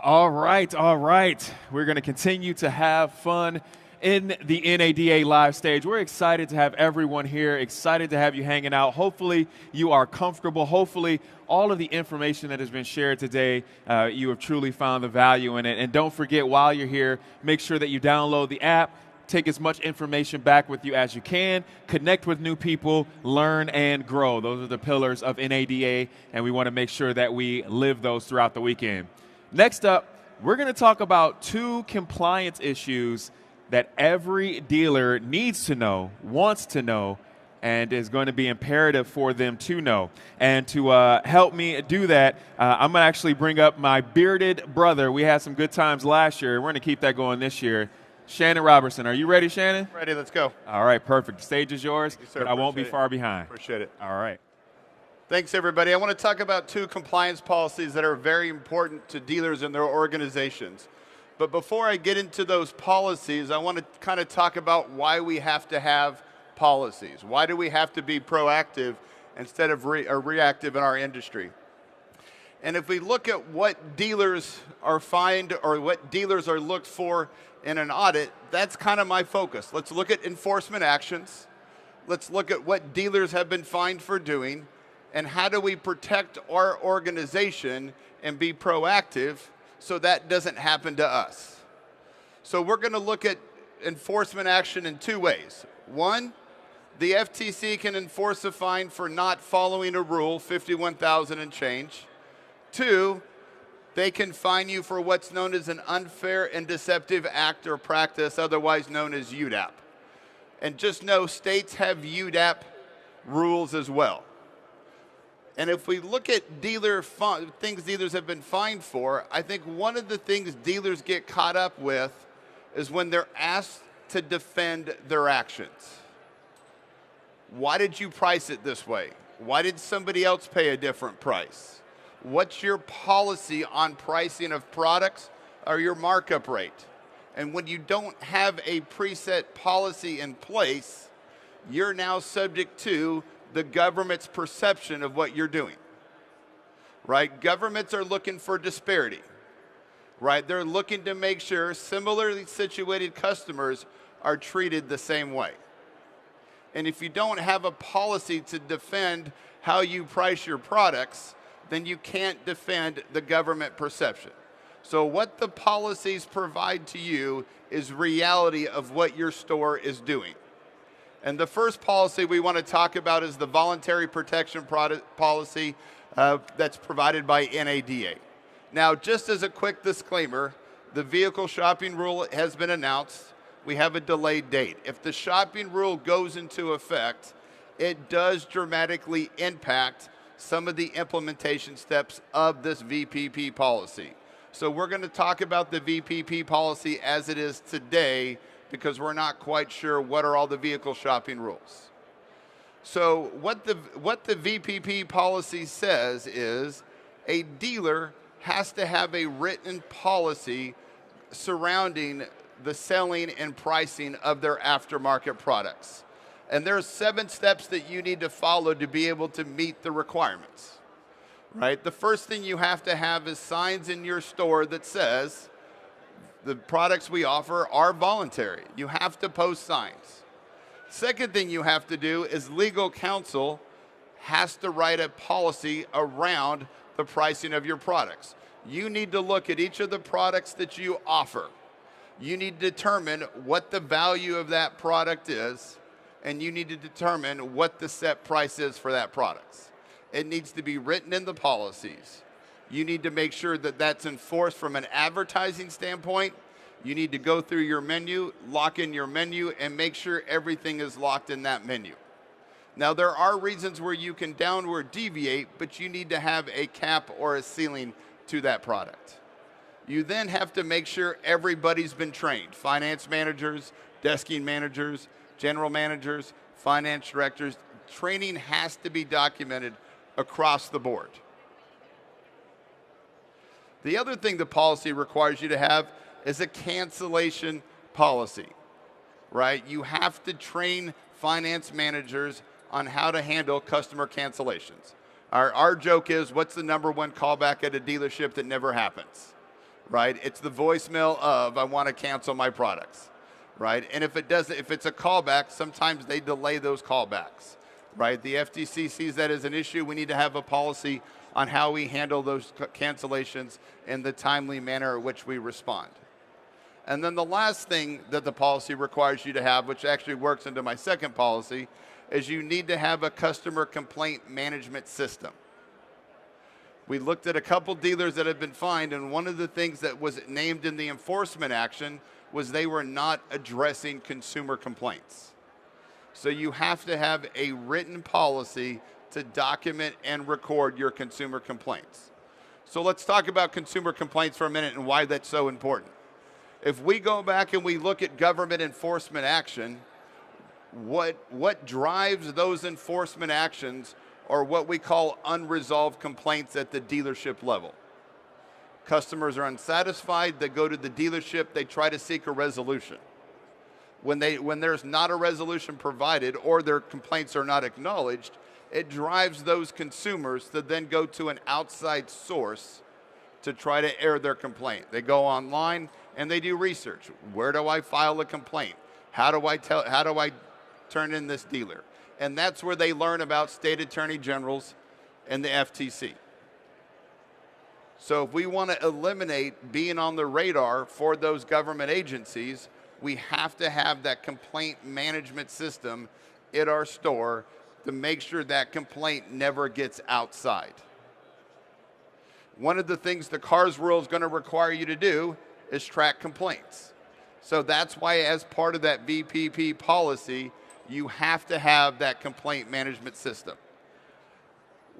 All right. We're going to continue to have fun in the NADA live stage. We're excited to have everyone here, excited to have you hanging out. Hopefully you are comfortable. Hopefully all of the information that has been shared today, you have truly found the value in it. And don't forget, while you're here, make sure that you download the app, take as much information back with you as you can, connect with new people, learn and grow. Those are the pillars of NADA, and we want to make sure that we live those throughout the weekend. Next up, we're going to talk about 2 compliance issues that every dealer needs to know, wants to know, and is going to be imperative for them to know. And to help me do that, I'm going to actually bring up my bearded brother. We had some good times last year. We're going to keep that going this year. Shannon Robertson. Are you ready, Shannon? Ready, let's go. All right, perfect. The stage is yours, Yes, sir. but I won't be Appreciate far it. behind. Appreciate it. All right. Thanks, everybody. I want to talk about 2 compliance policies that are very important to dealers and their organizations. But before I get into those policies, I want to kind of talk about why we have to have policies. Why do we have to be proactive instead of reactive in our industry? And if we look at what dealers are fined or what dealers are looked for in an audit, that's kind of my focus. Let's look at enforcement actions. Let's look at what dealers have been fined for doing, and how do we protect our organization and be proactive so that doesn't happen to us. So we're going to look at enforcement action in 2 ways. 1, the FTC can enforce a fine for not following a rule, $51,000 and change. 2, they can fine you for what's known as an unfair and deceptive act or practice, otherwise known as UDAP. And just know states have UDAP rules as well. And if we look at things dealers have been fined for, I think one of the things dealers get caught up with is when they're asked to defend their actions. Why did you price it this way? Why did somebody else pay a different price? What's your policy on pricing of products or your markup rate? And when you don't have a preset policy in place, you're now subject to the government's perception of what you're doing, right? Governments are looking for disparity, right? They're looking to make sure similarly situated customers are treated the same way. And if you don't have a policy to defend how you price your products, then you can't defend the government perception. So what the policies provide to you is reality of what your store is doing. And the first policy we want to talk about is the voluntary protection policy that's provided by NADA. Now, just as a quick disclaimer, the vehicle shopping rule has been announced. We have a delayed date. If the shopping rule goes into effect, it does dramatically impact some of the implementation steps of this VPP policy. So we're going to talk about the VPP policy as it is today, because we're not quite sure what are all the vehicle shopping rules. So what the VPP policy says is a dealer has to have a written policy surrounding the selling and pricing of their aftermarket products. And there's 7 steps that you need to follow to be able to meet the requirements, right? The first thing you have to have is signs in your store that says, the products we offer are voluntary. You have to post signs. Second thing you have to do is legal counsel has to write a policy around the pricing of your products. You need to look at each of the products that you offer. You need to determine what the value of that product is, and you need to determine what the set price is for that product. It needs to be written in the policies. You need to make sure that that's enforced from an advertising standpoint. You need to go through your menu, lock in your menu, and make sure everything is locked in that menu. Now, there are reasons where you can downward deviate, but you need to have a cap or a ceiling to that product. You then have to make sure everybody's been trained. Finance managers, desking managers, general managers, finance directors. Training has to be documented across the board. The other thing the policy requires you to have is a cancellation policy, right? You have to train finance managers on how to handle customer cancellations. Our joke is, what's the #1 callback at a dealership that never happens, right? It's the voicemail of, I want to cancel my products, right? And if it's a callback, sometimes they delay those callbacks, right? The FTC sees that as an issue. We need to have a policy on how we handle those cancellations in the timely manner in which we respond. And then the last thing that the policy requires you to have, which actually works into my second policy, is you need to have a customer complaint management system. We looked at a couple dealers that had been fined, and one of the things that was named in the enforcement action was they were not addressing consumer complaints. So you have to have a written policy to document and record your consumer complaints. So let's talk about consumer complaints for a minute and why that's so important. If we go back and we look at government enforcement action, what drives those enforcement actions are what we call unresolved complaints at the dealership level. Customers are unsatisfied, they go to the dealership, they try to seek a resolution. When there's not a resolution provided or their complaints are not acknowledged, it drives those consumers to then go to an outside source to try to air their complaint. They go online and they do research. Where do I file a complaint? How do I turn in this dealer? And that's where they learn about state attorney generals and the FTC. So if we want to eliminate being on the radar for those government agencies, we have to have that complaint management system at our store to make sure that complaint never gets outside. One of the things the CARS rule is going to require you to do is track complaints. So that's why, as part of that VPP policy, you have to have that complaint management system.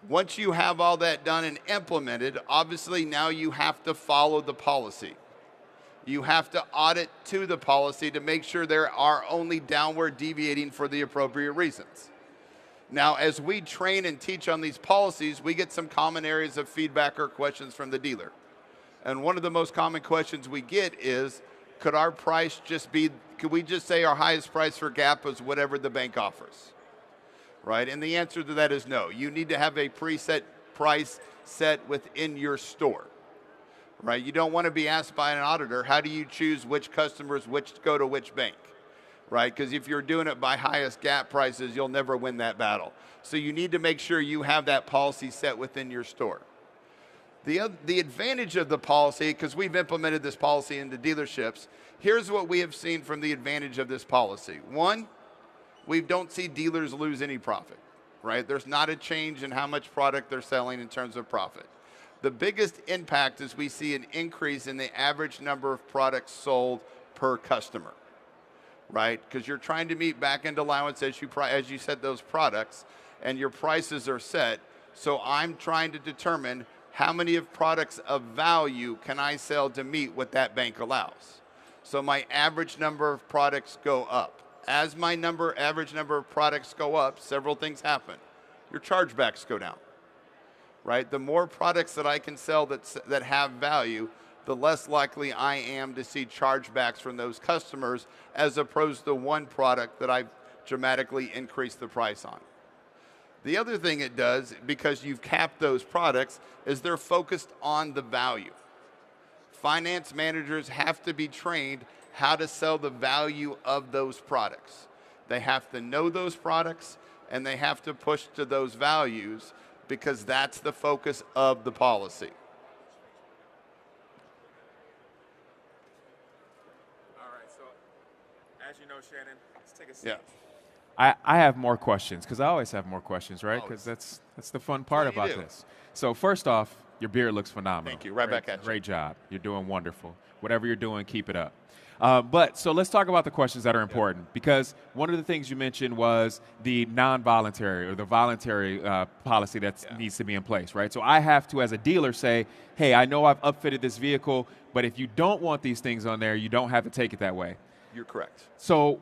Once you have all that done and implemented, obviously now you have to follow the policy. You have to audit to the policy to make sure there are only downward deviating for the appropriate reasons. Now, as we train and teach on these policies, we get some common areas of feedback or questions from the dealer. And one of the most common questions we get is, could our price just be, could we just say our highest price for Gap is whatever the bank offers? Right? And the answer to that is no. You need to have a preset price set within your store. Right? You don't want to be asked by an auditor, how do you choose which customers which go to which bank? Right? Because if you're doing it by highest Gap prices, you'll never win that battle. So you need to make sure you have that policy set within your store. The advantage of the policy, because we've implemented this policy into dealerships, here's what we have seen from the advantage of this policy. One, we don't see dealers lose any profit, right? There's not a change in how much product they're selling in terms of profit. The biggest impact is we see an increase in the average number of products sold per customer, right? Because you're trying to meet back-end allowance as you set those products, and your prices are set. So I'm trying to determine how many of products of value can I sell to meet what that bank allows. So my average number of products go up. As my average number of products go up, several things happen. Your chargebacks go down, right? The more products that I can sell that have value, the less likely I am to see chargebacks from those customers as opposed to one product that I've dramatically increased the price on. The other thing it does, because you've capped those products, is they're focused on the value. Finance managers have to be trained how to sell the value of those products. They have to know those products, and they have to push to those values because that's the focus of the policy. All right, so as you know, Shannon, let's take a seat. Yeah. I have more questions, because I always have more questions, right? Because that's the fun part about this. So first off, your beard looks phenomenal. Thank you. Right back at you. Great job. You're doing wonderful. Whatever you're doing, keep it up. So let's talk about the questions that are important, because one of the things you mentioned was the non-voluntary or the voluntary policy that needs to be in place, right? So I have to, as a dealer, say, hey, I know I've upfitted this vehicle, but if you don't want these things on there, you don't have to take it that way. You're correct. So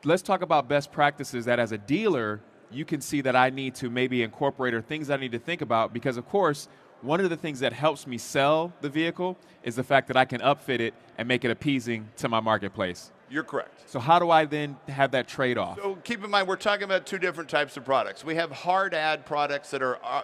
let's talk about best practices that, as a dealer, you can see that I need to maybe incorporate, or things I need to think about, because, of course, one of the things that helps me sell the vehicle is the fact that I can upfit it and make it appeasing to my marketplace. You're correct. So how do I then have that trade-off? So keep in mind, we're talking about two different types of products. We have hard add products that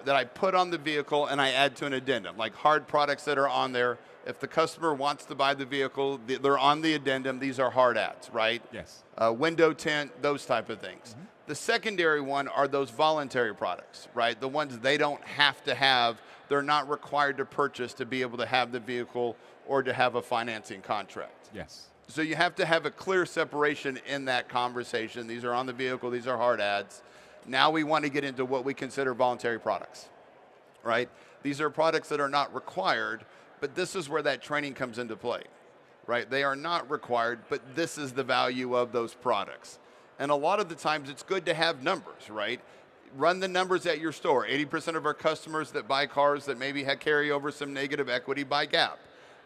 I put on the vehicle and I add to an addendum, like hard products that are on there. If the customer wants to buy the vehicle, they're on the addendum. These are hard adds, right? Yes. Window tint, those type of things. Mm-hmm. The secondary one are those voluntary products, right? The ones they don't have to have. They're not required to purchase to be able to have the vehicle or to have a financing contract. Yes. So you have to have a clear separation in that conversation. These are on the vehicle. These are hard adds. Now we want to get into what we consider voluntary products. right? These are products that are not required, but this is where that training comes into play, right? They are not required, but this is the value of those products. And a lot of the times it's good to have numbers, right? Run the numbers at your store. 80% of our customers that buy cars that maybe carry over some negative equity buy Gap.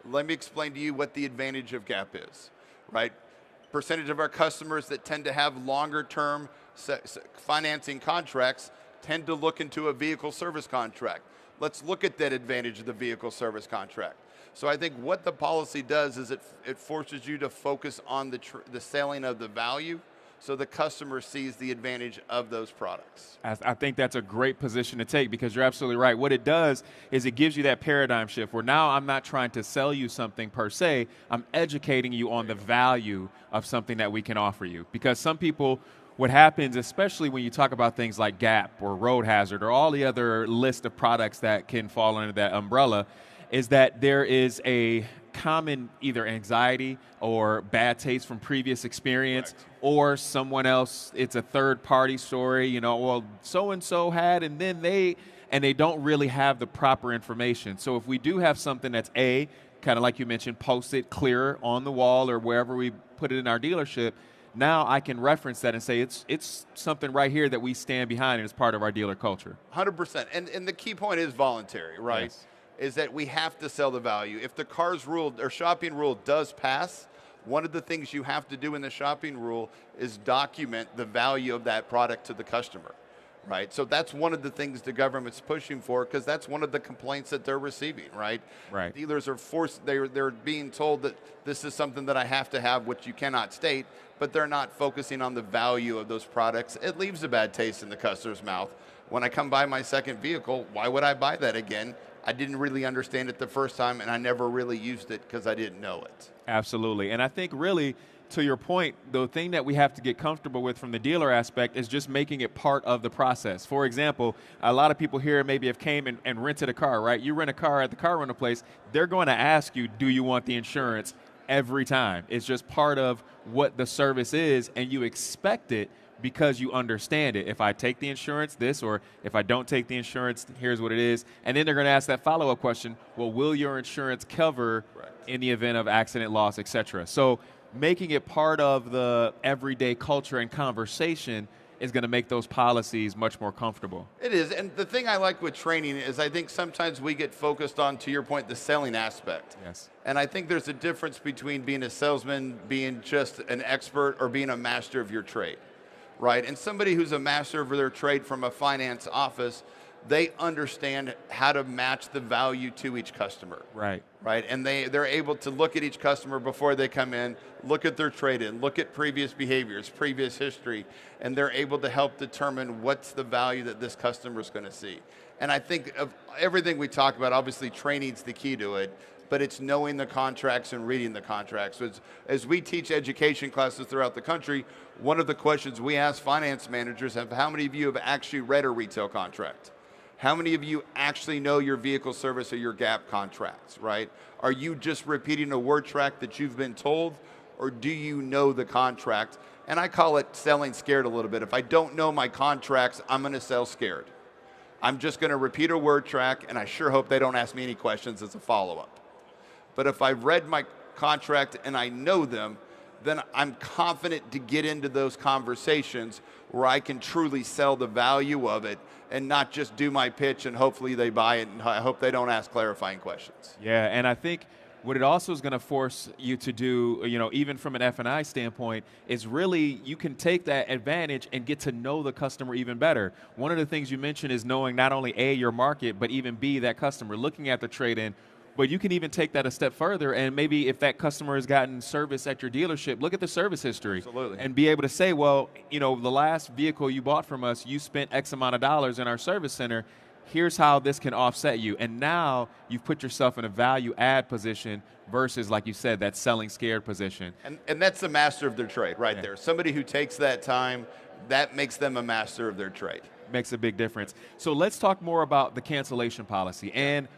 Let me explain to you what the advantage of Gap is, right? Percentage of our customers that tend to have longer term financing contracts tend to look into a vehicle service contract. Let's look at that advantage of the vehicle service contract. So I think what the policy does is it forces you to focus on the selling of the value, so the customer sees the advantage of those products. I think that's a great position to take, because you're absolutely right. What it does is it gives you that paradigm shift where now I'm not trying to sell you something per se, I'm educating you on the value of something that we can offer you. Because some people, what happens, especially when you talk about things like Gap or Road Hazard or all the other list of products that can fall under that umbrella, is that there is a common either anxiety or bad taste from previous experience. Correct. Or someone else, it's a third party story, well, so-and-so had, and then they don't really have the proper information. So if we do have something that's kind of like you mentioned, posted clearer on the wall or wherever we put it in our dealership, now I can reference that and say it's something right here that we stand behind and it's part of our dealer culture. 100%. And the key point is voluntary, right? Yes. Is that we have to sell the value. If the CARS rule or shopping rule does pass, one of the things you have to do in the shopping rule is document the value of that product to the customer, right? So that's one of the things the government's pushing for, because that's one of the complaints that they're receiving, right? Right. Dealers are forced, they're being told that this is something that I have to have, which you cannot state, but they're not focusing on the value of those products. It leaves a bad taste in the customer's mouth. When I come buy my second vehicle, why would I buy that again? I didn't really understand it the first time, and I never really used it because I didn't know it. Absolutely. And I think really, to your point, the thing that we have to get comfortable with from the dealer aspect is just making it part of the process. For example, a lot of people here maybe have came and rented a car, right? You rent a car at the car rental place, they're going to ask you, do you want the insurance every time? It's just part of what the service is, and you expect it because you understand it. If I take the insurance, this, or if I don't take the insurance, here's what it is. And then they're going to ask that follow-up question, well, will your insurance cover in the event of accident, loss, et cetera? So making it part of the everyday culture and conversation is going to make those policies much more comfortable. It is, and the thing I like with training is I think sometimes we get focused on, to your point, the selling aspect. Yes. And I think there's a difference between being a salesman, being just an expert, or being a master of your trade. Right, and somebody who's a master of their trade from a finance office, they understand how to match the value to each customer. Right. Right, and they're able to look at each customer before they come in, look at their trade-in, look at previous behaviors, previous history, and they're able to help determine what's the value that this customer is going to see. And I think of everything we talk about, obviously training's the key to it, but it's knowing the contracts and reading the contracts. So as we teach education classes throughout the country, one of the questions we ask finance managers is how many of you have actually read a retail contract? How many of you actually know your vehicle service or your Gap contracts, right? Are you just repeating a word track that you've been told, or do you know the contract? And I call it selling scared a little bit. If I don't know my contracts, I'm going to sell scared. I'm just going to repeat a word track, and I sure hope they don't ask me any questions as a follow-up. But if I've read my contract and I know them, then I'm confident to get into those conversations where I can truly sell the value of it and not just do my pitch and hopefully they buy it, and I hope they don't ask clarifying questions. Yeah, and I think what it also is going to force you to do, even from an F&I standpoint, is really you can take that advantage and get to know the customer even better. One of the things you mentioned is knowing not only A, your market, but even B, that customer, looking at the trade-in. But you can even take that a step further, and maybe if that customer has gotten service at your dealership, look at the service history. Absolutely. And be able to say, well, the last vehicle you bought from us, you spent X amount of dollars in our service center. Here's how this can offset you. And now you've put yourself in a value add position versus, like you said, that selling scared position. And that's the master of their trade right there. Somebody who takes that time, that makes them a master of their trade. Makes a big difference. So let's talk more about the cancellation policy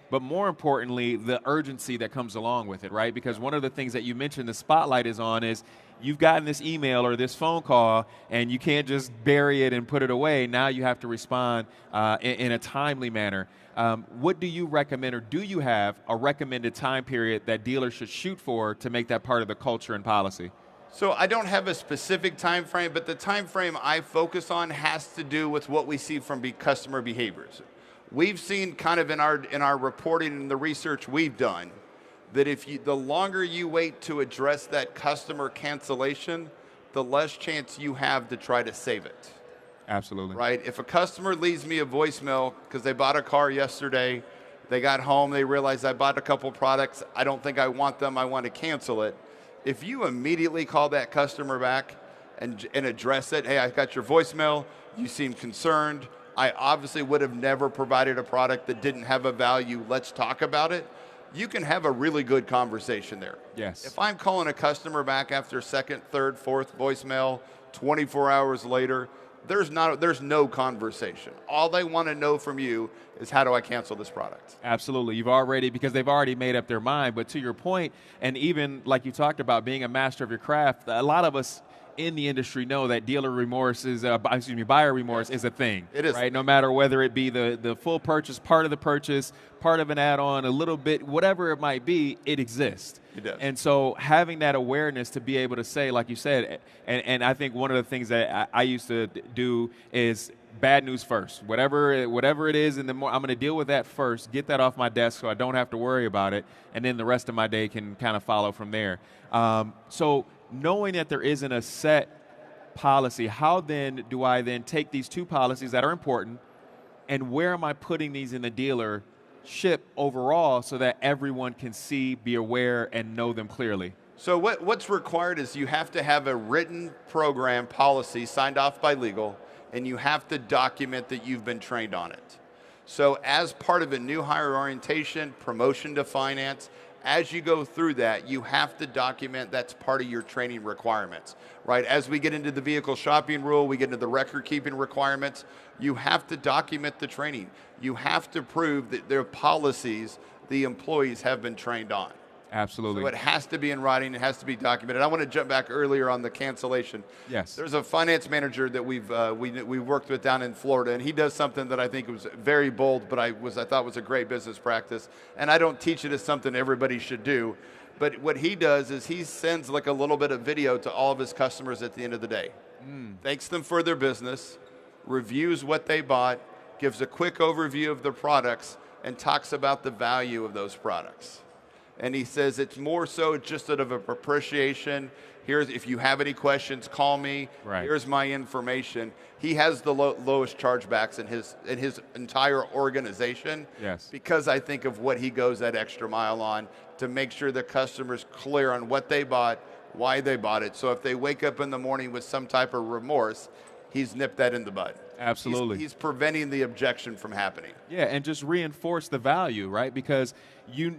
but more importantly, the urgency that comes along with it, right? Because one of the things that you mentioned the spotlight is on is you've gotten this email or this phone call, and you can't just bury it and put it away. Now you have to respond in a timely manner. What do you recommend, or do you have a recommended time period that dealers should shoot for to make that part of the culture and policy? So I don't have a specific time frame, but the time frame I focus on has to do with what we see from customer behaviors. We've seen kind of in our reporting and the research we've done that the longer you wait to address that customer cancellation, the less chance you have to try to save it. Absolutely. Right? If a customer leaves me a voicemail because they bought a car yesterday, they got home, they realized I bought a couple products, I don't think I want them, I want to cancel it. If you immediately call that customer back and address it, hey, I got your voicemail, you seem concerned, I obviously would have never provided a product that didn't have a value, let's talk about it. You can have a really good conversation there. Yes. If I'm calling a customer back after second, third, fourth voicemail, 24 hours later, there's no conversation. All they want to know from you is, how do I cancel this product? Absolutely. Because they've already made up their mind. But to your point, and even like you talked about being a master of your craft, a lot of us in the industry know that buyer remorse is a thing. It is. Right? No matter whether it be the full purchase, part of the purchase, part of an add-on, a little bit, whatever it might be, it exists. It does. And so having that awareness to be able to say, like you said, and I think one of the things that I used to do is bad news first. Whatever it is, I'm going to deal with that first, get that off my desk so I don't have to worry about it, and then the rest of my day can kind of follow from there. So knowing that there isn't a set policy, how then do I then take these two policies that are important, and where am I putting these in the dealership overall so that everyone can see, be aware, and know them clearly? So what's required is you have to have a written program policy signed off by legal, and you have to document that you've been trained on it. So as part of a new hire orientation, promotion to finance, as you go through that, you have to document that's part of your training requirements, right? As we get into the vehicle shopping rule, we get into the record keeping requirements, you have to document the training. You have to prove that their policies the employees have been trained on. Absolutely. So it has to be in writing, it has to be documented. I want to jump back earlier on the cancellation. Yes. There's a finance manager that we worked with down in Florida, and he does something that I think was very bold, but I thought was a great business practice. And I don't teach it as something everybody should do. But what he does is he sends like a little bit of video to all of his customers at the end of the day. Thanks them for their business, reviews what they bought, gives a quick overview of their products, and talks about the value of those products. And he says it's more so just sort of a appreciation. Here's, if you have any questions, call me. Right. Here's my information. He has the lowest chargebacks in his entire organization. Yes. Because I think of what he goes that extra mile on to make sure the customer's clear on what they bought, why they bought it. So if they wake up in the morning with some type of remorse, he's nipped that in the bud. Absolutely. He's preventing the objection from happening. Yeah, and just reinforce the value, right? Because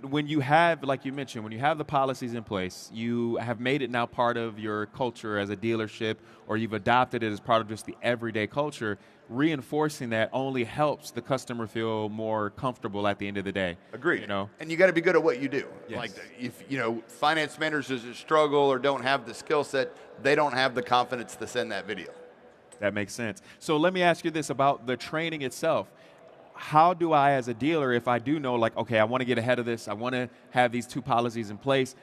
when you have, like you mentioned, when you have the policies in place, you have made it now part of your culture as a dealership, or you've adopted it as part of just the everyday culture, reinforcing that only helps the customer feel more comfortable at the end of the day. Agreed. You know? And you got to be good at what you do. Yes. Like if finance managers struggle or don't have the skill set, they don't have the confidence to send that video. That makes sense. So let me ask you this about the training itself. How do I, as a dealer, if I do know, like, okay, I want to get ahead of this, I want to have these two policies in place,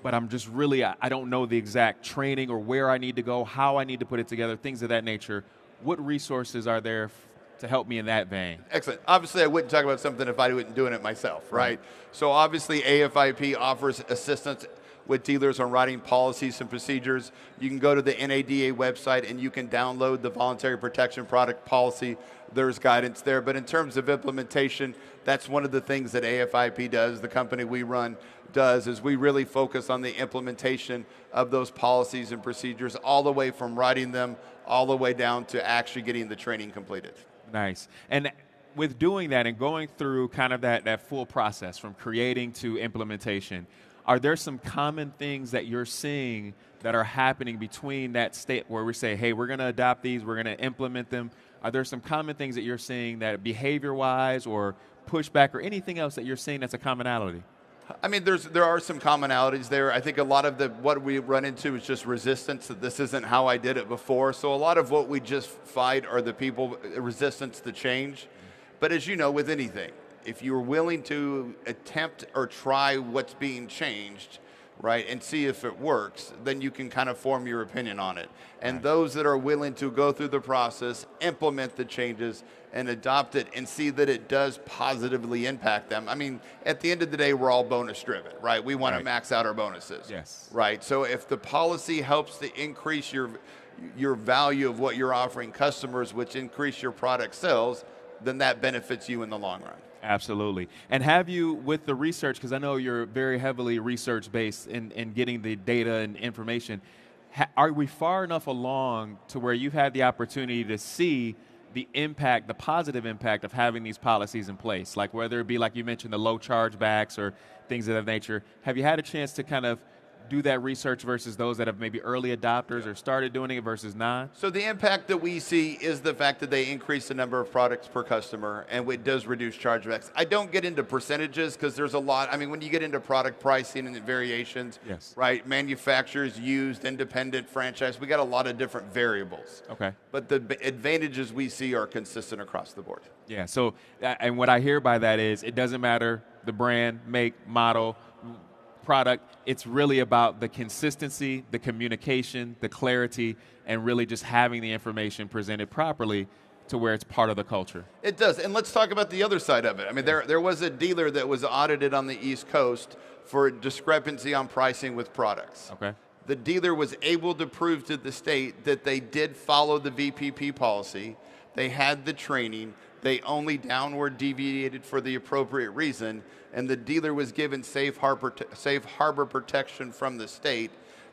but I'm just really, I don't know the exact training or where I need to go, how I need to put it together, things of that nature. What resources are there to help me in that vein? Excellent. Obviously, I wouldn't talk about something if I wasn't doing it myself, right? So obviously, AFIP offers assistance with dealers on writing policies and procedures. You can go to the NADA website and you can download the voluntary protection product policy. There's guidance there. But in terms of implementation, that's one of the things that AFIP does, the company we run does, is we really focus on the implementation of those policies and procedures all the way from writing them all the way down to actually getting the training completed. Nice. And with doing that and going through kind of that full process from creating to implementation, are there some common things that you're seeing that are happening between that state where we say, hey, we're going to adopt these, we're going to implement them? Are there some common things that you're seeing that behavior-wise or pushback or anything else that you're seeing that's a commonality? I mean, there are some commonalities there. I think a lot of what we run into is just resistance, that this isn't how I did it before. So a lot of what we just fight are the people, resistance to change. But as you know, with anything, if you're willing to attempt or try what's being changed, right, and see if it works, then you can kind of form your opinion on it. And those that are willing to go through the process, implement the changes, and adopt it and see that it does positively impact them. I mean, at the end of the day, we're all bonus driven, right? We want to max out our bonuses. Yes. Right. So if the policy helps to increase your value of what you're offering customers, which increase your product sales, then that benefits you in the long run. Absolutely. And have you, with the research, because I know you're very heavily research-based in getting the data and information, are we far enough along to where you've had the opportunity to see the impact, the positive impact of having these policies in place? Like whether it be, like you mentioned, the low chargebacks or things of that nature. Have you had a chance to kind of do that research versus those that have maybe early adopters or started doing it versus not? So the impact that we see is the fact that they increase the number of products per customer, and it does reduce chargebacks. I don't get into percentages because there's a lot. I mean, when you get into product pricing and the variations, right, manufacturers, used, independent, franchise, we got a lot of different variables. Okay. But the advantages we see are consistent across the board. Yeah, so, and what I hear by that is it doesn't matter the brand, make, model, product, it's really about the consistency, the communication, the clarity, and really just having the information presented properly to where it's part of the culture. It does, and let's talk about the other side of it. I mean, there was a dealer that was audited on the East Coast for discrepancy on pricing with products. Okay. The dealer was able to prove to the state that they did follow the VPP policy, they had the training, they only downward deviated for the appropriate reason, and the dealer was given safe harbor protection from the state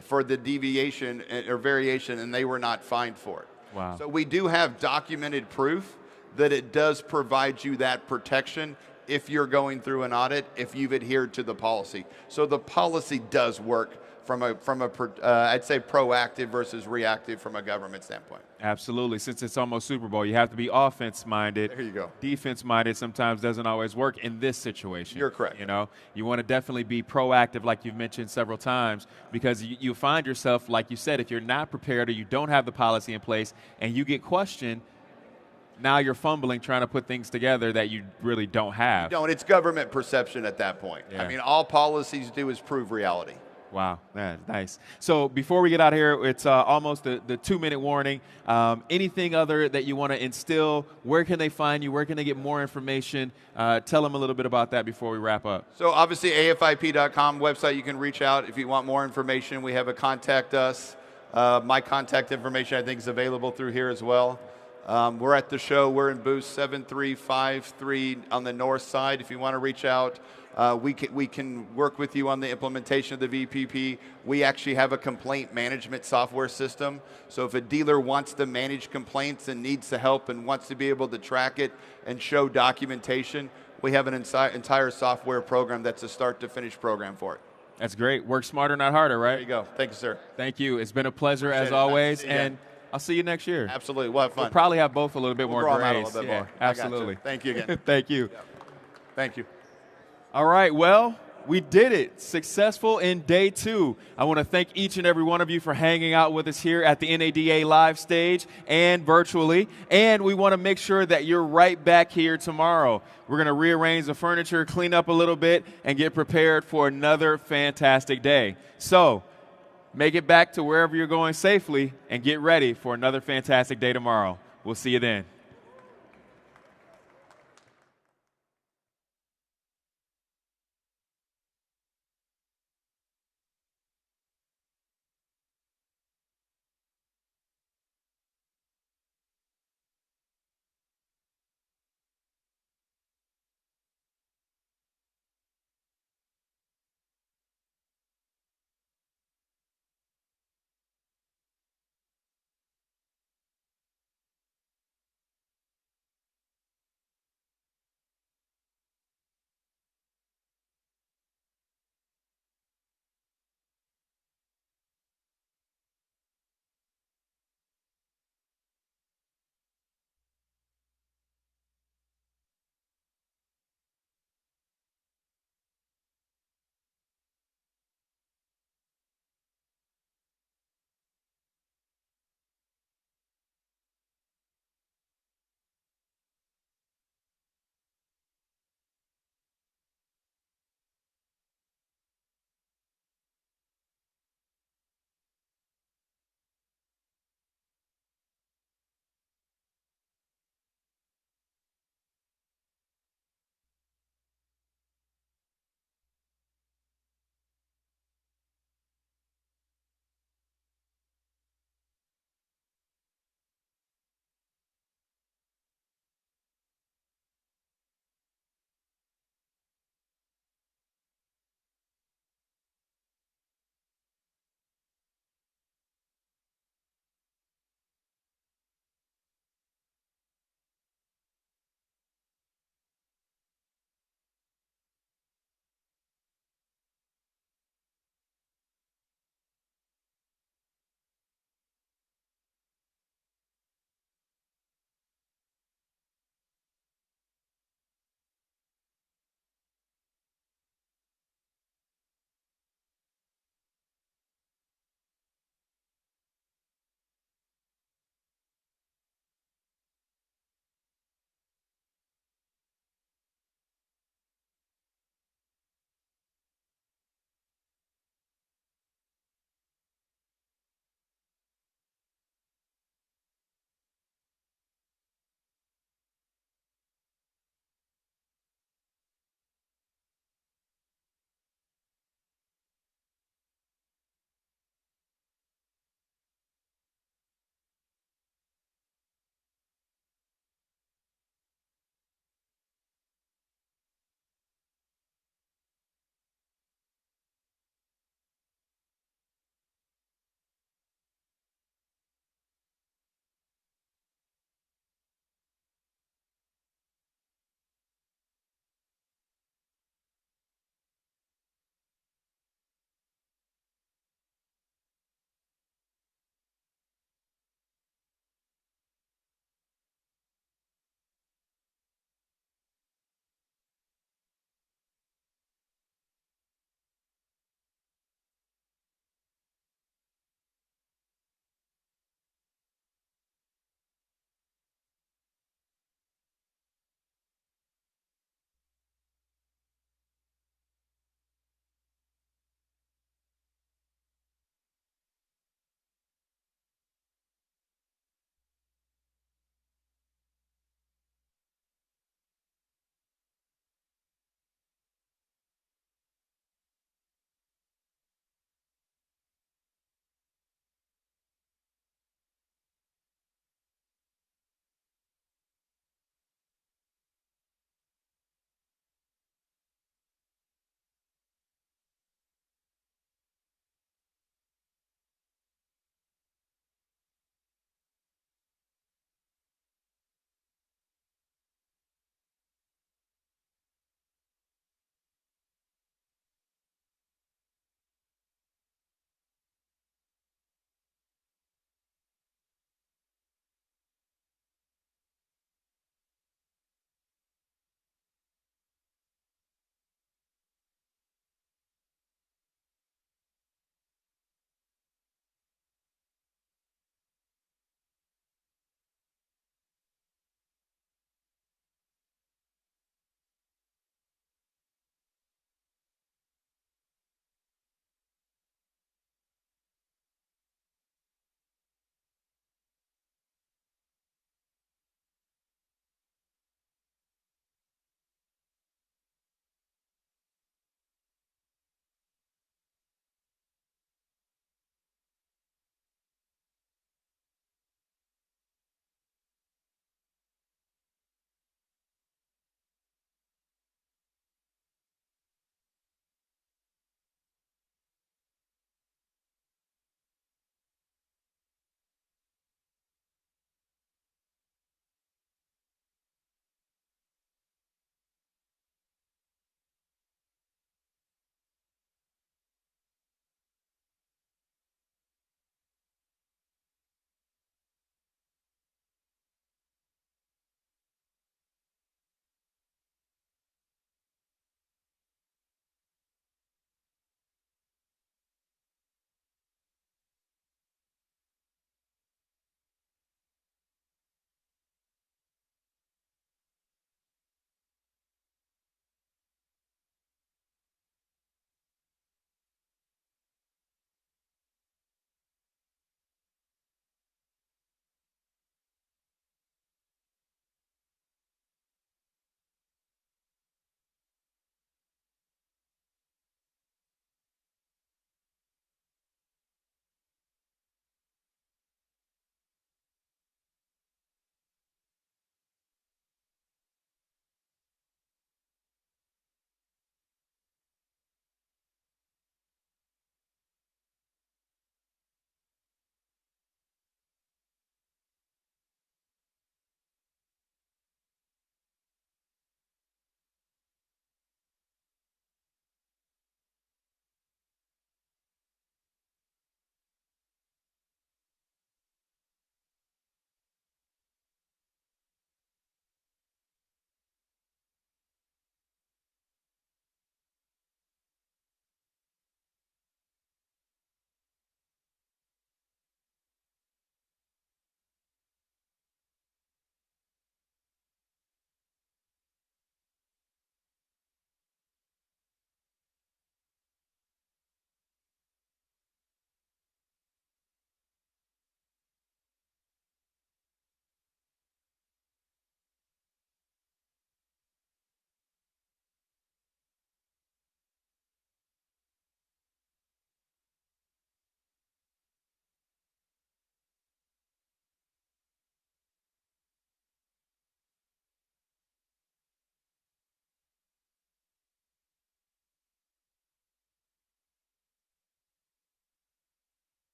for the deviation or variation, and they were not fined for it. Wow. So we do have documented proof that it does provide you that protection if you're going through an audit, if you've adhered to the policy. So the policy does work from I'd say proactive versus reactive from a government standpoint. Absolutely. Since it's almost Super Bowl, you have to be offense-minded. There you go. Defense-minded sometimes doesn't always work in this situation. You're correct. You know, you want to definitely be proactive, like you've mentioned several times, because you find yourself, like you said, if you're not prepared or you don't have the policy in place and you get questioned, now you're fumbling trying to put things together that you really don't have. No, and it's government perception at that point. Yeah. I mean, all policies do is prove reality. Wow, that's nice. So before we get out of here, it's almost the 2-minute warning. Anything other that you want to instill? Where can they find you? Where can they get more information? Tell them a little bit about that before we wrap up. So obviously AFIP.com website, you can reach out if you want more information. We have a contact us. My contact information I think is available through here as well. We're at the show. We're in booth 7353 on the north side. If you want to reach out, we can work with you on the implementation of the VPP. We actually have a complaint management software system. So if a dealer wants to manage complaints and needs the help and wants to be able to track it and show documentation, we have an entire software program that's a start to finish program for it. That's great. Work smarter, not harder, right? There you go. Thank you, sir. Thank you. It's been a pleasure Appreciate as it. always. Nice to see you And I'll see you next year. Absolutely. We'll have fun. We'll probably have both a little bit We'll more draw 'em out a grace. little bit Yeah, more. I got you. absolutely. Thank you again. Thank you. Thank you. All right, well, we did it. Successful in day 2. I want to thank each and every one of you for hanging out with us here at the NADA live stage and virtually. And we want to make sure that you're right back here tomorrow. We're going to rearrange the furniture, clean up a little bit, and get prepared for another fantastic day. So make it back to wherever you're going safely and get ready for another fantastic day tomorrow. We'll see you then.